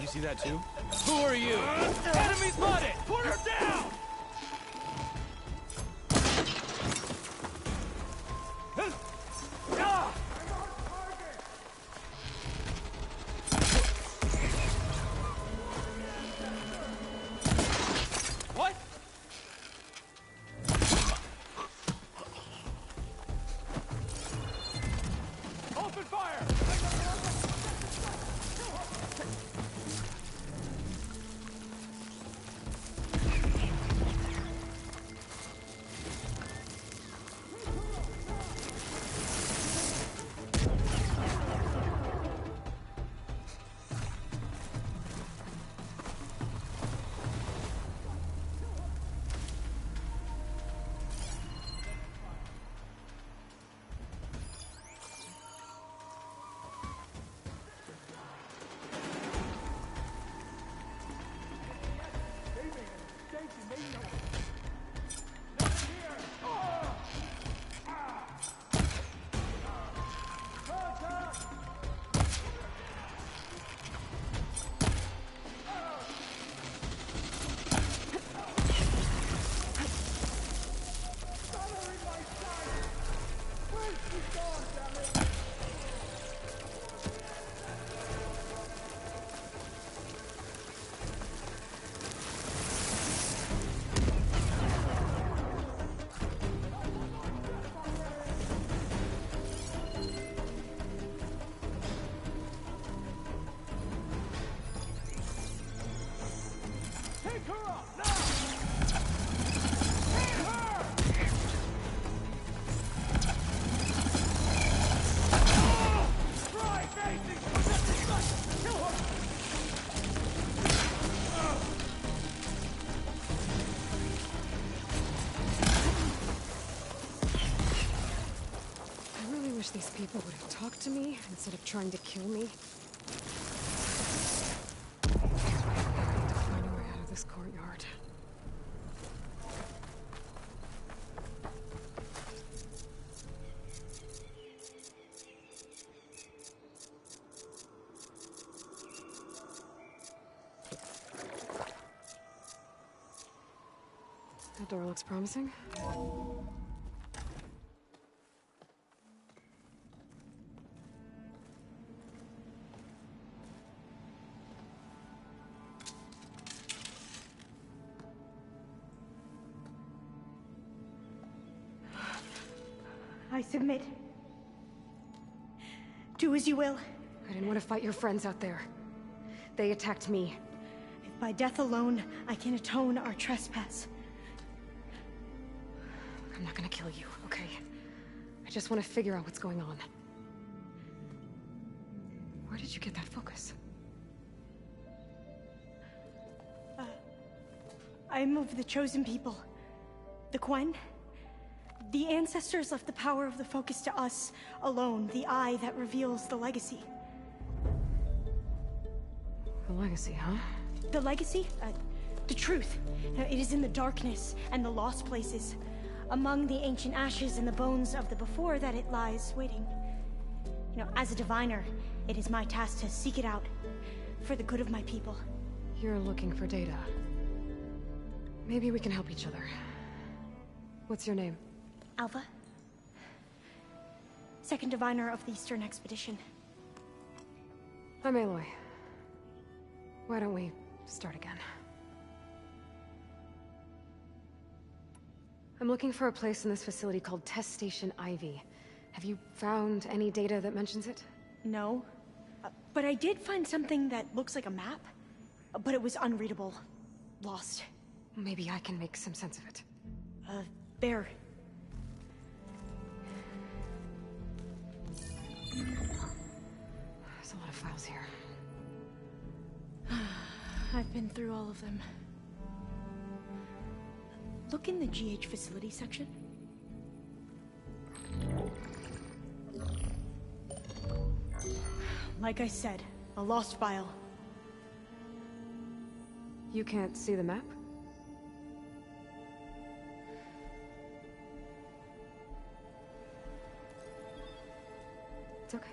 You see that too? Who are you? Enemy's spotted! Put her down! What? Open fire! I wish these people would have talked to me instead of trying to kill me. I need to find a way out of this courtyard. That door looks promising. I submit. Do as you will. I didn't want to fight your friends out there. They attacked me. If by death alone I can atone our trespass. I'm not gonna kill you, okay? I just want to figure out what's going on. Where did you get that focus? I moved the chosen people. The Quen. The ancestors left the power of the focus to us alone, the eye that reveals the legacy. The legacy, huh? The legacy? The truth. It is in the darkness and the lost places. Among the ancient ashes and the bones of the before that it lies waiting. You know, as a diviner, it is my task to seek it out. For the good of my people. You're looking for data. Maybe we can help each other. What's your name? Alva. Second diviner of the Eastern Expedition. I'm Aloy. Why don't we start again? I'm looking for a place in this facility called Test Station Ivy. Have you found any data that mentions it? No. But I did find something that looks like a map. But it was unreadable. Lost. Maybe I can make some sense of it. There. There's a lot of files here. I've been through all of them. Look in the GH facility section. Like I said, a lost file. You can't see the map? It's okay.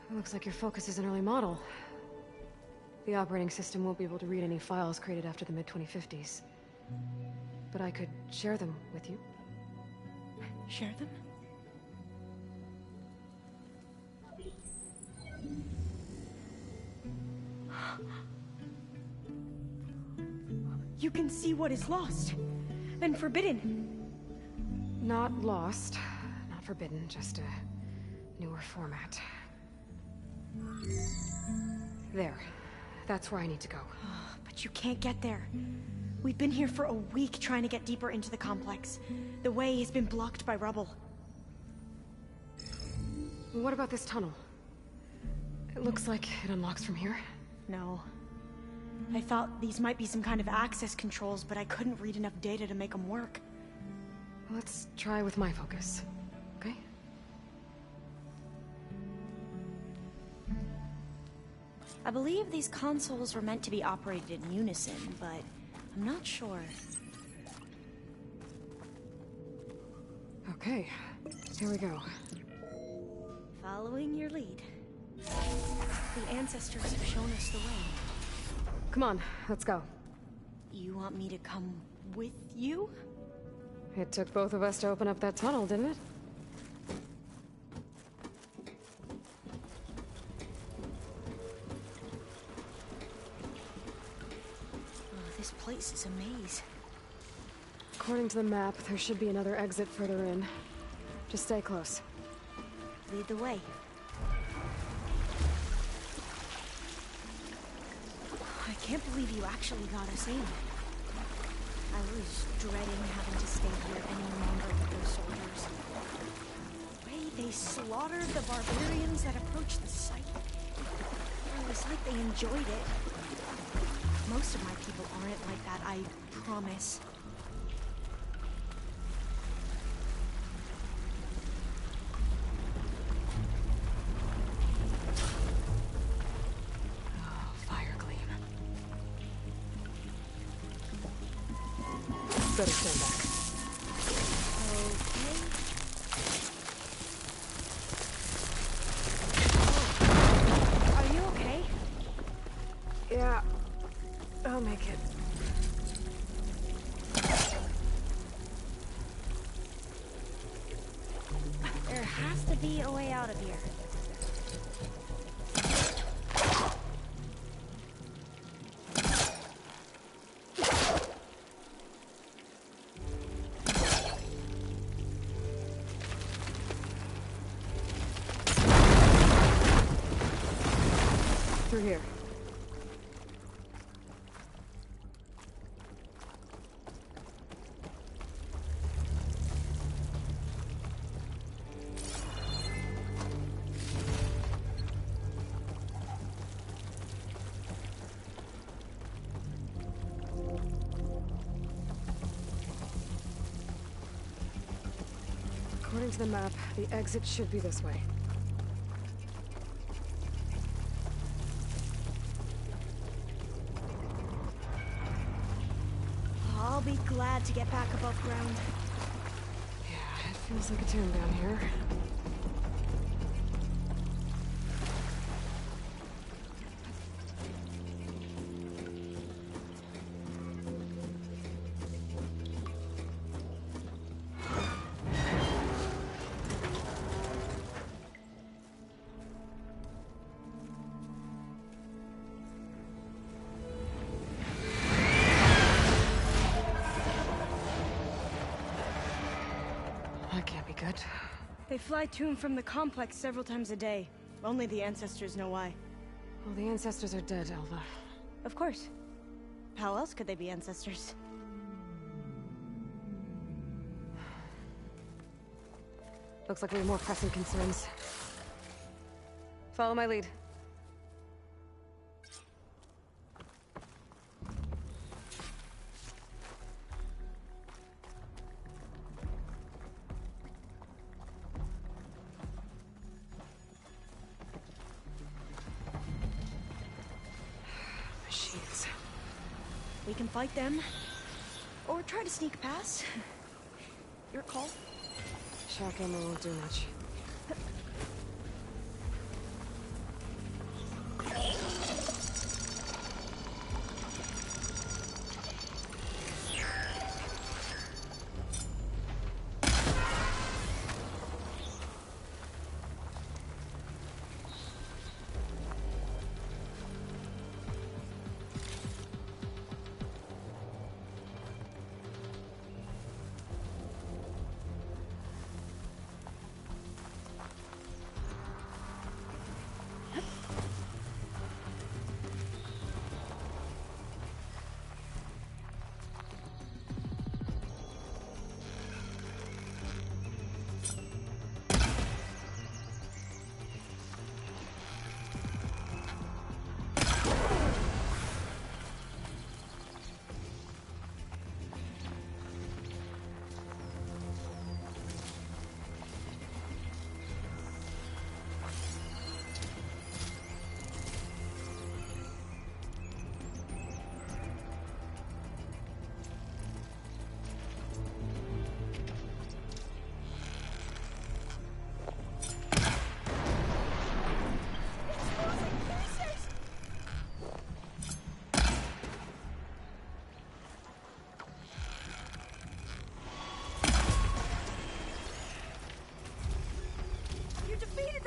It looks like your focus is an early model. The operating system won't be able to read any files created after the mid-2050s. But I could share them with you. Share them? You can see what is lost. Then forbidden. Not lost. Not forbidden, just a newer format. There. That's where I need to go. But you can't get there. We've been here for a week trying to get deeper into the complex. The way has been blocked by rubble. What about this tunnel? It looks like it unlocks from here. No. I thought these might be some kind of access controls, but I couldn't read enough data to make them work. Let's try with my focus, okay? I believe these consoles were meant to be operated in unison, but I'm not sure. Okay, here we go. Following your lead. The ancestors have shown us the way. Come on, let's go. You want me to come with you? It took both of us to open up that tunnel, didn't it? This place is a maze. According to the map, there should be another exit further in. Just stay close. Lead the way. I can't believe you actually got us in. I was dreading having to stay here any longer with those soldiers. The way they slaughtered the barbarians that approached the site. It was like they enjoyed it. Most of my people aren't like that, I promise. Oh, fire gleam. Better stand back. Okay. Oh. Are you okay? Yeah. I'll make it. There has to be a way out of here. Through here. According to the map, the exit should be this way. I'll be glad to get back above ground. Yeah, it feels like a tomb down here. That can't be good. They fly to and from the complex several times a day. Only the ancestors know why. Well, the ancestors are dead, Elva. Of course. How else could they be ancestors? Looks like we have more pressing concerns. Follow my lead. Machines. We can fight them. Or try to sneak past. Your call. Shock ammo won't do much.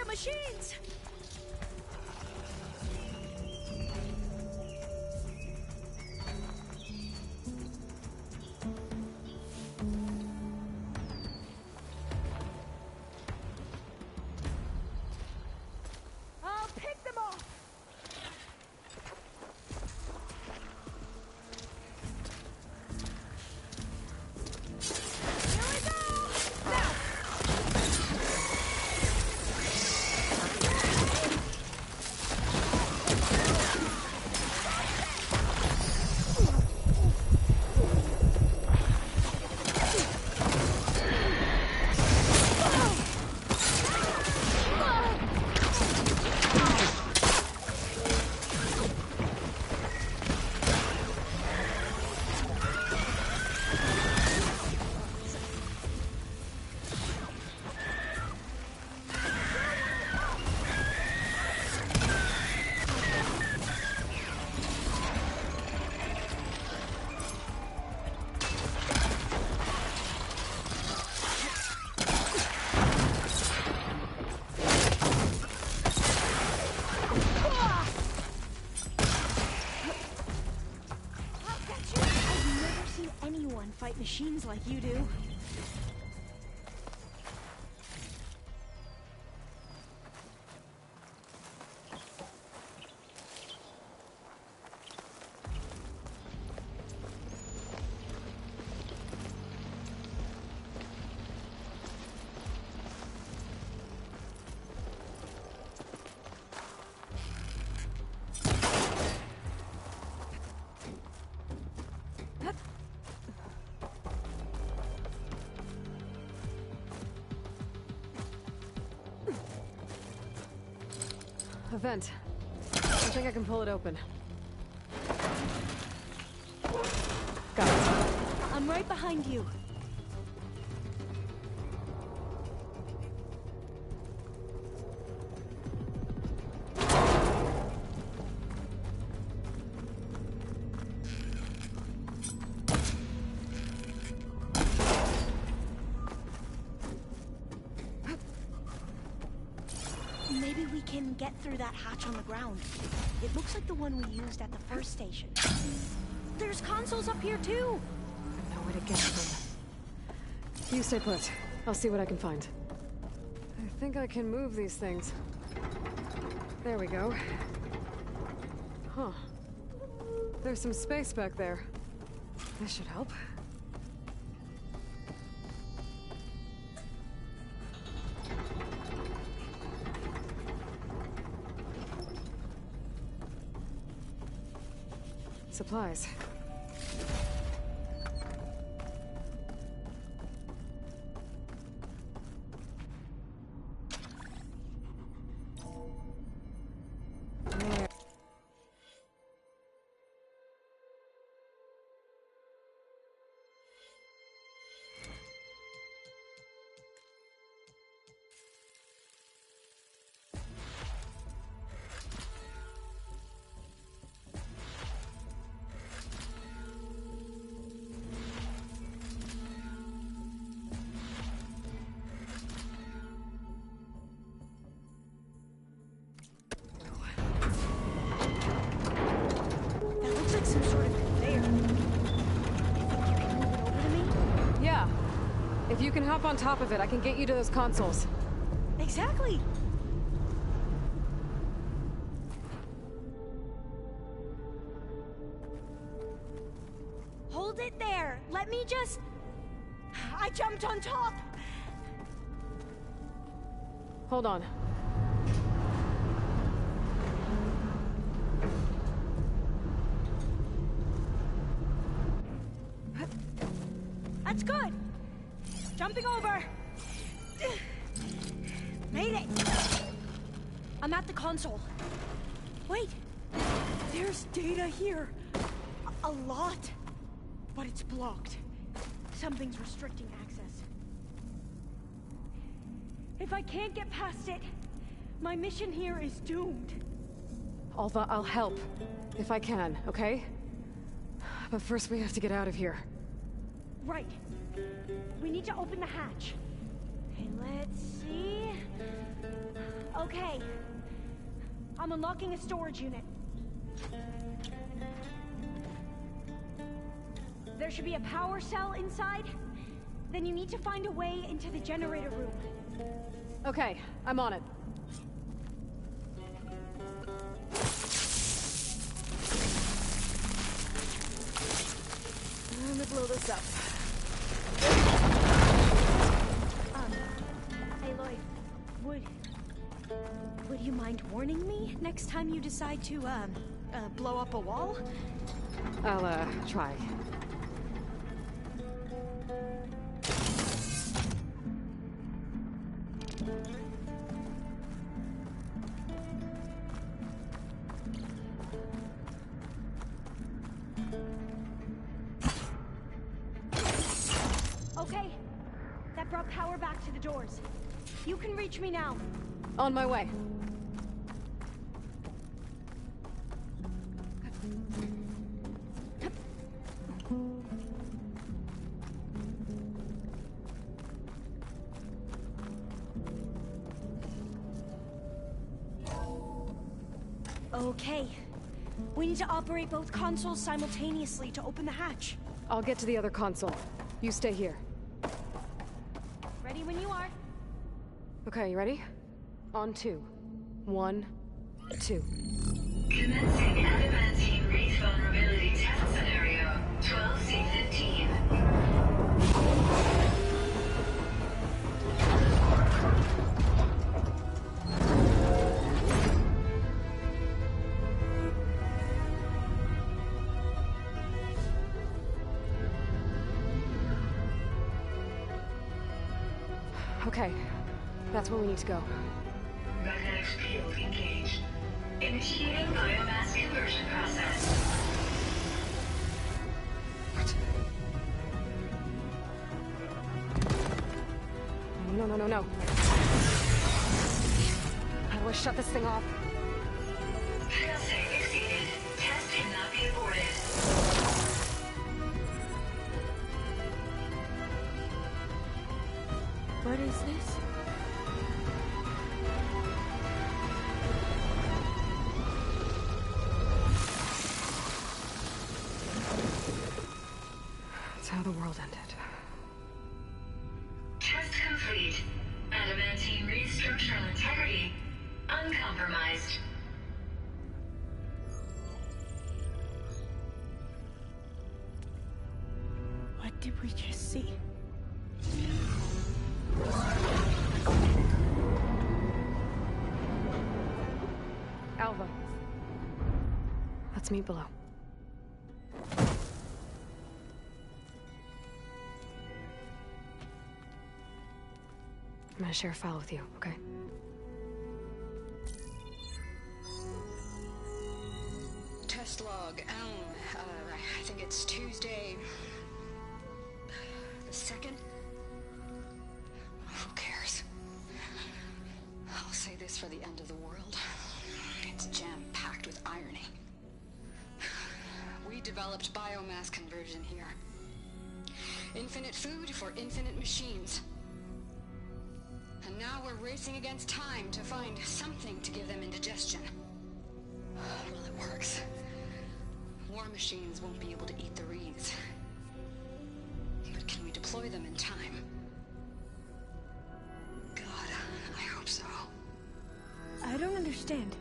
Machines! I'll pick them off! Here we go! Now! Fight machines like you do. A vent. I think I can pull it open. Got it. I'm right behind you. Maybe we can get through that hatch on the ground. It looks like the one we used at the first station. There's consoles up here too! No way to get to them. You stay put. I'll see what I can find. I think I can move these things. There we go. Huh. There's some space back there. This should help. Supplies. Some sort of conveyor. You think you can move it over to me? Yeah. If you can hop on top of it, I can get you to those consoles. Exactly. Hold it there. Let me just... I jumped on top. Hold on. That's good. Jumping over. Made it. I'm at the console. Wait. There's data here. A lot. But it's blocked. Something's restricting access. If I can't get past it, my mission here is doomed. Alva, I'll help. If I can, okay? But first we have to get out of here. Right. We need to open the hatch. Okay, let's see. Okay. I'm unlocking a storage unit. There should be a power cell inside. Then you need to find a way into the generator room. Okay, I'm on it. Let me blow this up. Aloy, would you mind warning me next time you decide to, blow up a wall? I'll, try. Okay, that brought power back to the doors. You can reach me now. On my way. Okay. We need to operate both consoles simultaneously to open the hatch. I'll get to the other console. You stay here. Ready when you are. Okay, you ready? On 2. 1, 2. Commencing adamantine wraith vulnerability test scenario 12C15. Okay, that's where we need to go. Magnetic field engaged. Initiating biomass conversion process. No. How do I shut this thing off? Failsafe exceeded. Test cannot be aborted. What is this? That's how the world ended. Test complete. Adamantine reed structural integrity uncompromised. What did we just see? Alva. Let's meet below. I'm gonna share a file with you, okay? Test log, I think it's Tuesday... the 2nd? Who cares? I'll say this for the end of the world. It's jam-packed with irony. We developed biomass conversion here. Infinite food for infinite machines. And now we're racing against time to find something to give them indigestion. Well, it works. War machines won't be able to eat the reeds. But can we deploy them in time? God, I hope so. I don't understand.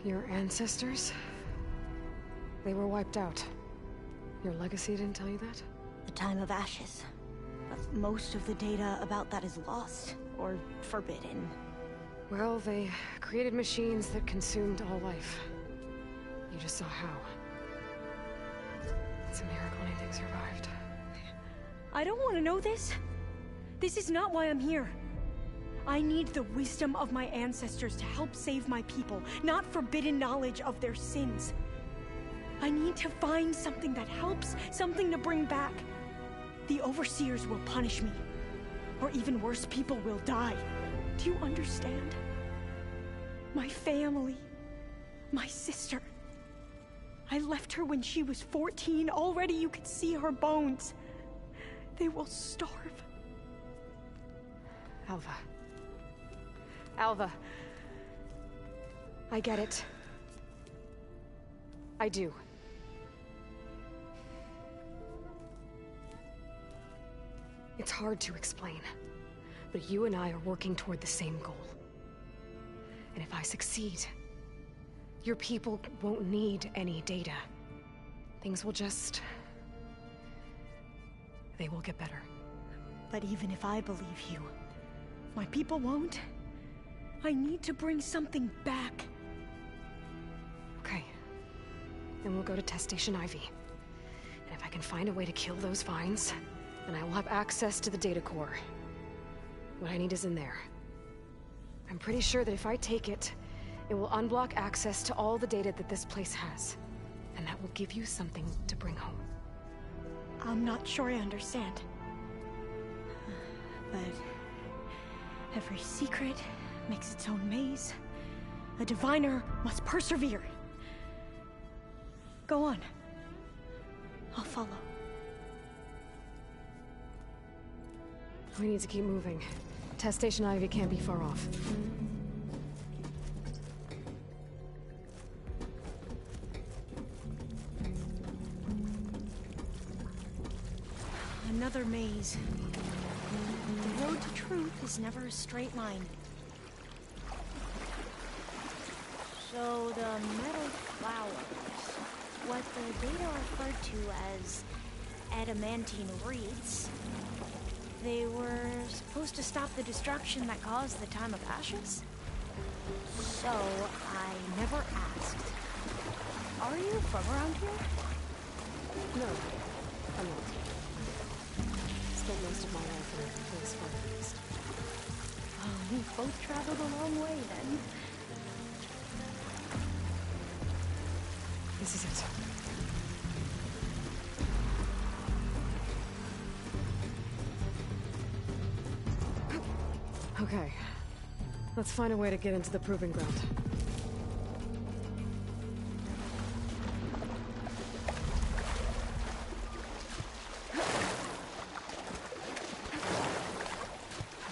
Your ancestors? They were wiped out. Your legacy didn't tell you that? The time of ashes. But most of the data about that is lost, or forbidden. Well, they created machines that consumed all life. You just saw how. It's a miracle anything survived. I don't want to know this. This is not why I'm here. I need the wisdom of my ancestors to help save my people, not forbidden knowledge of their sins. I need to find something that helps, something to bring back. The overseers will punish me. Or even worse, people will die. Do you understand? My family. My sister. I left her when she was 14. Already you could see her bones. They will starve. Alva. Alva. I get it. I do. It's hard to explain, but you and I are working toward the same goal. And if I succeed, your people won't need any data. Things will just... they will get better. But even if I believe you, my people won't. I need to bring something back. Okay. Then we'll go to Test Station Ivy. And if I can find a way to kill those vines, then I will have access to the data core. What I need is in there. I'm pretty sure that if I take it, it will unblock access to all the data that this place has. And that will give you something to bring home. I'm not sure I understand. But every secret makes its own maze. A diviner must persevere. Go on. I'll follow. We need to keep moving. Test Station Ivy can't be far off. Another maze. The road to truth is never a straight line. So the metal flowers, what the data referred to as adamantine reeds, they were supposed to stop the destruction that caused the time of ashes? So I never asked. Are you from around here? No, I'm not. Spent most of my life in a place far east. We've both traveled a long way then. This is it. Okay. Let's find a way to get into the proving ground.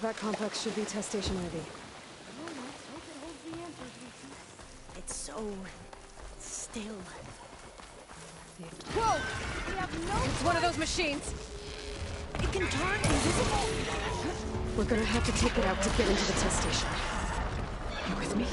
That complex should be test station Ivy. Oh, let's hope it holds the answers we seek. It's so still. Whoa! We have no. It's one of those machines. It can turn invisible. We're gonna have to take it out to get into the test station. You with me?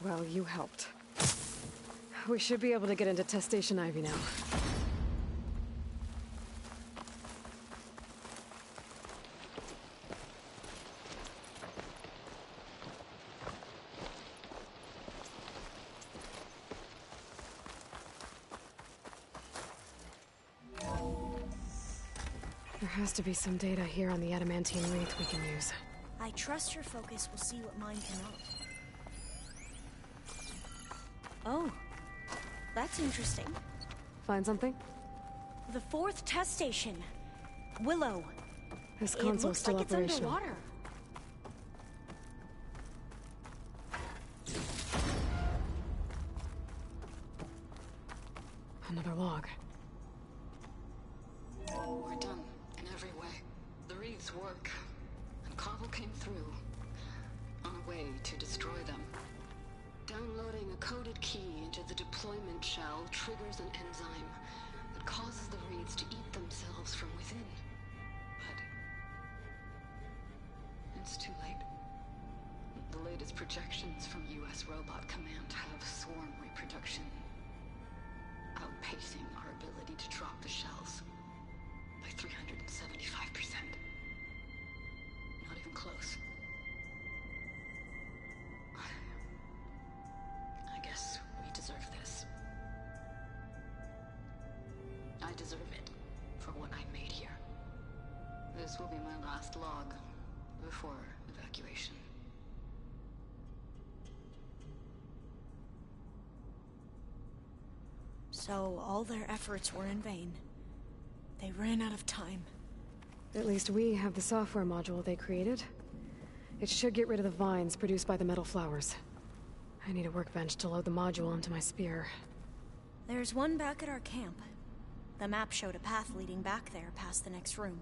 Well, you helped. We should be able to get into test station Ivy now. There has to be some data here on the adamantine wreath we can use. I trust your focus will see what mine cannot. Oh, that's interesting. Find something? The 4th test station. Willow. This It console's looks still like it's operational. underwater. Another log. We're done in every way. The wreaths work, and Cobble came through on a way to destroy them. Downloading a coded key into the deployment shell triggers an enzyme that causes the wreaths to eat themselves from within. But it's too late. The latest projections from U.S. Robot Command have swarm reproduction outpacing our ability to drop the shells by 375%. Not even close. I guess we deserve this. I deserve it for what I made here. This will be my last log before evacuation. So all their efforts were in vain. They ran out of time. At least we have the software module they created. It should get rid of the vines produced by the metal flowers. I need a workbench to load the module onto my spear. There's one back at our camp. The map showed a path leading back there past the next room.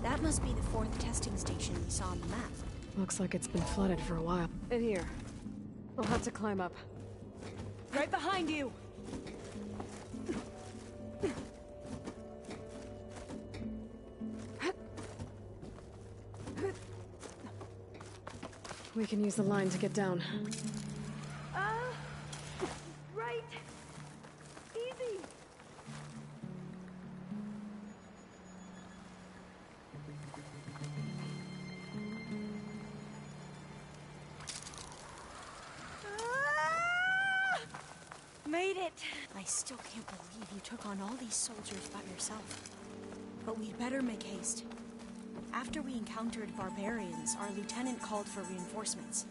That must be the 4th testing station we saw on the map. Looks like it's been flooded for a while. In here. We'll have to climb up. Right behind you! We can use the line to get down. Right! Easy! Made it! I still can't believe you took on all these soldiers by yourself. But we'd better make haste. After we encountered barbarians, our lieutenant called for reinforcements.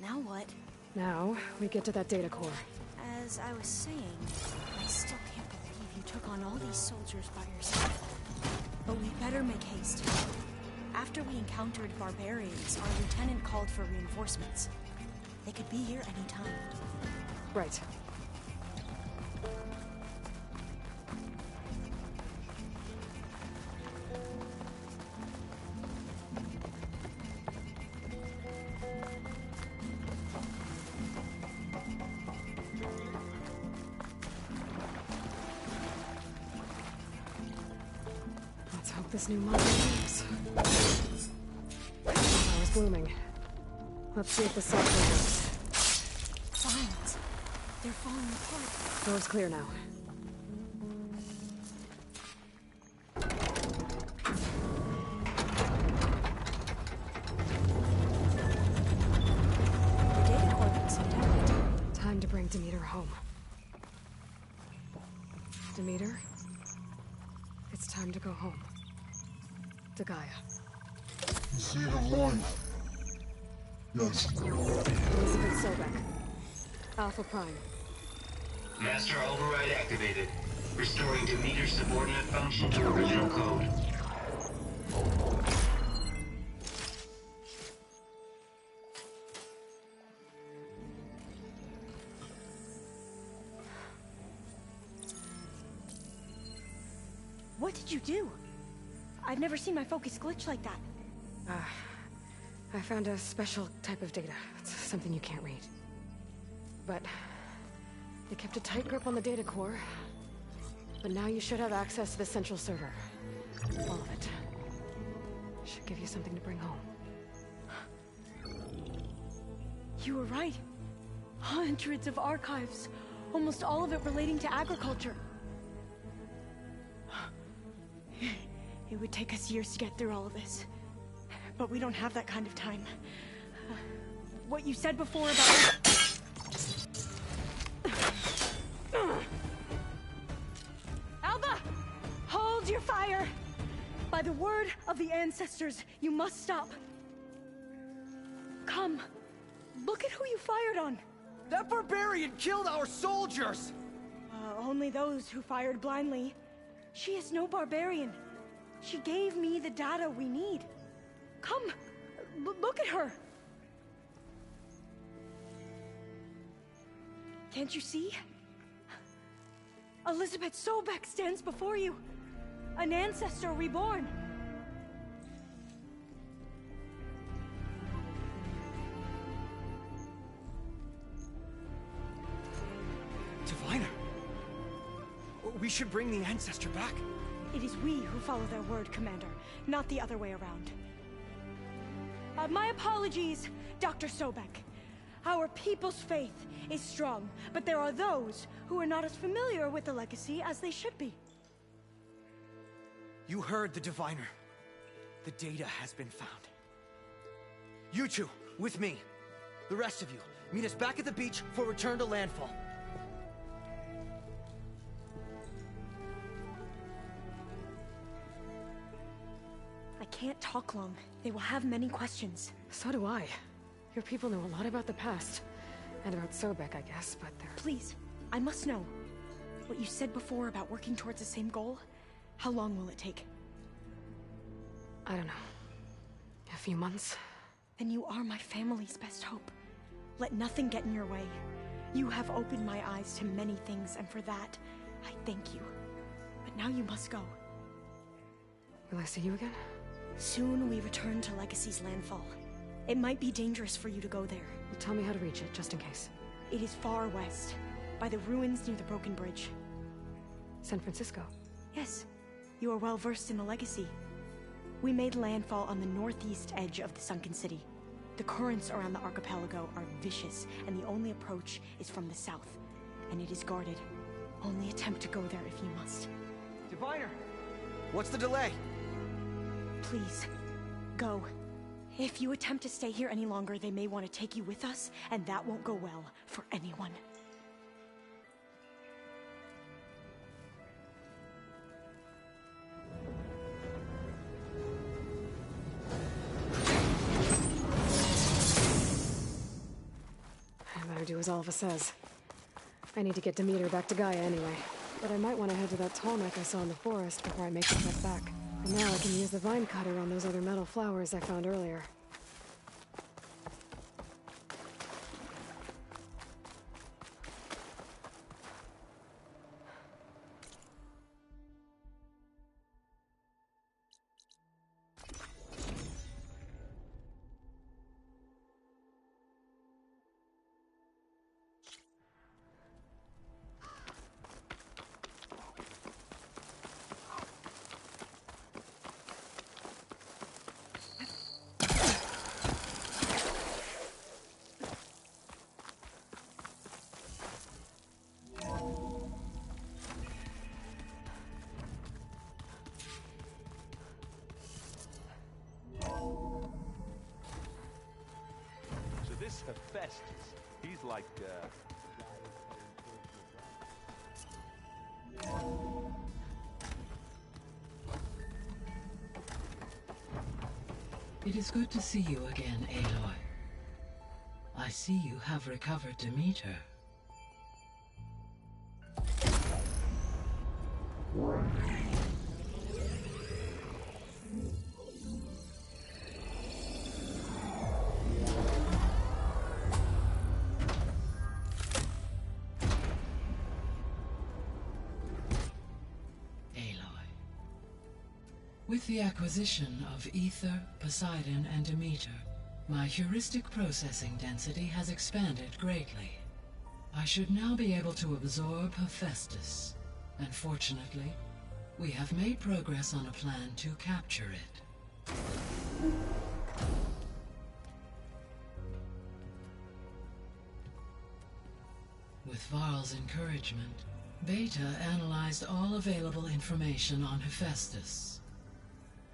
Now what? Now, we get to that data core. As I was saying, I still can't believe you took on all these soldiers by yourself. But we'd better make haste. After we encountered barbarians, our lieutenant called for reinforcements. They could be here any time. Right. Let's hope this new model works. I was blooming. Let's see if the software works. Vines. They're falling apart. Door's clear now. The data core looks intact. Time to bring Demeter home. Demeter? It's time to go home. To Gaia. See the line. Yes. Elizabeth Sobek. Alpha Prime. Master override activated. Restoring Demeter's subordinate function to original code. What did you do? I've never seen my focus glitch like that. I found a special type of data. It's something you can't read. But they kept a tight grip on the data core. But now you should have access to the central server. All of it. Should give you something to bring home. You were right. Hundreds of archives. Almost all of it relating to agriculture. It would take us years to get through all of this. But we don't have that kind of time. What you said before about... Alba! Hold your fire! By the word of the ancestors, you must stop. Come. Look at who you fired on. That barbarian killed our soldiers! Only those who fired blindly. She is no barbarian. She gave me the data we need. Come, look at her. Can't you see? Elizabeth Sobek stands before you. An ancestor reborn. Diviner! We should bring the ancestor back. It is we who follow their word, Commander, not the other way around. My apologies, Dr. Sobek. Our people's faith is strong, but there are those who are not as familiar with the legacy as they should be. You heard the Diviner. The data has been found. You two, with me. The rest of you, meet us back at the beach for return to landfall. I can't talk long. They will have many questions. So do I. Your people know a lot about the past. And about Sobek, I guess, but they're... Please, I must know. What you said before about working towards the same goal, how long will it take? I don't know. A few months? Then you are my family's best hope. Let nothing get in your way. You have opened my eyes to many things, and for that, I thank you. But now you must go. Will I see you again? Soon we return to Legacy's landfall. It might be dangerous for you to go there. Well, tell me how to reach it, just in case. It is far west, by the ruins near the broken bridge. San Francisco? Yes. You are well versed in the Legacy. We made landfall on the northeast edge of the sunken city. The currents around the archipelago are vicious, and the only approach is from the south. And it is guarded. Only attempt to go there if you must. Diviner! What's the delay? Please, go. If you attempt to stay here any longer, they may want to take you with us, and that won't go well for anyone. I better do as Alva says. I need to get Demeter back to Gaia anyway. But I might want to head to that tall neck I saw in the forest before I make the trek back. And now I can use the vine cutter on those other metal flowers I found earlier. Hephaestus. He's like, It is good to see you again, Aloy. I see you have recovered Demeter. With the acquisition of Ether, Poseidon, and Demeter, my heuristic processing density has expanded greatly. I should now be able to absorb Hephaestus, and fortunately, we have made progress on a plan to capture it. With Varl's encouragement, Beta analyzed all available information on Hephaestus.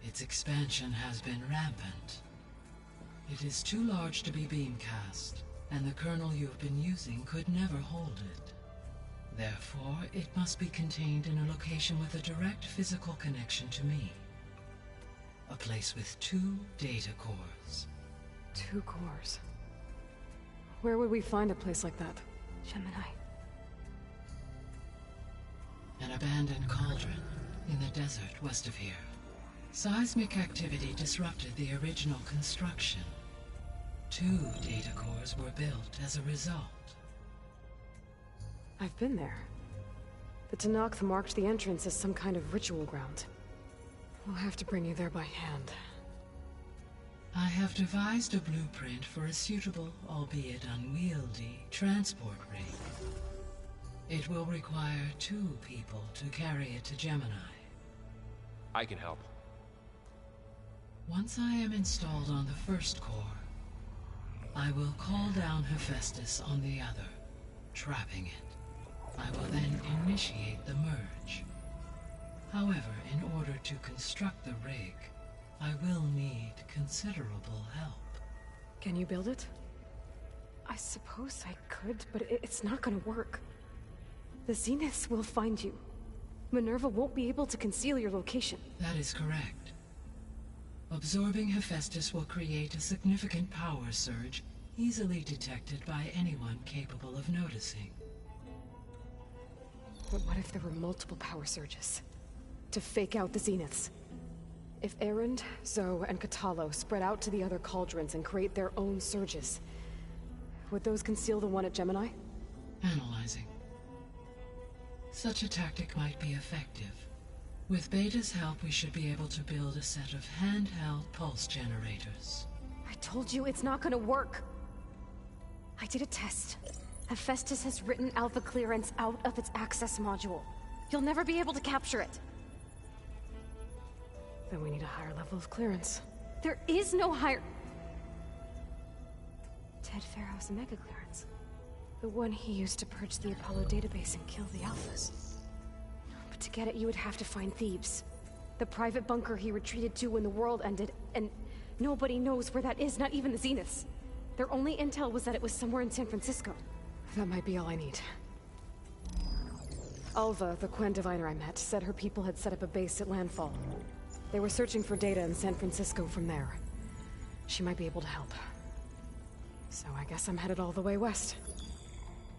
Its expansion has been rampant. It is too large to be beamcast, and the kernel you've been using could never hold it. Therefore, it must be contained in a location with a direct physical connection to me. A place with 2 data cores. 2 cores? Where would we find a place like that? Gemini. An abandoned cauldron in the desert west of here. Seismic activity disrupted the original construction. 2 data cores were built as a result. I've been there. The Tenakth marked the entrance as some kind of ritual ground. We'll have to bring you there by hand. I have devised a blueprint for a suitable, albeit unwieldy, transport rig. It will require 2 people to carry it to Gemini. I can help. Once I am installed on the first core, I will call down Hephaestus on the other, trapping it. I will then initiate the merge. However, in order to construct the rig, I will need considerable help. Can you build it? I suppose I could, but it's not gonna work. The Zeniths will find you. Minerva won't be able to conceal your location. That is correct. Absorbing Hephaestus will create a significant power surge, easily detected by anyone capable of noticing. But what if there were multiple power surges? To fake out the Zeniths? If Erend, Zoe, and Katalo spread out to the other cauldrons and create their own surges, would those conceal the one at Gemini? Analyzing. Such a tactic might be effective. With Beta's help, we should be able to build a set of handheld pulse generators. I told you it's not gonna work! I did a test. Hephaestus has written Alpha clearance out of its access module. You'll never be able to capture it. Then we need a higher level of clearance. There is no higher... Ted Pharaoh's mega clearance. The one he used to purge the Apollo database and kill the Alphas. But to get it, you would have to find Thebes. The private bunker he retreated to when the world ended, and nobody knows where that is, not even the Zeniths. Their only intel was that it was somewhere in San Francisco. That might be all I need. Alva, the Quen diviner I met, said her people had set up a base at landfall. They were searching for data in San Francisco from there. She might be able to help. So I guess I'm headed all the way west.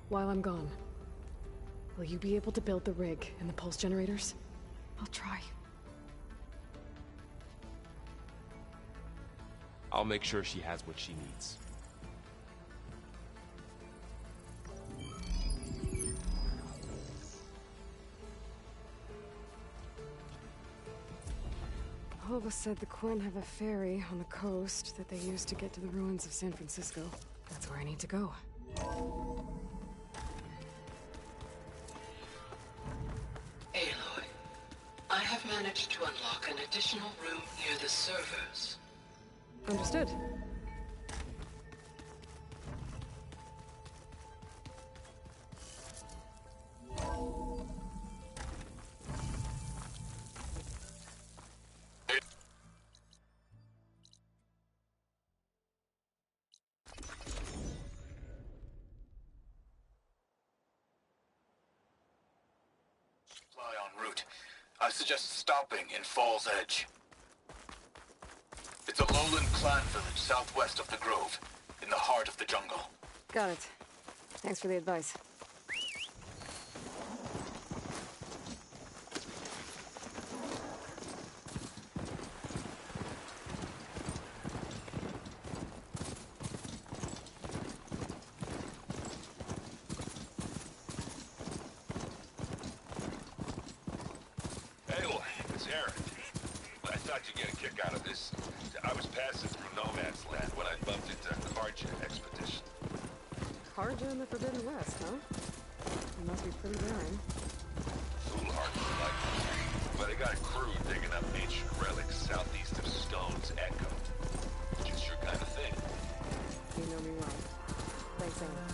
While I'm gone, will you be able to build the rig and the pulse generators? I'll try. I'll make sure she has what she needs. Alva said the Quen have a ferry on the coast that they use to get to the ruins of San Francisco. That's where I need to go. Aloy, I have managed to unlock an additional room near the servers. Understood. En route. I suggest stopping in Fall's Edge. It's a lowland clan village southwest of the Grove, in the heart of the jungle. Got it. Thanks for the advice. I was passing through No Man's Land when I bumped into Karja expedition. Karja in the Forbidden West, huh? It must be pretty daring. Foolhardy like, but I got a crew digging up ancient relics southeast of Stone's Echo, which is your kind of thing. You know me well. Thanks, Anna.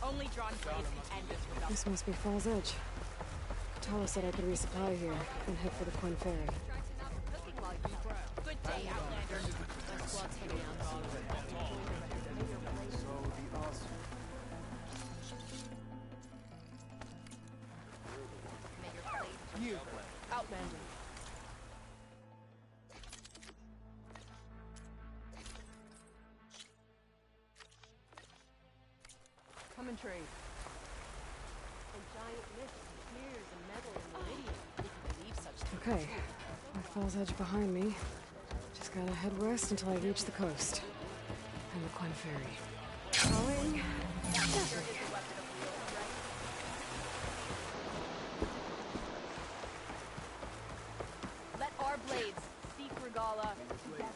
Only drawn crazy and it's This must be Fall's Edge. Tala said I could resupply here and head for the Quen Ferry. Good day, Outlander. The squad's hanging out. You, Outlander. tree. And giant myths of tears and metal and meridian, if you believe such things. Okay, my Falls Edge behind me. Just gotta head west until I reach the coast. And the Quinn Ferry. Calling. Jeffrey. Let our blades seek Regala together.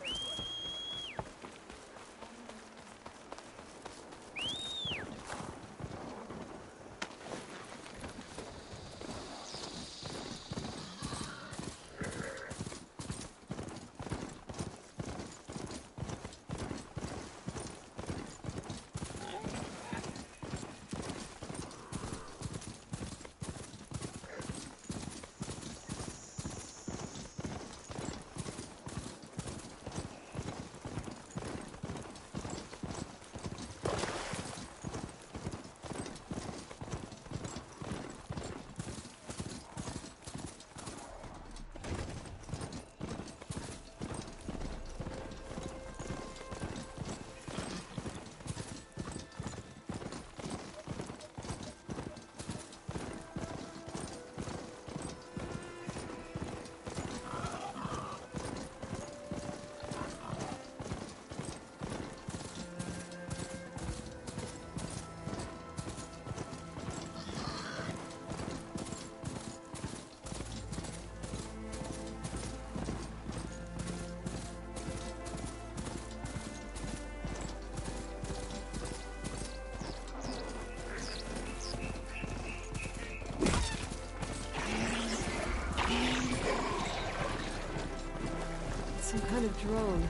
Some kind of drone.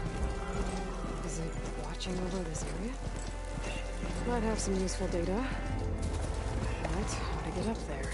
Is it watching over this area? Might have some useful data. But how to get up there?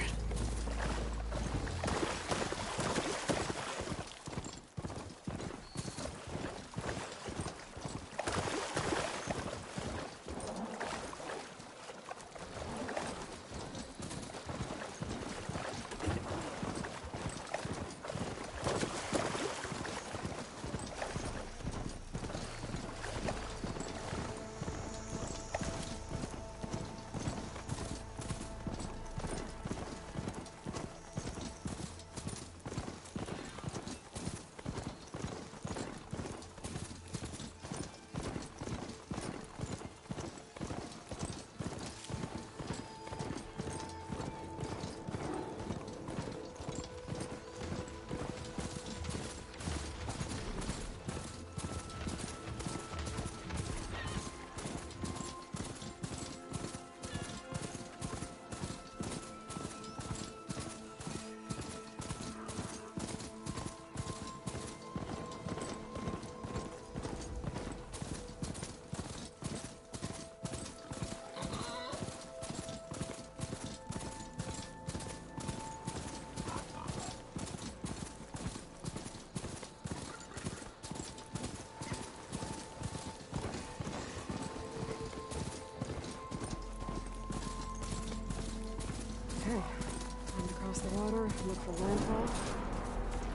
Okay, time to cross the water, look for landfall,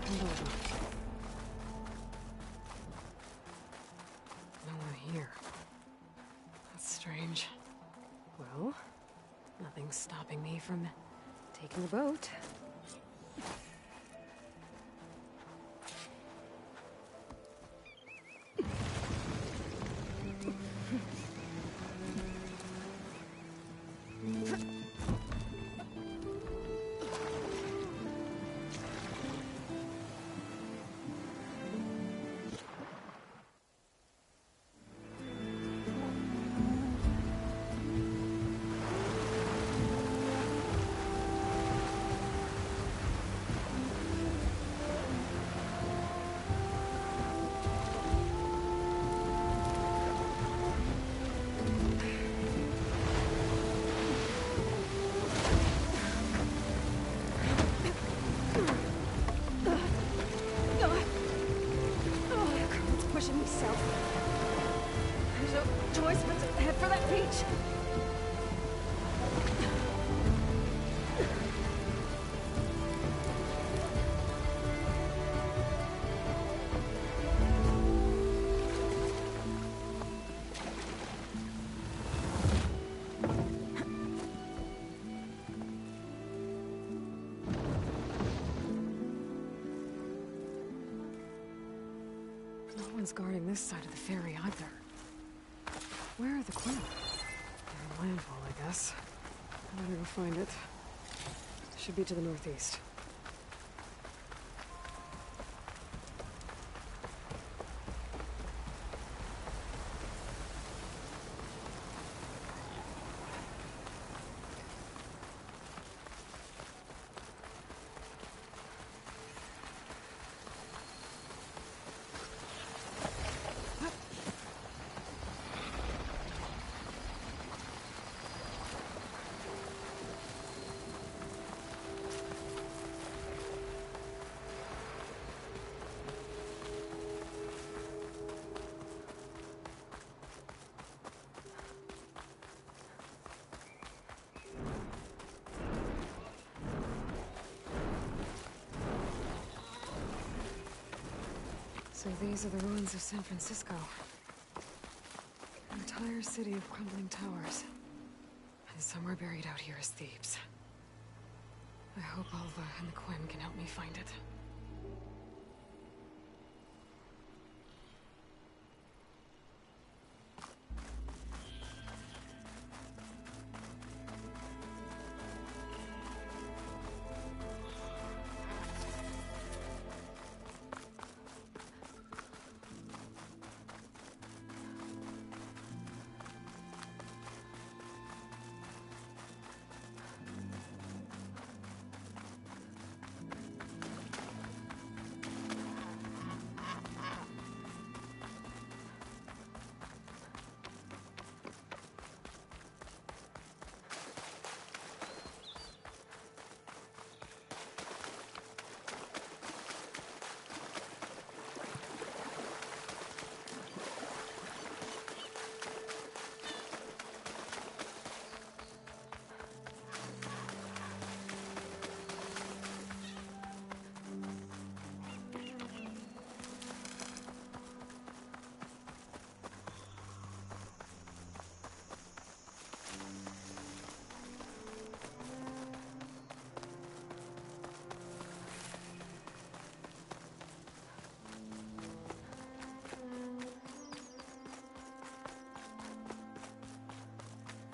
and over. No one here. That's strange. Well, nothing's stopping me from taking the boat. one's guarding this side of the ferry either. Where are the Queen? They're in landfall, I guess. I better go find it. Should be to the northeast. So these are the ruins of San Francisco. An entire city of crumbling towers. And somewhere buried out here is Thebes. I hope Alva and the Quinn can help me find it.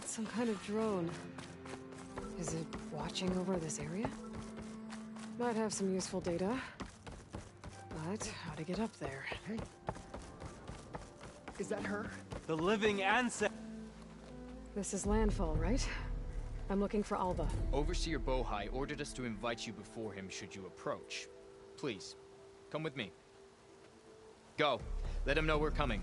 Some kind of drone. Is it watching over this area? Might have some useful data. But how to get up there? Hey. Is that her? The living ancestor. This is landfall, right? I'm looking for Alva. Overseer Bohai ordered us to invite you before him should you approach. Please, come with me. Go. Let him know we're coming.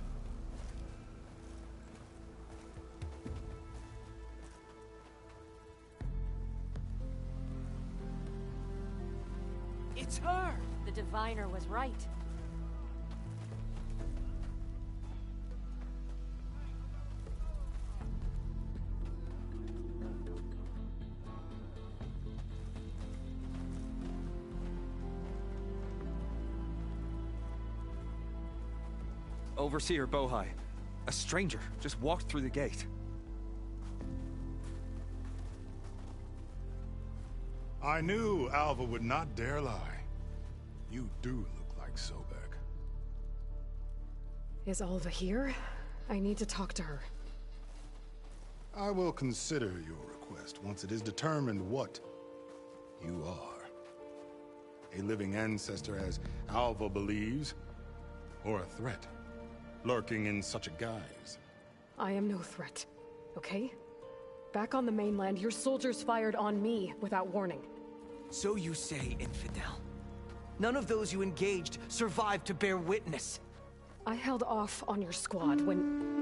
It's her! The diviner was right. Overseer Bohai. A stranger just walked through the gate. I knew Alva would not dare lie. You do look like Sobek. Is Alva here? I need to talk to her. I will consider your request once it is determined what you are. A living ancestor, as Alva believes, or a threat, lurking in such a guise. I am no threat, okay? Back on the mainland, your soldiers fired on me without warning. So you say, infidel. None of those you engaged survived to bear witness. I held off on your squad when...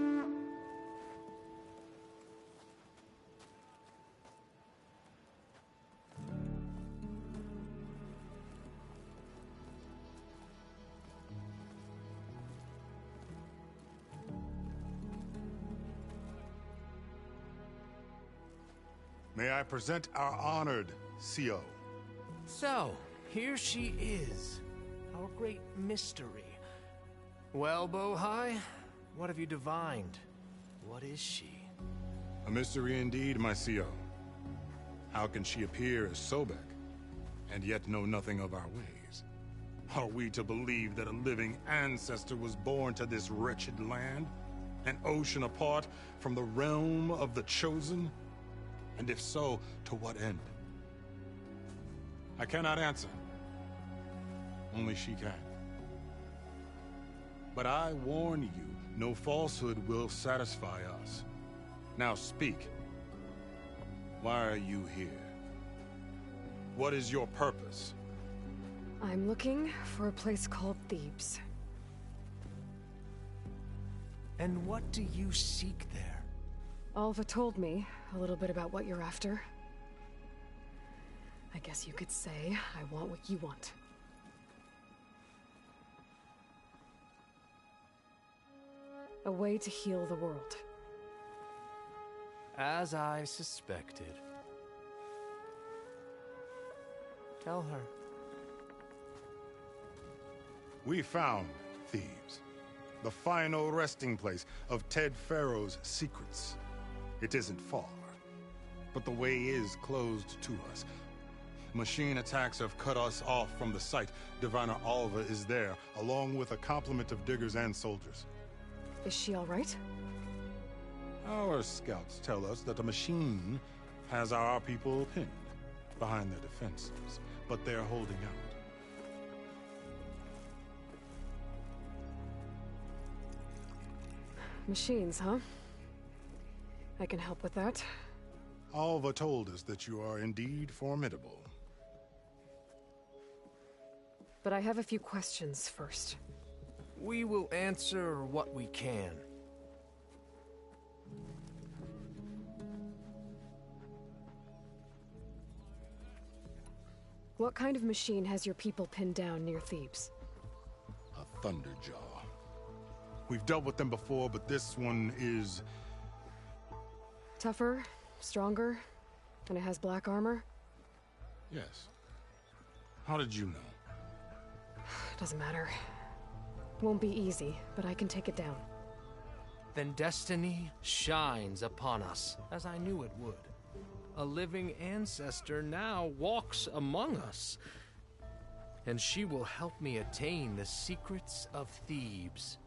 May I present our honored CO? So, here she is, our great mystery. Well, Bohai, what have you divined? What is she? A mystery indeed, my CO. How can she appear as Sobek, and yet know nothing of our ways? Are we to believe that a living ancestor was born to this wretched land? An ocean apart from the realm of the Chosen? And if so, to what end? I cannot answer. Only she can. But I warn you, no falsehood will satisfy us. Now speak. Why are you here? What is your purpose? I'm looking for a place called Thebes. And what do you seek there? Alva told me a little bit about what you're after. I guess you could say I want what you want. A way to heal the world. As I suspected. Tell her. We found Thebes, the final resting place of Ted Pharaoh's secrets. It isn't far, but the way is closed to us. Machine attacks have cut us off from the site. Diviner Alva is there, along with a complement of diggers and soldiers. Is she all right? Our scouts tell us that the machine has our people pinned behind their defenses, but they're holding out. Machines, huh? I can help with that. Alva told us that you are indeed formidable. But I have a few questions first. We will answer what we can. What kind of machine has your people pinned down near Thebes? A Thunderjaw. We've dealt with them before, but this one is... Tougher, stronger, and it has black armor? Yes. How did you know? Doesn't matter. Won't be easy, but I can take it down. Then destiny shines upon us, as I knew it would. A living ancestor now walks among us, and she will help me attain the secrets of Thebes.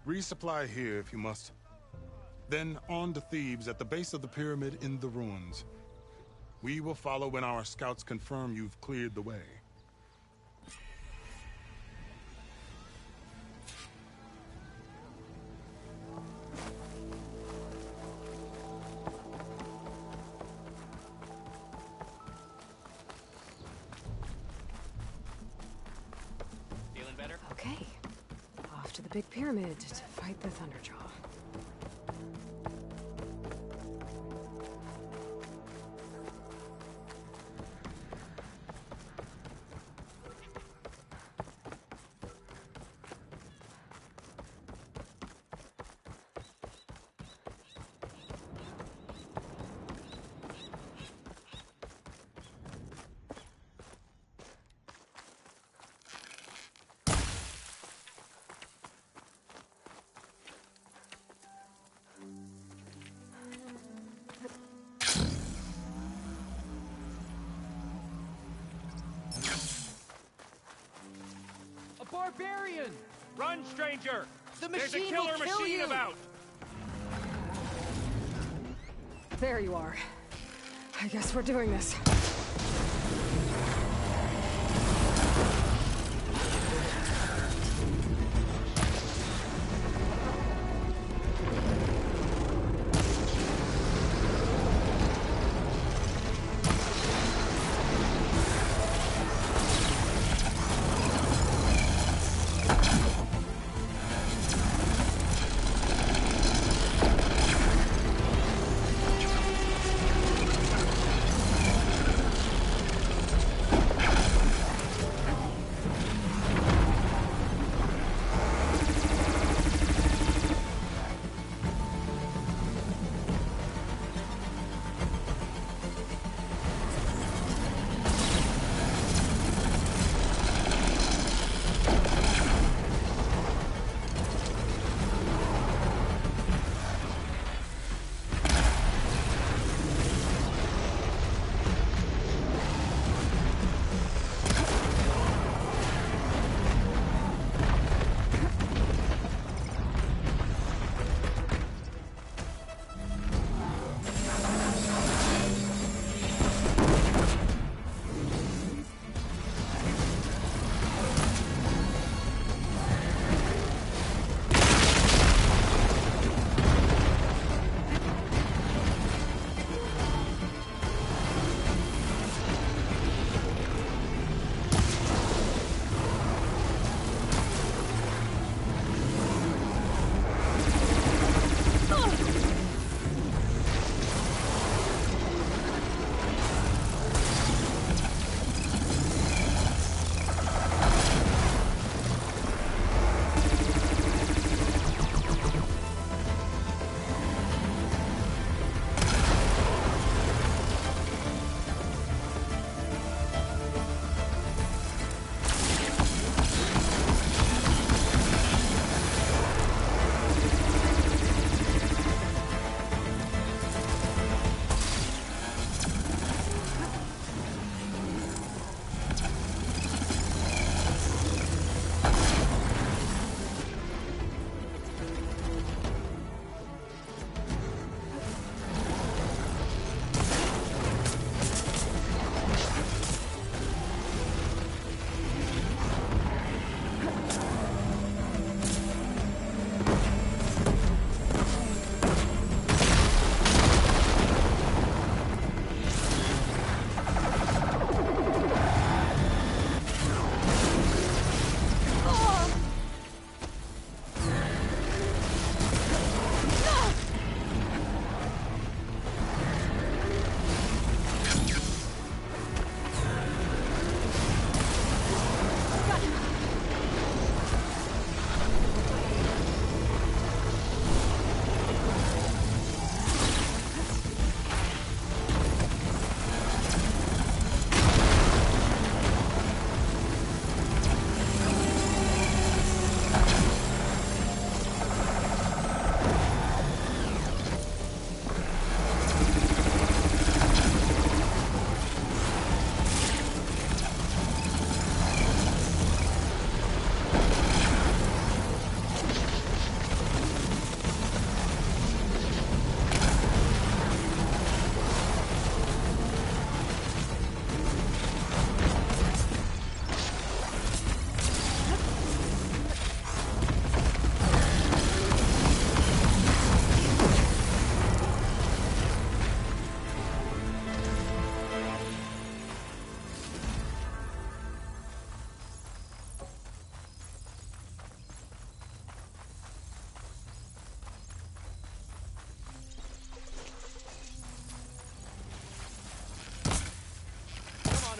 Resupply here if you must. Then on to Thebes at the base of the pyramid in the ruins. We will follow when our scouts confirm you've cleared the way. Feeling better? Okay. Off to the big pyramid to fight the Thunderjaw. Barbarian! Run, stranger! The There's a machine killer will kill machine you. about! There you are. I guess we're doing this.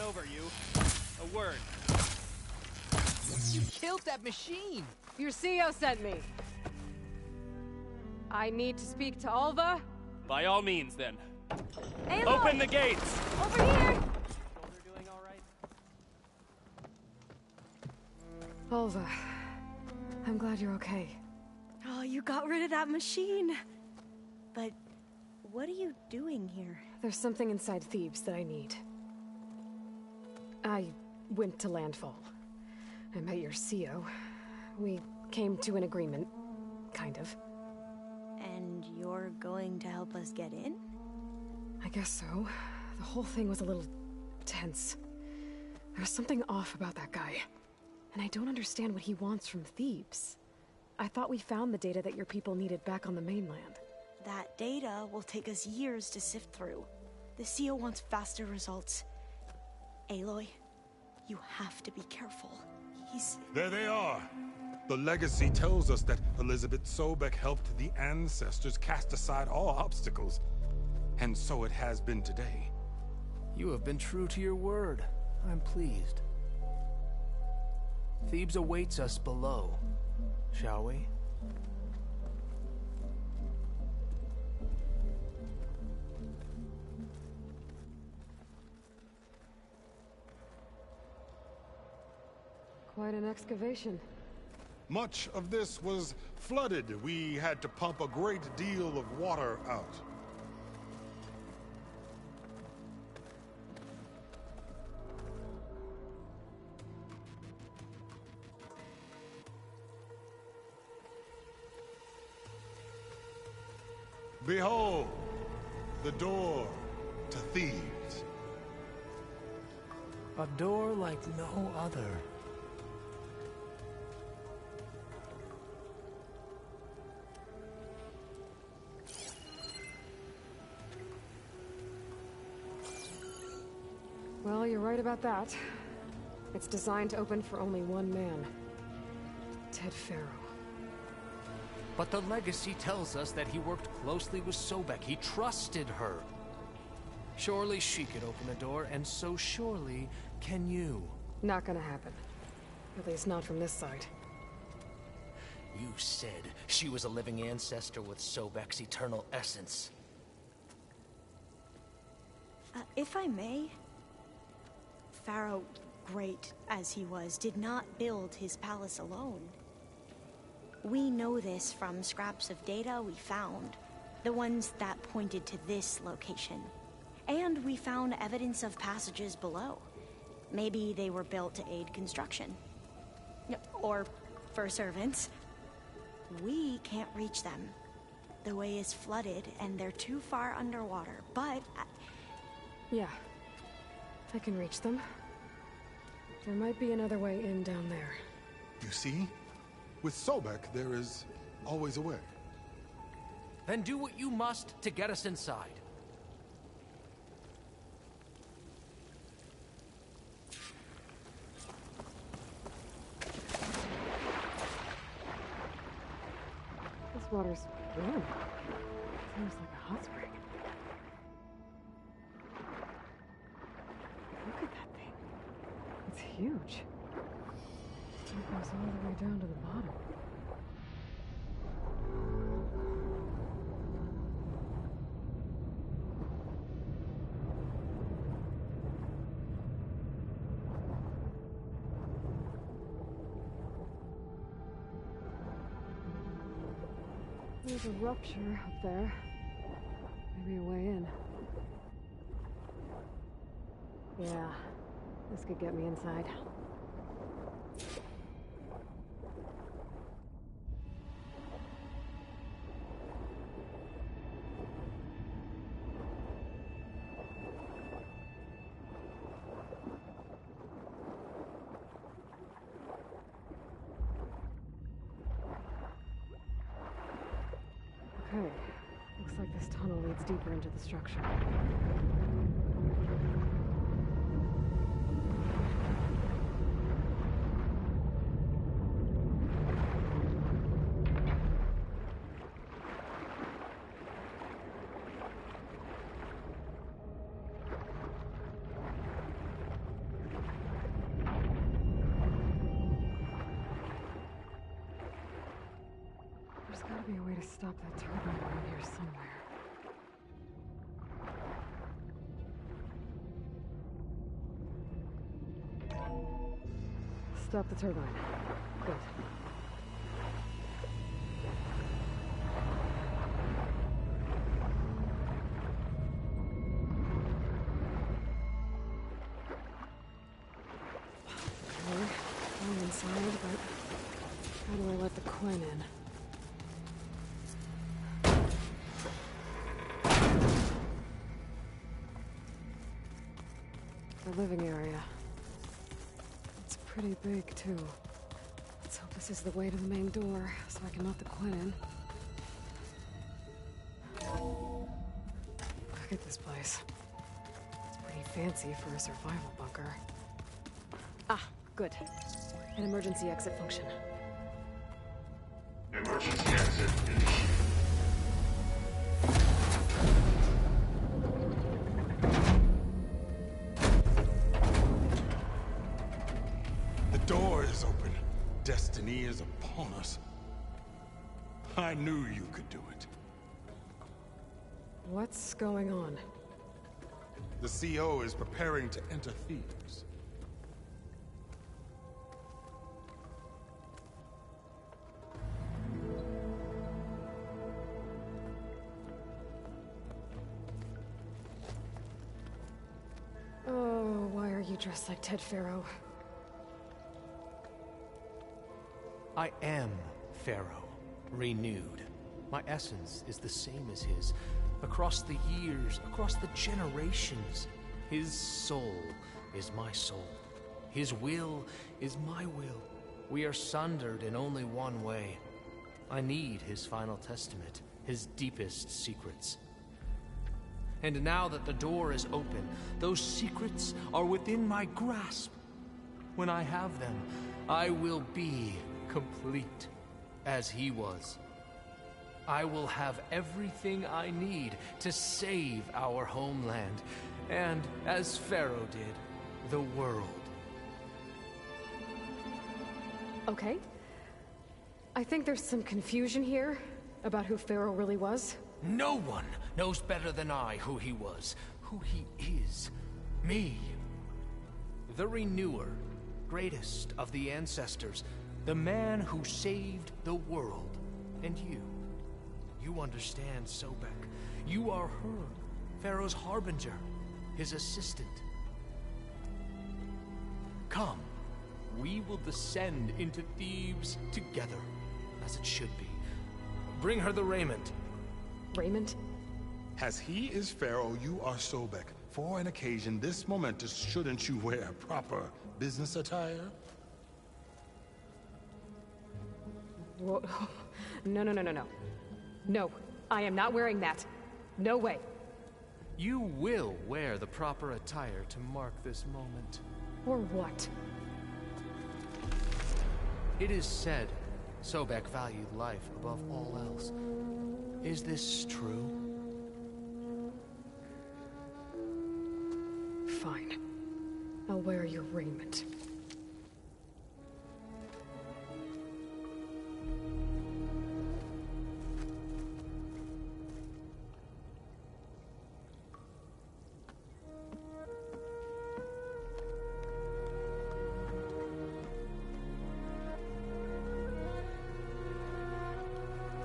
over you. A word. You killed that machine! Your CEO sent me. I need to speak to Alva. By all means, then. Aloy! Open the gates! Over here! Doing all right? Alva, I'm glad you're okay. Oh, you got rid of that machine. But what are you doing here? There's something inside Thebes that I need. I went to Landfall. I met your CEO. We came to an agreement, kind of. And you're going to help us get in? I guess so. The whole thing was a little tense. There was something off about that guy. And I don't understand what he wants from Thebes. I thought we found the data that your people needed back on the mainland. That data will take us years to sift through. The CEO wants faster results. Aloy, you have to be careful. There they are! The legacy tells us that Elizabeth Sobek helped the ancestors cast aside all obstacles. And so it has been today. You have been true to your word. I'm pleased. Thebes awaits us below, shall we? Quite an excavation. Much of this was flooded. We had to pump a great deal of water out. Behold, the door to Thebes. A door like no other. Well, you're right about that. It's designed to open for only one man. Ted Faro. But the legacy tells us that he worked closely with Sobek. He trusted her. Surely she could open the door, and so surely can you. Not gonna happen. At least not from this side. You said she was a living ancestor with Sobek's eternal essence. If I may, Pharaoh, great as he was, did not build his palace alone. We know this from scraps of data we found, the ones that pointed to this location. And we found evidence of passages below. Maybe they were built to aid construction. Or for servants. We can't reach them. The way is flooded and they're too far underwater, but... Yeah. I can reach them. There might be another way in down there. You see? With Sobek, there is always a way. Then do what you must to get us inside. This water's warm. Seems like a hot spring. Look at that thing. It's huge. It goes all the way down to the bottom. There's a rupture up there. Maybe a way in. Yeah, this could get me inside. Okay, looks like this tunnel leads deeper into the structure. gotta be a way to stop that turbine around here somewhere. Stop the turbine. Good. Okay, I'm inside, but how do I let the Quinn in? The living area. It's pretty big, too. Let's hope this is the way to the main door, so I can let the Quinn in. Look at this place. It's pretty fancy for a survival bunker. Ah, good. An emergency exit function. Emergency exit initiated. The door is open. Destiny is upon us. I knew you could do it. What's going on? The CO is preparing to enter Thebes. Oh, why are you dressed like Ted Pharaoh? I am Pharaoh, renewed. My essence is the same as his. Across the years, across the generations, his soul is my soul. His will is my will. We are sundered in only one way. I need his final testament, his deepest secrets. And now that the door is open, those secrets are within my grasp. When I have them, I will be complete, as he was. I will have everything I need to save our homeland, and, as Pharaoh did, the world. Okay. I think there's some confusion here about who Pharaoh really was. No one knows better than I who he was, who he is. Me. The Renewer, greatest of the ancestors, the man who saved the world. And you. You understand, Sobek. You are her, Pharaoh's harbinger, his assistant. Come, we will descend into Thebes together, as it should be. Bring her the raiment. Raiment? As he is Pharaoh, you are Sobek. For an occasion this momentous, shouldn't you wear proper business attire? Whoa. No. No, I am not wearing that. No way. You will wear the proper attire to mark this moment. Or what? It is said Sobek valued life above all else. Is this true? Fine. I'll wear your raiment.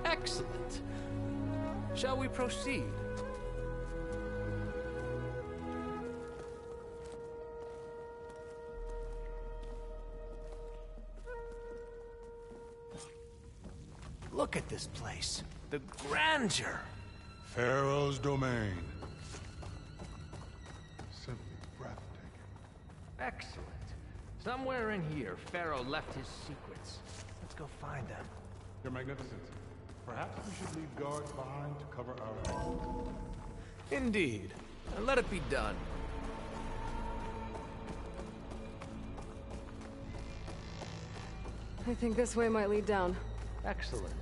Excellent. Shall we proceed? Look at this place. The grandeur. Pharaoh's domain. Simply breathtaking. Excellent. Somewhere in here, Pharaoh left his secrets. Let's go find them. Your Magnificence, perhaps we should leave guards behind to cover our exit. Indeed. And let it be done. I think this way might lead down. Excellent.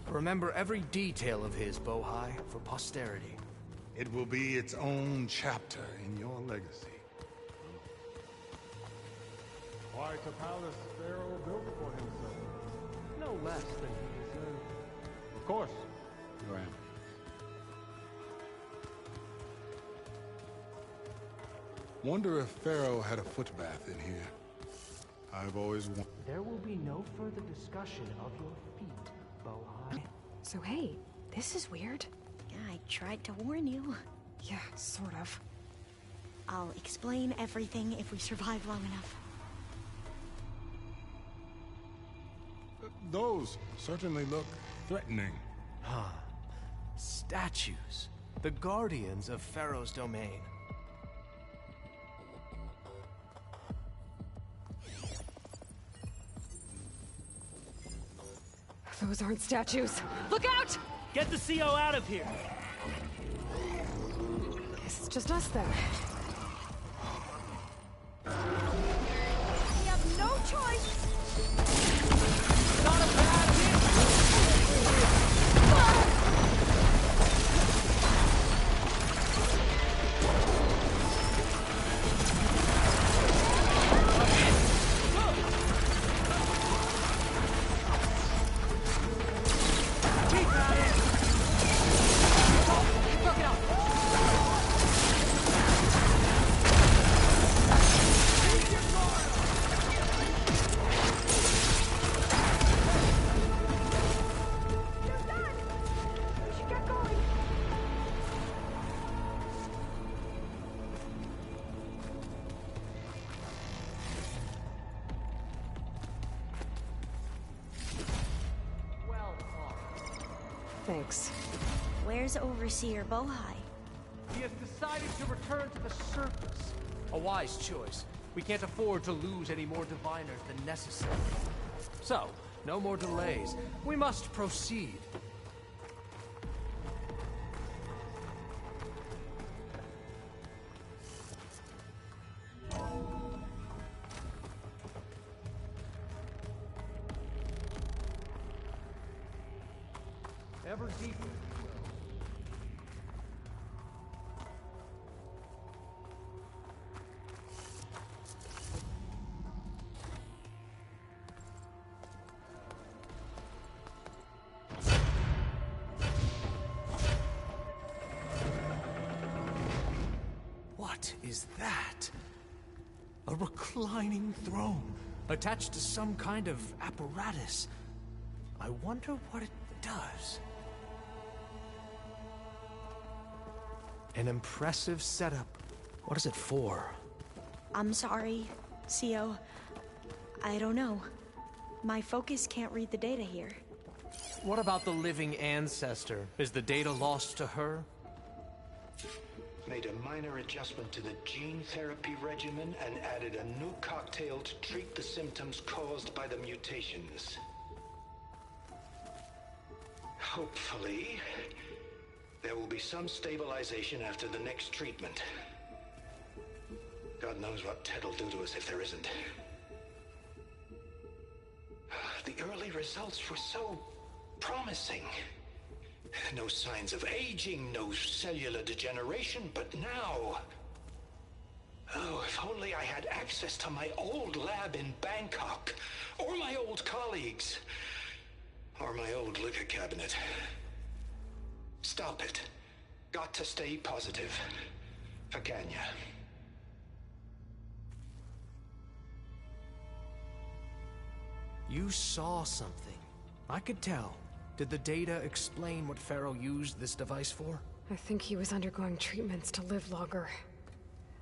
Remember every detail of his, Bohai, for posterity. It will be its own chapter in your legacy. Quite a palace Pharaoh built for himself. no less than he deserved. Of course, Your Honor. Wonder if Pharaoh had a footbath in here. I've always wondered. There will be no further discussion of your feet, Bohai. So hey, this is weird. Yeah, I tried to warn you. Yeah, sort of. I'll explain everything if we survive long enough. Those certainly look threatening. Huh. Statues. The guardians of Pharaoh's domain. Those aren't statues. Look out! Get the CO out of here! Guess it's just us then. We have no choice! Not a bad Thanks. Where's Overseer Bohai? He has decided to return to the surface. A wise choice. We can't afford to lose any more diviners than necessary. So, no more delays. We must proceed. Ever deeper. What is that? A reclining throne, attached to some kind of apparatus. I wonder what it does. An impressive setup. What is it for? I'm sorry, CO. I don't know. My focus can't read the data here. What about the living ancestor? Is the data lost to her? Made a minor adjustment to the gene therapy regimen and added a new cocktail to treat the symptoms caused by the mutations. Hopefully, there will be some stabilization after the next treatment. God knows what Ted will do to us if there isn't. The early results were so promising. No signs of aging, no cellular degeneration, but now... Oh, if only I had access to my old lab in Bangkok, or my old colleagues, or my old liquor cabinet. Stop it. Got to stay positive. Fakanya. You saw something. I could tell. Did the data explain what Pharaoh used this device for? I think he was undergoing treatments to live longer.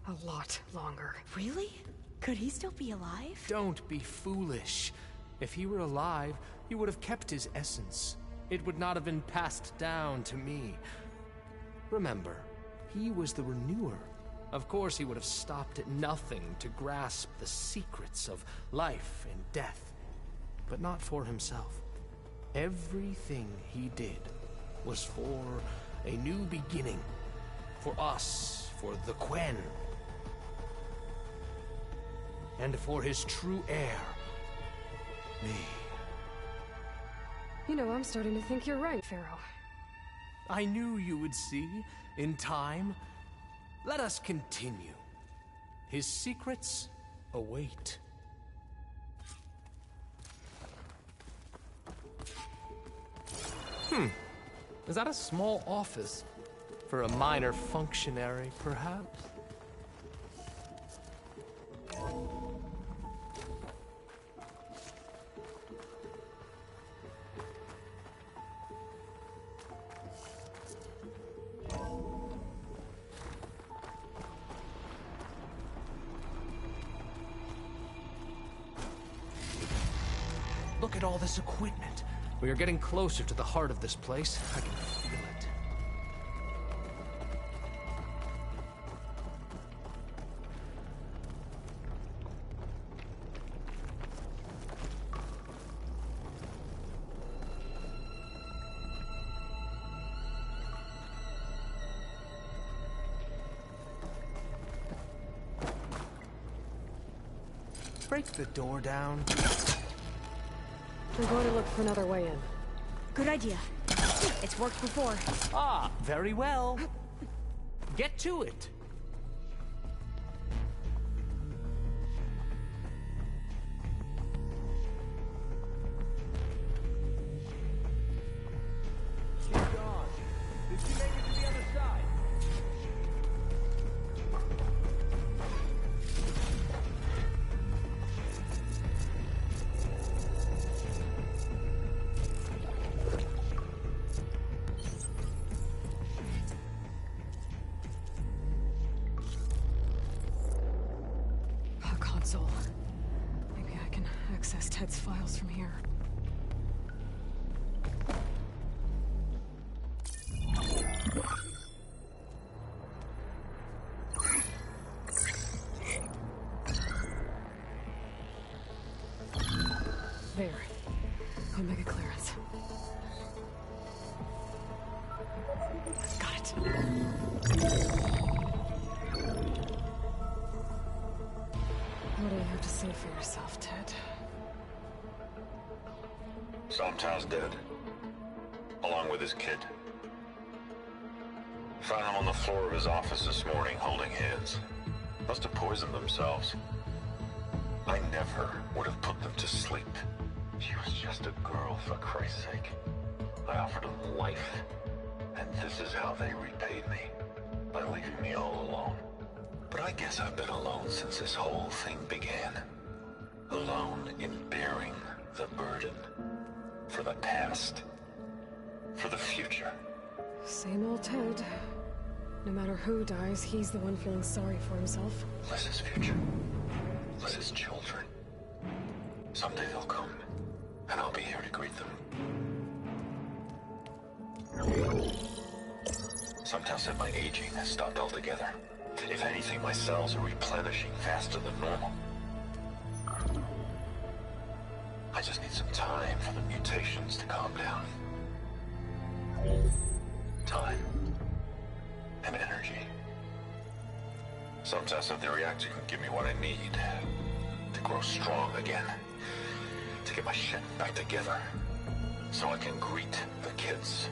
A lot longer. Really? Could he still be alive? Don't be foolish. If he were alive, he would have kept his essence. It would not have been passed down to me. Remember, he was the renewer. Of course he would have stopped at nothing to grasp the secrets of life and death. But not for himself. Everything he did was for a new beginning. For us, for the Quen. And for his true heir, me. You know, I'm starting to think you're right, Pharaoh. I knew you would see, in time. Let us continue. His secrets await. Is that a small office? For a minor functionary, perhaps? Look at all this equipment. We are getting closer to the heart of this place. I can feel it. Break the door down. I'm going to look for another way in. Good idea. It's worked before. Ah, very well. Get to it. She's gone. Did she make it to the other side? A console. Maybe I can access Ted's files from here. There. Omega clearance. Got it. What do you have to say for yourself, Ted? Sometimes dead. Along with his kid. Found him on the floor of his office this morning, holding hands. Must have poisoned themselves. I never would have put them to sleep. She was just a girl, for Christ's sake. I offered them life. And this is how they repaid me. By leaving me all alone. But I guess I've been alone since this whole thing began. Alone in bearing the burden. For the past. For the future. Same old Ted. No matter who dies, he's the one feeling sorry for himself. Less his future. Less his children. Someday they'll come. And I'll be here to greet them. Some tell said my aging has stopped altogether. If anything, my cells are replenishing faster than normal. I just need some time for the mutations to calm down. Time. And energy. Some tell said the reactor can give me what I need to grow strong again. To get my shit back together. So I can greet the kids.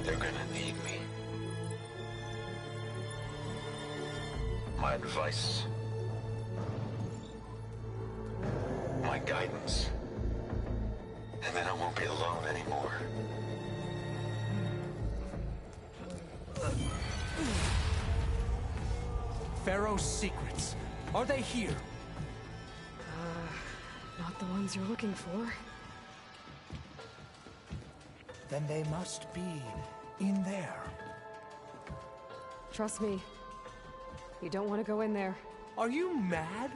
They're gonna need me. My advice. My guidance. And then I won't be alone anymore. Pharaoh's secrets. Are they here? Not the ones you're looking for. Then they must be in there. Trust me. You don't want to go in there. Are you mad?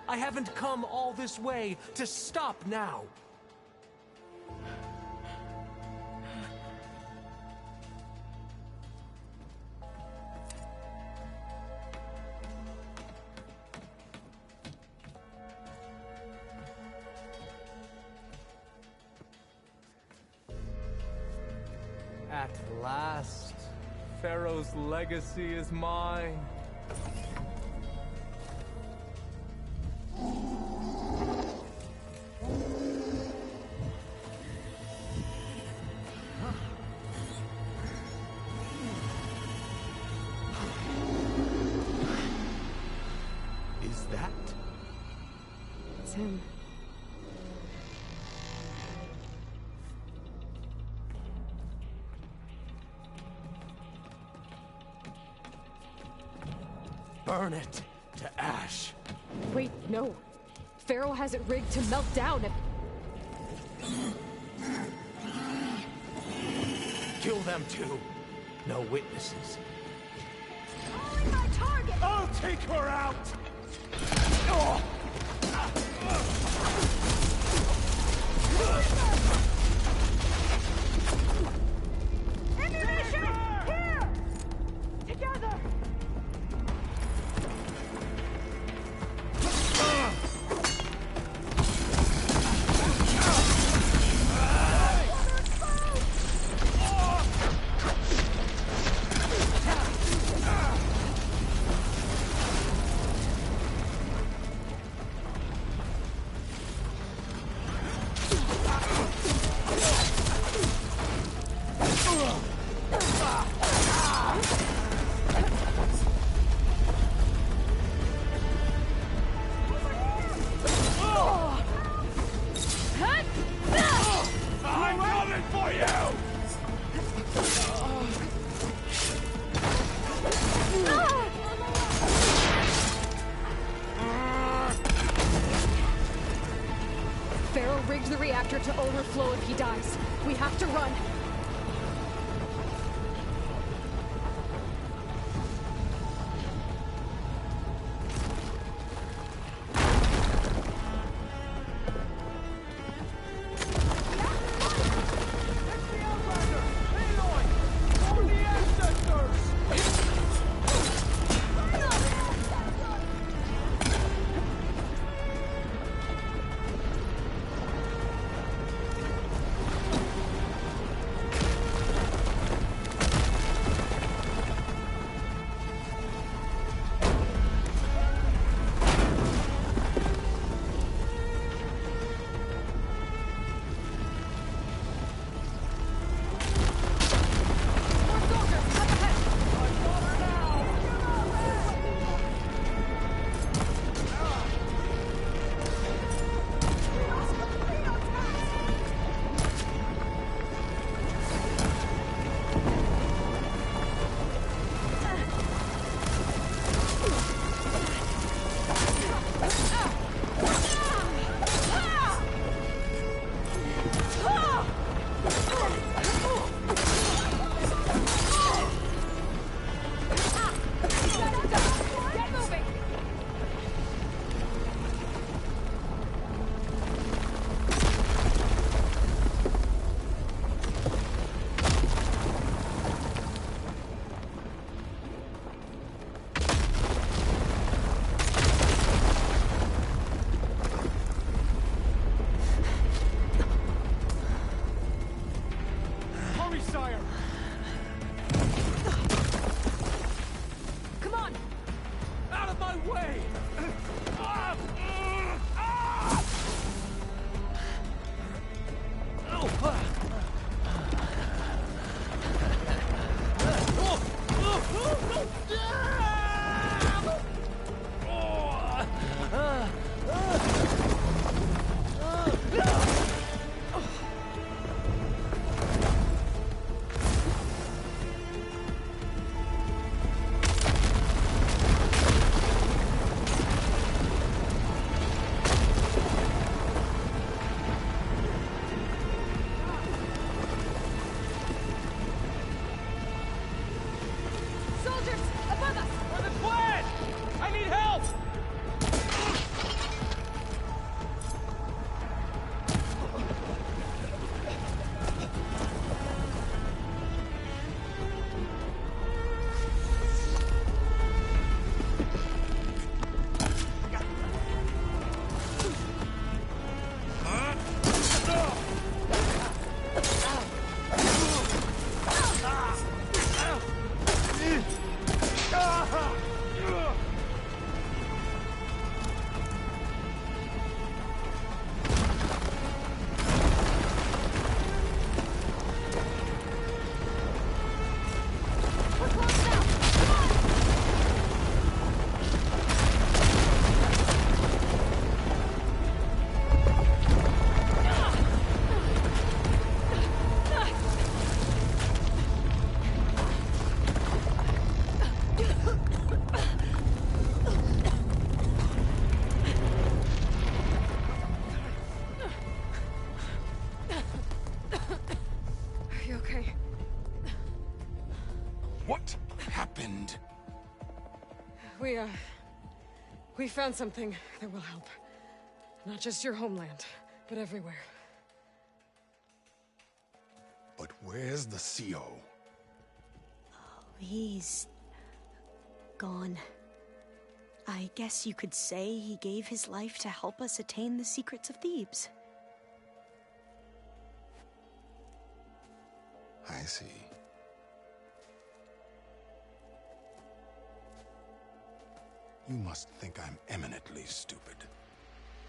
I haven't come all this way to stop now. At last, Pharaoh's legacy is mine. Is that? It's him. burn it to ash. Wait, no. Pharaoh has it rigged to melt down if... Kill them too. No witnesses. Calling my target! I'll take her out! Oh. Ammunition! Here! Together! I'm coming for you! Pharaoh rigged the reactor to overflow if he dies. We have to run. happened? We found something that will help. Not just your homeland, but everywhere. But where's the CO? He's gone. I guess you could say he gave his life to help us attain the secrets of Thebes. I see. You must think I'm eminently stupid.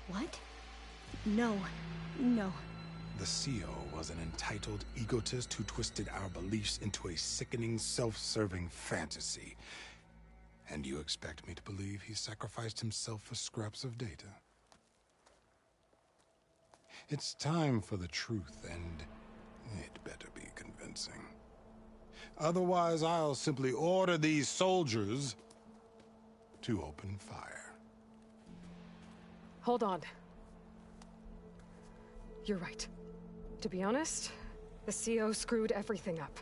What? No. The CO was an entitled egotist who twisted our beliefs into a sickening, self-serving fantasy. And you expect me to believe he sacrificed himself for scraps of data? It's time for the truth, and it better be convincing. Otherwise, I'll simply order these soldiers to open fire. Hold on. You're right. To be honest, the CO screwed everything up.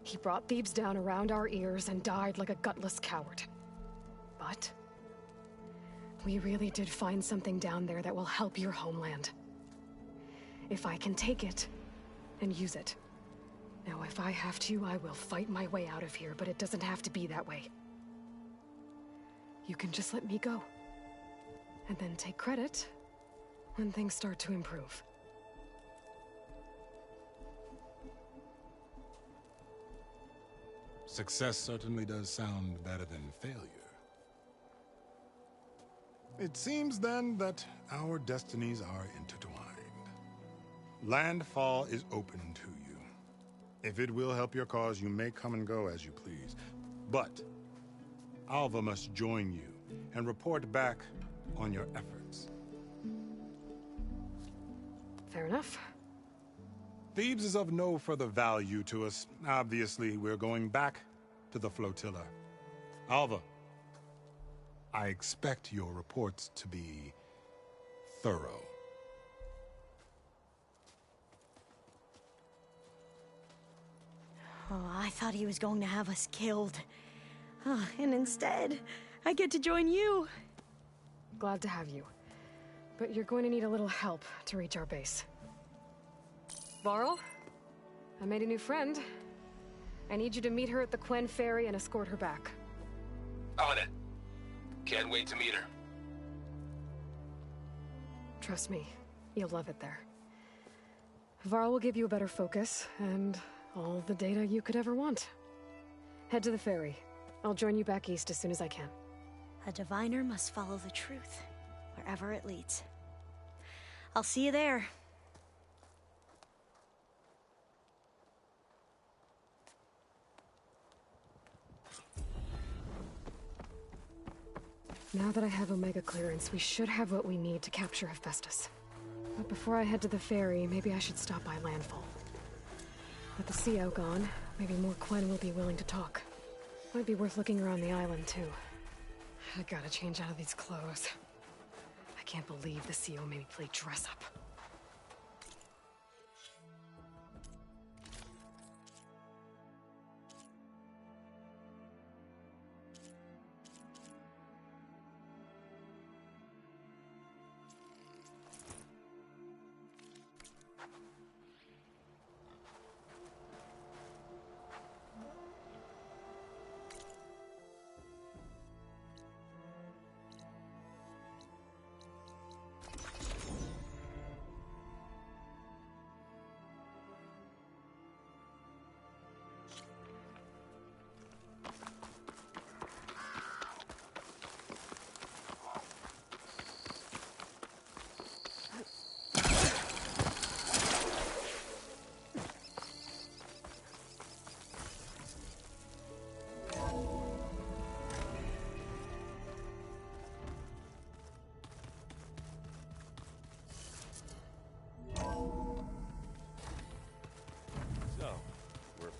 He brought Thebes down around our ears and died like a gutless coward. But we really did find something down there that will help your homeland. If I can take it and use it. Now, if I have to, I will fight my way out of here, but it doesn't have to be that way. You can just let me go. And then take credit when things start to improve. Success certainly does sound better than failure. It seems then that our destinies are intertwined. Landfall is open to you. If it will help your cause, you may come and go as you please. But Alva must join you and report back on your efforts. Fair enough. Thebes is of no further value to us. Obviously, we're going back to the flotilla. Alva, I expect your reports to be thorough. Oh, I thought he was going to have us killed. And instead, I get to join you. Glad to have you. But you're going to need a little help to reach our base. Varl, I made a new friend. I need you to meet her at the Quen Ferry and escort her back. On it. Can't wait to meet her. Trust me, you'll love it there. Varl will give you a better focus, and all the data you could ever want. Head to the ferry. I'll join you back east as soon as I can. A diviner must follow the truth, wherever it leads. I'll see you there. Now that I have Omega clearance, we should have what we need to capture Hephaestus. But before I head to the ferry, maybe I should stop by Landfall. With the CO gone, maybe more Quen will be willing to talk. Might be worth looking around the island, too. I gotta change out of these clothes. I can't believe the CO made me play dress up.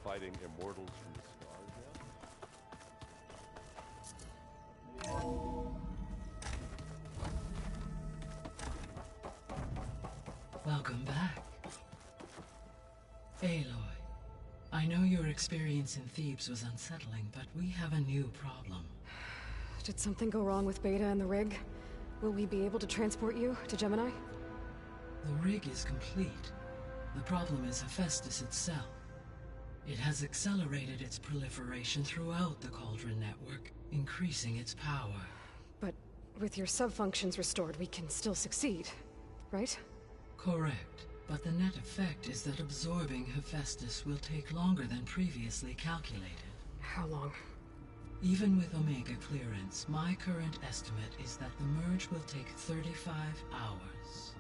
Fighting immortals from the stars Welcome back. Aloy, I I know your experience in Thebes was unsettling, but we have a new problem. Did something go wrong with Beta and the rig? Will we be able to transport you to Gemini? The rig is complete. The problem is Hephaestus itself. It has accelerated its proliferation throughout the Cauldron network, increasing its power. But with your sub-functions restored, we can still succeed, right? Correct. But the net effect is that absorbing Hephaestus will take longer than previously calculated. How long? Even with Omega clearance, my current estimate is that the merge will take 35 hours.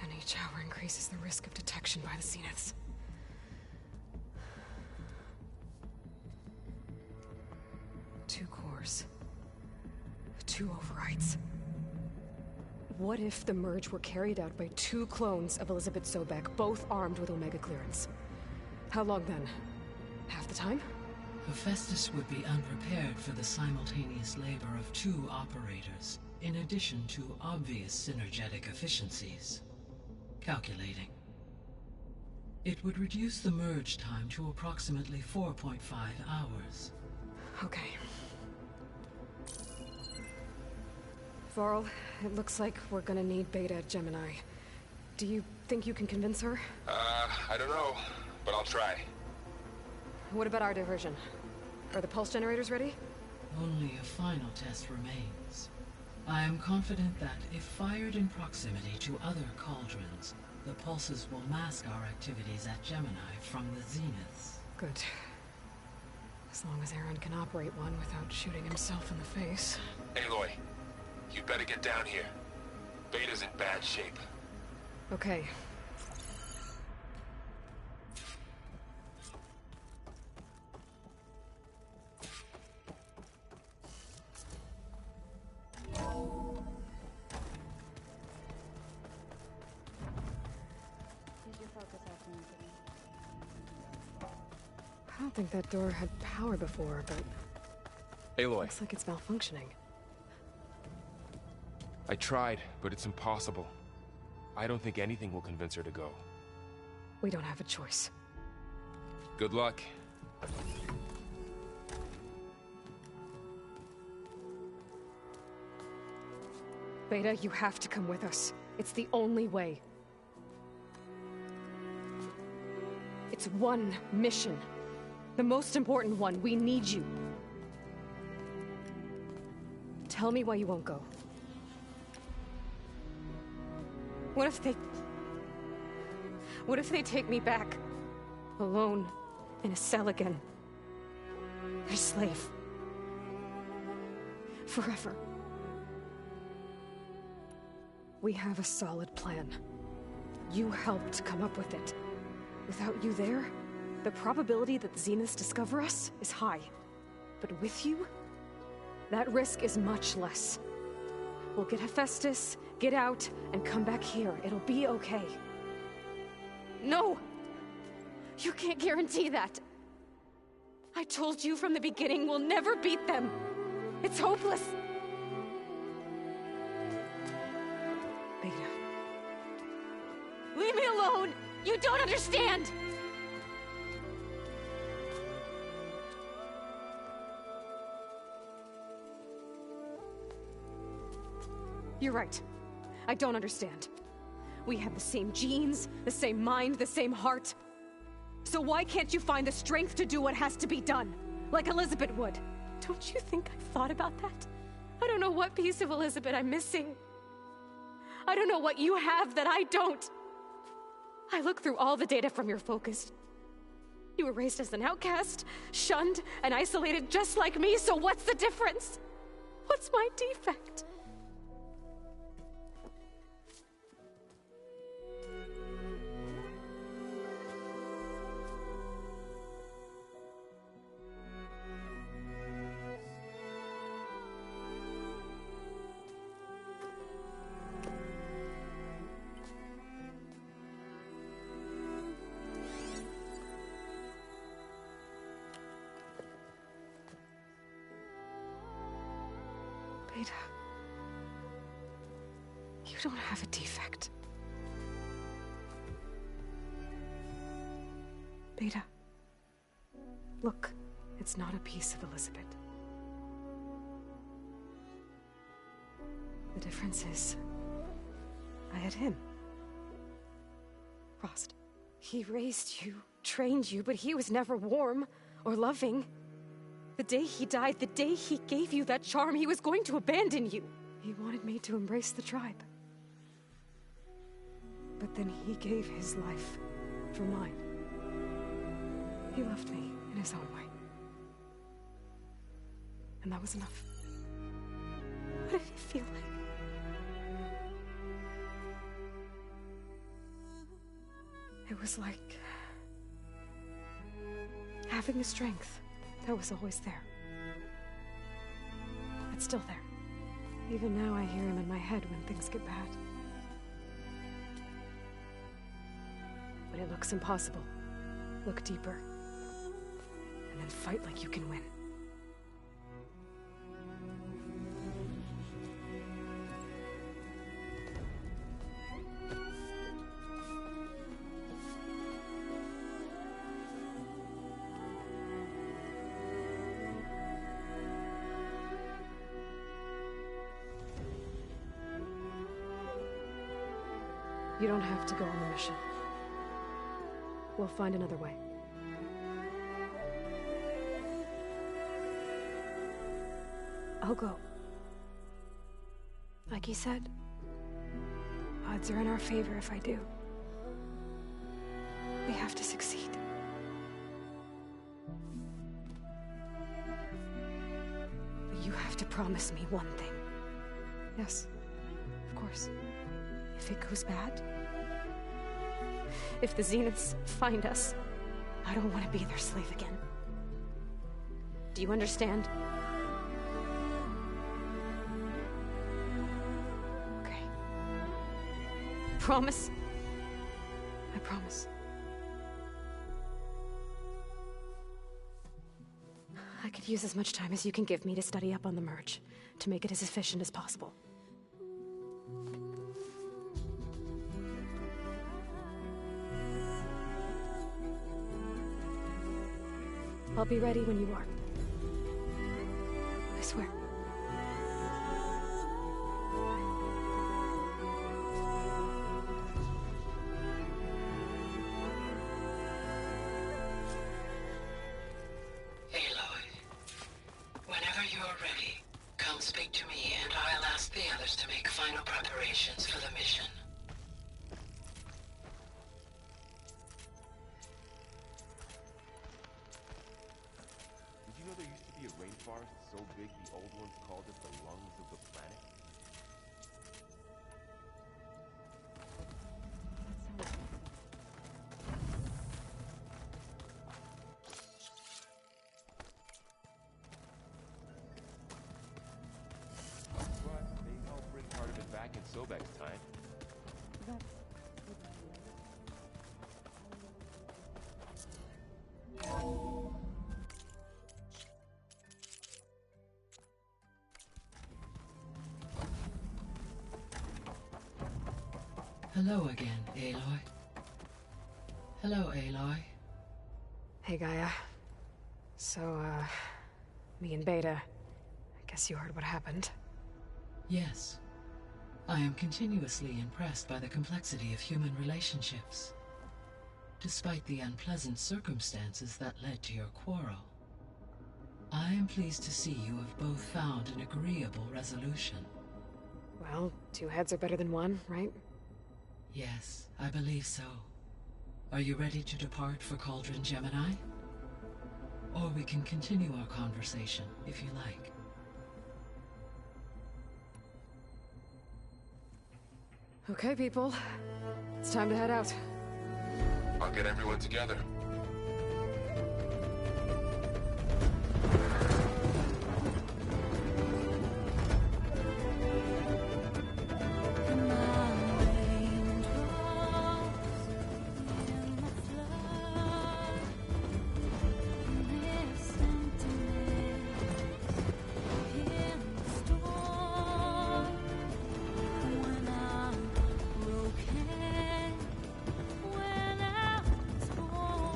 And each hour increases the risk of detection by the Zeniths. Two cores. Two overrides. What if the merge were carried out by two clones of Elizabeth Sobek, both armed with Omega clearance? How long then? Half the time? Hephaestus would be unprepared for the simultaneous labor of two operators, in addition to obvious synergetic efficiencies. Calculating. It would reduce the merge time to approximately 4.5 hours. Okay. Varl, it looks like we're gonna need Beta at Gemini. Do you think you can convince her? I don't know, but I'll try. What about our diversion? Are the pulse generators ready? Only a final test remains. I am confident that if fired in proximity to other cauldrons, the pulses will mask our activities at Gemini from the Zeniths. Good. As long as Aaron can operate one without shooting himself in the face. Aloy, you'd better get down here. Beta's in bad shape. Okay. I don't think that door had power before, but... Aloy. Looks like it's malfunctioning. I tried, but it's impossible. I don't think anything will convince her to go. We don't have a choice. Good luck. Beta, you have to come with us. It's the only way. It's one mission. The most important one. We need you. Tell me why you won't go. What if they take me back? Alone, in a cell again. A slave. Forever. We have a solid plan. You helped come up with it. Without you there, the probability that the Zeniths discover us is high. But with you, that risk is much less. We'll get Hephaestus, get out, and come back here. It'll be okay. No! You can't guarantee that. I told you from the beginning we'll never beat them. It's hopeless. Beta. Leave me alone! You don't understand! You're right. I don't understand. We have the same genes, the same mind, the same heart. So why can't you find the strength to do what has to be done? Like Elizabeth would. Don't you think I've thought about that? I don't know what piece of Elizabeth I'm missing. I don't know what you have that I don't. I look through all the data from your focus. You were raised as an outcast, shunned, and isolated just like me, so what's the difference? What's my defect? Beta, you don't have a defect. Beta. Look, it's not a piece of Elizabeth. The difference is, I had him. Frost. He raised you, trained you, but he was never warm or loving. The day he died, the day he gave you that charm, he was going to abandon you. He wanted me to embrace the tribe. But then he gave his life for mine. He loved me in his own way. And that was enough. What did it feel like? It was like having a strength that was always there. It's still there. Even now I hear him in my head when things get bad. When it looks impossible, look deeper. And then fight like you can win. You don't have to go on the mission. We'll find another way. I'll go. Like he said, odds are in our favor if I do. We have to succeed. But you have to promise me one thing. Yes, of course. If it goes bad, if the Zeniths find us, I don't want to be their slave again. Do you understand? Okay. Promise? I promise. I could use as much time as you can give me to study up on the merge, to make it as efficient as possible. I'll be ready when you are. I swear. Aloy, whenever you're ready, come speak to me and I'll ask the others to make final preparations for the mission. Rainforest so big the old ones called it the lungs of the planet? But they helped bring part of it back in Sobek's time. Hello again, Aloy. Hello, Aloy. Hey, Gaia. So, me and Beta, I guess you heard what happened. Yes. I am continuously impressed by the complexity of human relationships. Despite the unpleasant circumstances that led to your quarrel, I am pleased to see you have both found an agreeable resolution. Well, two heads are better than one, right? Yes, I believe so. Are you ready to depart for Cauldron Gemini? Or we can continue our conversation, if you like. Okay, people. It's time to head out. I'll get everyone together. When I was born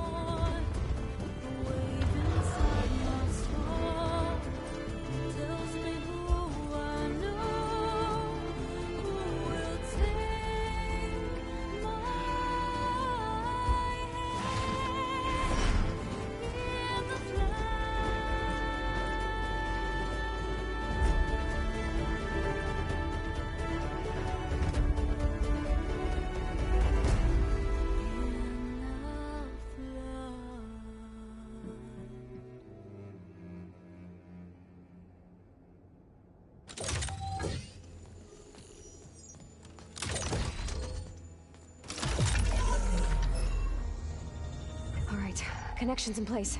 Connection's in place.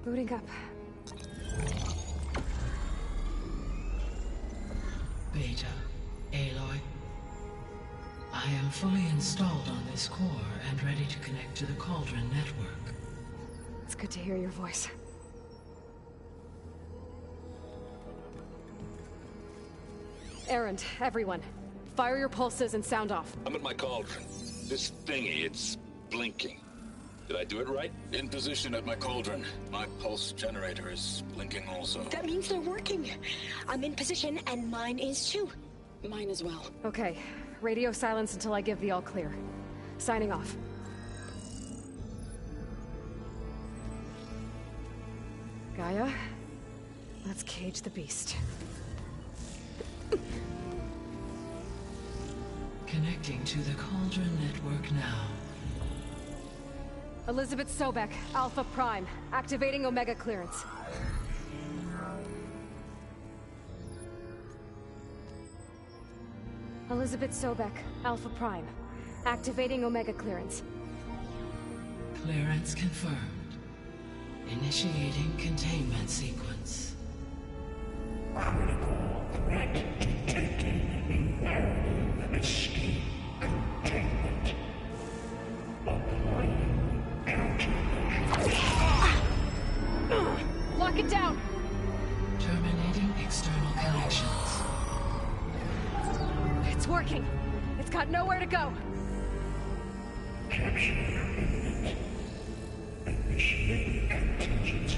Booting up. Beta, Aloy. I am fully installed on this core and ready to connect to the Cauldron network. It's good to hear your voice. Errand, everyone. Fire your pulses and sound off. I'm at my cauldron. This thingy, it's blinking. Did I do it right? In position at my cauldron. My pulse generator is blinking also. That means they're working. I'm in position, and mine is too. Mine as well. Okay. Radio silence until I give the all clear. Signing off. Gaia, let's cage the beast. Connecting to the Cauldron network now. Elizabeth Sobek, Alpha Prime, activating Omega clearance. Elizabeth Sobek, Alpha Prime, activating Omega clearance. Clearance confirmed. Initiating containment sequence. Critical threat detected. Imperative escape containment. Applying countermeasures. Lock it down! Terminating external connections. It's working. It's got nowhere to go. Capture imminent. Initiating contingency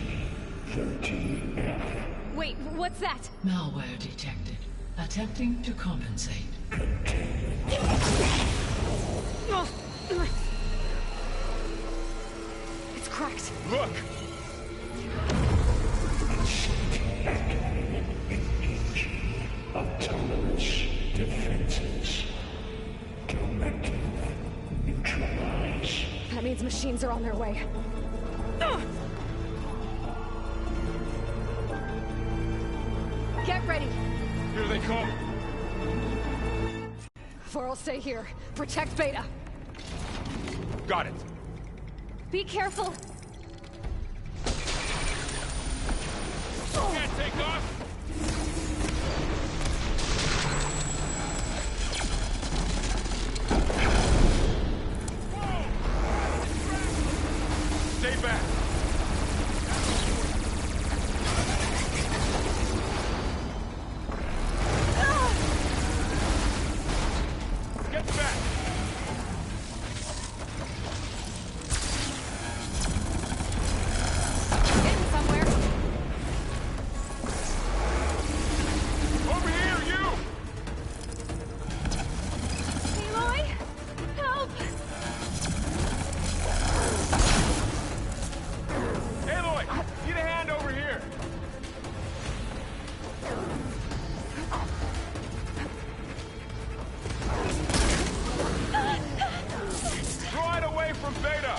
13F. Wait, what's that? Malware detected. Attempting to compensate. It's cracked. Look! Engaging autonomous defenses. Directive neutralize. That means machines are on their way. Get ready! Here they come! Vor'll stay here. Protect Beta. Got it. Be careful! Can't take off! Stay back! Get back! In somewhere. Over here, you! Aloy! Help! Aloy! Need a hand over here! Draw it away from Beta!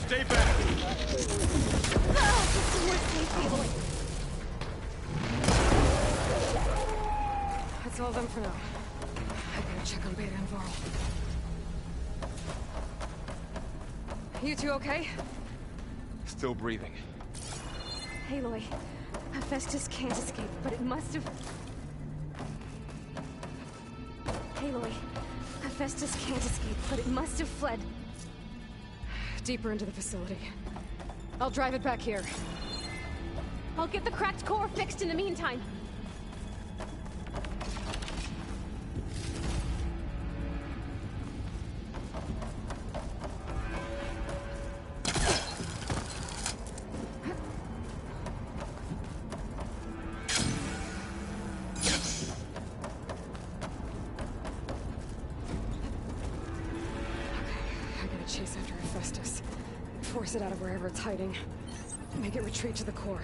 Stay back! We're safe, Aloy. That's all of them for now. I gotta check on Beta and Varl. You two okay? Still breathing. Aloy, Hephaestus can't escape, but it must have... Aloy, Hephaestus can't escape, but it must have fled deeper into the facility. I'll drive it back here. I'll get the cracked core fixed in the meantime. Chase after Hephaestus. Force it out of wherever it's hiding. Make it retreat to the core.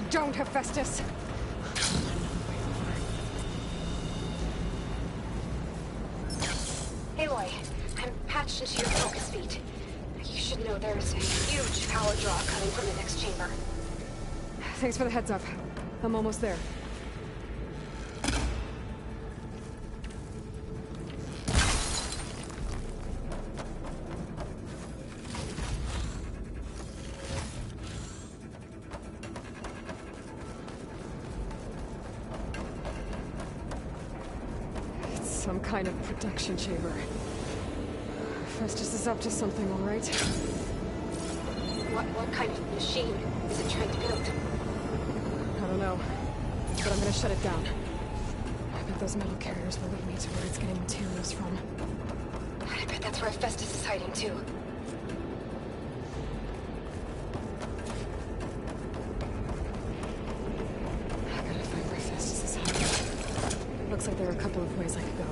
Don't, Hephaestus! Aloy, I'm patched into your focus feed. You should know there's a huge power draw coming from the next chamber. Thanks for the heads up. I'm almost there. It's some kind of production chamber. Festus is up to something, all right? What kind of machine is it trying to build? I don't know, but I'm gonna shut it down. I bet those metal carriers will lead me to where it's getting materials from. I bet that's where Festus is hiding, too. I gotta find where Festus is hiding. Looks like there are a couple of ways I could go.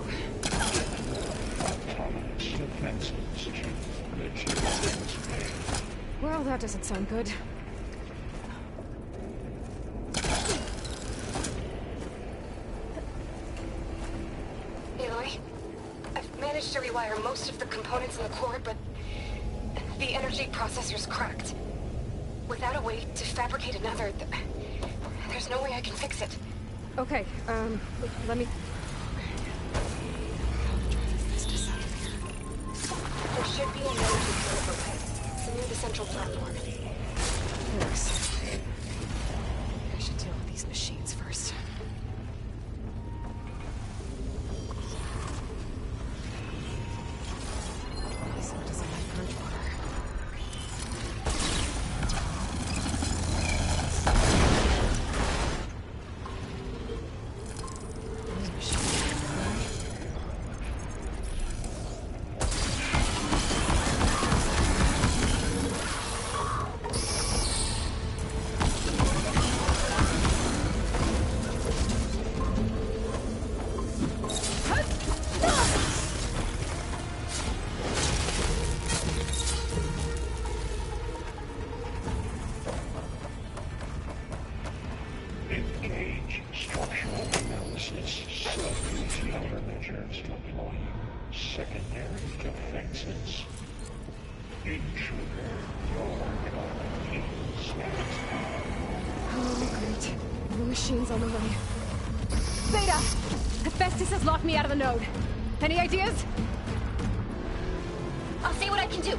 Well, that doesn't sound good. Aloy, I've managed to rewire most of the components in the core, but the energy processor's cracked. Without a way to fabricate another, there's no way I can fix it. Okay, let me... There should be an energy code overhead, near the central platform. Thanks. I should deal with these machines first. So it doesn't like purge water. These machines are running. Engage structural analysis. Self-duty countermeasures deploying. Secondary defenses. Intruder, your colony is Oh, great. The machine's on the way. Beta! Hephaestus has locked me out of the node. Any ideas? I'll see what I can do.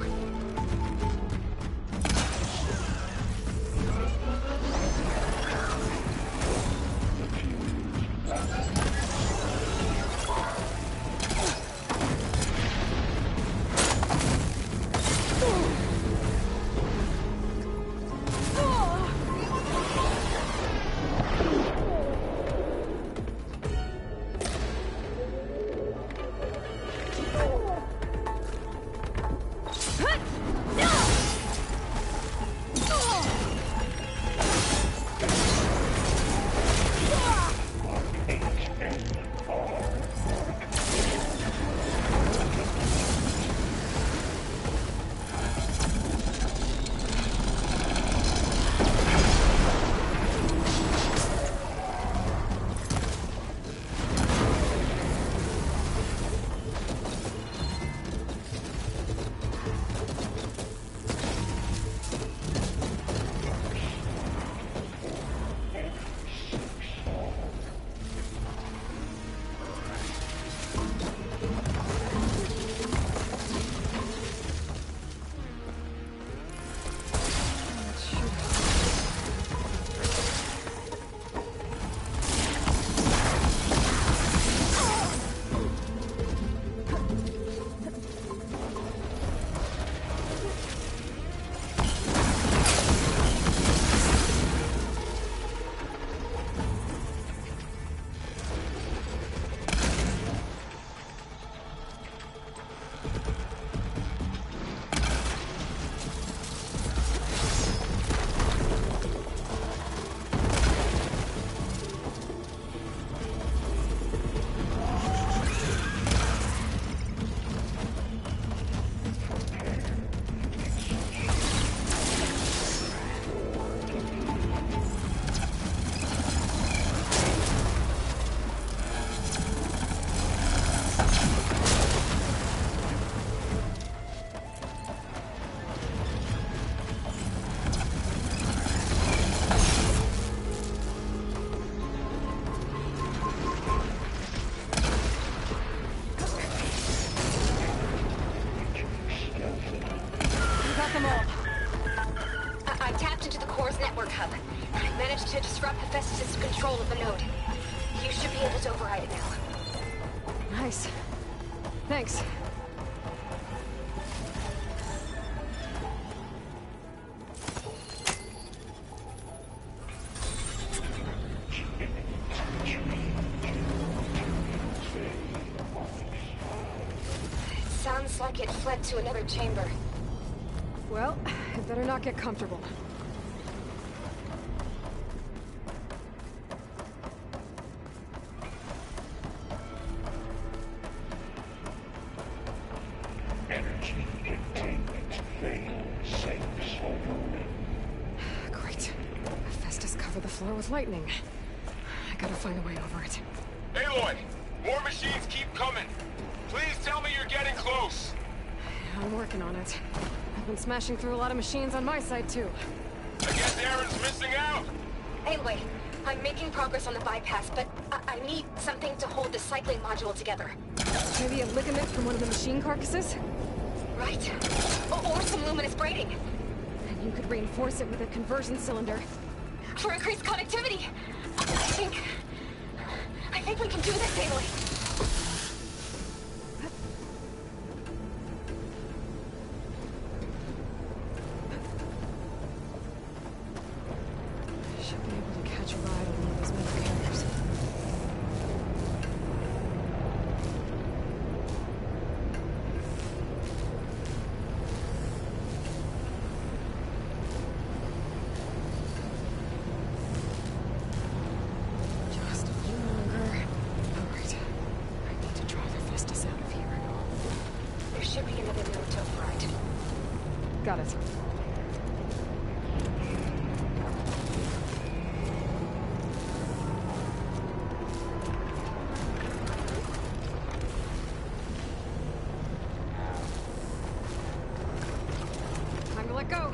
to disrupt Hephaestus' control of the node. You should be able to override it now. Nice. Thanks. Sounds like it fled to another chamber. Well, it better not get comfortable. Energy containment failed. Safe overrun. Great. Hephaestus covered the floor with lightning. I gotta find a way over it. Aloy! More machines keep coming! Please tell me you're getting close! I'm working on it. I've been smashing through a lot of machines on my side, too. I guess Aaron's missing out! Anyway, I'm making progress on the bypass, but I need something to hold the cycling module together. Maybe a ligament from one of the machine carcasses? Right. Or some luminous braiding. And you could reinforce it with a conversion cylinder. For increased connectivity! I think we can do this, Aloy. Should be able to catch a ride on one of those metal carriers. Just a little longer. Alright. I need to drive Hephaestus out of here. There should be another node to override. Got it. Time to let go.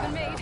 Been made.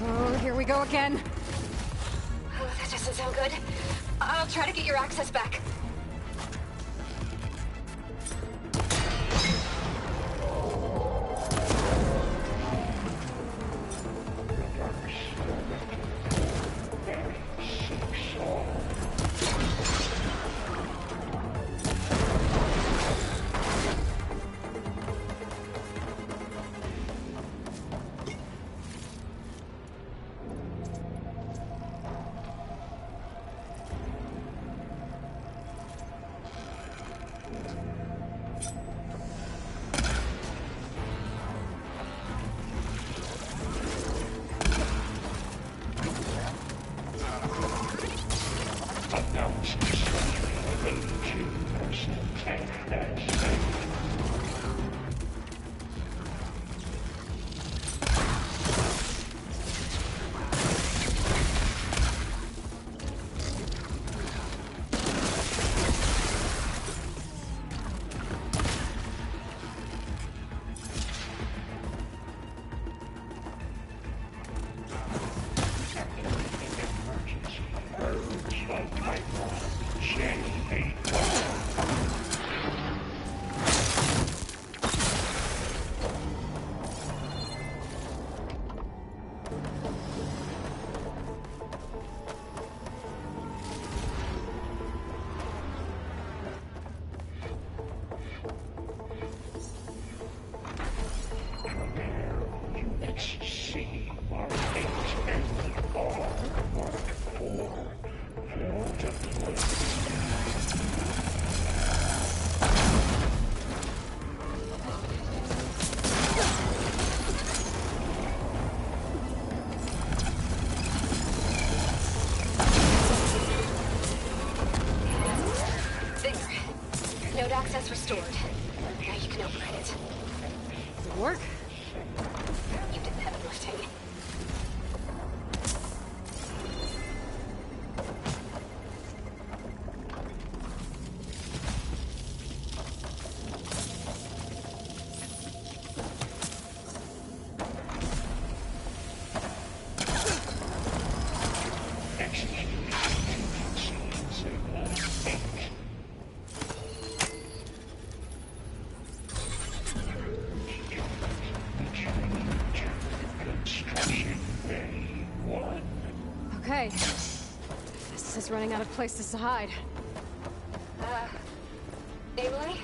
Oh, here we go again. Oh, that doesn't sound good. I'll try to get your access back. Node access restored. Now you can override it. Does it work? You did the heavy lifting. Okay. This is running out of places to hide. Aloy?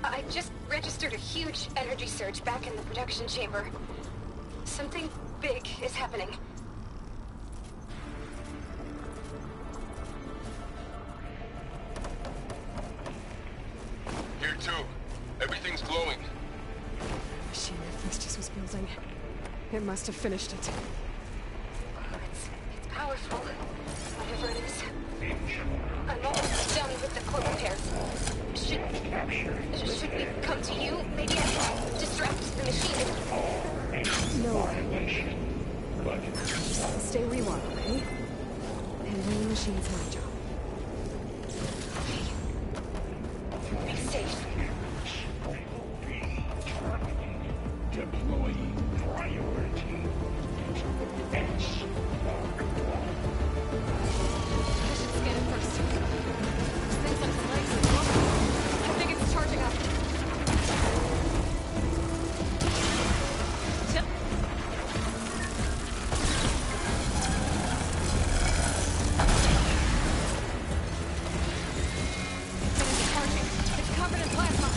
I just registered a huge energy surge back in the production chamber. Something big is happening. Here too. Everything's glowing. The machine Hephaestus was building. It must have finished it. It's powerful. Whatever it is. I'm almost done with the core repairs. Should we come to you? Maybe I can distract the machine. No. Stay where you are, okay? Handling the machine's my job. Be safe. Deploying priority. S. Scan it first. This thing's on its legs as well. I think it's charging up. Chip. It's charging. It's covered in plasma.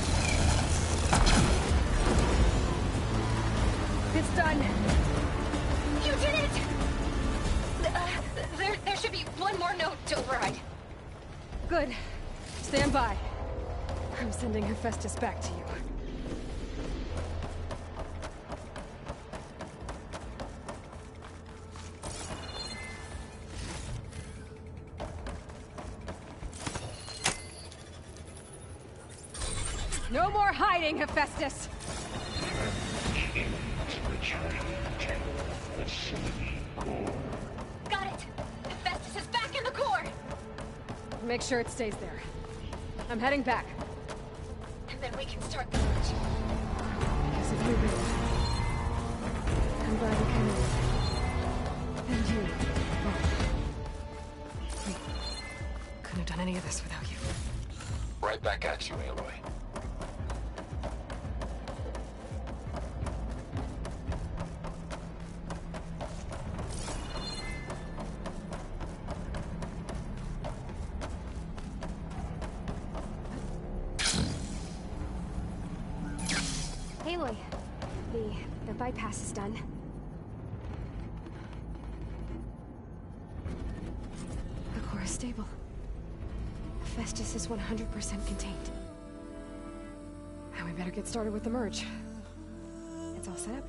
It's done. You did it! There should be one more node to override. Good. Stand by. I'm sending Hephaestus back to you. No more hiding, Hephaestus! Got it! Hephaestus is back in the core! Make sure it stays there. I'm heading back. And then we can start the search. Because of you, Bill. I'm glad we came in. And you. We couldn't have done any of this without you. Right back at you, Aloy. Aloy, the bypass is done. The core is stable. Hephaestus is 100% contained. Now we better get started with the merge. It's all set up.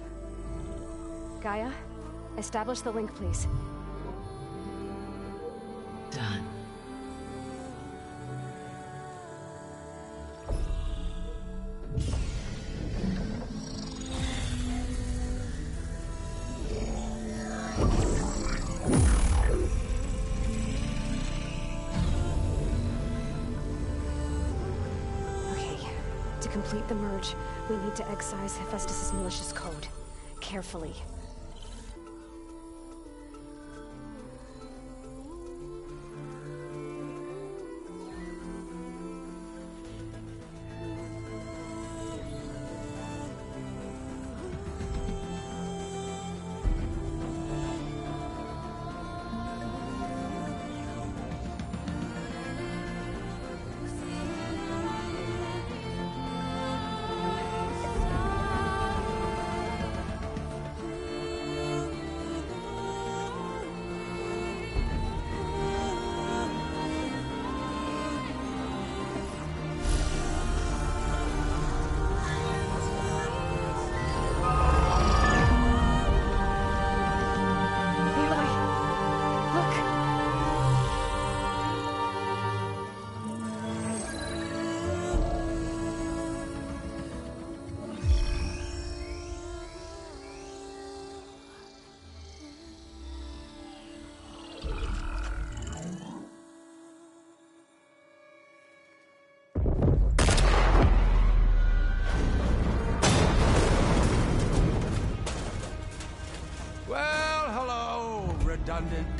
Gaia, establish the link, please. Done. To complete the merge, we need to excise Hephaestus' malicious code. Carefully.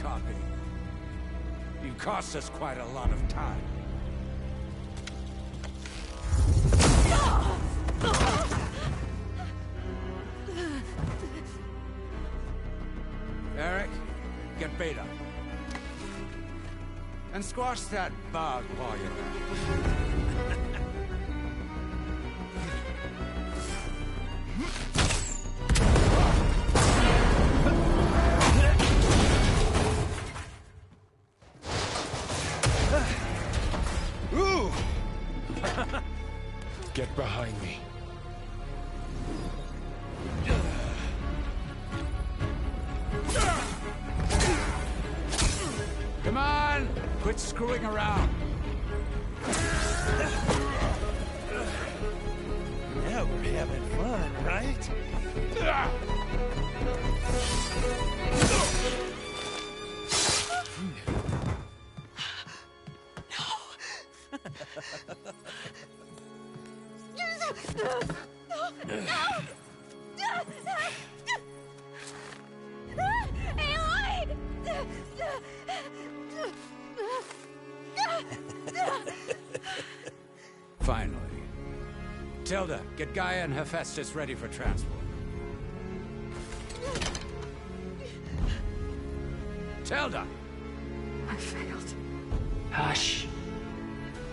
copy. You've cost us quite a lot of time. Eric, get Beta. And squash that bug while you're at it. Ooh! Get behind me. Come on! Quit screwing around. Now we're having fun, right? Finally. Tilda, get Gaia and Hephaestus ready for transport. Tilda! I failed. Hush.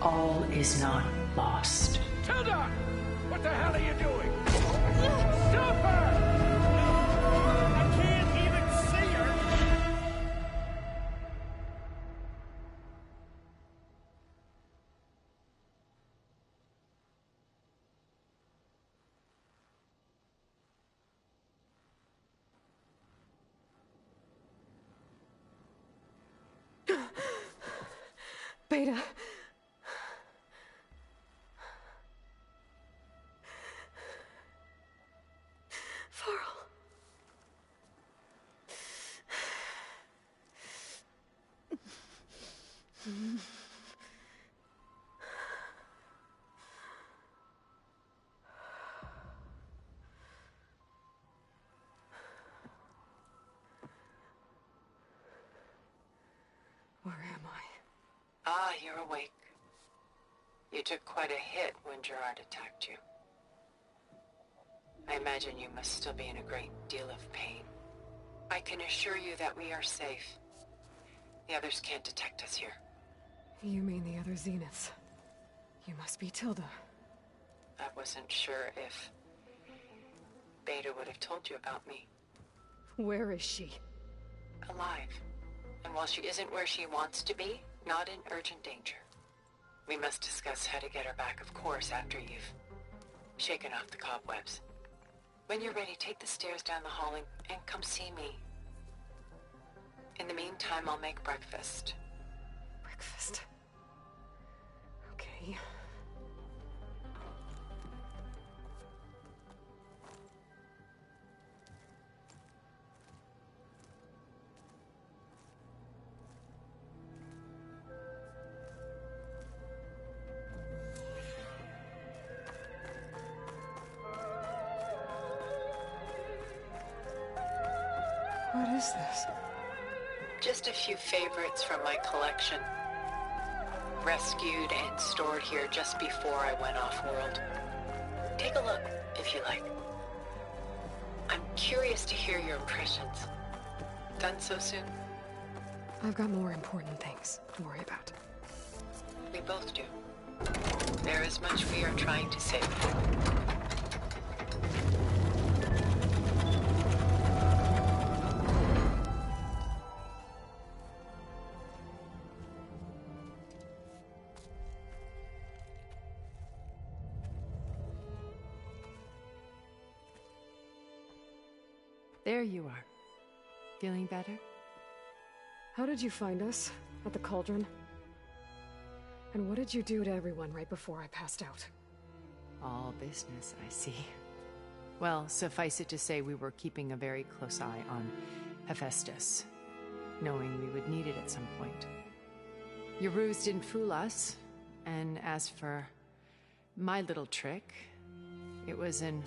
All is not lost. Tilda! What the hell are you doing? Stop her! I can't even see her! Beta. Farrell. Where am I? Ah, you're awake. You took quite a hit when Gerard attacked you. I imagine you must still be in a great deal of pain. I can assure you that we are safe. The others can't detect us here. You mean the other Zeniths? You must be Tilda. I wasn't sure if Beta would have told you about me. Where is she? Alive. And while she isn't where she wants to be, not in urgent danger. We must discuss how to get her back, of course, after you've shaken off the cobwebs. When you're ready, take the stairs down the hall and come see me. In the meantime, I'll make breakfast. Breakfast. Okay. What is this? Just a few favorites from my collection. Rescued and stored here just before I went off-world. Take a look, if you like. I'm curious to hear your impressions. Done so soon? I've got more important things to worry about. We both do. There is much we are trying to save. There you are. Feeling better? How did you find us? At the cauldron? And what did you do to everyone right before I passed out? All business, I see. Well, suffice it to say we were keeping a very close eye on Hephaestus, knowing we would need it at some point. Your ruse didn't fool us, and as for my little trick, it was an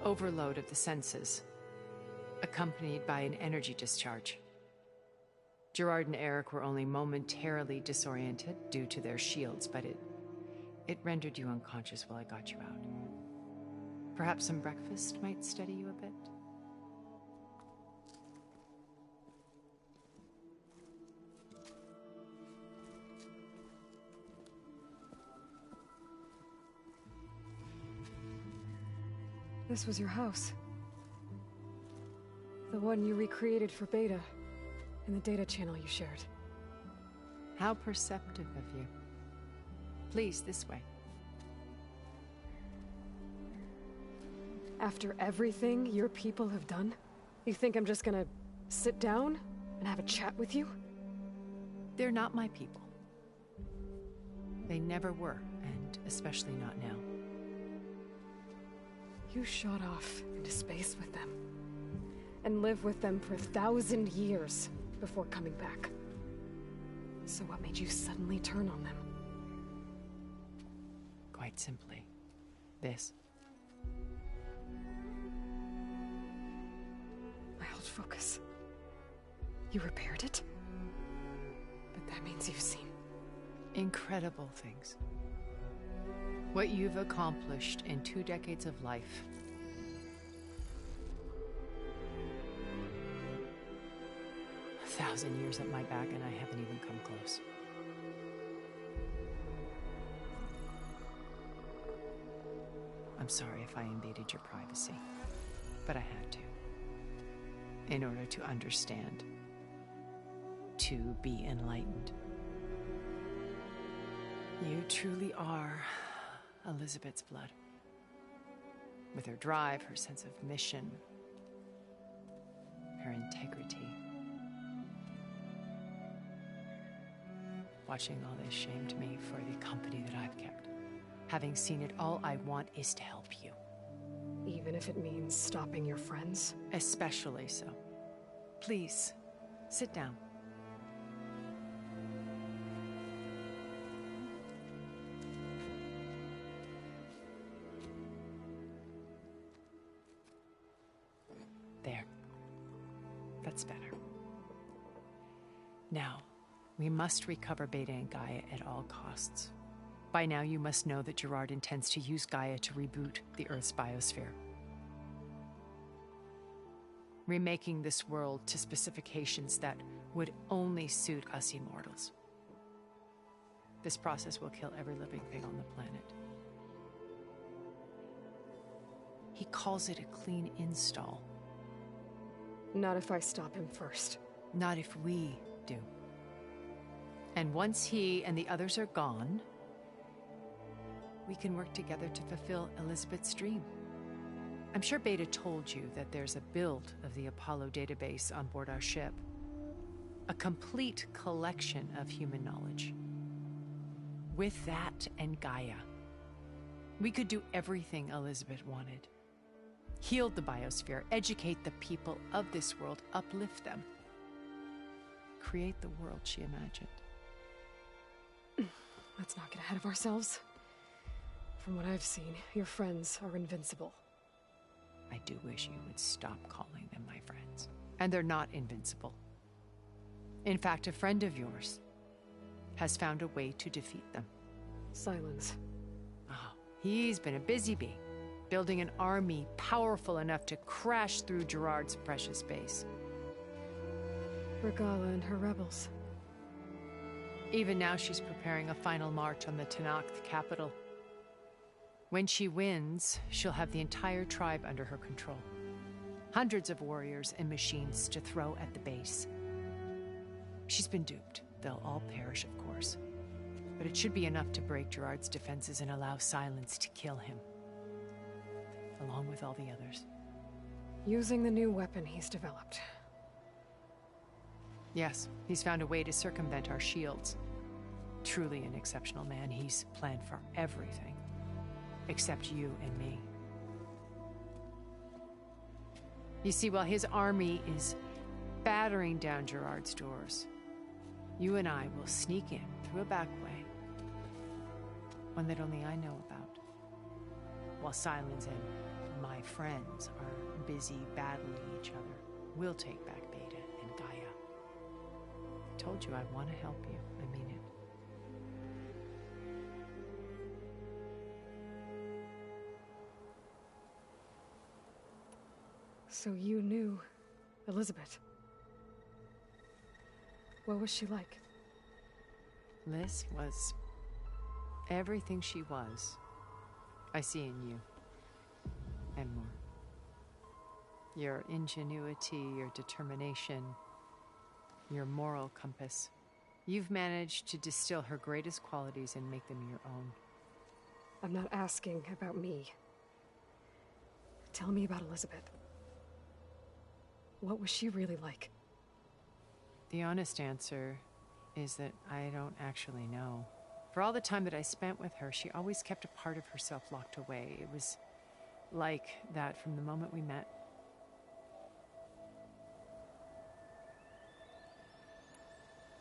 overload of the senses, accompanied by an energy discharge. Gerard and Eric were only momentarily disoriented due to their shields, but it rendered you unconscious while I got you out. Perhaps some breakfast might steady you a bit? This was your house. The one you recreated for Beta, in the data channel you shared. How perceptive of you. Please, this way. After everything your people have done, you think I'm just gonna sit down and have a chat with you? They're not my people. They never were, and especially not now. You shot off into space with them, and lived with them for 1,000 years before coming back. So what made you suddenly turn on them? Quite simply, this. My old focus. You repaired it? But that means you've seen incredible things. What you've accomplished in 2 decades of life. A 1,000 years at my back, and I haven't even come close. I'm sorry if I invaded your privacy, but I had to. In order to understand. To be enlightened. You truly are Elizabeth's blood. With her drive, her sense of mission, her integrity. Watching all this shamed me for the company that I've kept. Having seen it, all I want is to help you. Even if it means stopping your friends? Especially so. Please, sit down. There. That's better. Now, we must recover Beta and Gaia at all costs. By now, you must know that Gerard intends to use Gaia to reboot the Earth's biosphere. Remaking this world to specifications that would only suit us immortals. This process will kill every living thing on the planet. He calls it a clean install. Not if I stop him first. Not if we do. And once he and the others are gone, we can work together to fulfill Elizabeth's dream. I'm sure Beta told you that there's a build of the Apollo database on board our ship. A complete collection of human knowledge. With that and Gaia, we could do everything Elizabeth wanted. Heal the biosphere, educate the people of this world, uplift them. Create the world she imagined. Let's not get ahead of ourselves. From what I've seen, your friends are invincible. I do wish you would stop calling them my friends. And they're not invincible. In fact, a friend of yours has found a way to defeat them. Silence. Oh, he's been a busy bee, building an army powerful enough to crash through Gerard's precious base. Regala and her rebels. Even now, she's preparing a final march on the Tenakth capital. When she wins, she'll have the entire tribe under her control. Hundreds of warriors and machines to throw at the base. She's been duped. They'll all perish, of course. But it should be enough to break Gerard's defenses and allow Silence to kill him. Along with all the others. Using the new weapon he's developed. Yes, he's found a way to circumvent our shields. Truly an exceptional man. He's planned for everything. Except you and me. You see, while his army is battering down Gerard's doors, you and I will sneak in through a back way. One that only I know about. While Silence and my friends are busy battling each other, we'll take back Beta and Gaia. told you I want to help you. I mean it. So you knew Elizabeth. What was she like? Liz was everything she was. I see in you. And more. Your ingenuity, your determination, your moral compass. You've managed to distill her greatest qualities and make them your own. I'm not asking about me. Tell me about Elizabeth. What was she really like? The honest answer is that I don't actually know. For all the time that I spent with her, she always kept a part of herself locked away. It was like that from the moment we met.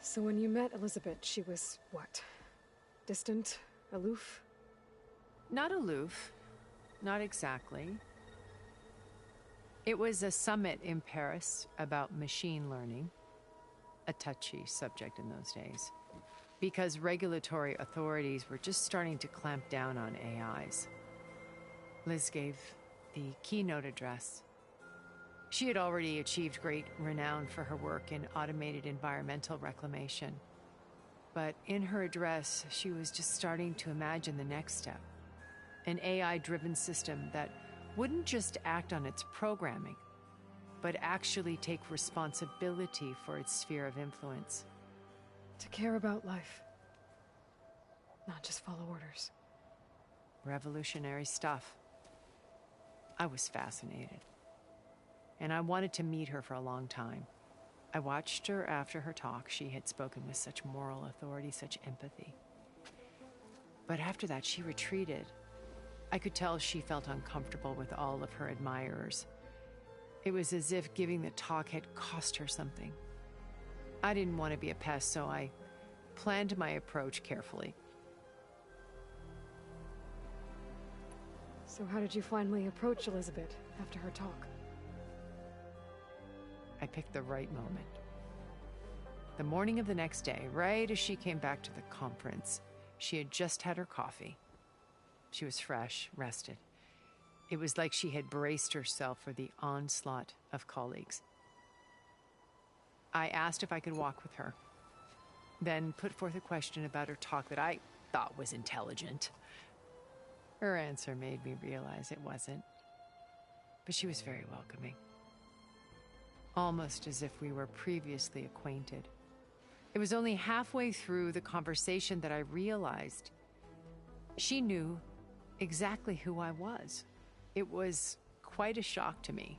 So when you met Elizabeth, she was what? Distant? Aloof? Not aloof. Not exactly. It was a summit in Paris about machine learning. A touchy subject in those days. Because regulatory authorities were just starting to clamp down on AIs. Liz gave the keynote address. She had already achieved great renown for her work in automated environmental reclamation. But in her address, she was just starting to imagine the next step. An AI-driven system that wouldn't just act on its programming, but actually take responsibility for its sphere of influence. To care about life. Not just follow orders. Revolutionary stuff. I was fascinated. And I wanted to meet her for a long time. I watched her after her talk. She had spoken with such moral authority, such empathy. But after that, she retreated. I could tell she felt uncomfortable with all of her admirers. It was as if giving the talk had cost her something. I didn't want to be a pest, so I planned my approach carefully. So how did you finally approach Elizabeth after her talk? I picked the right moment. The morning of the next day, right as she came back to the conference, she had just had her coffee. She was fresh, rested. It was like she had braced herself for the onslaught of colleagues. I asked if I could walk with her, then put forth a question about her talk that I thought was intelligent. Her answer made me realize it wasn't, but she was very welcoming. Almost as if we were previously acquainted. It was only halfway through the conversation that I realized she knew exactly who I was. It was quite a shock to me.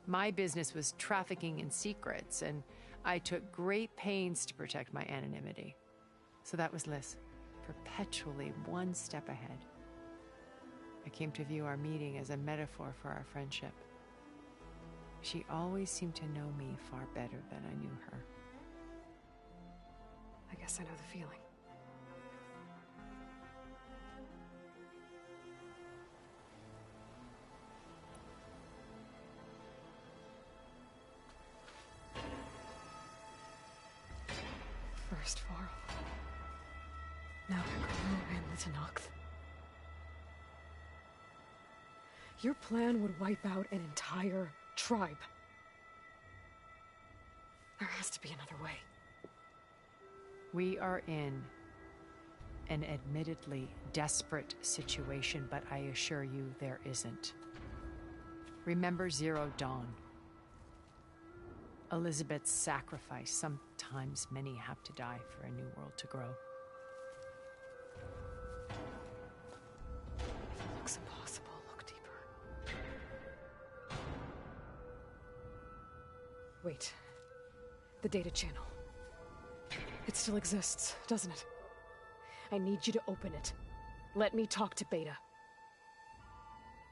My business was trafficking in secrets, and I took great pains to protect my anonymity. So that was Liz, perpetually one step ahead. I came to view our meeting as a metaphor for our friendship. She always seemed to know me far better than I knew her. I guess I know the feeling. First Varl. Now Kakuru and the Tenakth. Your plan would wipe out an entire tribe. There has to be another way. We are in an admittedly desperate situation, but I assure you there isn't. Remember Zero Dawn. Elizabeth's sacrifice. Sometimes many have to die for a new world to grow. If it looks impossible, look deeper. Wait. The data channel. It still exists, doesn't it? I need you to open it. Let me talk to Beta.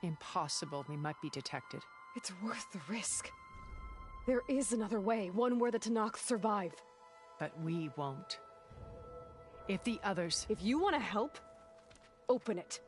Impossible. We might be detected. It's worth the risk. There is another way, one where the Tenakth survive. But we won't. If the others... If you want to help, open it.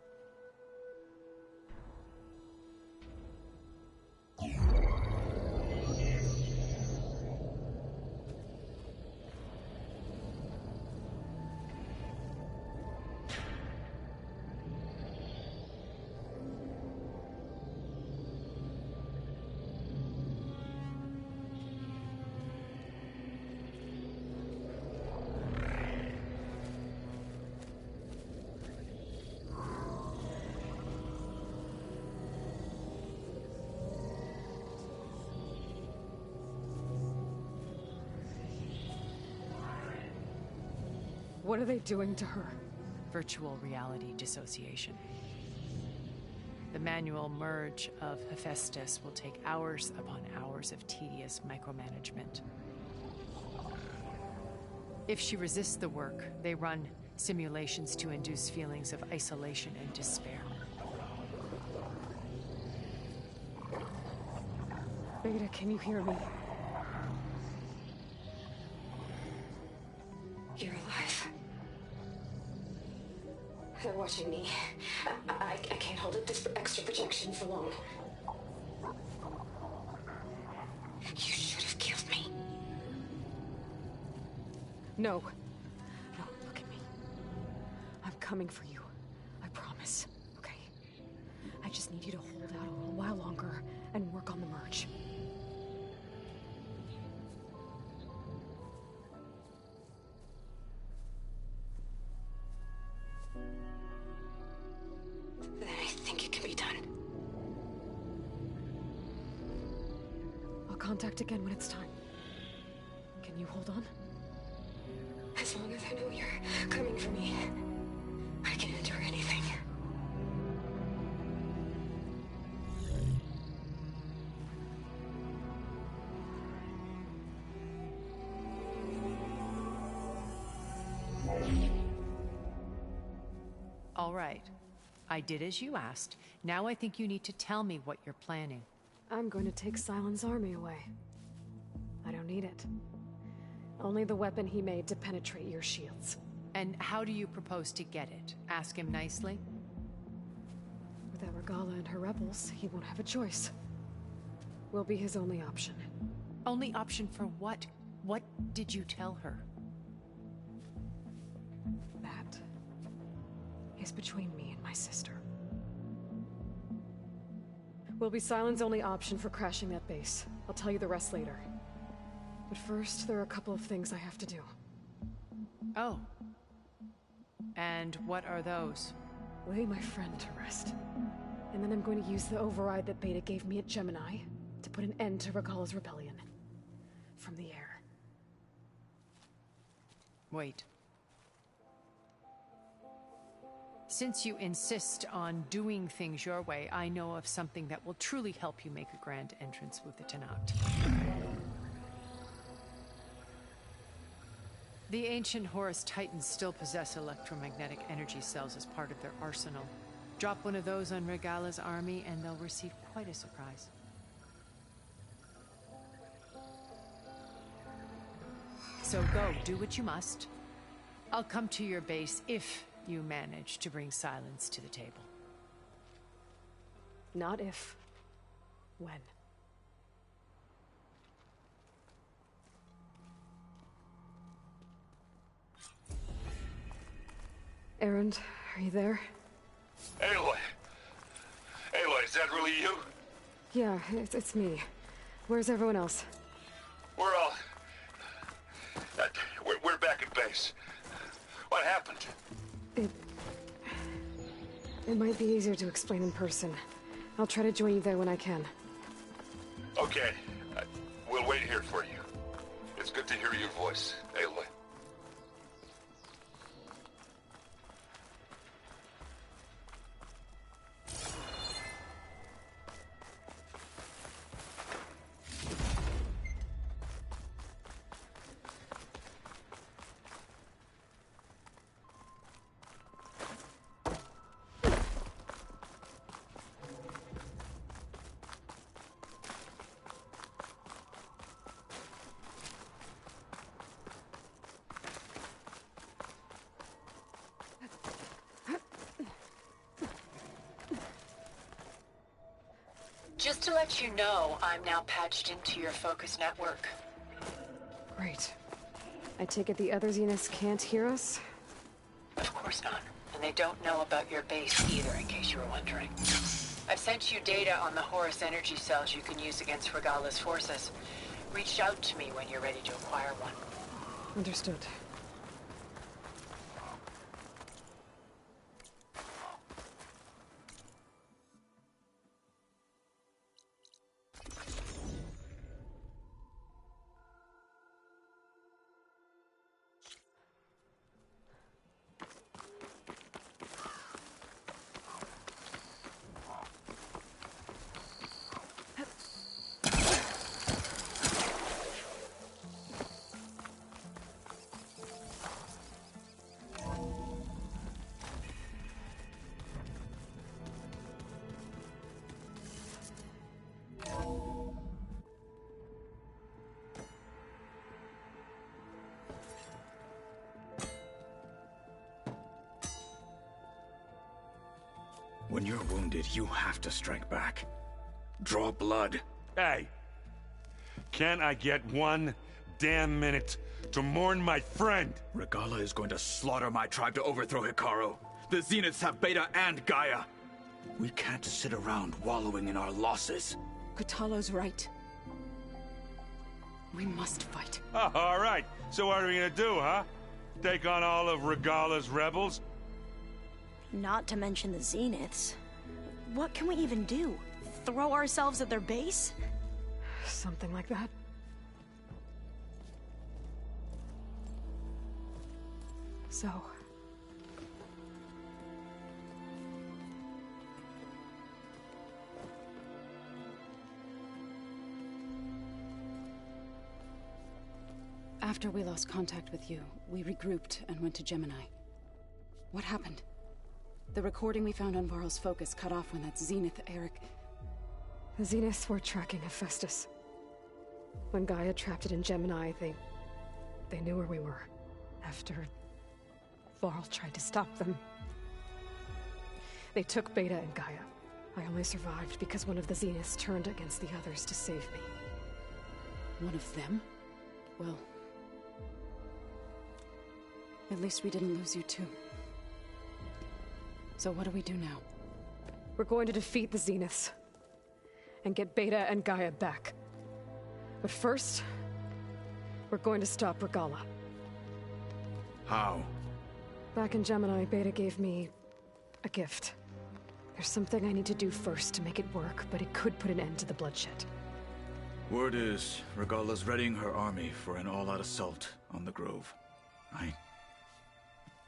What are they doing to her? Virtual reality dissociation. The manual merge of Hephaestus will take hours upon hours of tedious micromanagement. If she resists the work, they run simulations to induce feelings of isolation and despair. Beta, can you hear me? You're alive. They're watching me. I can't hold up this extra projection for long. You should have killed me. No. No, look at me. I'm coming for you. I promise. Okay? I just need you to hold out a little while longer and work on the merge. Then I think it can be done. I'll contact again when it's time. Can you hold on? As long as I know you're coming for me, I can endure anything. All right. I did as you asked. Now I think you need to tell me what you're planning. I'm going to take Silent's army away. I don't need it. Only the weapon he made to penetrate your shields. And how do you propose to get it? Ask him nicely? Without Regala and her rebels, he won't have a choice. We'll be his only option. Only option for what? What did you tell her? That is between me and my sister. Will be Silent's only option for crashing that base. I'll tell you the rest later. But first, there are a couple of things I have to do. Oh. And what are those? Lay my friend to rest. And then I'm going to use the override that Beta gave me at Gemini to put an end to Regala's rebellion. From the air. Wait. Since you insist on doing things your way, I know of something that will truly help you make a grand entrance with the Tenat. The ancient Horus Titans still possess electromagnetic energy cells as part of their arsenal. Drop one of those on Regala's army and they'll receive quite a surprise. So go, do what you must. I'll come to your base if you manage to bring Silence to the table. Not if. When. Erend, are you there? Aloy! Aloy, is that really you? Yeah, it's me. Where's everyone else? We're all... we're back at base. What happened? It might be easier to explain in person. I'll try to join you there when I can. Okay. We'll wait here for you. It's good to hear your voice, Aloy. Just to let you know, I'm now patched into your focus network. Great. I take it the other Zeniths can't hear us? Of course not. And they don't know about your base either, in case you were wondering. I've sent you data on the Horus energy cells you can use against Regala's forces. Reach out to me when you're ready to acquire one. Understood. When you're wounded, you have to strike back. Draw blood. Hey! Can't I get one damn minute to mourn my friend? Regala is going to slaughter my tribe to overthrow Hikaru. The Zeniths have Beta and Gaia. We can't sit around wallowing in our losses. Kotallo's right. We must fight. Oh, all right. So what are we gonna do, huh? Take on all of Regala's rebels? Not to mention the Zeniths. What can we even do? Throw ourselves at their base? Something like that. So... After we lost contact with you, we regrouped and went to Gemini. What happened? The recording we found on Varl's focus cut off when that Zenith, Eric... The Zeniths were tracking Hephaestus. When Gaia trapped it in Gemini, they knew where we were. After Varl tried to stop them. They took Beta and Gaia. I only survived because one of the Zeniths turned against the others to save me. One of them? Well... at least we didn't lose you too. So what do we do now? We're going to defeat the Zeniths. And get Beta and Gaia back. But first... we're going to stop Regala. How? Back in Gemini, Beta gave me... a gift. There's something I need to do first to make it work, but it could put an end to the bloodshed. Word is, Regala's readying her army for an all-out assault on the Grove. I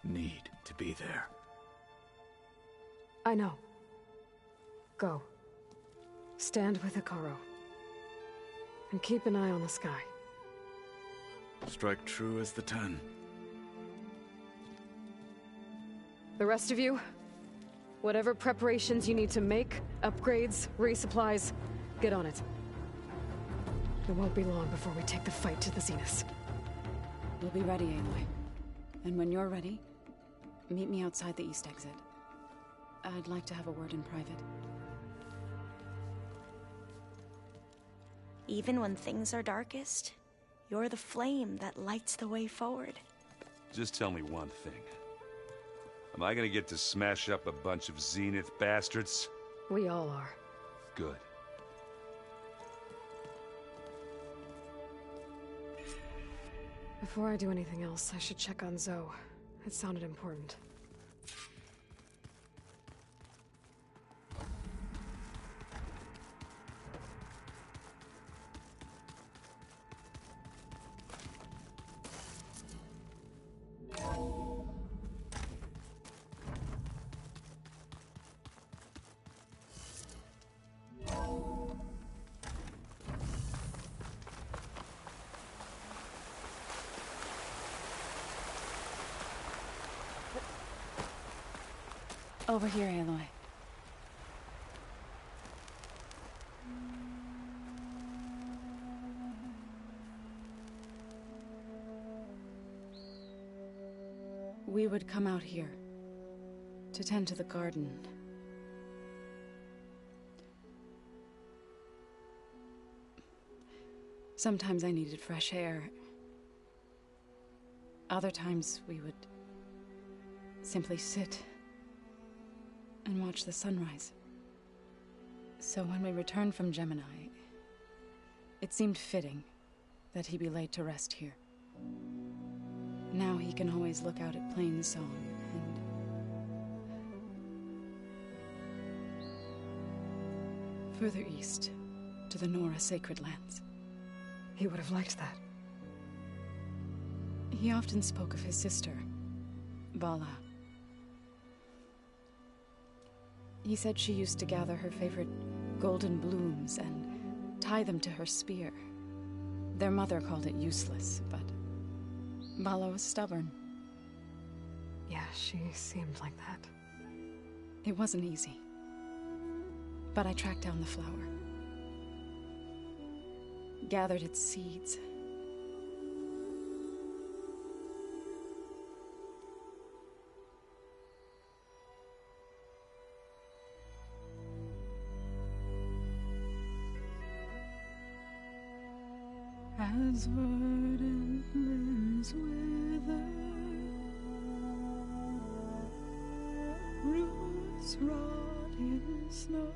need to be there. I know. Go. Stand with Hikaru. And keep an eye on the sky. Strike true as the 10. The rest of you, whatever preparations you need to make, upgrades, resupplies, get on it. It won't be long before we take the fight to the Zeniths. We'll be ready, Aloy. And when you're ready, meet me outside the east exit. I'd like to have a word in private. Even when things are darkest, you're the flame that lights the way forward. Just tell me one thing. Am I gonna get to smash up a bunch of Zenith bastards? We all are. Good. Before I do anything else, I should check on Zoe. It sounded important. Over here, Aloy. We would come out here to tend to the garden. Sometimes I needed fresh air. Other times we would simply sit and watch the sunrise. So when we returned from Gemini, it seemed fitting that he be laid to rest here. Now he can always look out at Plain Song and further east to the Nora Sacred Lands. He would have liked that. He often spoke of his sister, Vala. He said she used to gather her favorite golden blooms and tie them to her spear. Their mother called it useless, but Vala was stubborn. Yeah, she seemed like that. It wasn't easy. But I tracked down the flower. Gathered its seeds. As verdant limbs wither, roots rot in snow,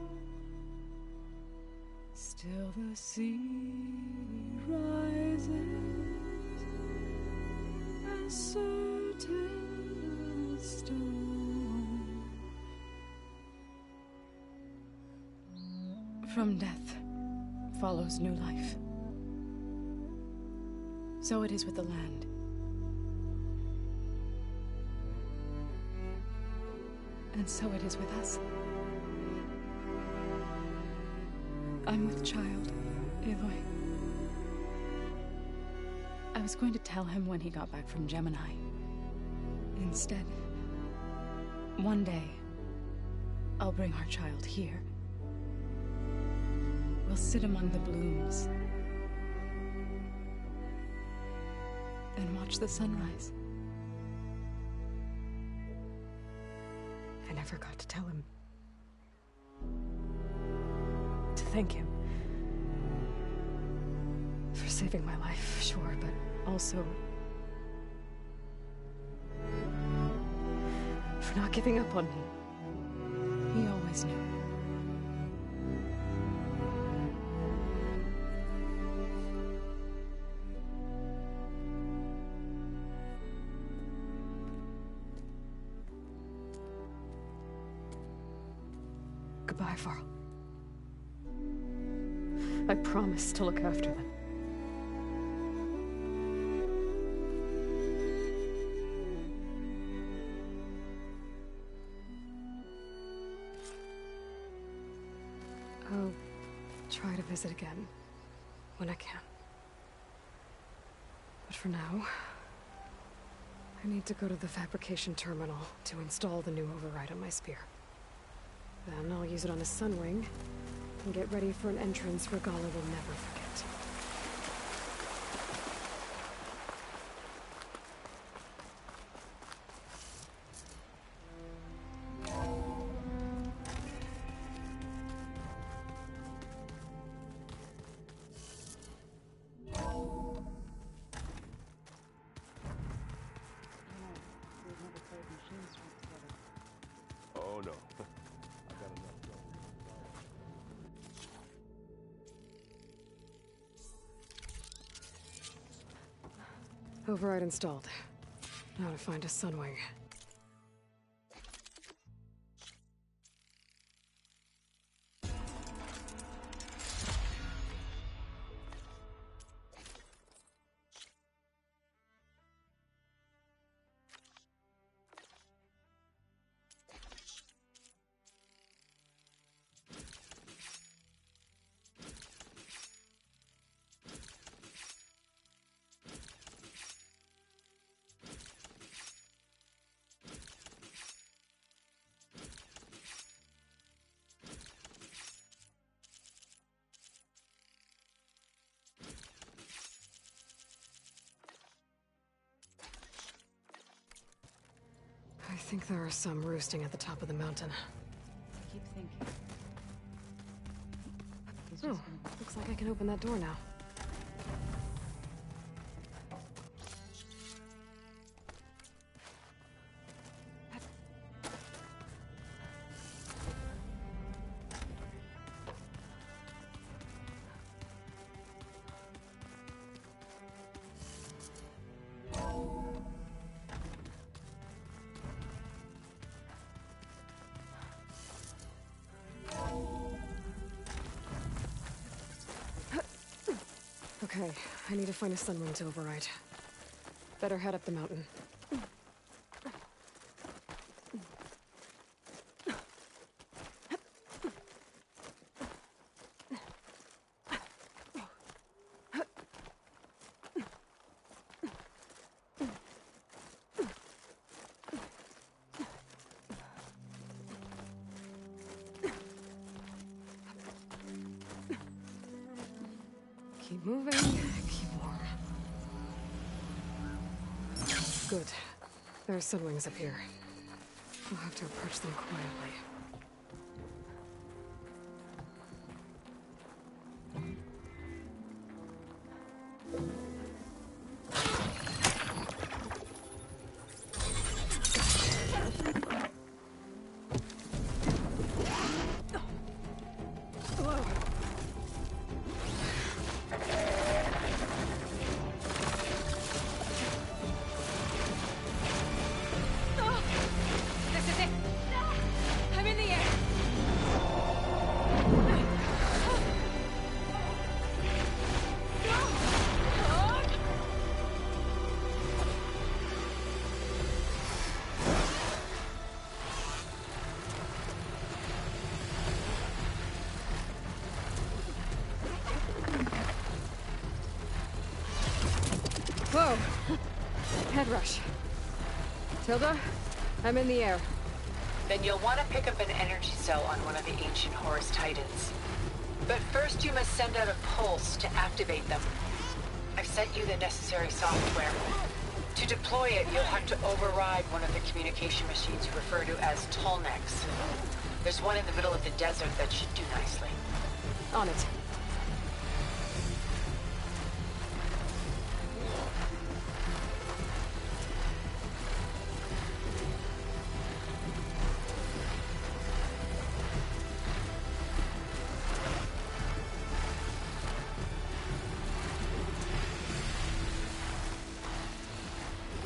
still the sea rises, as certain as stone. From death follows new life. So it is with the land. And so it is with us. I'm with child, Aloy. I was going to tell him when he got back from Gemini. Instead, one day, I'll bring our child here. We'll sit among the blooms and watch the sunrise. I never got to tell him. To thank him. For saving my life, sure, but also for not giving up on me. He always knew. Goodbye, Varl. I promise to look after them. I'll try to visit again when I can. But for now, I need to go to the fabrication terminal to install the new override on my spear. Then I'll use it on a sunwing and get ready for an entrance Regala will never forget. Oh no. Override installed. Now to find a sunwing. I think there are some roosting at the top of the mountain. Keep thinking. Oh, looks like I can open that door now. Okay, I need to find a sunwing to override. Better head up the mountain. Keep moving, keep warm. Good. There are sunwings up here. I'll have to approach them quietly. med rush. Tilda, I'm in the air. Then you'll want to pick up an energy cell on one of the ancient Horus Titans. But first you must send out a pulse to activate them. I've sent you the necessary software. To deploy it, you'll have to override one of the communication machines you refer to as Tallnecks. There's one in the middle of the desert that should do nicely. On it.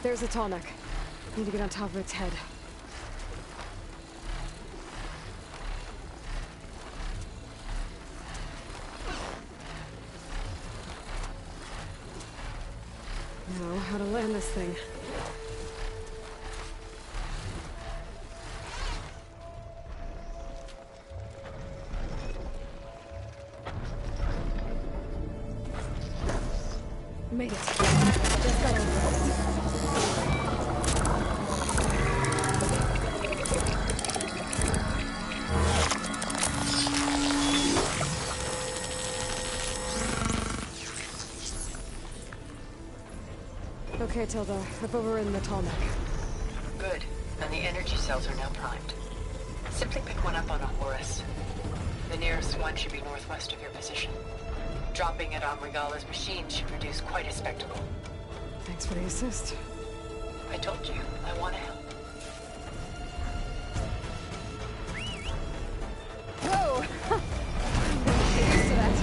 There's a Tallneck. Need to get on top of its head. Now, how to land this thing. Made it. Just got over. Okay, Tilda. I've overridden the Tallneck. Good. And the energy cells are now primed. Simply pick one up on a Horus. The nearest one should be northwest of your position. Dropping it on Regala's machine should produce quite a spectacle. Thanks for the assist. I told you, I want to help. Whoa! Get used to that.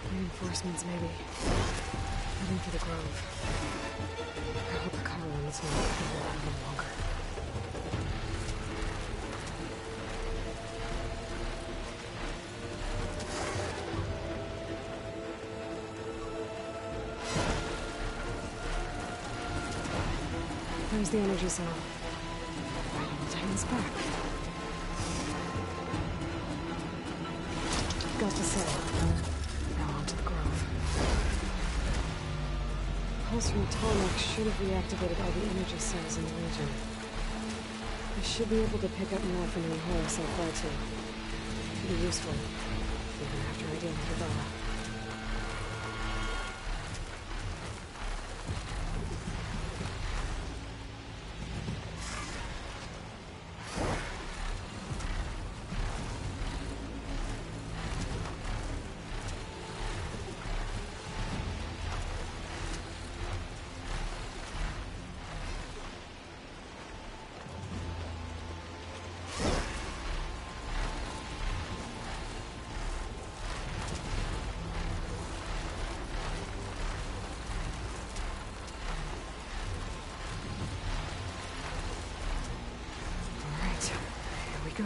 Reinforcements, maybe. Heading for the Grove. I hope the car limits me a little longer. There's the energy cell. Right on the Titan's back. Got the cell. Now onto the Grove. Pulse from Tallneck should have reactivated all the energy cells in the region. I should be able to pick up more from the Horus I'll fly to. Could be useful, even after I deal with Regala. Go.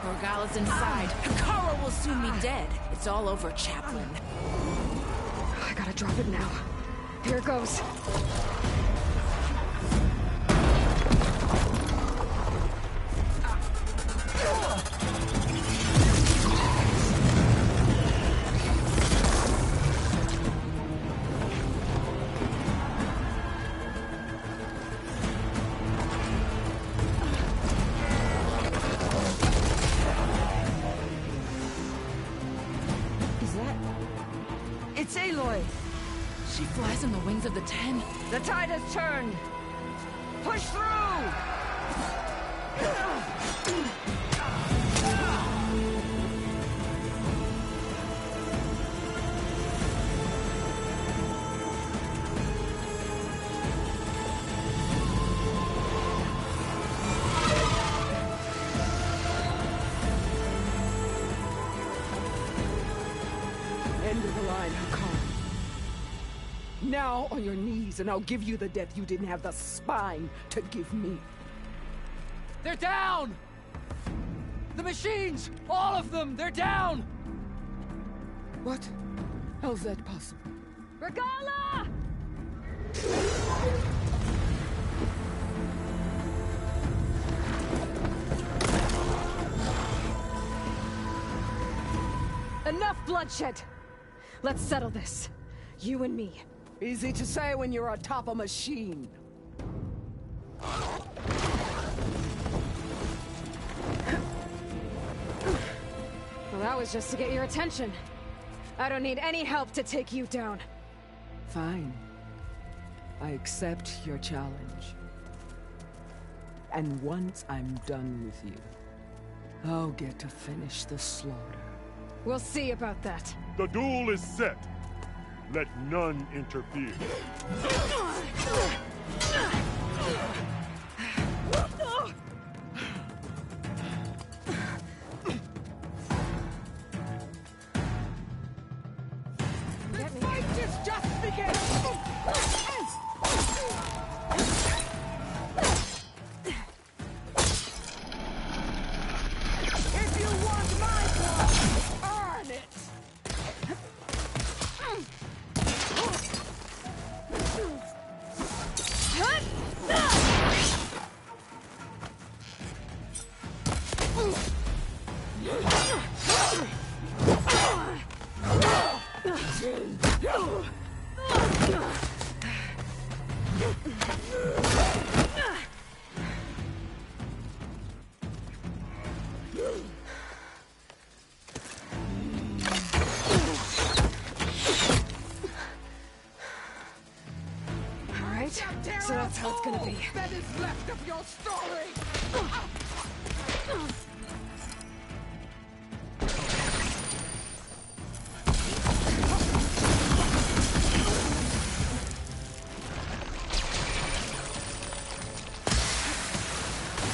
Regala's inside. Hikaru will soon be dead. It's all over, Chaplain. I gotta drop it now. Here it goes. It's Aloy. She flies on the wings of the 10. The tide has turned. Push through! End of the line, Hakar. Now on your knees, and I'll give you the death you didn't have the spine to give me. They're down! The machines! All of them! They're down! What? How's that possible? Regala! Enough bloodshed! Let's settle this. You and me. Easy to say when you're atop a machine. Well, that was just to get your attention. I don't need any help to take you down. Fine. I accept your challenge. And once I'm done with you, I'll get to finish the slaughter. We'll see about that. The duel is set. Let none interfere. The fight is just beginning! If you want my blood, earn it! Alright, so that's how it's gonna be. That is left of your story!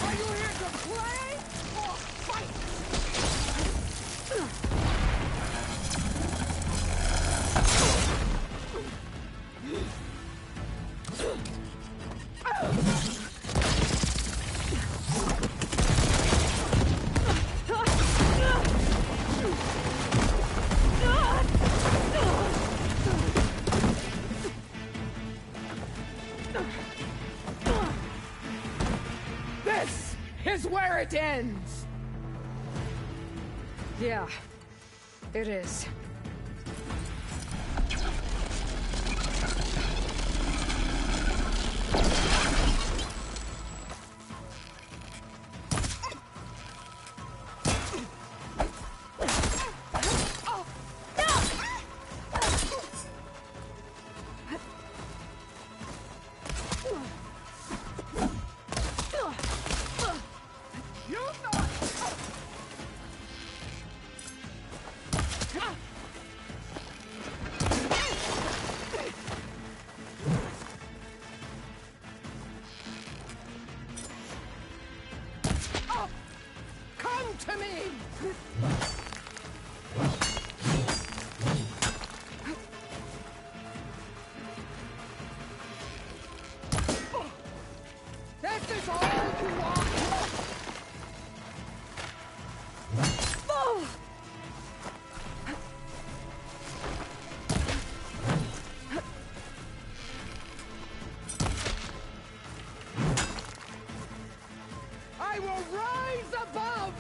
Are you here to play or fight? This is where it ends! Yeah, it is. Come to me! This is all you want! I will rise above!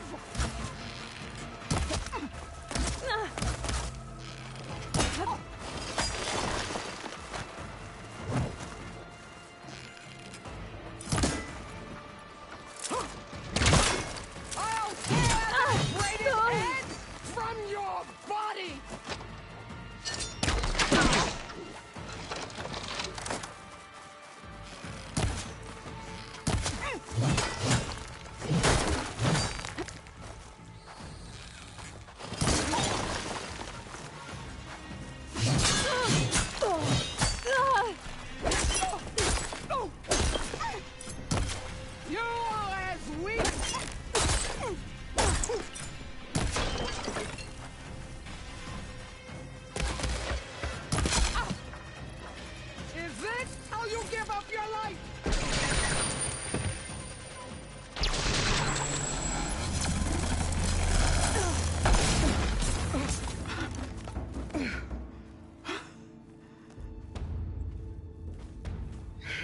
I'll tear the braided head from your body!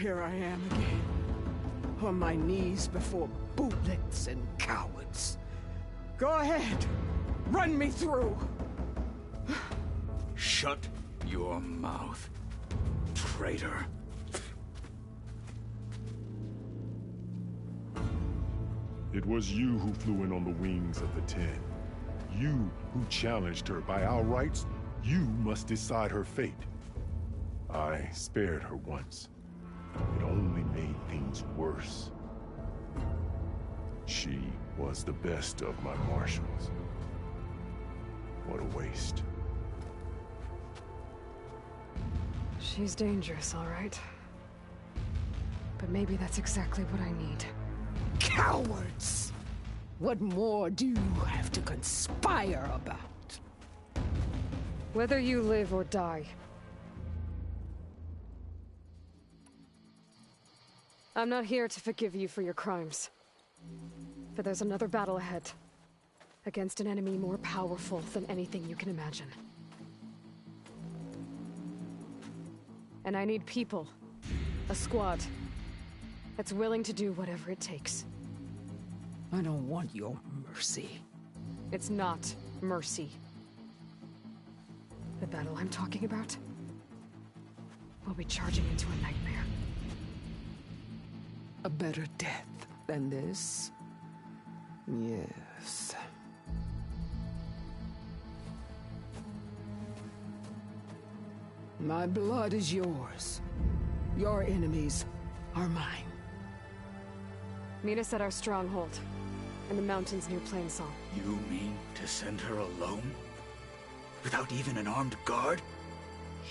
Here I am again, on my knees before bootlets and cowards. Go ahead, run me through. Shut your mouth, traitor. It was you who flew in on the wings of the Ten. You who challenged her. By our rights, you must decide her fate. I spared her once. It only made things worse. She was the best of my marshals. What a waste. She's dangerous, all right. But maybe that's exactly what I need. Cowards! What more do you have to conspire about? Whether you live or die, I'm not here to forgive you for your crimes. But there's another battle ahead. Against an enemy more powerful than anything you can imagine. And I need people. A squad. That's willing to do whatever it takes. I don't want your mercy. It's not mercy. The battle I'm talking about will be charging into a nightmare. A better death than this? Yes. My blood is yours. Your enemies are mine. Meet us at our stronghold, in the mountains near Plainsong. You mean to send her alone? Without even an armed guard?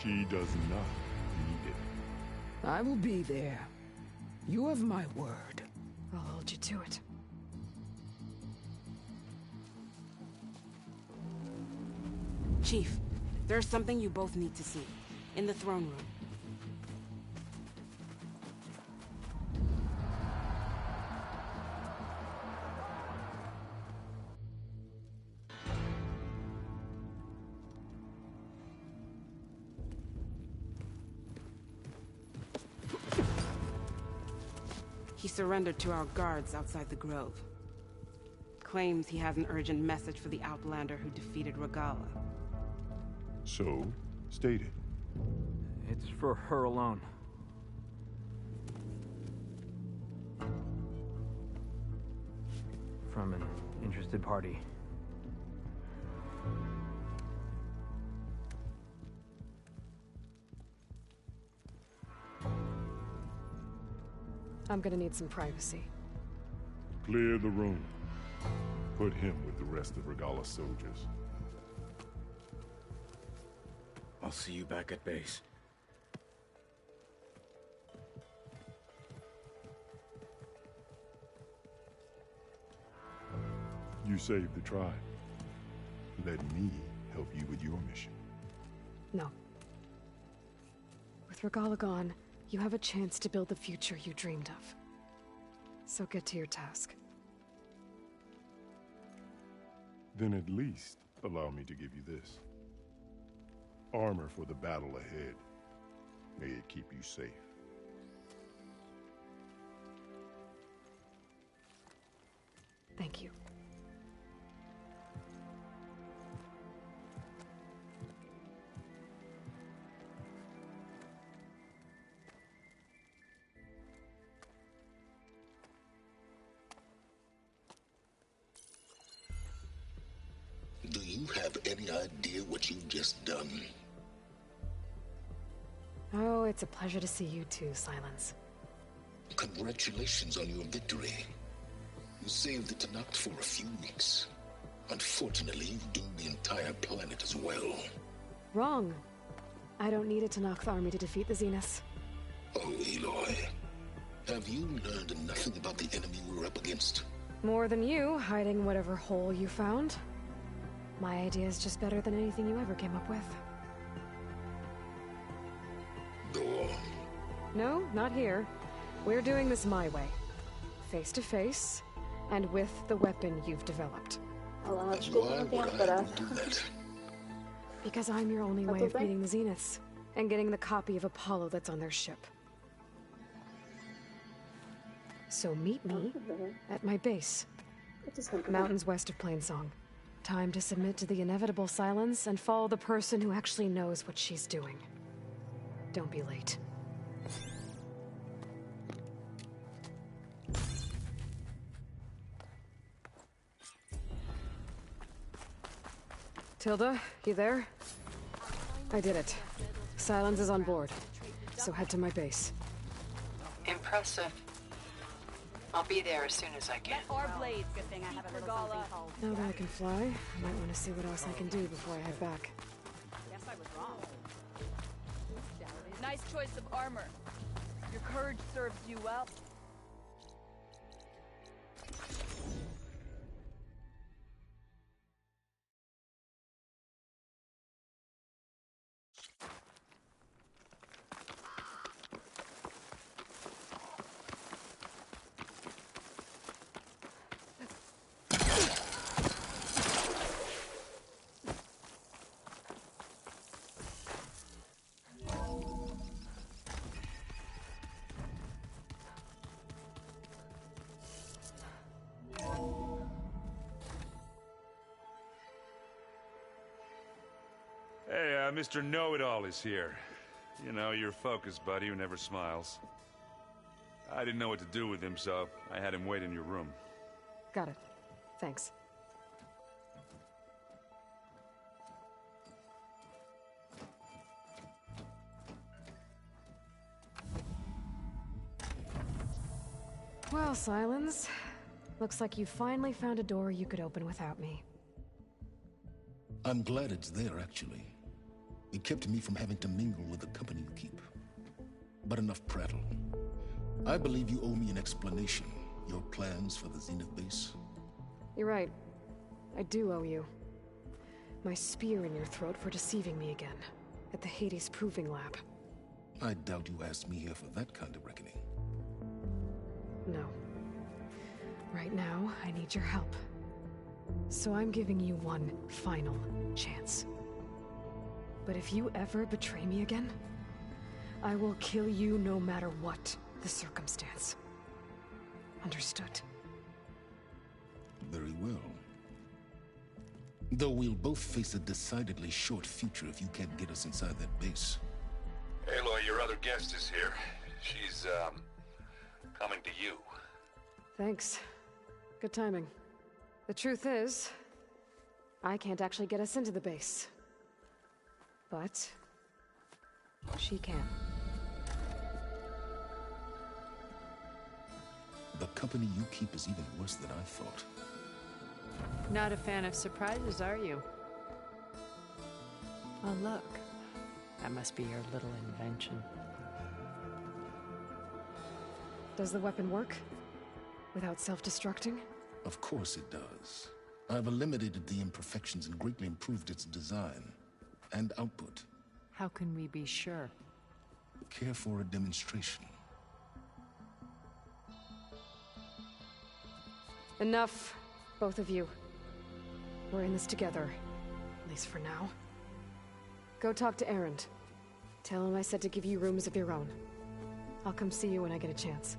She does not need it. I will be there. You have my word. I'll hold you to it. Chief, there's something you both need to see. In the throne room. He surrendered to our guards outside the grove. Claims he has an urgent message for the Outlander who defeated Regala. So, state it. It's for her alone. From an interested party. I'm gonna need some privacy. Clear the room. Put him with the rest of Regala's soldiers. I'll see you back at base. You saved the tribe. Let me help you with your mission. No. With Regala gone, you have a chance to build the future you dreamed of. So get to your task. Then at least allow me to give you this. Armor for the battle ahead. May it keep you safe. Thank you. Do you have any idea what you've just done? Oh, it's a pleasure to see you too, Silence. Congratulations on your victory. You saved the Tanakh for a few weeks. Unfortunately, you've doomed the entire planet as well. Wrong. I don't need a Tanakh army to defeat the Zeniths. Oh, Aloy. Have you learned nothing about the enemy we're up against? More than you, hiding whatever hole you found. My idea is just better than anything you ever came up with. Go on. No, not here. We're doing this my way. Face to face, and with the weapon you've developed. And why would I do that? Because I'm your only way of beating the Zeniths, and getting the copy of Apollo that's on their ship. So meet me at my base. Mountains west of Plainsong. Time to submit to the inevitable silence and follow the person who actually knows what she's doing. Don't be late. Tilda, you there? I did it. Silence is on board. So head to my base. Impressive. I'll be there as soon as I can. Our blades. Good thing I have a little something called. Now that I can fly, I might want to see what else I can do before I head back. Guess I was wrong. Nice choice of armor. Your courage serves you well. Hey, Mr. Know-It-All is here. You know, your focus buddy who never smiles. I didn't know what to do with him, so I had him wait in your room. Got it. Thanks. Well, Silence. Looks like you finally found a door you could open without me. I'm glad it's there, actually. It kept me from having to mingle with the company you keep. But enough prattle. I believe you owe me an explanation. Your plans for the Zenith base? You're right. I do owe you. My spear in your throat for deceiving me again. At the Hades Proving Lab. I doubt you asked me here for that kind of reckoning. No. Right now, I need your help. So I'm giving you one final chance. But if you ever betray me again, I will kill you no matter what the circumstance. Understood? Very well. Though we'll both face a decidedly short future if you can't get us inside that base. Aloy, your other guest is here. She's, coming to you. Thanks. Good timing. The truth is, I can't actually get us into the base. But she can. The company you keep is even worse than I thought. Not a fan of surprises, are you? Oh, look. That must be your little invention. Does the weapon work? Without self-destructing? Of course it does. I've eliminated the imperfections and greatly improved its design and output. How can we be sure? Care for a demonstration? Enough, both of you. We're in this together, at least for now. Go talk to Erend. Tell him I said to give you rooms of your own. I'll come see you when I get a chance.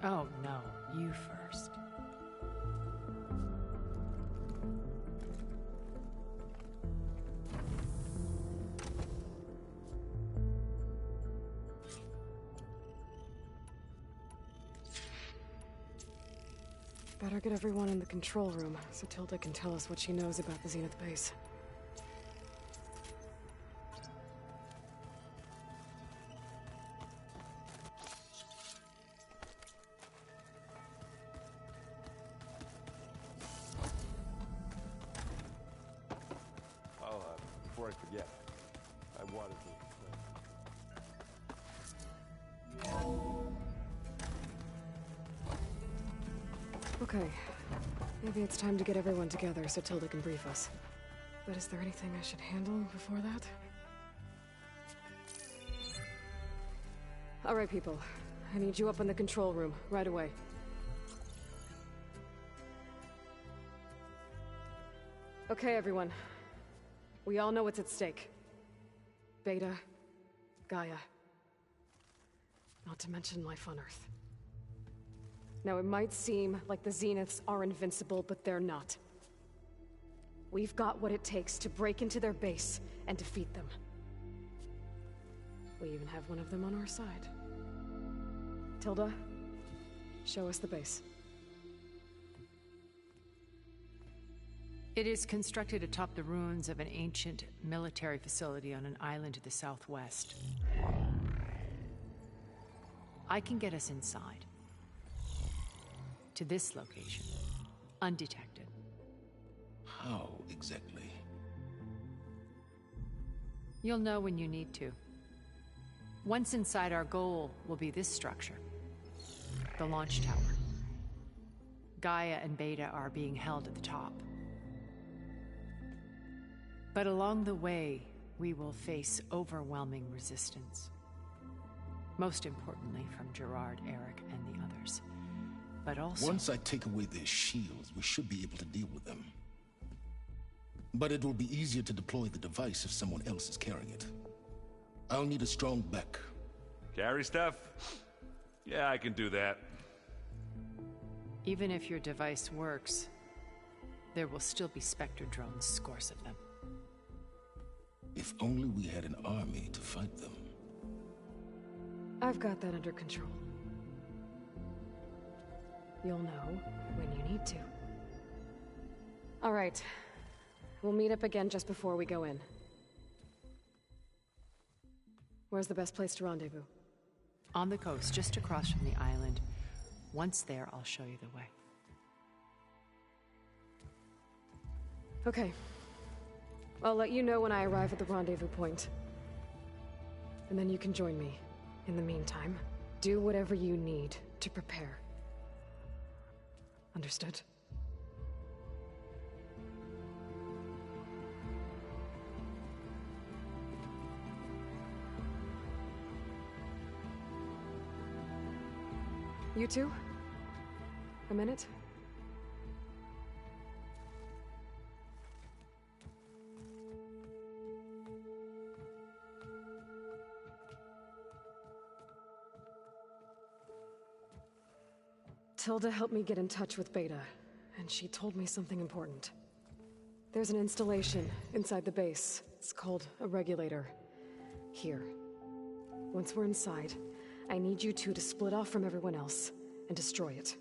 Oh, no. You first. Better get everyone in the control room so Tilda can tell us what she knows about the Zenith base. Before I forget, I wanted to... Okay. Maybe it's time to get everyone together so Tilda can brief us. But is there anything I should handle before that? All right, people. I need you up in the control room, right away. Okay, everyone. We all know what's at stake. Beta, Gaia. Not to mention life on Earth. Now, it might seem like the Zeniths are invincible, but they're not. We've got what it takes to break into their base and defeat them. We even have one of them on our side. Tilda, show us the base. It is constructed atop the ruins of an ancient military facility on an island to the southwest. I can get us inside. To this location, undetected. How exactly? You'll know when you need to. Once inside, our goal will be this structure. The launch tower. Gaia and Beta are being held at the top. But along the way, we will face overwhelming resistance. Most importantly from Gerard, Eric, and the others. But also... Once I take away their shields, we should be able to deal with them. But it will be easier to deploy the device if someone else is carrying it. I'll need a strong back. Carry stuff? Yeah, I can do that. Even if your device works, there will still be Spectre drones, scores of them. If only we had an army to fight them. I've got that under control. You'll know when you need to. All right. We'll meet up again just before we go in. Where's the best place to rendezvous? On the coast, just across from the island. Once there, I'll show you the way. Okay. I'll let you know when I arrive at the rendezvous point. And then you can join me. In the meantime, do whatever you need to prepare. Understood? You two? A minute? Tilda helped me get in touch with Beta, and she told me something important. There's an installation inside the base. It's called a regulator. Here. Once we're inside, I need you two to split off from everyone else and destroy it.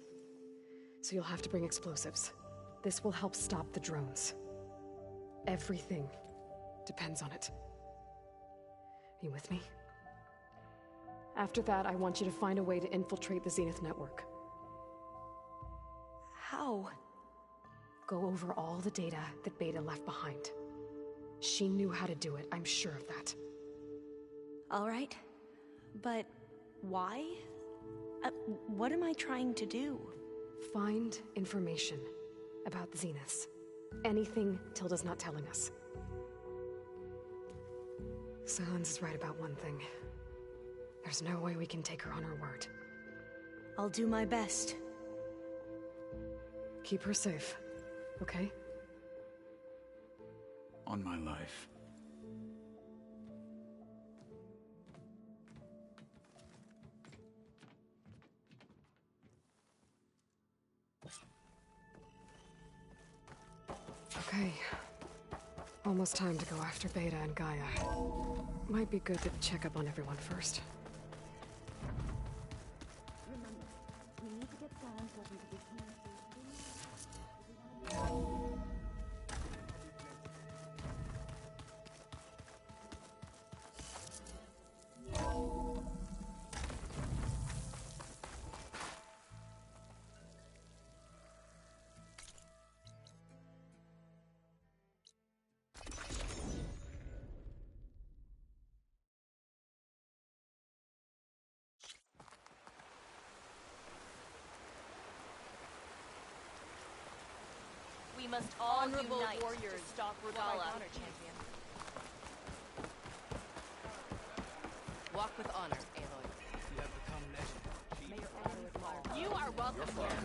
So you'll have to bring explosives. This will help stop the drones. Everything depends on it. Are you with me? After that, I want you to find a way to infiltrate the Zenith network. How? Go over all the data that Beta left behind. She knew how to do it, I'm sure of that. All right. But why? What am I trying to do? Find information about the Zeniths. Anything Tilda's not telling us. Silence is right about one thing. There's no way we can take her on her word. I'll do my best. Keep her safe, okay? On my life. Okay. Almost time to go after Beta and Gaia. Might be good to check up on everyone first. Remember, we need to get Silence over to the team. must all Honorable unite warriors, to stop Regala. Honor champion. Walk with honor, Aloy. You have become legend. May your enemies fall. You are welcome here.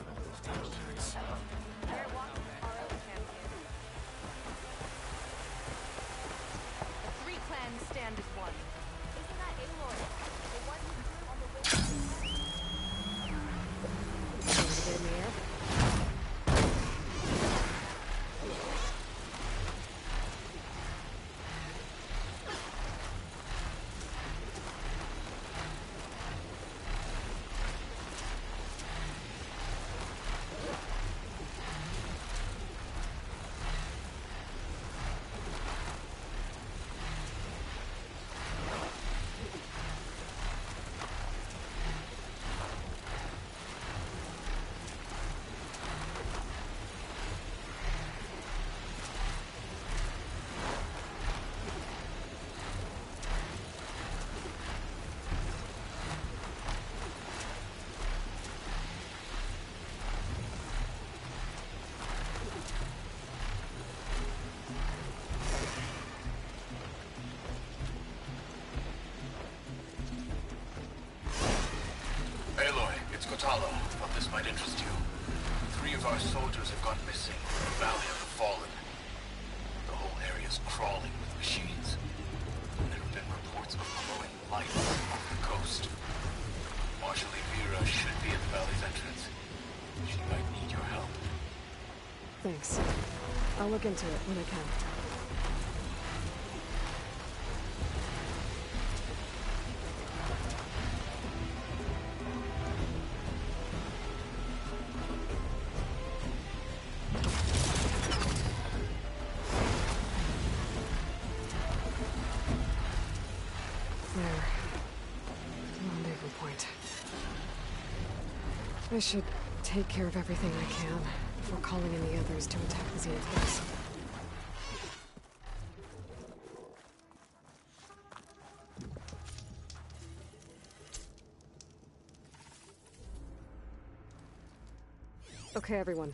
Bear walk with our champion. The three clans stand as one. Isn't that Aloy? The one who grew on the wings of In the air. Aloy, it's Kotalo. Thought this might interest you. 3 of our soldiers have gone missing in the Valley of the Fallen. The whole area's crawling with machines. And there have been reports of glowing light off the coast. Marshal Vera should be at the valley's entrance. She might need your help. Thanks. I'll look into it when I can. There. Rendezvous point. I should take care of everything I can before calling in the others to attack the Zenith base. Okay, everyone.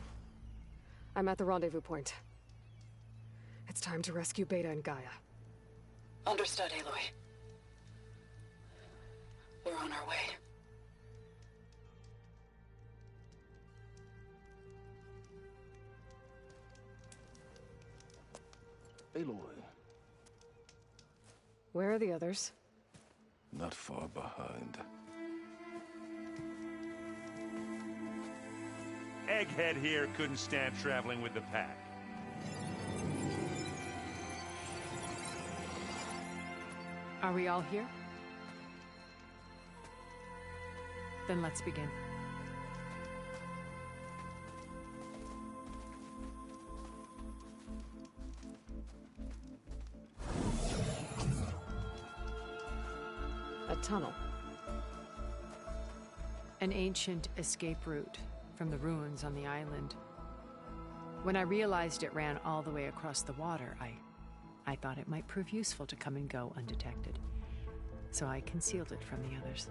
I'm at the rendezvous point. It's time to rescue Beta and Gaia. Understood, Aloy. We're on our way. Aloy, Where are the others? not far behind. Egghead here couldn't stand traveling with the pack. Are we all here? Then let's begin. A tunnel. An ancient escape route from the ruins on the island. When I realized it ran all the way across the water, I thought it might prove useful to come and go undetected. So I concealed it from the others.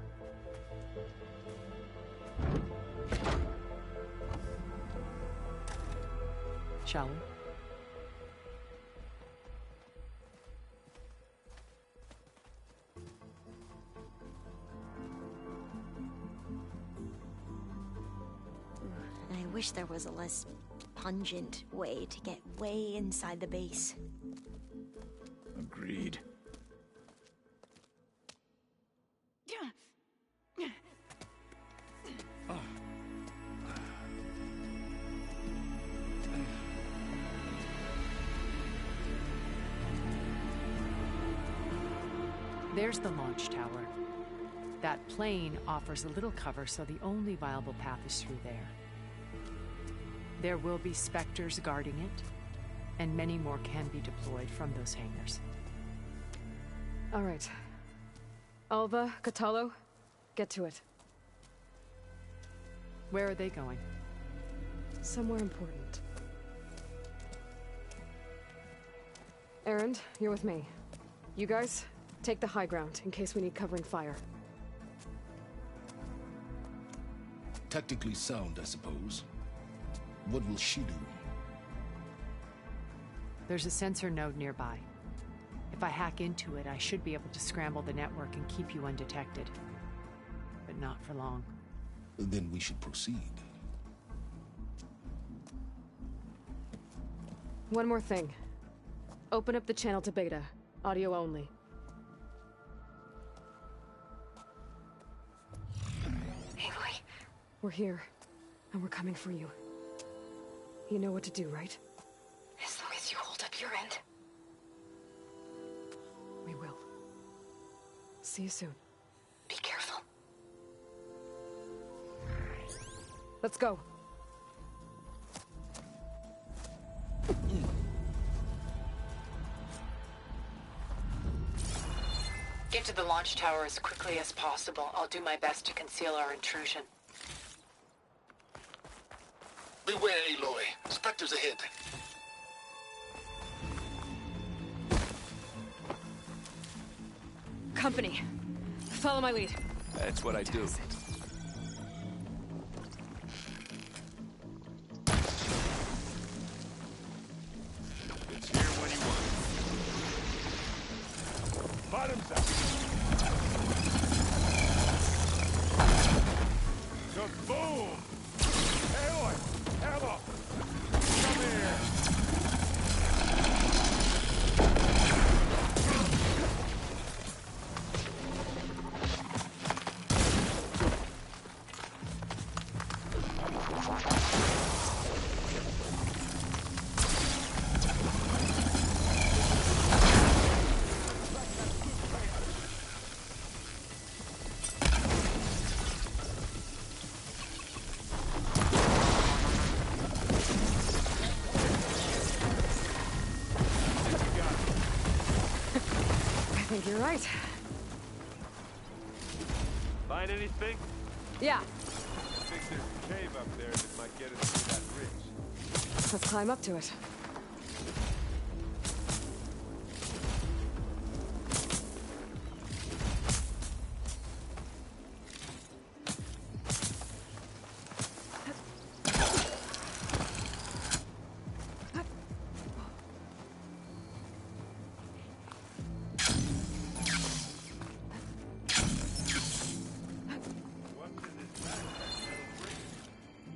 Shall we? I wish there was a less pungent way to get way inside the base. Agreed. There's the launch tower. That plane offers a little cover, so the only viable path is through there. There will be Spectres guarding it, and many more can be deployed from those hangars. All right. Alva, Kotalo, get to it. Where are they going? Somewhere important. Erend, you're with me. You guys, take the high ground in case we need covering fire. Tactically sound, I suppose. What will she do? There's a sensor node nearby. If I hack into it, I should be able to scramble the network and keep you undetected. But not for long. Then we should proceed. One more thing. Open up the channel to beta. Audio only. Aloy. We're here, and we're coming for you. You know what to do, right? As long as you hold up your end. We will. See you soon. Be careful. Let's go. Get to the launch tower as quickly as possible. I'll do my best to conceal our intrusion. Beware, Aloy. Spectres ahead. Company. Follow my lead. That's what I do. It's here when you want it. Bottoms up. Kaboom! Aloy! Ammo! Come here! I think you're right. Find anything? Yeah. I think there's a cave up there that might get us through that ridge. Let's climb up to it.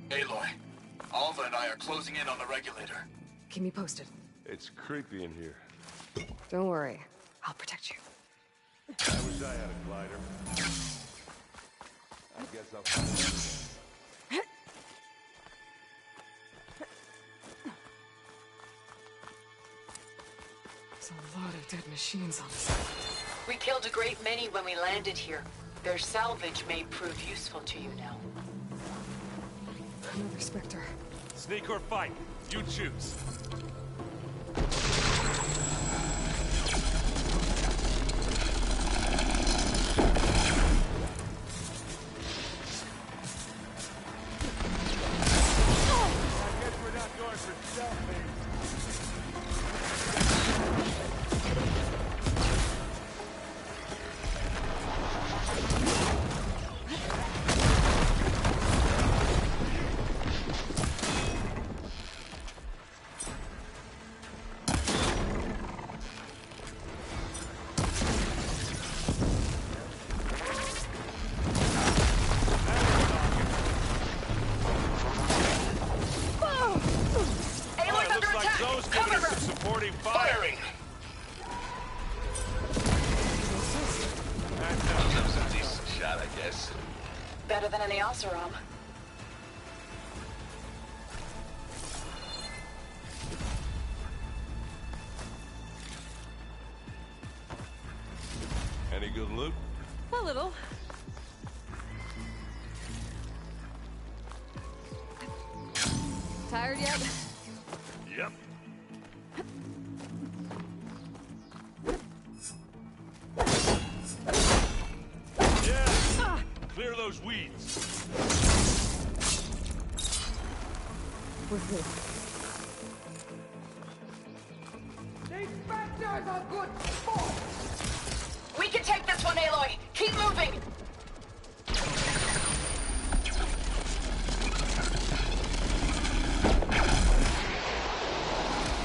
Aloy, Alva and I are closing in on the regulator. Keep me posted. It's creepy in here. Don't worry. I'll protect you. I wish I had a glider. I guess I'll find it. There's a lot of dead machines on this island. We killed a great many when we landed here. Their salvage may prove useful to you now. Another Spectre. Sneak or fight? You choose. I guess we're not going for stealth, Firing! That was a decent shot, I guess. Better than any Oseram. Any good loot? A little. Tired yet? Yep. Yeah! Clear those weeds. We're through. These Spectres are good sport! We can take this one, Aloy! Keep moving!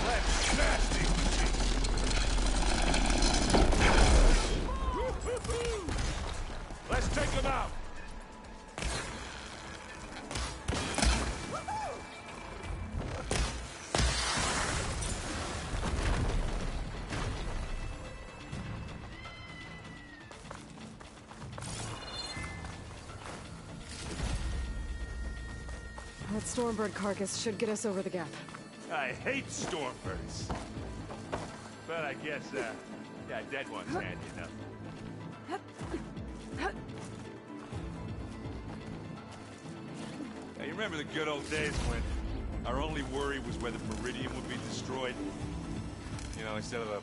That's nasty! them out! That Stormbird carcass should get us over the gap. I hate Stormbirds. But I guess, yeah, dead ones handy enough. Now, you remember the good old days when our only worry was whether Meridian would be destroyed? You know, instead of the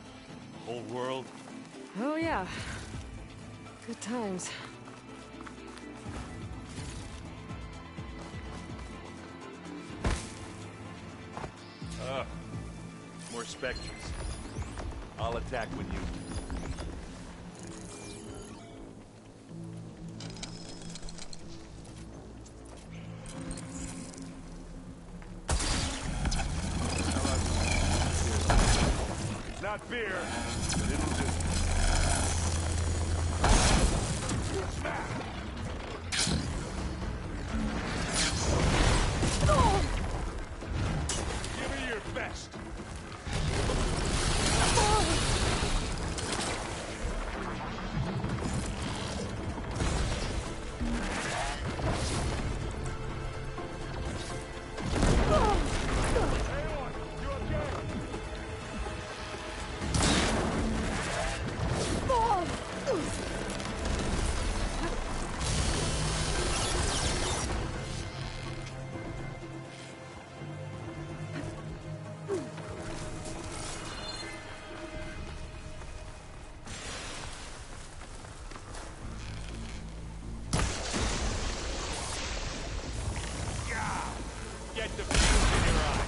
whole world? Oh yeah. Good times. More specters. I'll attack when you... It's not fear, but it'll do. Smack! Give me your best. Get the fuse in your eye.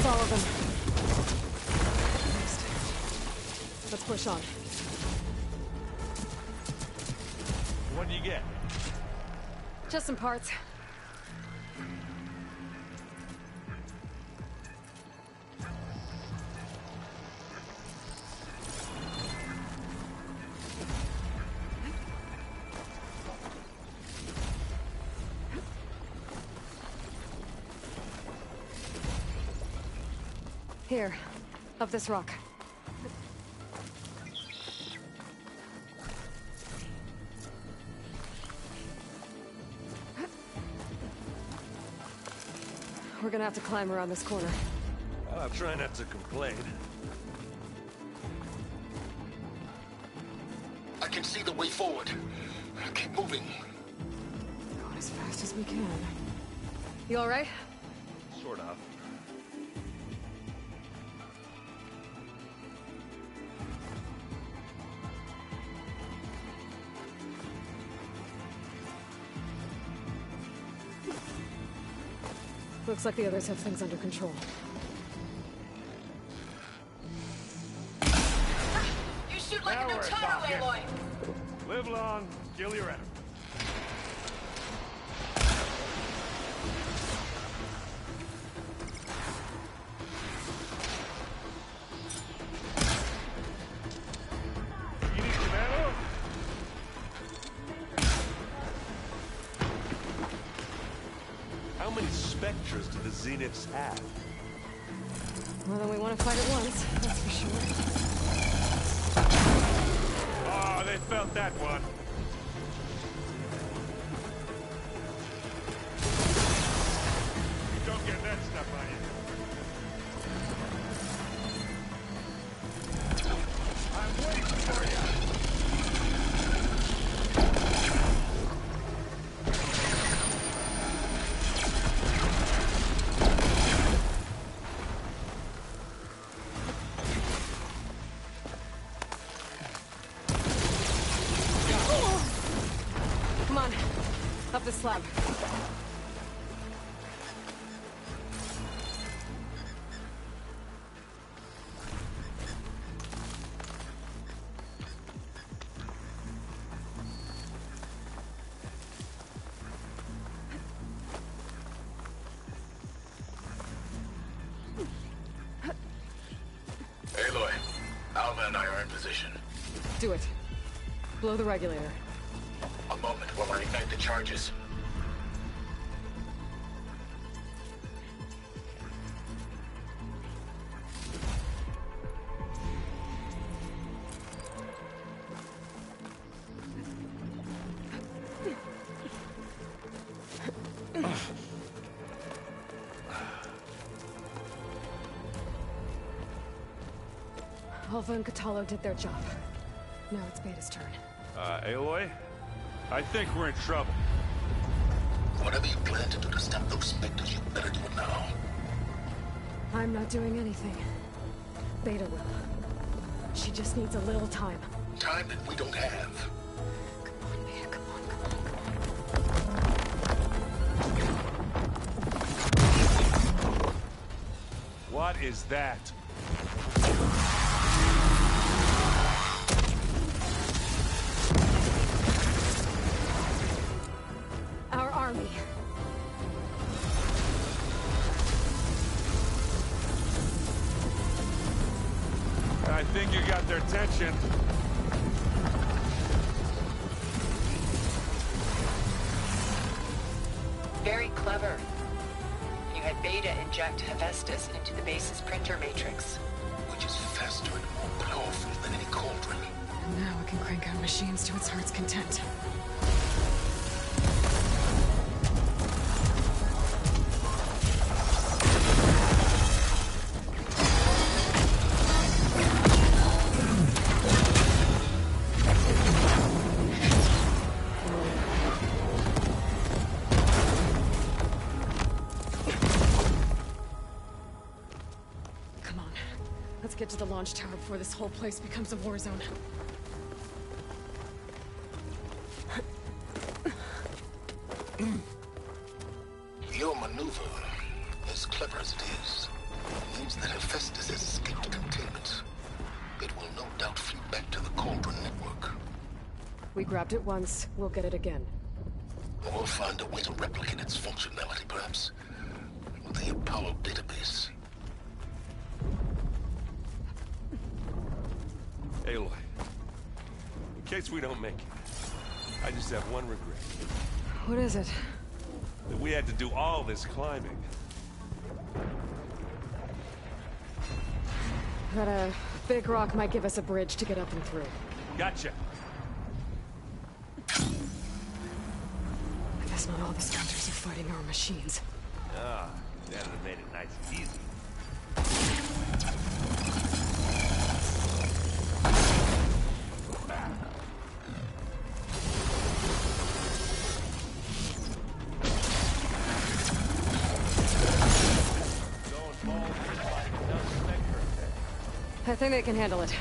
All of them. Let's push on. What do you get? Just some parts. Here, up this rock. We're gonna have to climb around this corner. I'll try not to complain. I can see the way forward. Keep moving. Going as fast as we can. You all right? Sort of. Looks like the others have things under control. You shoot like an entire Aloy! Live long, kill your enemy. You need some ammo? How many specters do the Zeniths have? More than we want to fight at once, that's for sure. Oh, they felt that one. Up the slab. Aloy, Alva and I are in position. Do it. Blow the regulator. A moment while I ignite the charges. Alva and Kotallo did their job. Now it's Beta's turn. Aloy? I think we're in trouble. Whatever you plan to do to stop those specters, you better do it now. I'm not doing anything. Beta will. She just needs a little time. Time that we don't have. What is that? Our army. I think you got their attention. Very clever. You had Beta inject Hephaestus into the base's printer matrix. Which is faster and more powerful than any cauldron. And now it can crank out machines to its heart's content. Get to the launch tower before this whole place becomes a war zone. Your maneuver, as clever as it is, means that Hephaestus has escaped containment. It will no doubt flee back to the Cauldron network. We grabbed it once, we'll get it again. Or find a way to replicate its functionality, perhaps, with the Apollo database. Aloy, in case we don't make it, I just have one regret. What is it? That we had to do all this climbing. That big rock might give us a bridge to get up and through. Gotcha. I guess not all the structures are fighting our machines. Ah, that would have made it nice and easy. I think they can handle it.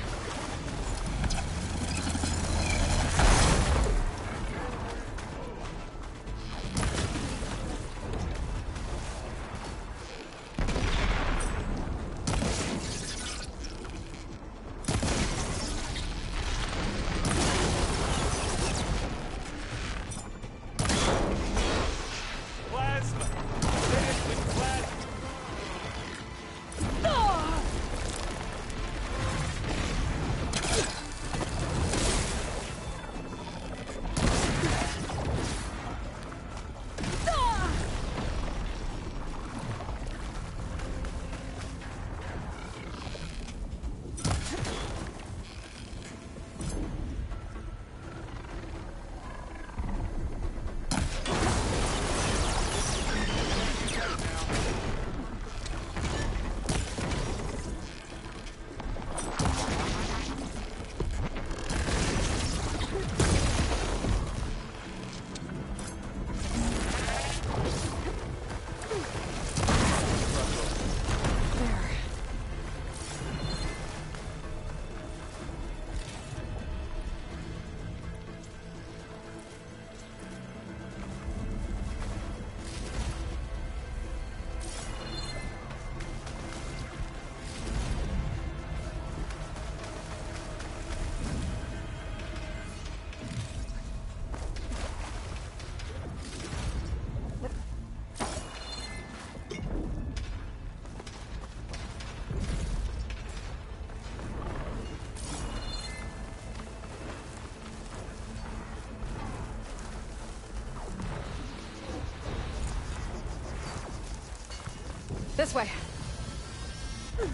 This way.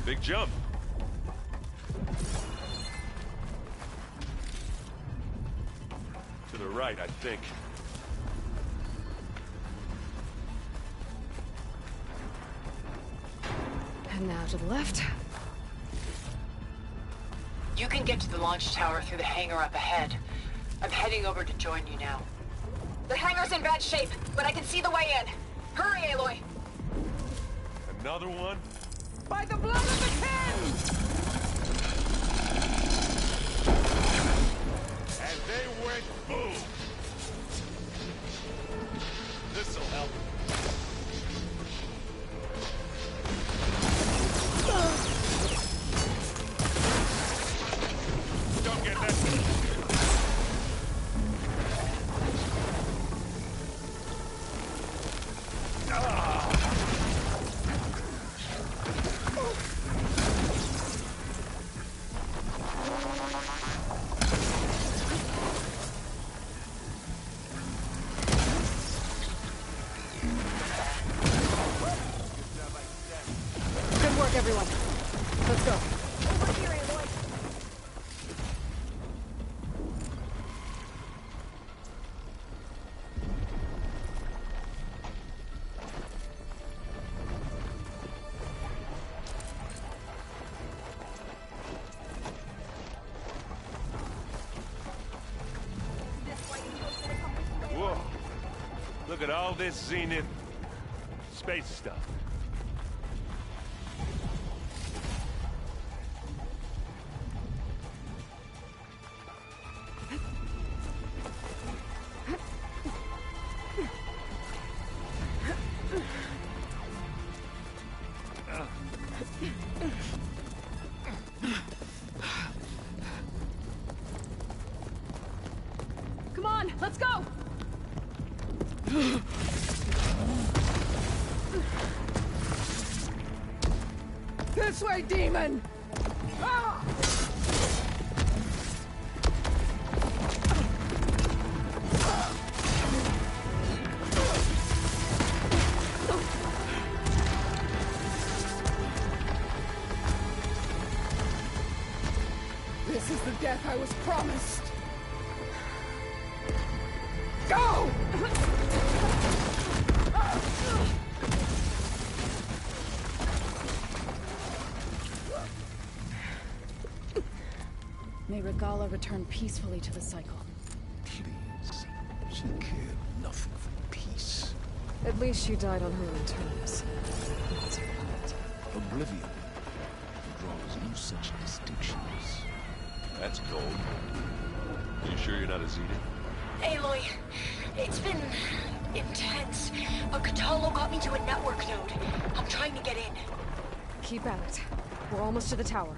Big jump. To the right, I think. And now to the left. You can get to the launch tower through the hangar up ahead. I'm heading over to join you now. The hangar's in bad shape, but I can see the way in. Hurry, Aloy! Another one? By the blood of the Ten! And they went boom! This'll help. Don't get that. Good work, everyone. Let's go. Over here, Aloy! Whoa. Look at all this Zenith space stuff. Come on, let's go! This way, demon! Ah! This is the death I was promised. Go! May Regala return peacefully to the cycle. Please. She cared nothing for peace. At least she died on her own terms. That's her fault. Oblivion draws no such distinctions. That's cold. You sure you're not a Zenith? Aloy, it's been intense. But Cataldo got me to a network node. I'm trying to get in. Keep at it. We're almost to the tower.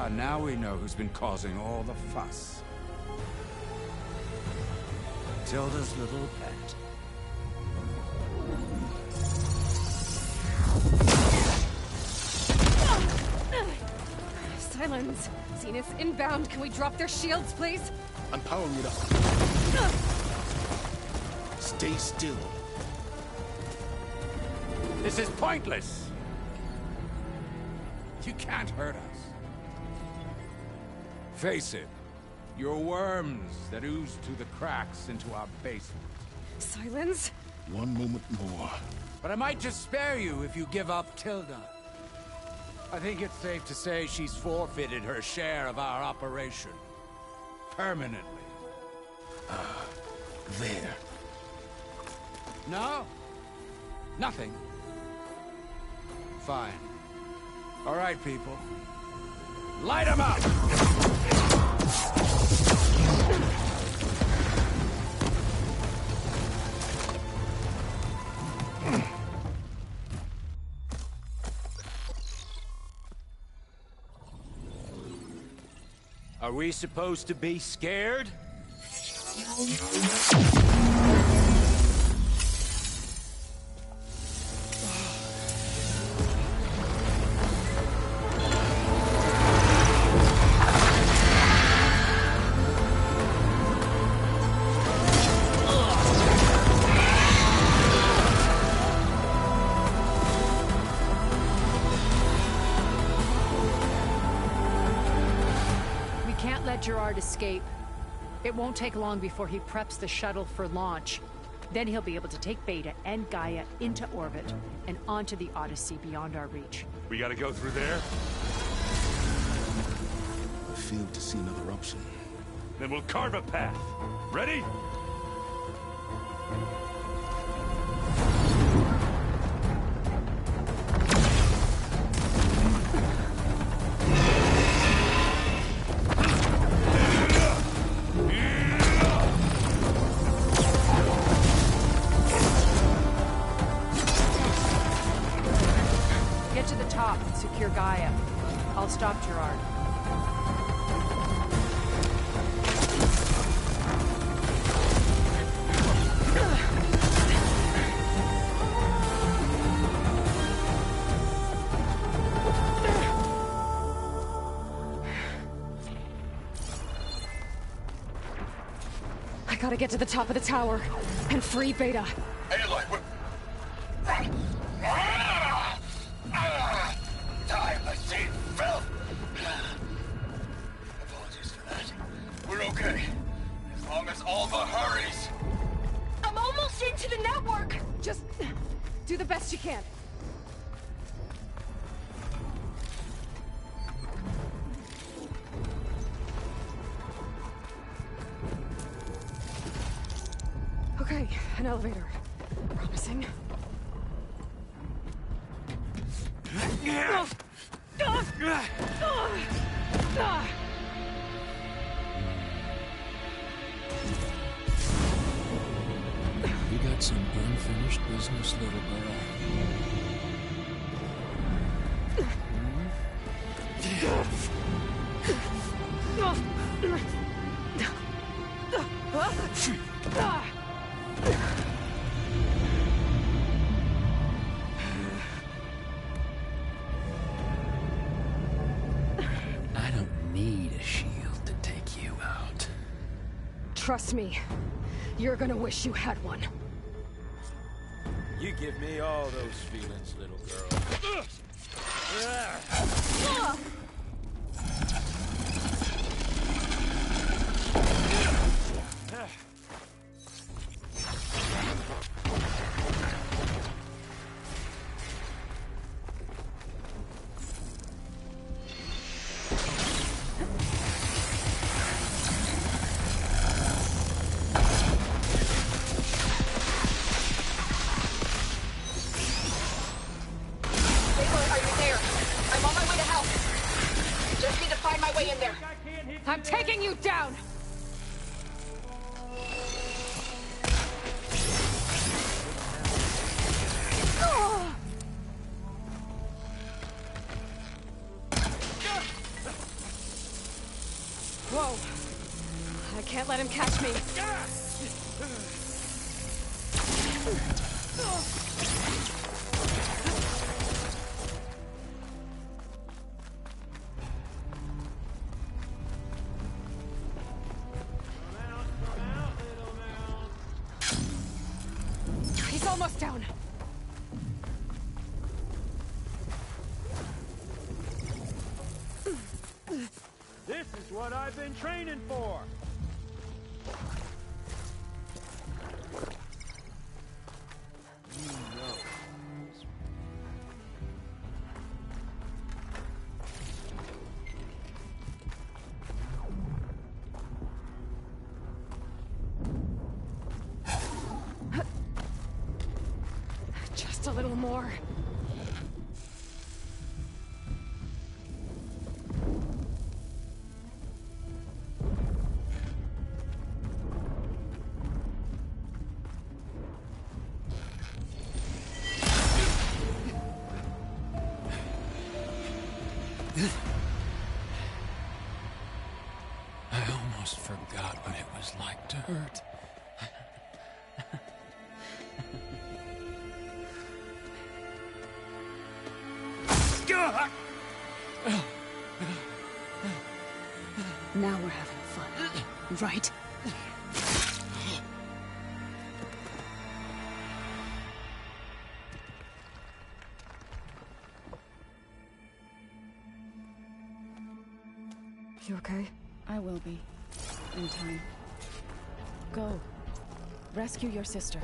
Now we know who's been causing all the fuss. Tilda's little pet. Silence! Zenith inbound. Can we drop their shields, please? I'm powering it up. Stay still. This is pointless! You can't hurt us. Face it, you're worms that ooze through the cracks into our basement. Silence? One moment more. But I might just spare you if you give up Tilda. I think it's safe to say she's forfeited her share of our operation. Permanently. there. No? Nothing? Fine. All right, people. Light them up! Are we supposed to be scared? Gerard escape. It won't take long before he preps the shuttle for launch. Then he'll be able to take Beta and Gaia into orbit and onto the Odyssey beyond our reach. We gotta go through there? I failed to see another option. Then we'll carve a path. Ready? Secure Gaia. I'll stop Gerard. I gotta get to the top of the tower and free Beta. Aloy, I see filth. Apologies for that. We're okay. As long as Alva hurries. I'm almost into the network. Just do the best you can. Okay, an elevator. Promising. We got some unfinished business, little girl. I don't need a shield to take you out. Trust me, you're gonna wish you had one. You give me all those feelings, little girl. I'm taking you down! Whoa! I can't let him catch me. He's almost down. This is what I've been training for. Just a little more. I almost forgot what it was like to hurt. Now we're having fun, right? You okay? I will be. In time. Go. Rescue your sister.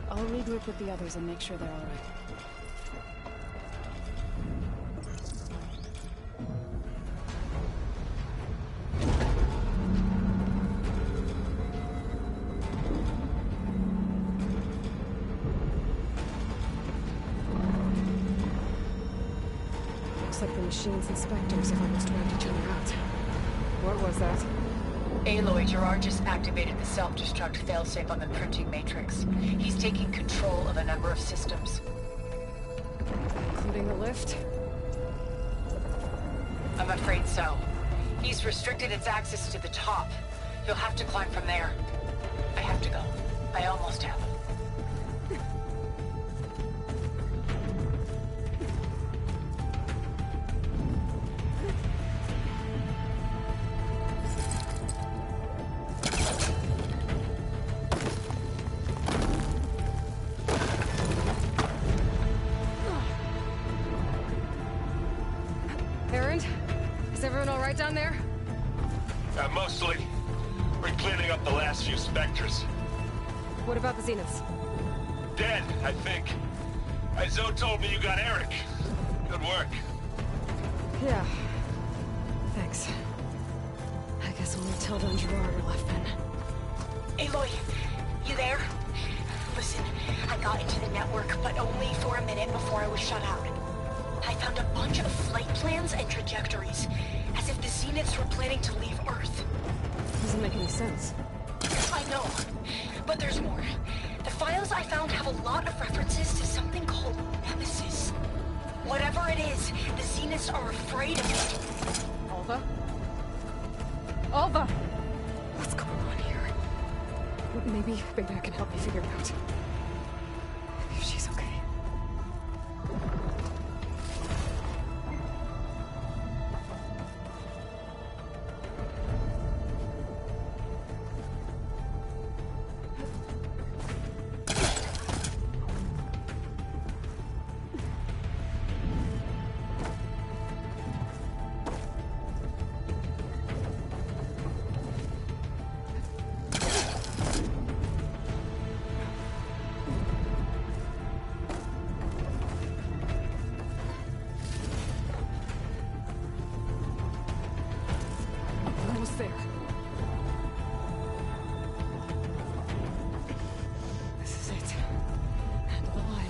I'll regroup with the others and make sure they're all right. Looks like the machine's inspectors have almost wiped each other out. What was that? Aloy, Gerard just activated the self-destruct failsafe on the printing matrix. He's taking control of a number of systems. Including the lift? I'm afraid so. He's restricted its access to the top. You'll have to climb from there. I have to go. I almost have. Is everyone all right down there? Mostly. We're cleaning up the last few specters. What about the Zeniths? Dead, I think. Zoe told me you got Eric. Good work. Yeah. Thanks. I guess only Tilda and Gerard are left then. Aloy, you there? Listen, I got into the network, but only for a minute before I was shut out. I found a bunch of flight plans and trajectories, as if the Zeniths were planning to leave Earth. Doesn't make any sense. I know, but there's more. The files I found have a lot of references to something called Nemesis. Whatever it is, the Zeniths are afraid of it. Alva? Alva! What's going on here? Maybe I can help you figure it out. If she's okay. Almost there. This is it. End of the line.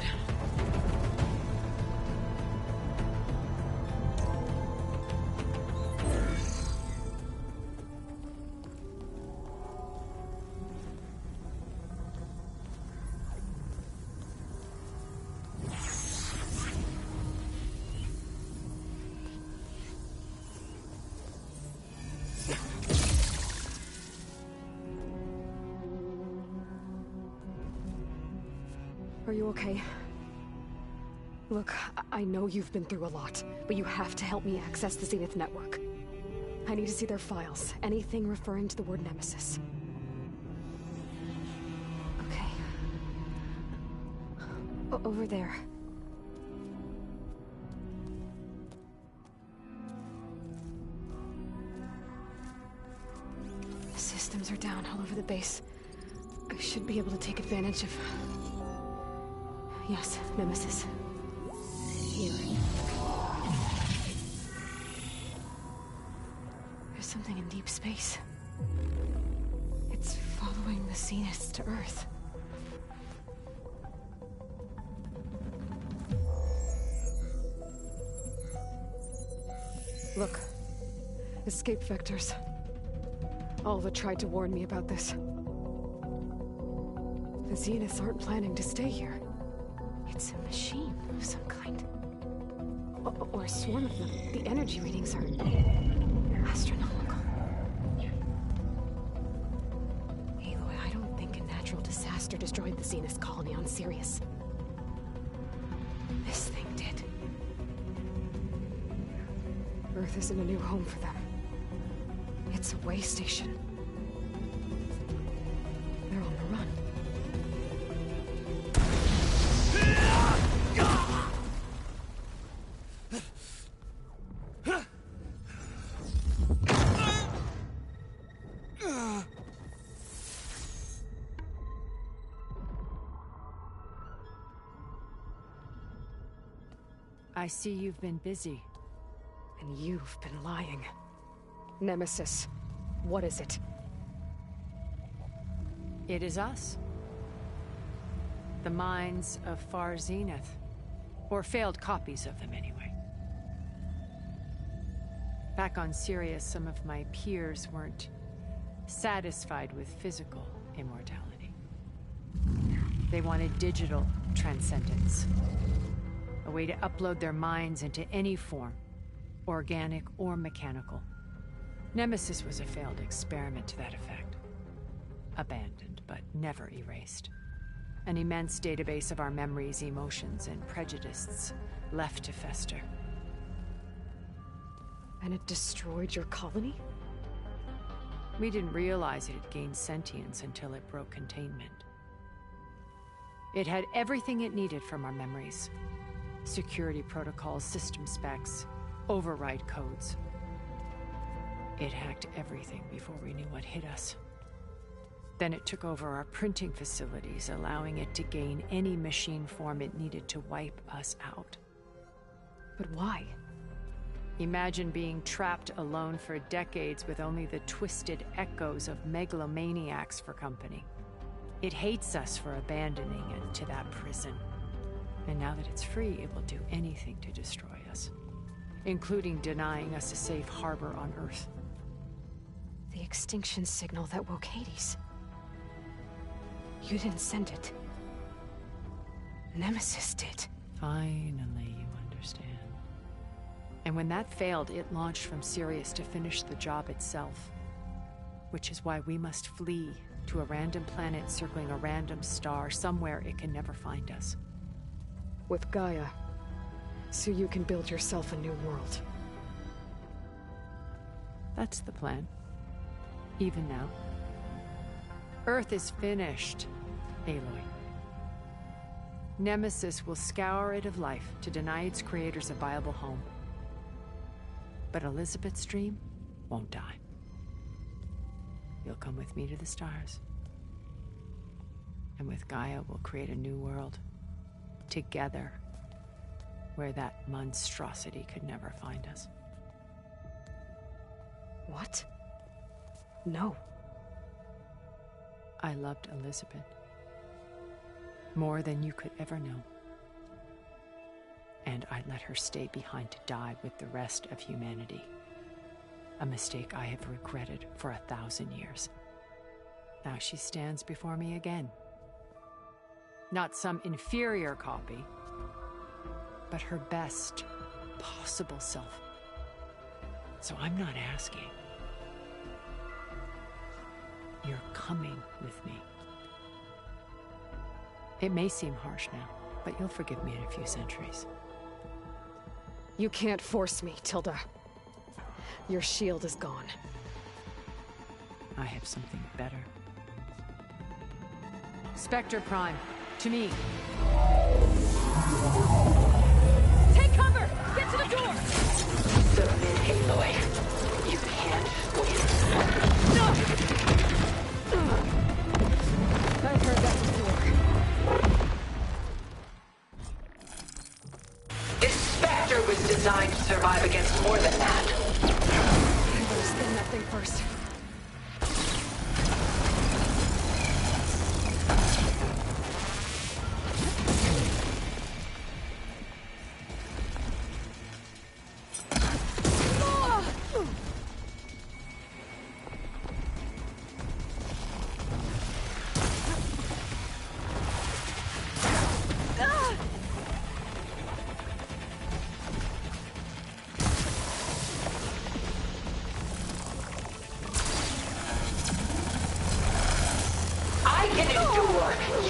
Are you okay? Look, I know you've been through a lot, but you have to help me access the Zenith network. I need to see their files, anything referring to the word Nemesis. Okay. Over there. The systems are down all over the base. I should be able to take advantage of... Yes, Nemesis. Here. There's something in deep space. It's following the Zeniths to Earth. Look. Escape vectors. Alva tried to warn me about this. The Zeniths aren't planning to stay here. It's a machine of some kind. Or a swarm of them. The energy readings are astronomical. Aloy, I don't think a natural disaster destroyed the Zenith colony on Sirius. This thing did. Earth isn't a new home for them. It's a way station. They're on the run. I see you've been busy. And you've been lying. Nemesis, what is it? It is us. The minds of Far Zenith. Or failed copies of them, anyway. Back on Sirius, some of my peers weren't satisfied with physical immortality. They wanted digital transcendence. A way to upload their minds into any form, organic or mechanical. Nemesis was a failed experiment to that effect. Abandoned, but never erased. An immense database of our memories, emotions, and prejudices left to fester. And it destroyed your colony? We didn't realize it had gained sentience until it broke containment. It had everything it needed from our memories. Security protocols, system specs, override codes. It hacked everything before we knew what hit us. Then it took over our printing facilities, allowing it to gain any machine form it needed to wipe us out. But why? Imagine being trapped alone for decades with only the twisted echoes of megalomaniacs for company. It hates us for abandoning it to that prison. And now that it's free, it will do anything to destroy us, including denying us a safe harbor on Earth. The extinction signal that woke Hades. You didn't send it. Nemesis did. Finally, you understand. And when that failed, it launched from Sirius to finish the job itself. Which is why we must flee to a random planet circling a random star, somewhere it can never find us. With Gaia, so you can build yourself a new world. That's the plan. Even now. Earth is finished, Aloy. Nemesis will scour it of life to deny its creators a viable home. But Elizabeth's dream won't die. You'll come with me to the stars. And with Gaia, we'll create a new world. Together, where that monstrosity could never find us. What? No. I loved Elizabeth. More than you could ever know. And I let her stay behind to die with the rest of humanity. A mistake I have regretted for 1,000 years. Now she stands before me again. Not some inferior copy, but her best possible self. So I'm not asking. You're coming with me. It may seem harsh now, but you'll forgive me in a few centuries. You can't force me, Tilda. Your shield is gone. I have something better. Spectre Prime, to me. Take cover! Get to the door! Submit, Aloy. You can't win. No! I've heard that before. This Spectre was designed to survive against more than that. I better spin that thing first.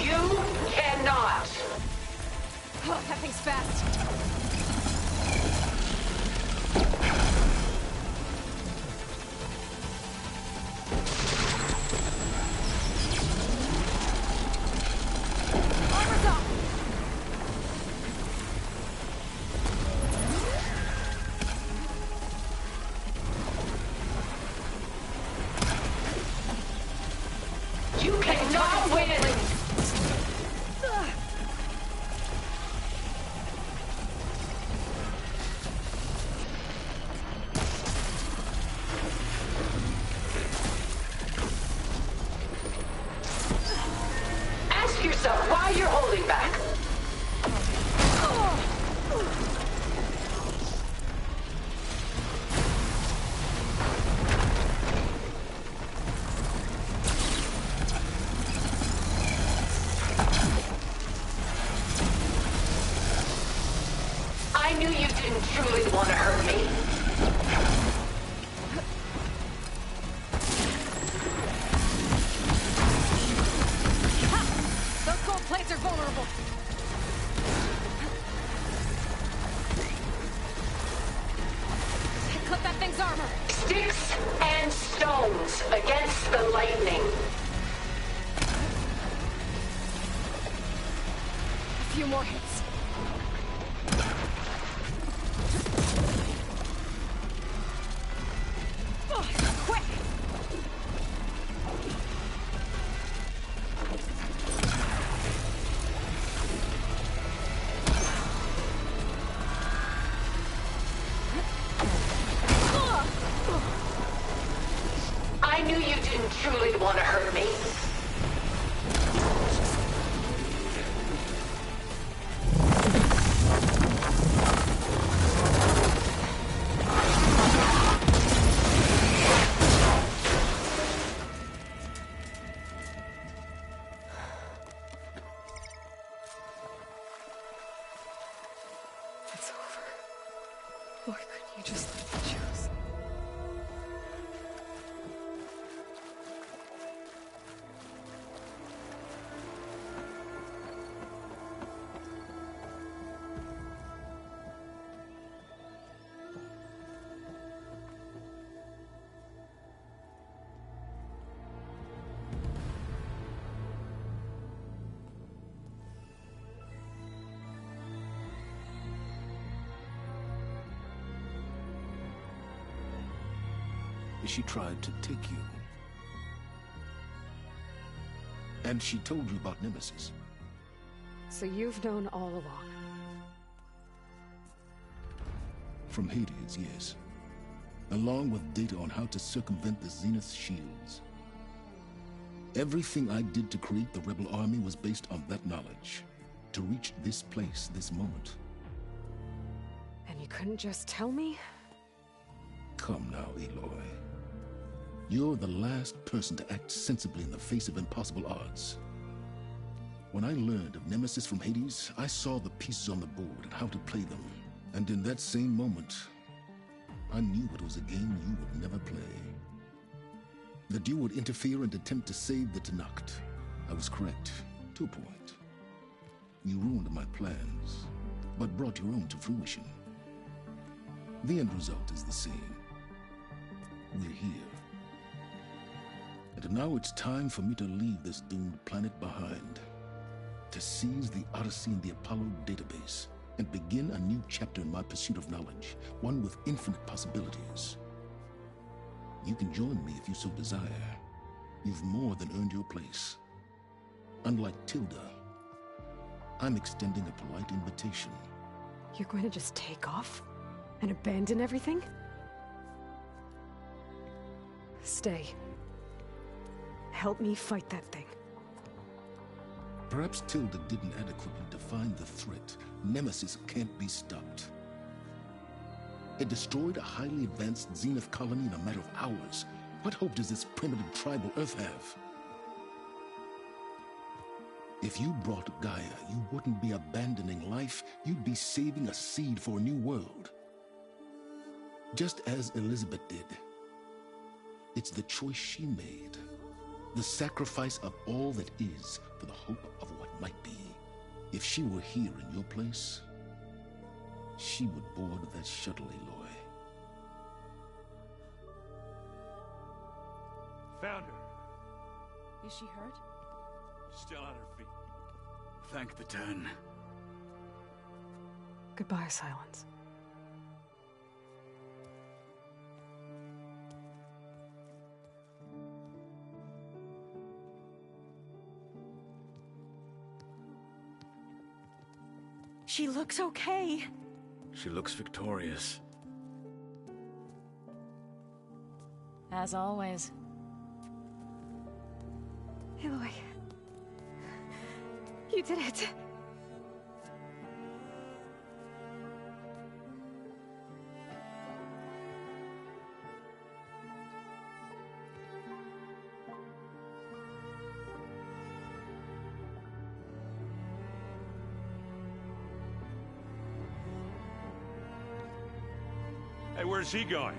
You cannot! Oh, that thing's fast. Armor's up! You cannot win! Ask yourself why you're holding back. I knew you didn't truly want to hurt me. Those gold plates are vulnerable. Clip that thing's armor. Sticks and stones against the lightning. A few more hits. Quick! I knew you didn't truly want to hurt me. It's over. Why couldn't you just let me choose? She tried to take you. And she told you about Nemesis. So you've known all along. From Hades, yes. Along with data on how to circumvent the Zenith shields. Everything I did to create the rebel army was based on that knowledge. To reach this place, this moment. And you couldn't just tell me? Come now, Aloy. You're the last person to act sensibly in the face of impossible odds. When I learned of Nemesis from Hades, I saw the pieces on the board and how to play them. And in that same moment, I knew it was a game you would never play. That you would interfere and attempt to save the Tenakth. I was correct, to a point. You ruined my plans, but brought your own to fruition. The end result is the same. We're here. And now it's time for me to leave this doomed planet behind. To seize the Odyssey and the Apollo database, and begin a new chapter in my pursuit of knowledge, one with infinite possibilities. You can join me if you so desire. You've more than earned your place. Unlike Tilda, I'm extending a polite invitation. You're going to just take off? And abandon everything? Stay. Help me fight that thing. Perhaps Tilda didn't adequately define the threat. Nemesis can't be stopped. It destroyed a highly advanced Zenith colony in a matter of hours. What hope does this primitive tribal Earth have? If you brought Gaia, you wouldn't be abandoning life, you'd be saving a seed for a new world. Just as Elizabeth did. It's the choice she made. The sacrifice of all that is for the hope of what might be. If she were here in your place, she would board that shuttle, Aloy. Found her. Is she hurt? Still on her feet. Thank the Ten. Goodbye, Silence. She looks okay. She looks victorious. As always. Aloy. You did it. Hey, where's he going?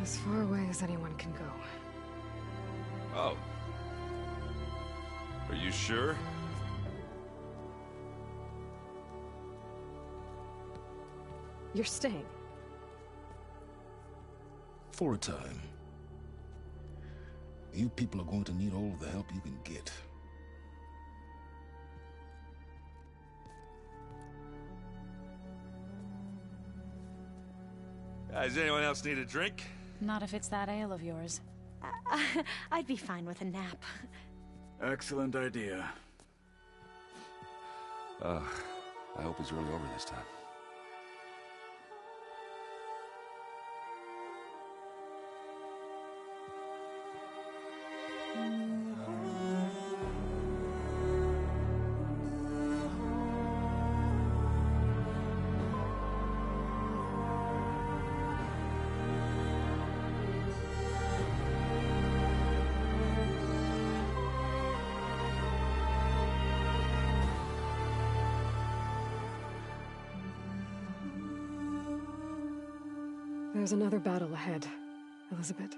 As far away as anyone can go. Oh. Are you sure? You're staying. For a time. You people are going to need all of the help you can get. Does anyone else need a drink? Not if it's that ale of yours. I'd be fine with a nap. Excellent idea. I hope it's really over this time. There's another battle ahead, Elizabeth.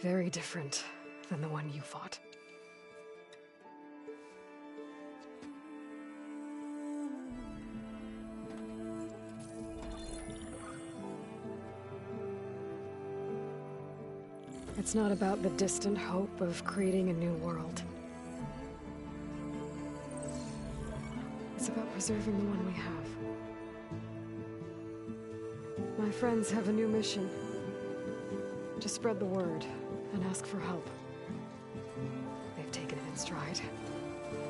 Very different than the one you fought. It's not about the distant hope of creating a new world. It's about preserving the one we have. My friends have a new mission. To spread the word and ask for help. They've taken it in stride.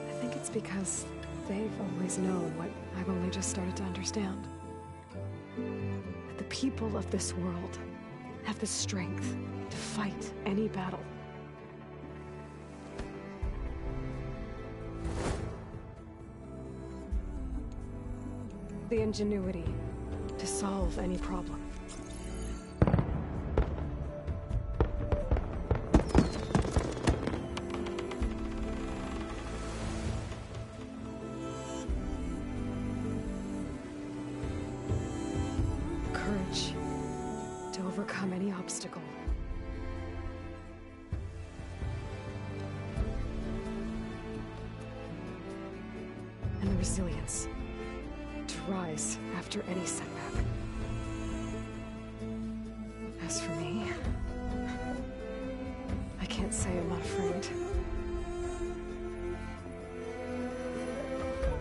I think it's because they've always known what I've only just started to understand. That the people of this world have the strength to fight any battle. The ingenuity to solve any problem. Courage to overcome any obstacle. And the resilience to rise after any setback. As for me, I can't say I'm not afraid.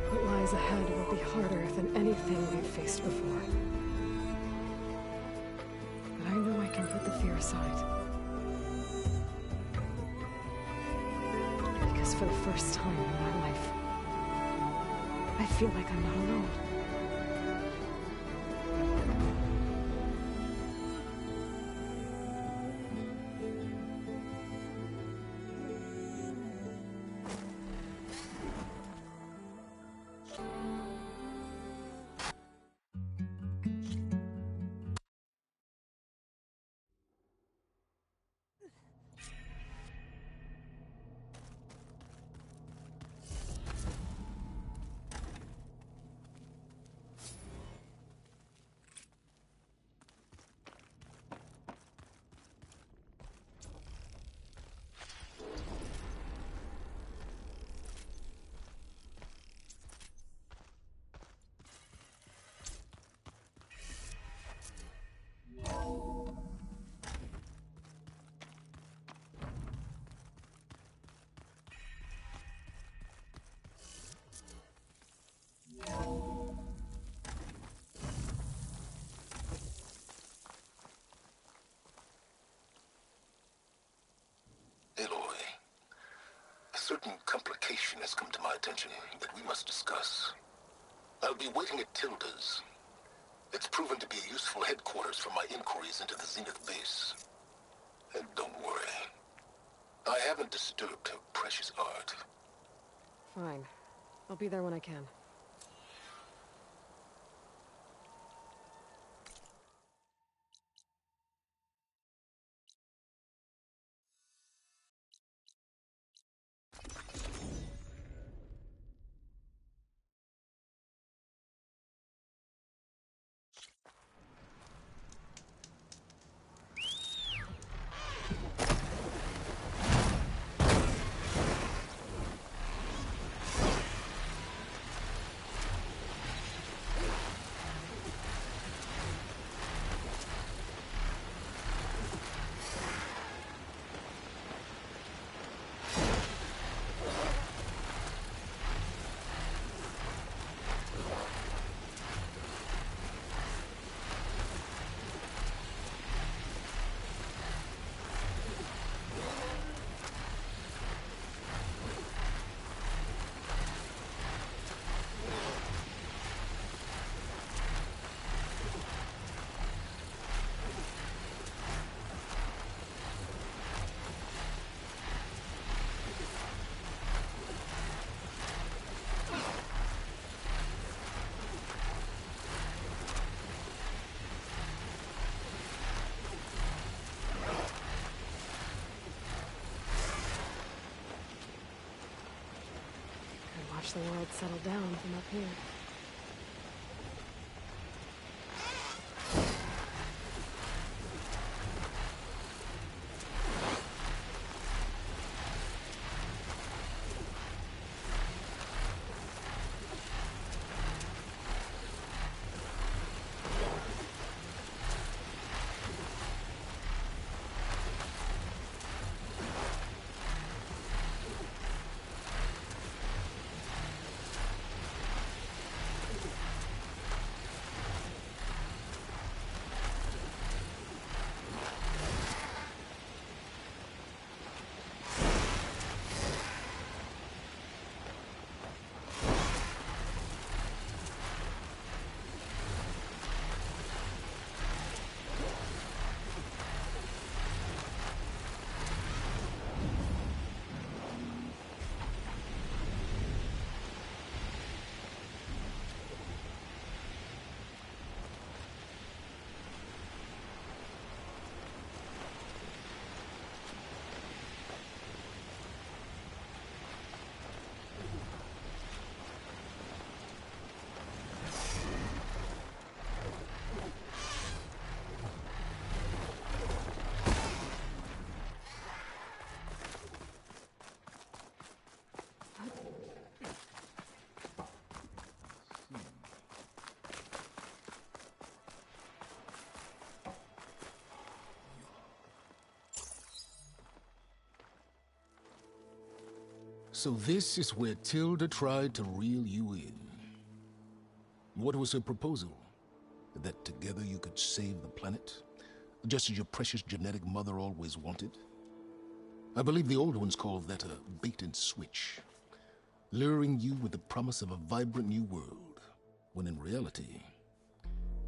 What lies ahead will be harder than anything we've faced before. But I know I can put the fear aside. Because for the first time in my life, I feel like I'm not alone. certain complication has come to my attention that we must discuss. I'll be waiting at Tilda's. It's proven to be a useful headquarters for my inquiries into the Zenith base. And don't worry, I haven't disturbed her precious art. Fine. I'll be there when I can. Watch the world settle down from up here. So this is where Tilda tried to reel you in. What was her proposal? That together you could save the planet? Just as your precious genetic mother always wanted? I believe the old ones called that a bait and switch. Luring you with the promise of a vibrant new world, when in reality,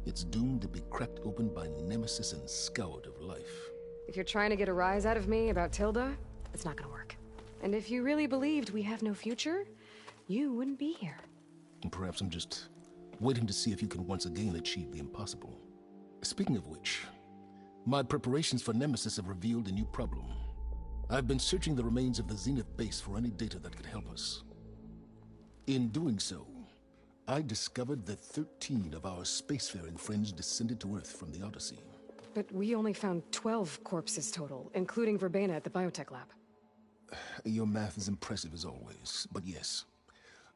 it's doomed to be cracked open by nemesis and scoured of life. If you're trying to get a rise out of me about Tilda, it's not gonna work. And if you really believed we have no future, you wouldn't be here. And perhaps I'm just waiting to see if you can once again achieve the impossible. Speaking of which, my preparations for Nemesis have revealed a new problem. I've been searching the remains of the Zenith base for any data that could help us. In doing so, I discovered that 13 of our spacefaring friends descended to Earth from the Odyssey. But we only found 12 corpses total, including Verbena at the biotech lab. Your math is impressive as always, but yes.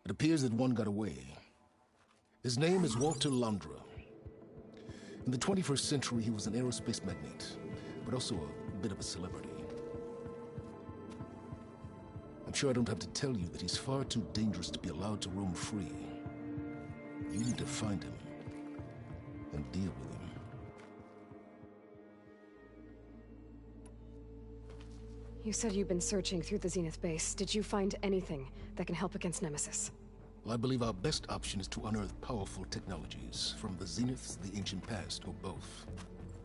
It appears that one got away. His name is Walter Londra. In the 21st century, he was an aerospace magnate, but also a bit of a celebrity. I'm sure I don't have to tell you that he's far too dangerous to be allowed to roam free. You need to find him and deal with him. You said you've been searching through the Zenith base. Did you find anything that can help against Nemesis? Well, I believe our best option is to unearth powerful technologies from the Zenith, the ancient past, or both.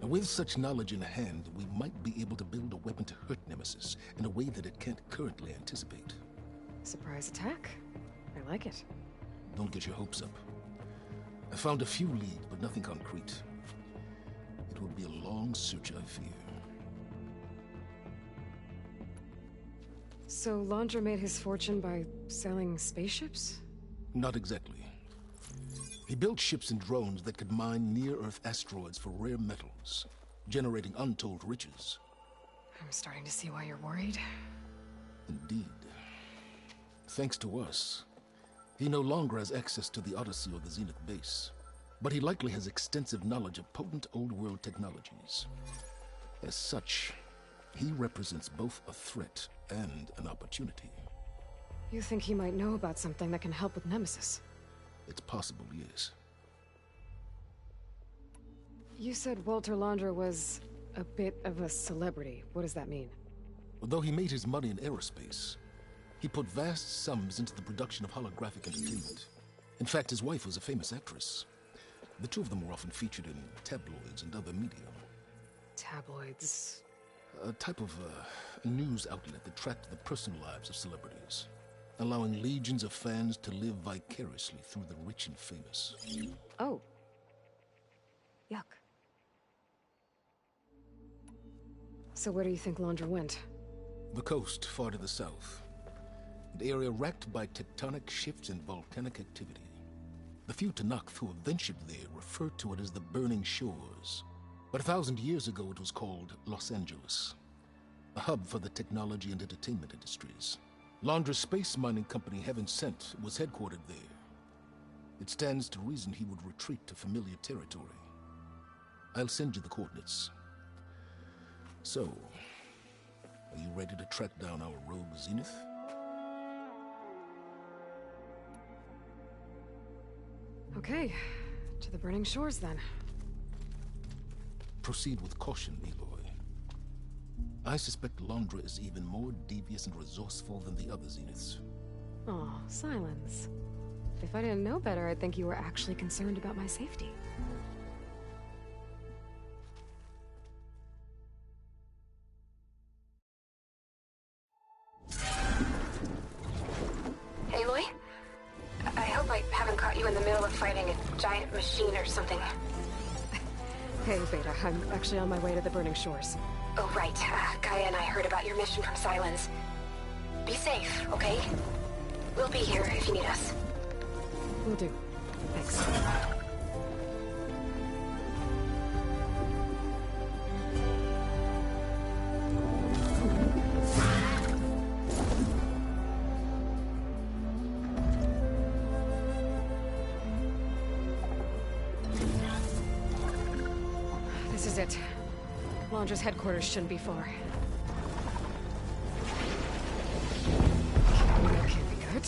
And with such knowledge in hand, we might be able to build a weapon to hurt Nemesis in a way that it can't currently anticipate. Surprise attack? I like it. Don't get your hopes up. I found a few leads, but nothing concrete. It will be a long search, I fear. So Laundra made his fortune by selling spaceships? Not exactly. He built ships and drones that could mine near-Earth asteroids for rare metals, generating untold riches. I'm starting to see why you're worried. Indeed. Thanks to us, he no longer has access to the Odyssey or the Zenith base, but he likely has extensive knowledge of potent old-world technologies. As such, he represents both a threat and an opportunity. You think he might know about something that can help with Nemesis? It's possible, yes. You said Walter Laundra was a bit of a celebrity. What does that mean? Although he made his money in aerospace, he put vast sums into the production of holographic entertainment. In fact, his wife was a famous actress. The two of them were often featured in tabloids and other media. Tabloids? A type of news outlet that tracked the personal lives of celebrities, allowing legions of fans to live vicariously through the rich and famous. Oh. Yuck. So where do you think Laundra went? The coast, far to the south. An area racked by tectonic shifts and volcanic activity. The few Tanakh who have ventured there refer to it as the Burning Shores. But 1,000 years ago it was called Los Angeles, a hub for the technology and entertainment industries. Laundra's space mining company, Heaven Sent, was headquartered there. It stands to reason he would retreat to familiar territory. I'll send you the coordinates. So, are you ready to track down our rogue Zenith? Okay, to the Burning Shores then. Proceed with caution, Eloy. I suspect Laundra is even more devious and resourceful than the other Zeniths. Aw, Silence. If I didn't know better, I'd think you were actually concerned about my safety. Aloy? I hope I haven't caught you in the middle of fighting a giant machine or something. Hey, Beta, I'm actually on my way to the Burning Shores. Oh, right. Gaia and I heard about your mission from Silence. Be safe, okay? We'll be here if you need us. Will do. Thanks. This is it. Laundra's headquarters shouldn't be far. That can't be good.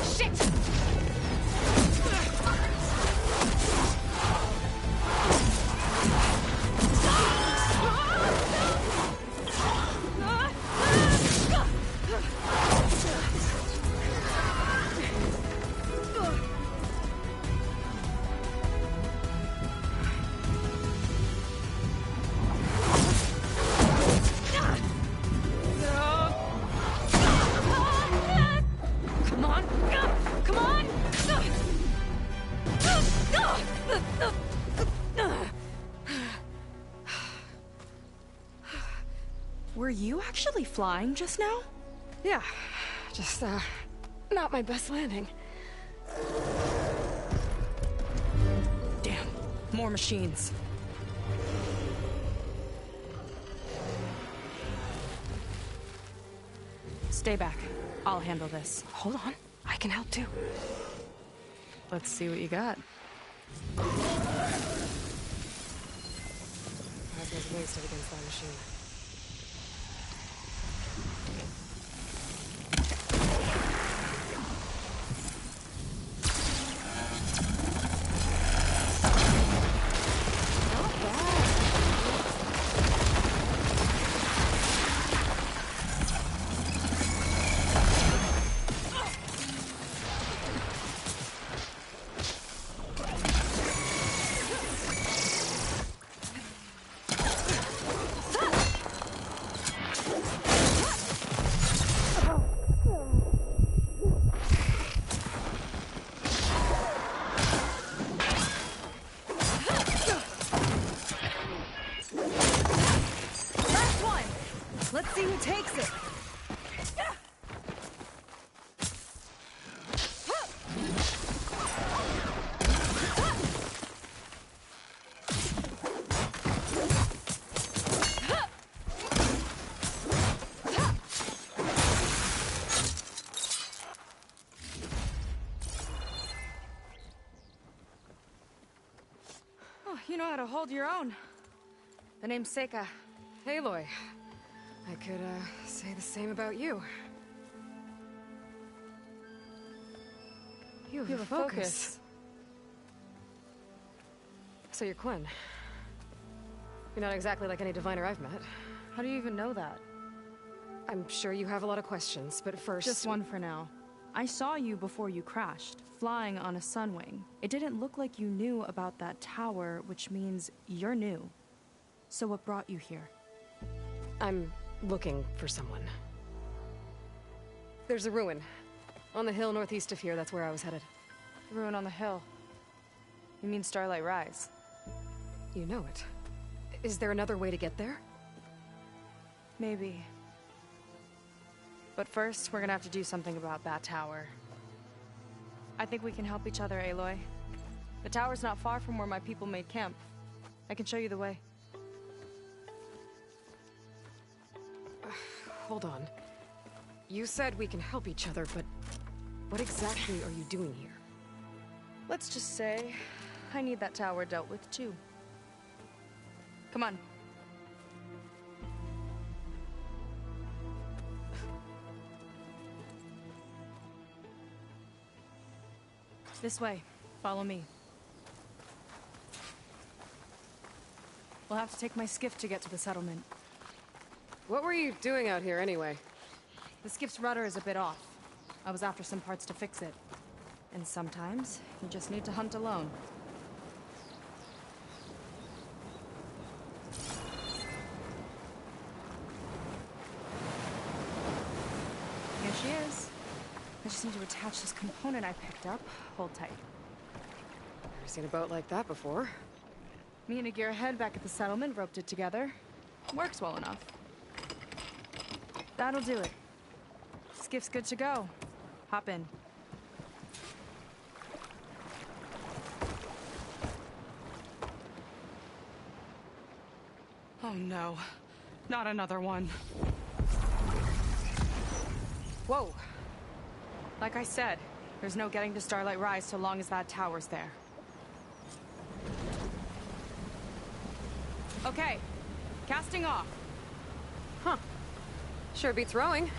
Shit! Were you actually flying just now? Yeah, just, not my best landing. Damn, more machines. Stay back. I'll handle this. Hold on, I can help too. Let's see what you got. Plasma's wasted against that machine. Not bad. you know how to hold your own. The name's Seika. Aloy. I could, say the same about you. You have a focus. So you're Quinn. You're not exactly like any diviner I've met. How do you even know that? I'm sure you have a lot of questions, but first... Just one for now. I saw you before you crashed, flying on a sunwing. It didn't look like you knew about that tower, which means you're new. So what brought you here? I'm looking for someone. There's a ruin. On the hill northeast of here, that's where I was headed. The ruin on the hill. You mean Starlight Rise? You know it. Is there another way to get there? Maybe. But first, we're gonna have to do something about that tower. I think we can help each other, Aloy. The tower's not far from where my people made camp. I can show you the way. Hold on. You said we can help each other, but what exactly are you doing here? Let's just say I need that tower dealt with too. Come on. This way. Follow me. We'll have to take my skiff to get to the settlement. What were you doing out here anyway? The skiff's rudder is a bit off. I was after some parts to fix it. And sometimes, you just need to hunt alone. Here she is. I just need to attach this component I picked up. Hold tight. Never seen a boat like that before. Me and a gearhead back at the settlement roped it together. Works well enough. That'll do it. Skiff's good to go. Hop in. Oh no. Not another one. Whoa. Like I said, there's no getting to Starlight Rise so long as that tower's there. Okay. Casting off. Huh. Sure beats rowing.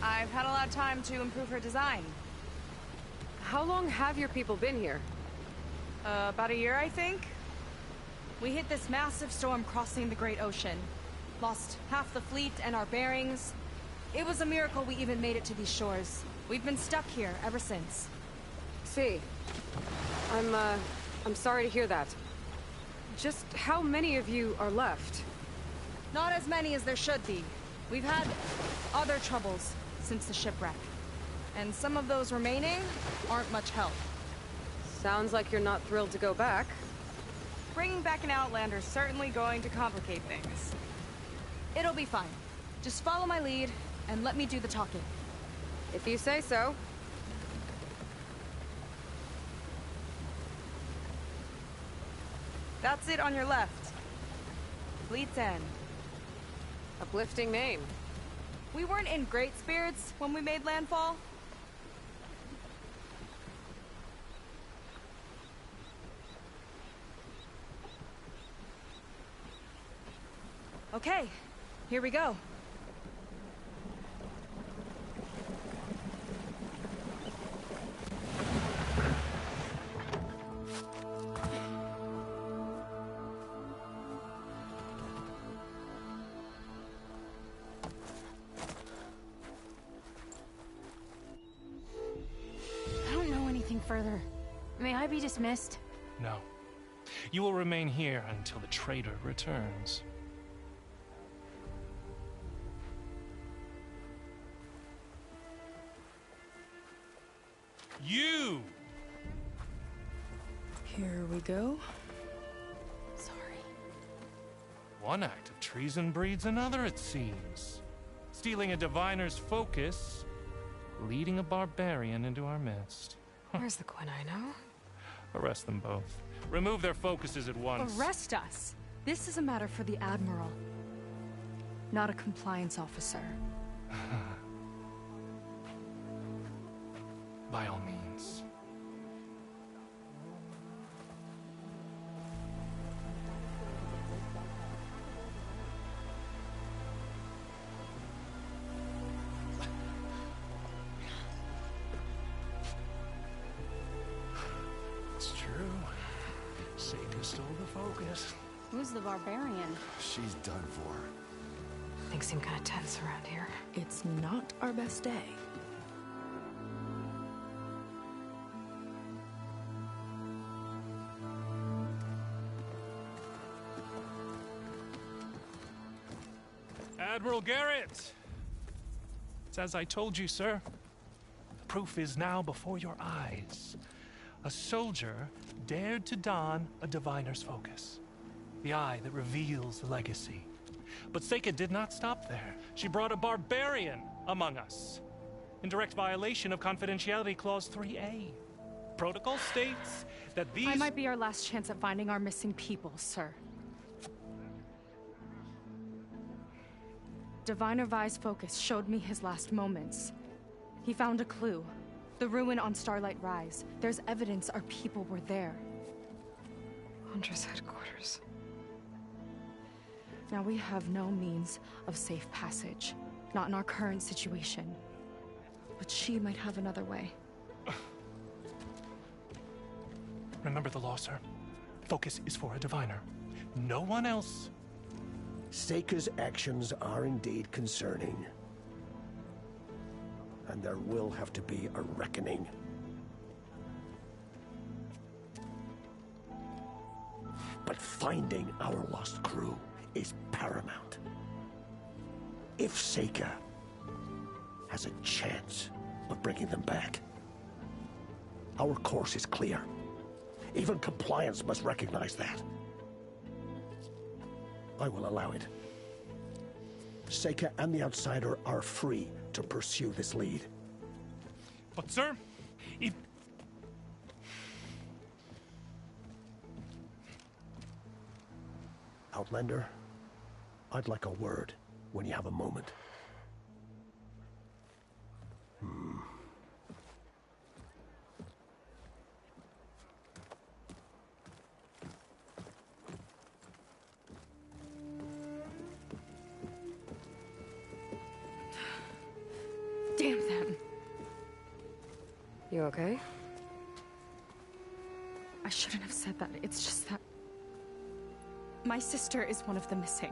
I've had a lot of time to improve her design. How long have your people been here? About a year, I think. We hit this massive storm crossing the Great Ocean. Lost half the fleet and our bearings. It was a miracle we even made it to these shores. We've been stuck here ever since. See. I'm sorry to hear that. Just how many of you are left? Not as many as there should be. We've had other troubles since the shipwreck. And some of those remaining aren't much help. Sounds like you're not thrilled to go back. Bringing back an Outlander's certainly going to complicate things. It'll be fine. Just follow my lead and let me do the talking. If you say so. That's it on your left. Fleet's End. Uplifting name. We weren't in great spirits when we made landfall. Okay, here we go. I don't know anything further. May I be dismissed? No. You will remain here until the traitor returns. You! Here we go. Sorry. One act of treason breeds another, it seems. Stealing a diviner's focus, leading a barbarian into our midst. Where's the Quinn I know? Arrest them both. Remove their focuses at once. Arrest us! This is a matter for the Admiral, not a compliance officer. By all means. stole the focus. Who's the barbarian? She's done for. Things seem kind of tense around here. It's not our best day. Admiral Garrett! It's as I told you, sir. The proof is now before your eyes. A soldier dared to don a diviner's focus. The eye that reveals the legacy. But Seika did not stop there. She brought a barbarian among us. In direct violation of Confidentiality Clause 3A. Protocol states that these... I might be our last chance at finding our missing people, sir. Diviner Vi's focus showed me his last moments. He found a clue. The ruin on Starlight Rise. There's evidence our people were there. Hunter's headquarters. Now we have no means of safe passage. Not in our current situation. But she might have another way. Remember the law, sir. Focus is for a diviner. No one else. Seika's actions are indeed concerning. And there will have to be a reckoning. But finding our lost crew is paramount. If Seika has a chance of bringing them back, our course is clear. Even compliance must recognize that. I will allow it. Seika and the Outsider are free to pursue this lead. But, sir, if... Outlander, I'd like a word when you have a moment. Damn them. You okay? I shouldn't have said that. It's just that... my sister is one of the missing.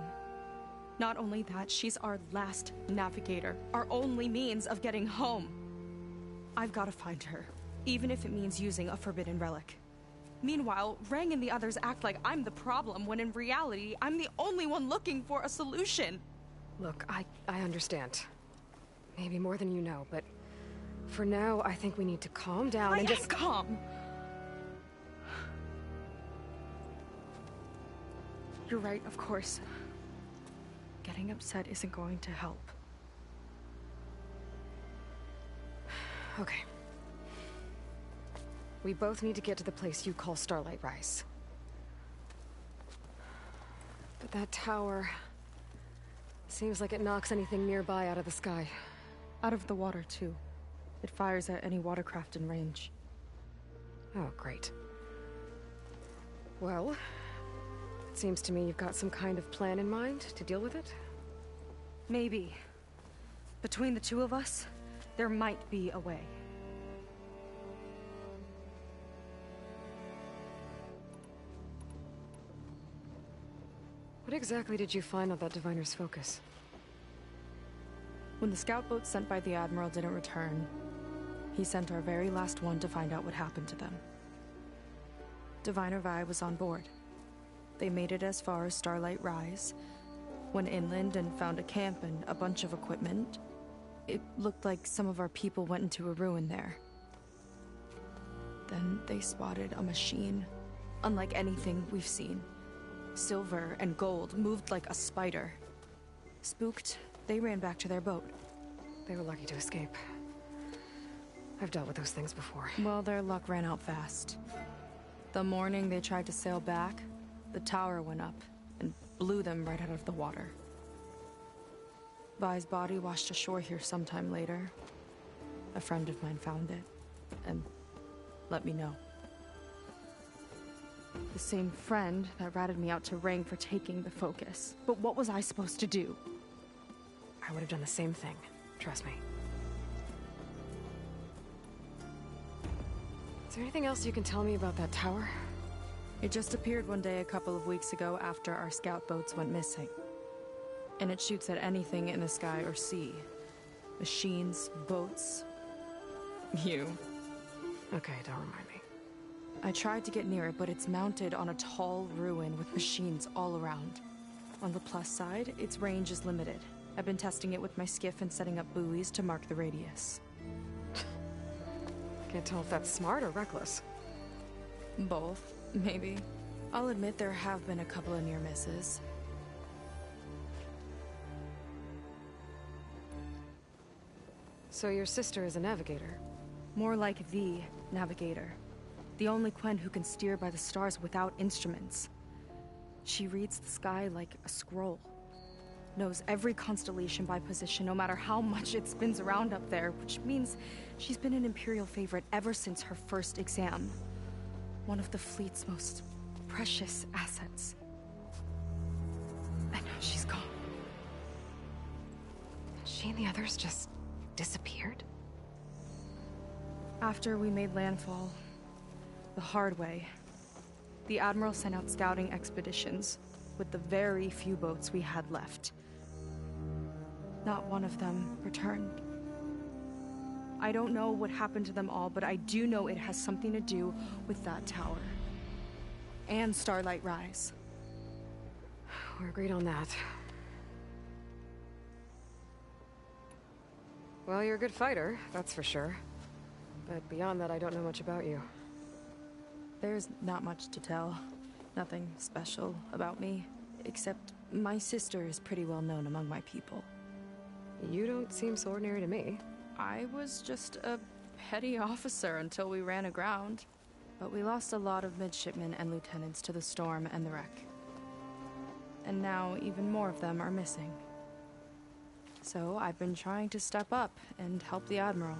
Not only that, she's our last navigator. Our only means of getting home. I've got to find her. Even if it means using a forbidden relic. Meanwhile, Rang and the others act like I'm the problem, when in reality, I'm the only one looking for a solution. Look, I understand. Maybe more than you know, but for now, I think we need to calm down and just... calm! You're right, of course. Getting upset isn't going to help. Okay. We both need to get to the place you call Starlight Rise. But that tower... seems like it knocks anything nearby out of the sky. Out of the water, too. It fires at any watercraft in range. Oh, great. Well, it seems to me you've got some kind of plan in mind to deal with it? Maybe. Between the two of us, there might be a way. What exactly did you find on that diviner's focus? When the scout boat sent by the Admiral didn't return, he sent our very last one to find out what happened to them. Diviner Vi was on board. They made it as far as Starlight Rise, went inland and found a camp and a bunch of equipment. It looked like some of our people went into a ruin there. Then they spotted a machine, unlike anything we've seen. Silver and gold, moved like a spider. Spooked, they ran back to their boat. They were lucky to escape. I've dealt with those things before. Well, their luck ran out fast. The morning they tried to sail back, the tower went up and blew them right out of the water. Vi's body washed ashore here sometime later. A friend of mine found it and let me know. The same friend that ratted me out to Rang for taking the focus. But what was I supposed to do? I would have done the same thing. Trust me. Is there anything else you can tell me about that tower? It just appeared one day a couple of weeks ago after our scout boats went missing. And it shoots at anything in the sky or sea. Machines, boats. You. Okay, don't remind me. I tried to get near it, but it's mounted on a tall ruin with machines all around. On the plus side, its range is limited. I've been testing it with my skiff and setting up buoys to mark the radius. Can't tell if that's smart or reckless. Both, maybe. I'll admit there have been a couple of near misses. So your sister is a navigator? More like the navigator. The only Quen who can steer by the stars without instruments. She reads the sky like a scroll. Knows every constellation by position, no matter how much it spins around up there, which means she's been an Imperial favorite ever since her first exam. One of the fleet's most precious assets. And now she's gone. She and the others just disappeared? After we made landfall, the hard way, the Admiral sent out scouting expeditions with the very few boats we had left. Not one of them returned. I don't know what happened to them all, but I do know it has something to do with that tower. And Starlight Rise. We're agreed on that. Well, you're a good fighter, that's for sure. But beyond that, I don't know much about you. There's not much to tell. Nothing special about me, except my sister is pretty well known among my people. You don't seem so ordinary to me. I was just a petty officer until we ran aground. But we lost a lot of midshipmen and lieutenants to the storm and the wreck. And now even more of them are missing. So I've been trying to step up and help the Admiral.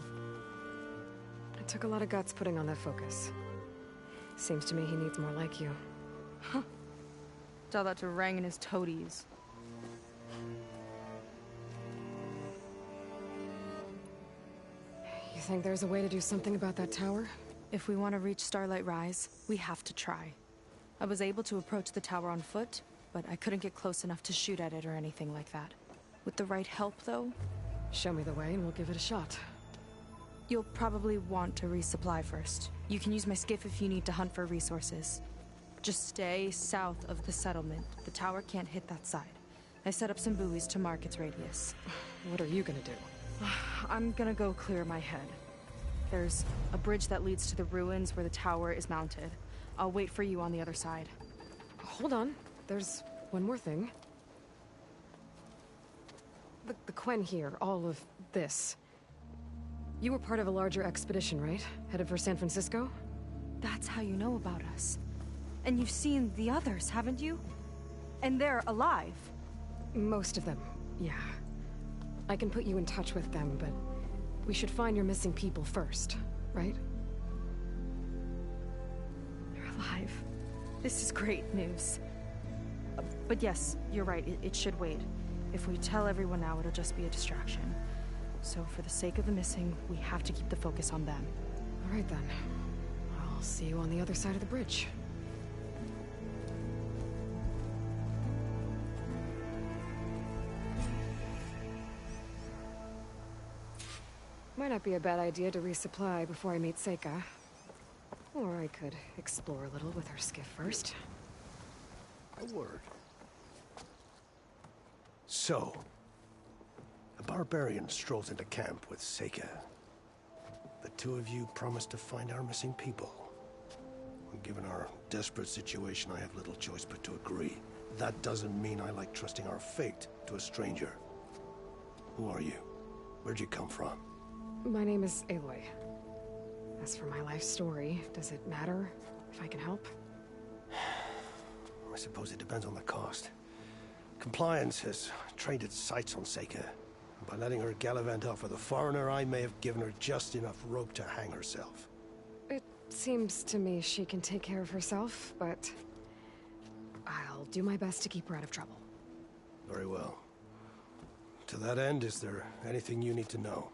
It took a lot of guts putting on that focus. Seems to me he needs more like you. Huh. Tell that to Rang and his toadies. You think there's a way to do something about that tower? If we want to reach Starlight Rise, we have to try. I was able to approach the tower on foot, but I couldn't get close enough to shoot at it or anything like that. With the right help, though... Show me the way and we'll give it a shot. You'll probably want to resupply first. You can use my skiff if you need to hunt for resources. Just stay south of the settlement. The tower can't hit that side. I set up some buoys to mark its radius. What are you gonna do? I'm gonna go clear my head. There's a bridge that leads to the ruins where the tower is mounted. I'll wait for you on the other side. Hold on. There's one more thing. The Quen here, all of this. You were part of a larger expedition, right? Headed for San Francisco? That's how you know about us. And you've seen the others, haven't you? And they're alive. Most of them, yeah. I can put you in touch with them, but we should find your missing people first, right? They're alive. This is great news. But yes, you're right, it should wait. If we tell everyone now, it'll just be a distraction. So for the sake of the missing, we have to keep the focus on them. All right then. I'll see you on the other side of the bridge. Might not be a bad idea to resupply before I meet Seika. Or I could explore a little with her skiff first. A word. So, a barbarian strolls into camp with Seika. The two of you promised to find our missing people. Given our desperate situation, I have little choice but to agree. That doesn't mean I like trusting our fate to a stranger. Who are you? Where'd you come from? My name is Aloy. As for my life story, does it matter if I can help? I suppose it depends on the cost. Compliance has trained its sights on Seika. By letting her gallivant off with a foreigner, I may have given her just enough rope to hang herself. It seems to me she can take care of herself, but I'll do my best to keep her out of trouble. Very well. To that end, is there anything you need to know?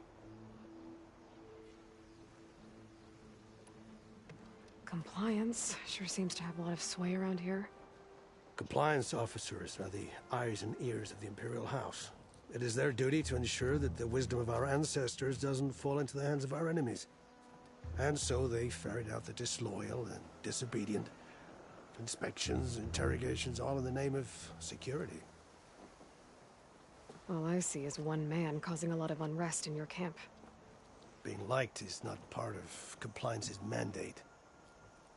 Compliance sure seems to have a lot of sway around here. Compliance officers are the eyes and ears of the Imperial House. It is their duty to ensure that the wisdom of our ancestors doesn't fall into the hands of our enemies. And so they ferret out the disloyal and disobedient. Inspections, interrogations, all in the name of security. All I see is one man causing a lot of unrest in your camp. Being liked is not part of Compliance's mandate.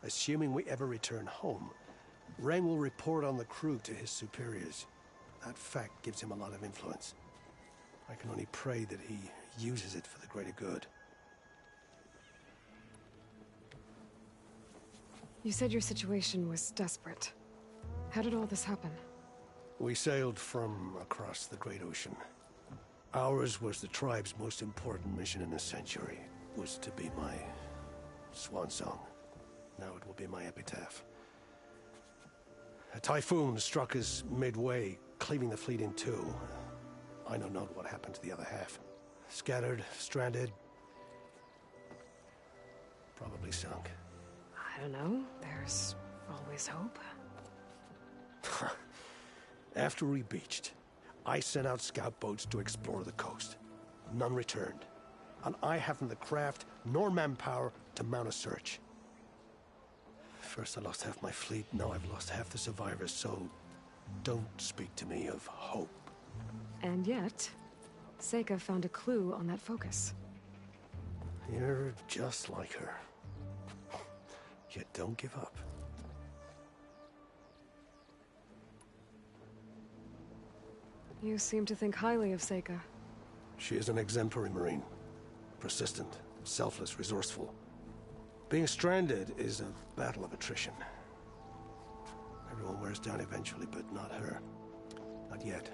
Assuming we ever return home, Rain will report on the crew to his superiors. That fact gives him a lot of influence. I can only pray that he uses it for the greater good. You said your situation was desperate. How did all this happen? We sailed from across the Great Ocean. Ours was the tribe's most important mission in a century. It was to be my swan song. Now it will be my epitaph. A typhoon struck us midway, cleaving the fleet in two. I know not what happened to the other half. Scattered, stranded, probably sunk. I don't know. There's always hope. After we beached, I sent out scout boats to explore the coast. None returned. And I haven't the craft nor manpower to mount a search. First I lost half my fleet, now I've lost half the survivors, so don't speak to me of hope. And yet, Seika found a clue on that focus. You're just like her. Yet don't give up. You seem to think highly of Seika. She is an exemplary Marine. Persistent, selfless, resourceful. Being stranded is a battle of attrition. Everyone wears down eventually, but not her. Not yet.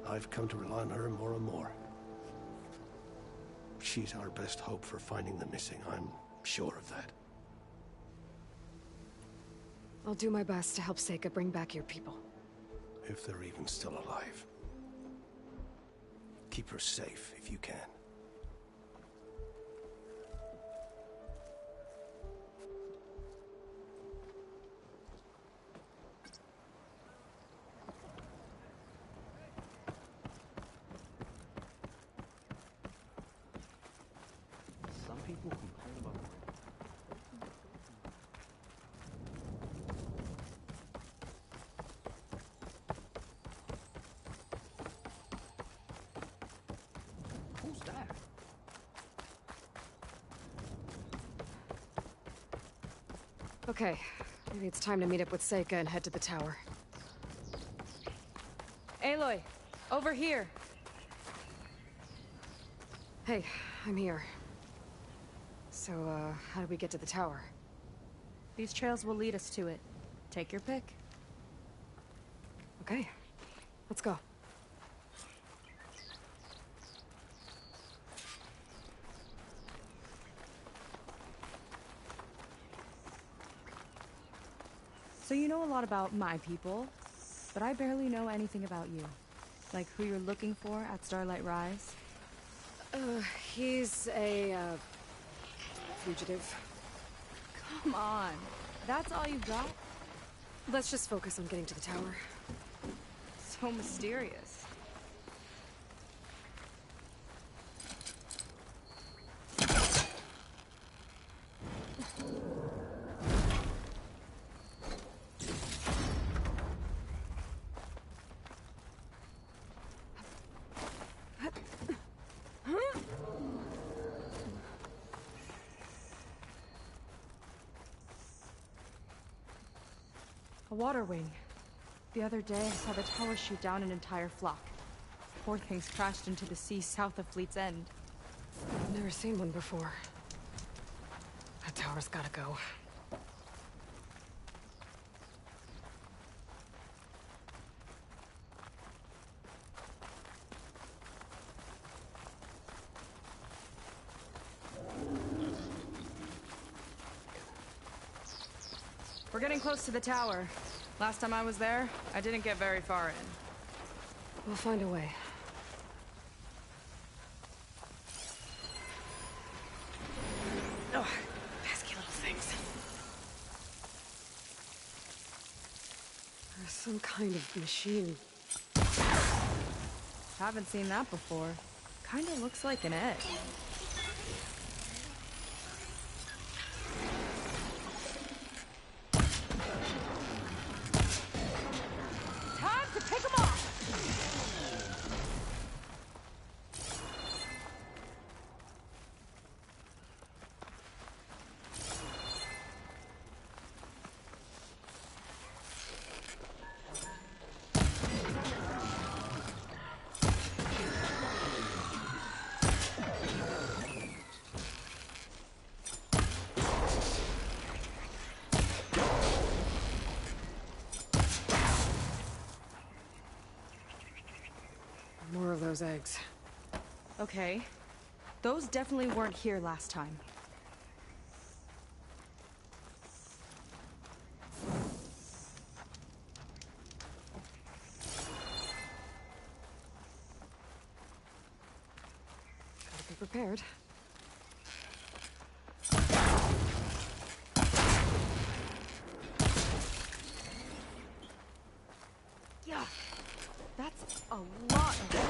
I've come to rely on her more and more. She's our best hope for finding the missing, I'm sure of that. I'll do my best to help Seika bring back your people. If they're even still alive. Keep her safe if you can. Some people complain about who's that? Okay, maybe it's time to meet up with Seika and head to the tower. Aloy, over here. Hey, I'm here. So, how do we get to the tower? These trails will lead us to it. Take your pick. Okay, let's go. So you know a lot about my people, but I barely know anything about you. Like who you're looking for at Starlight Rise. He's a, fugitive. Come on. That's all you got? Let's just focus on getting to the tower. So mysterious. A water wing. The other day, I saw the tower shoot down an entire flock. Poor things crashed into the sea south of Fleet's End. I've never seen one before. That tower's gotta go. We're getting close to the tower. Last time I was there, I didn't get very far in. We'll find a way. Ugh, pesky little things. Some kind of machine. Haven't seen that before. Kinda looks like an egg. Time to pick them off! More of those eggs. Okay. Those definitely weren't here last time. Gotta be prepared. Yeah, that's a lot of eggs.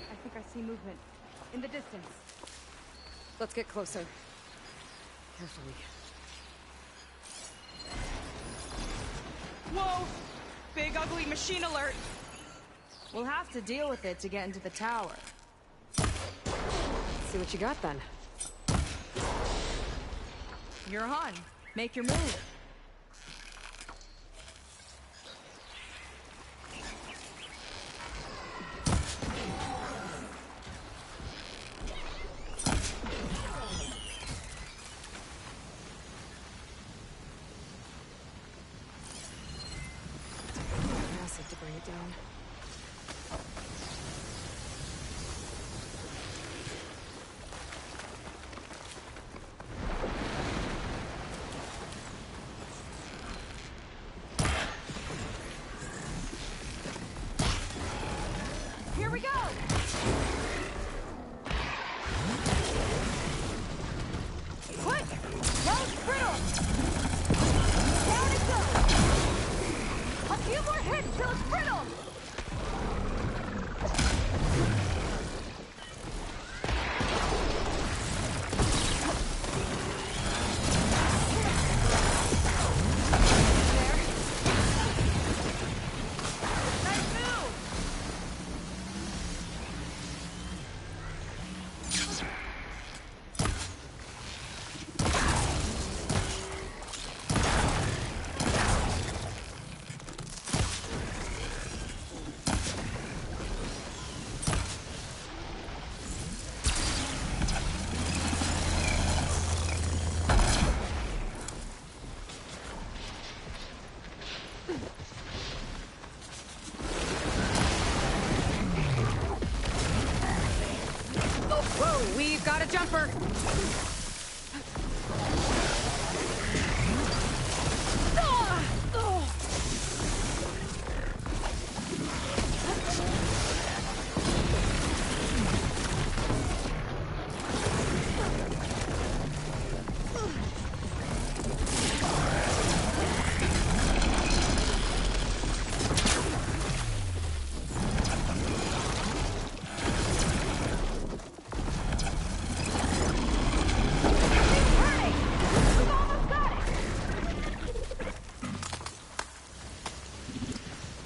I think I see movement in the distance. Let's get closer. Carefully. Whoa! Big ugly machine alert! We'll have to deal with it to get into the tower. See what you got then. You're on. Make your move. Acid to bring it down. Here we go! Quick! Road brittle! Down it goes! A few more hits till it's brittle! Nice move! Whoa, we've got a jumper!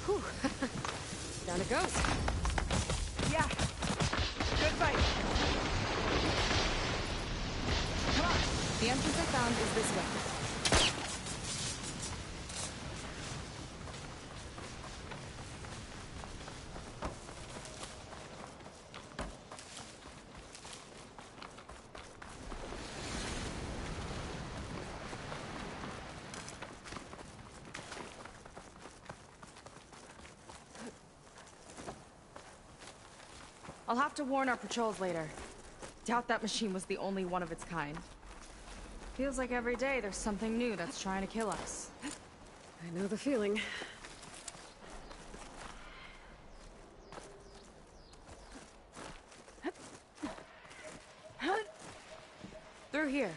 Whew. Down it goes. Yeah. Good fight. Come on. The entrance I found is this way. I'll have to warn our patrols later. Doubt that machine was the only one of its kind. Feels like every day there's something new that's trying to kill us. I know the feeling. Through here.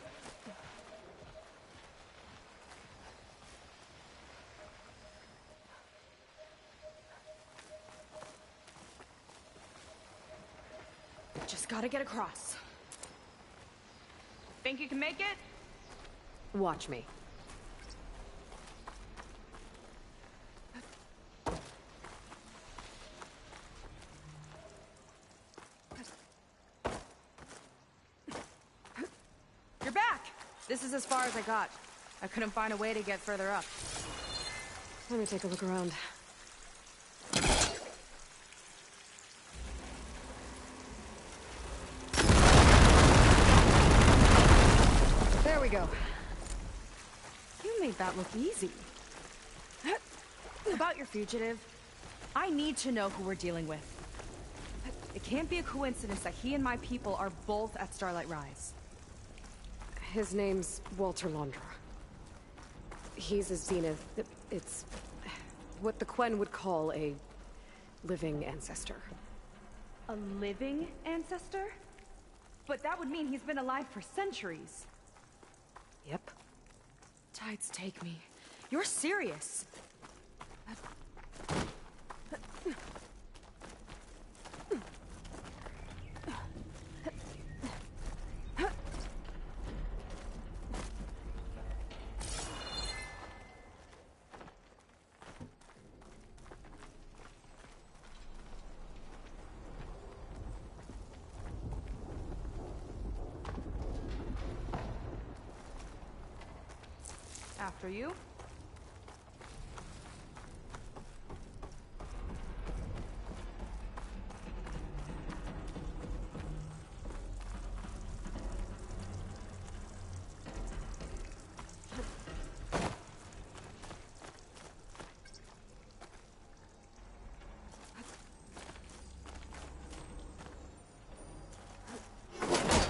Just gotta get across. Think you can make it? Watch me. You're back! This is as far as I got. I couldn't find a way to get further up. Let me take a look around. There we go. You made that look easy. About your fugitive, I need to know who we're dealing with. It can't be a coincidence that he and my people are both at Starlight Rise. His name's Walter Londra. He's a Zenith. It's what the Quen would call a living ancestor. A living ancestor? But that would mean he's been alive for centuries. Yep. Tides take me. You're serious. After you.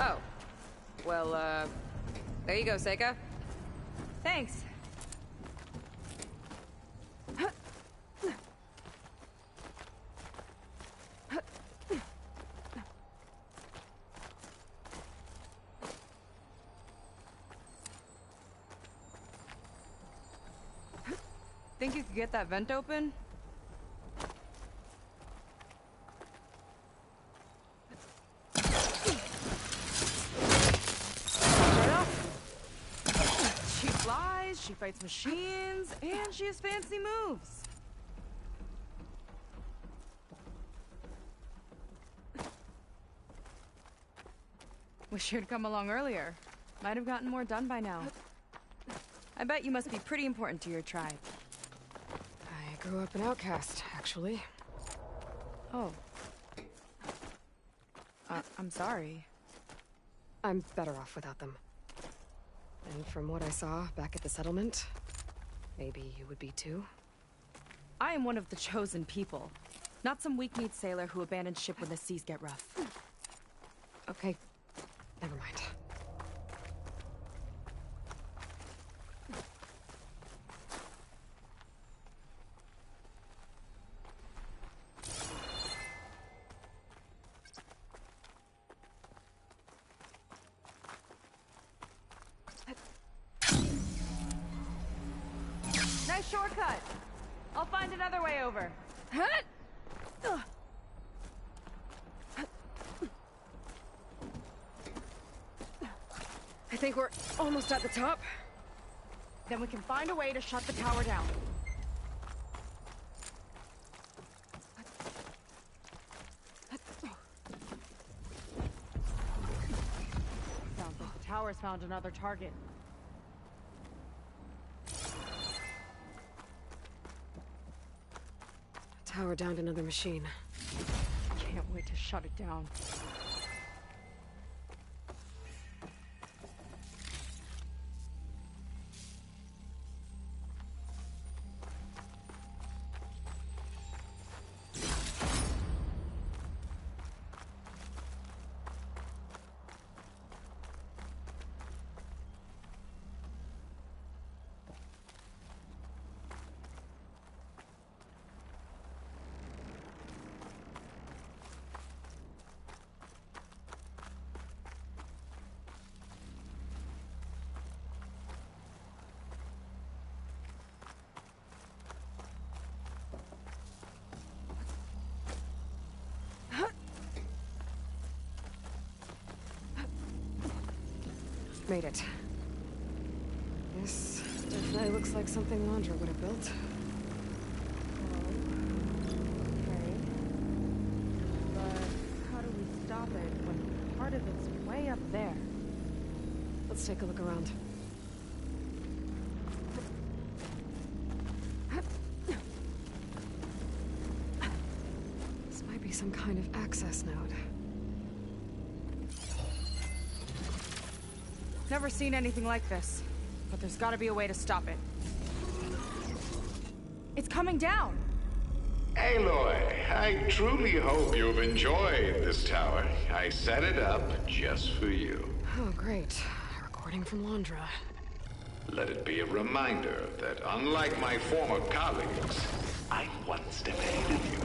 Oh. Well, there you go, Seika. Thanks. Think you could get that vent open? She flies, she fights machines, and she has fancy moves. Wish you'd come along earlier. Might have gotten more done by now. I bet you must be pretty important to your tribe. I grew up an outcast, actually. Oh. I'm sorry. I'm better off without them. And from what I saw back at the settlement, maybe you would be too? I am one of the chosen people. Not some weak-kneed sailor who abandons ship when the seas get rough. Okay, never mind. Nice shortcut. I'll find another way over. I think we're almost at the top. Then we can find a way to shut the tower down. Sounds like the tower's found another target. Tower downed another machine. Can't wait to shut it down. Made it. This definitely looks like something Landra would have built. Okay. But how do we stop it when part of it's way up there? Let's take a look around. This might be some kind of access node. Never seen anything like this, but there's gotta be a way to stop it. It's coming down! Aloy, I truly hope you've enjoyed this tower. I set it up just for you. Oh, great. A recording from Landra. Let it be a reminder that unlike my former colleagues, I'm one step ahead of you.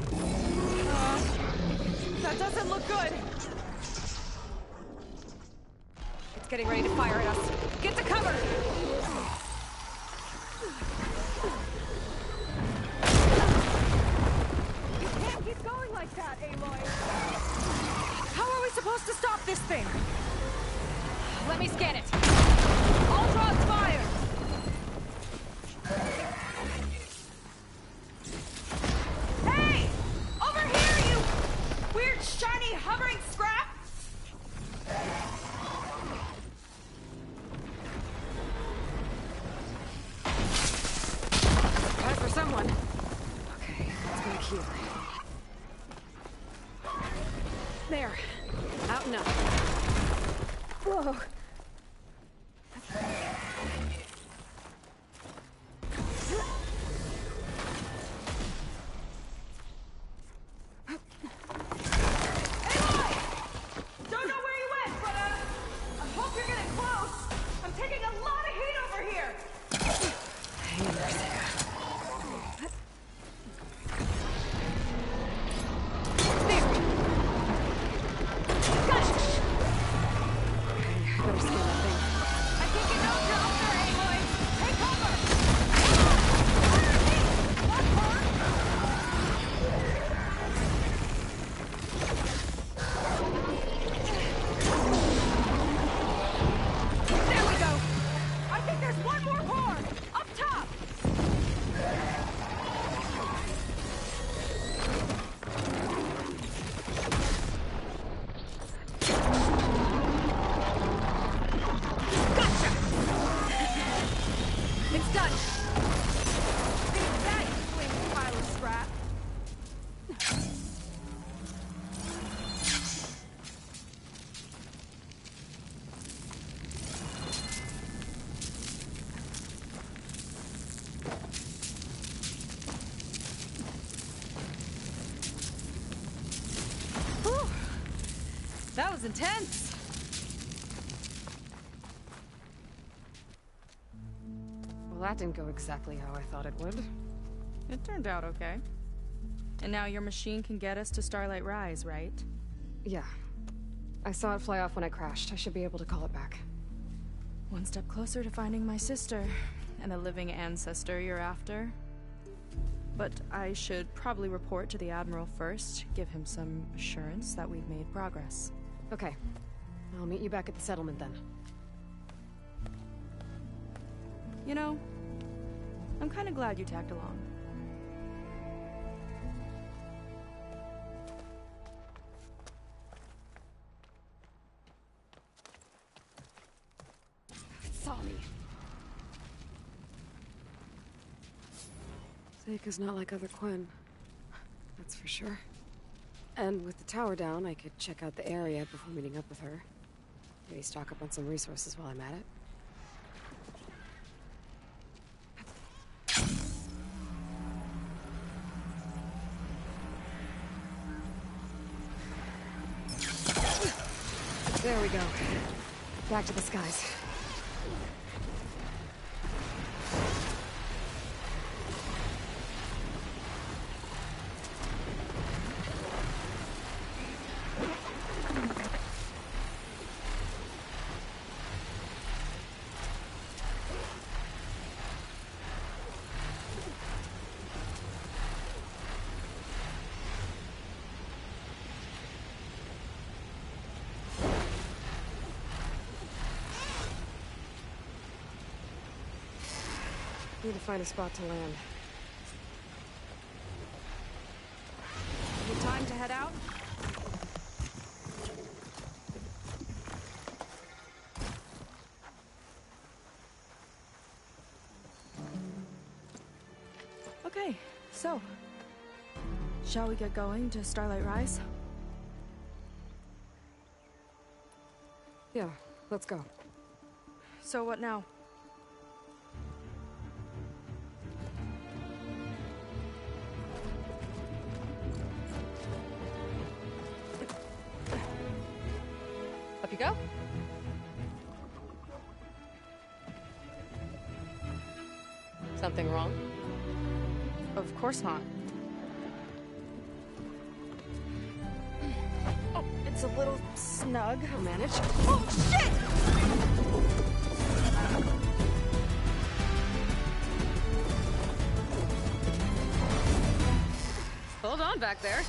That doesn't look good! It's getting ready to fire at us. Get to cover! You can't keep going like that, Aloy! How are we supposed to stop this thing? Let me scan it. All drops fire! Hey! Over here, you weird, shiny, hovering scrap! Time for someone. Okay, let's go here. There. Out and up. Whoa. Don't know where you went, but I hope you're getting close. I'm taking a lot of heat over here. Hang in there, Sarah. There. Got it. Okay, I better scan that thing. I think you know you're up there, Aloy. Take cover. There we go. I think there's one more core up top. Gotcha! It's done. Take that, you flaming pile of scrap. Whew. That was intense. Well, that didn't go exactly how I thought it would. It turned out okay. And now your machine can get us to Starlight Rise, right? Yeah. I saw it fly off when I crashed. I should be able to call it back. One step closer to finding my sister and the living ancestor you're after. But I should probably report to the Admiral first, give him some assurance that we've made progress. Okay. I'll meet you back at the settlement then. You know, I'm kind of glad you tagged along. It saw me. Seika's not like other Quinn. That's for sure. And with the tower down, I could check out the area before meeting up with her. Maybe stock up on some resources while I'm at it. There we go. Back to the skies. Need to find a spot to land. Good time to head out? Okay, so, shall we get going to Starlight Rise? Yeah, let's go. So what now? Up you go. Something wrong? Of course not. Oh, it's a little snug. I'll manage. Oh, shit! Hold on back there.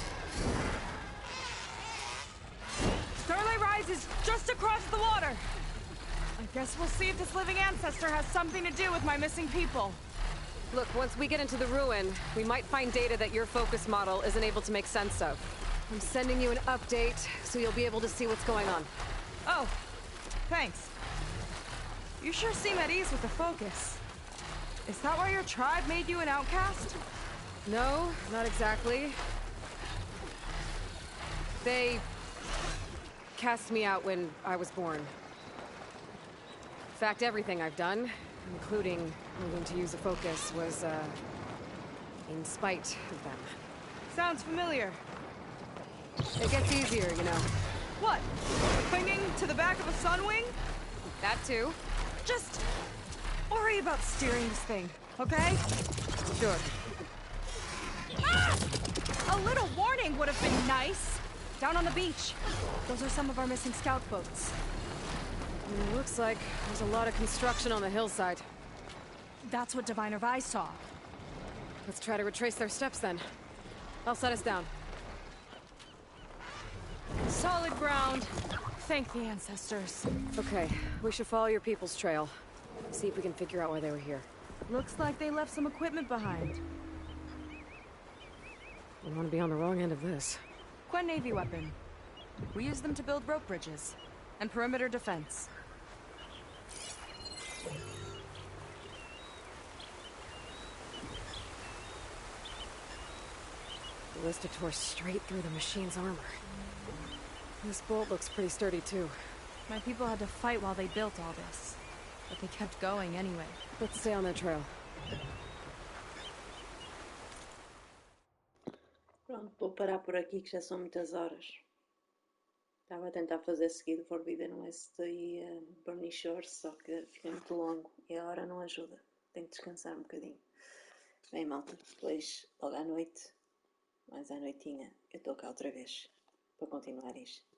Starlight Rise is just across the water. I guess we'll see if this living ancestor has something to do with my missing people. Look, once we get into the ruin, we might find data that your focus model isn't able to make sense of. I'm sending you an update, so you'll be able to see what's going on. Oh, thanks. You sure seem at ease with the focus. Is that why your tribe made you an outcast? No, not exactly. They cast me out when I was born. In fact, everything I've done, including moving to use a focus, was, in spite of them. Sounds familiar. It gets easier, you know. What? Clinging to the back of a sunwing? That too. Just worry about steering this thing, okay? Sure. Ah! A little warning would have been nice. Down on the beach. Those are some of our missing scout boats. It looks like there's a lot of construction on the hillside. That's what Diviner Vi saw. Let's try to retrace their steps then. I'll set us down. Solid ground. Thank the ancestors. Okay, we should follow your people's trail. See if we can figure out why they were here. Looks like they left some equipment behind. I don't want to be on the wrong end of this. Quen Navy weapon. We use them to build rope bridges and perimeter defense. The ballista tore straight through the machine's armor. This bolt looks pretty sturdy too. My people had to fight while they built all this, but they kept going anyway. Let's stay on their trail. Pronto, vou parar por aqui que já são muitas horas. Estava a tentar fazer seguido Forbidden West e Burning Shores, só que fica muito longo e a hora não ajuda. Tenho que descansar um bocadinho. Bem, malta, depois, logo à noite, mais à noitinha, eu estou cá outra vez para continuar isto.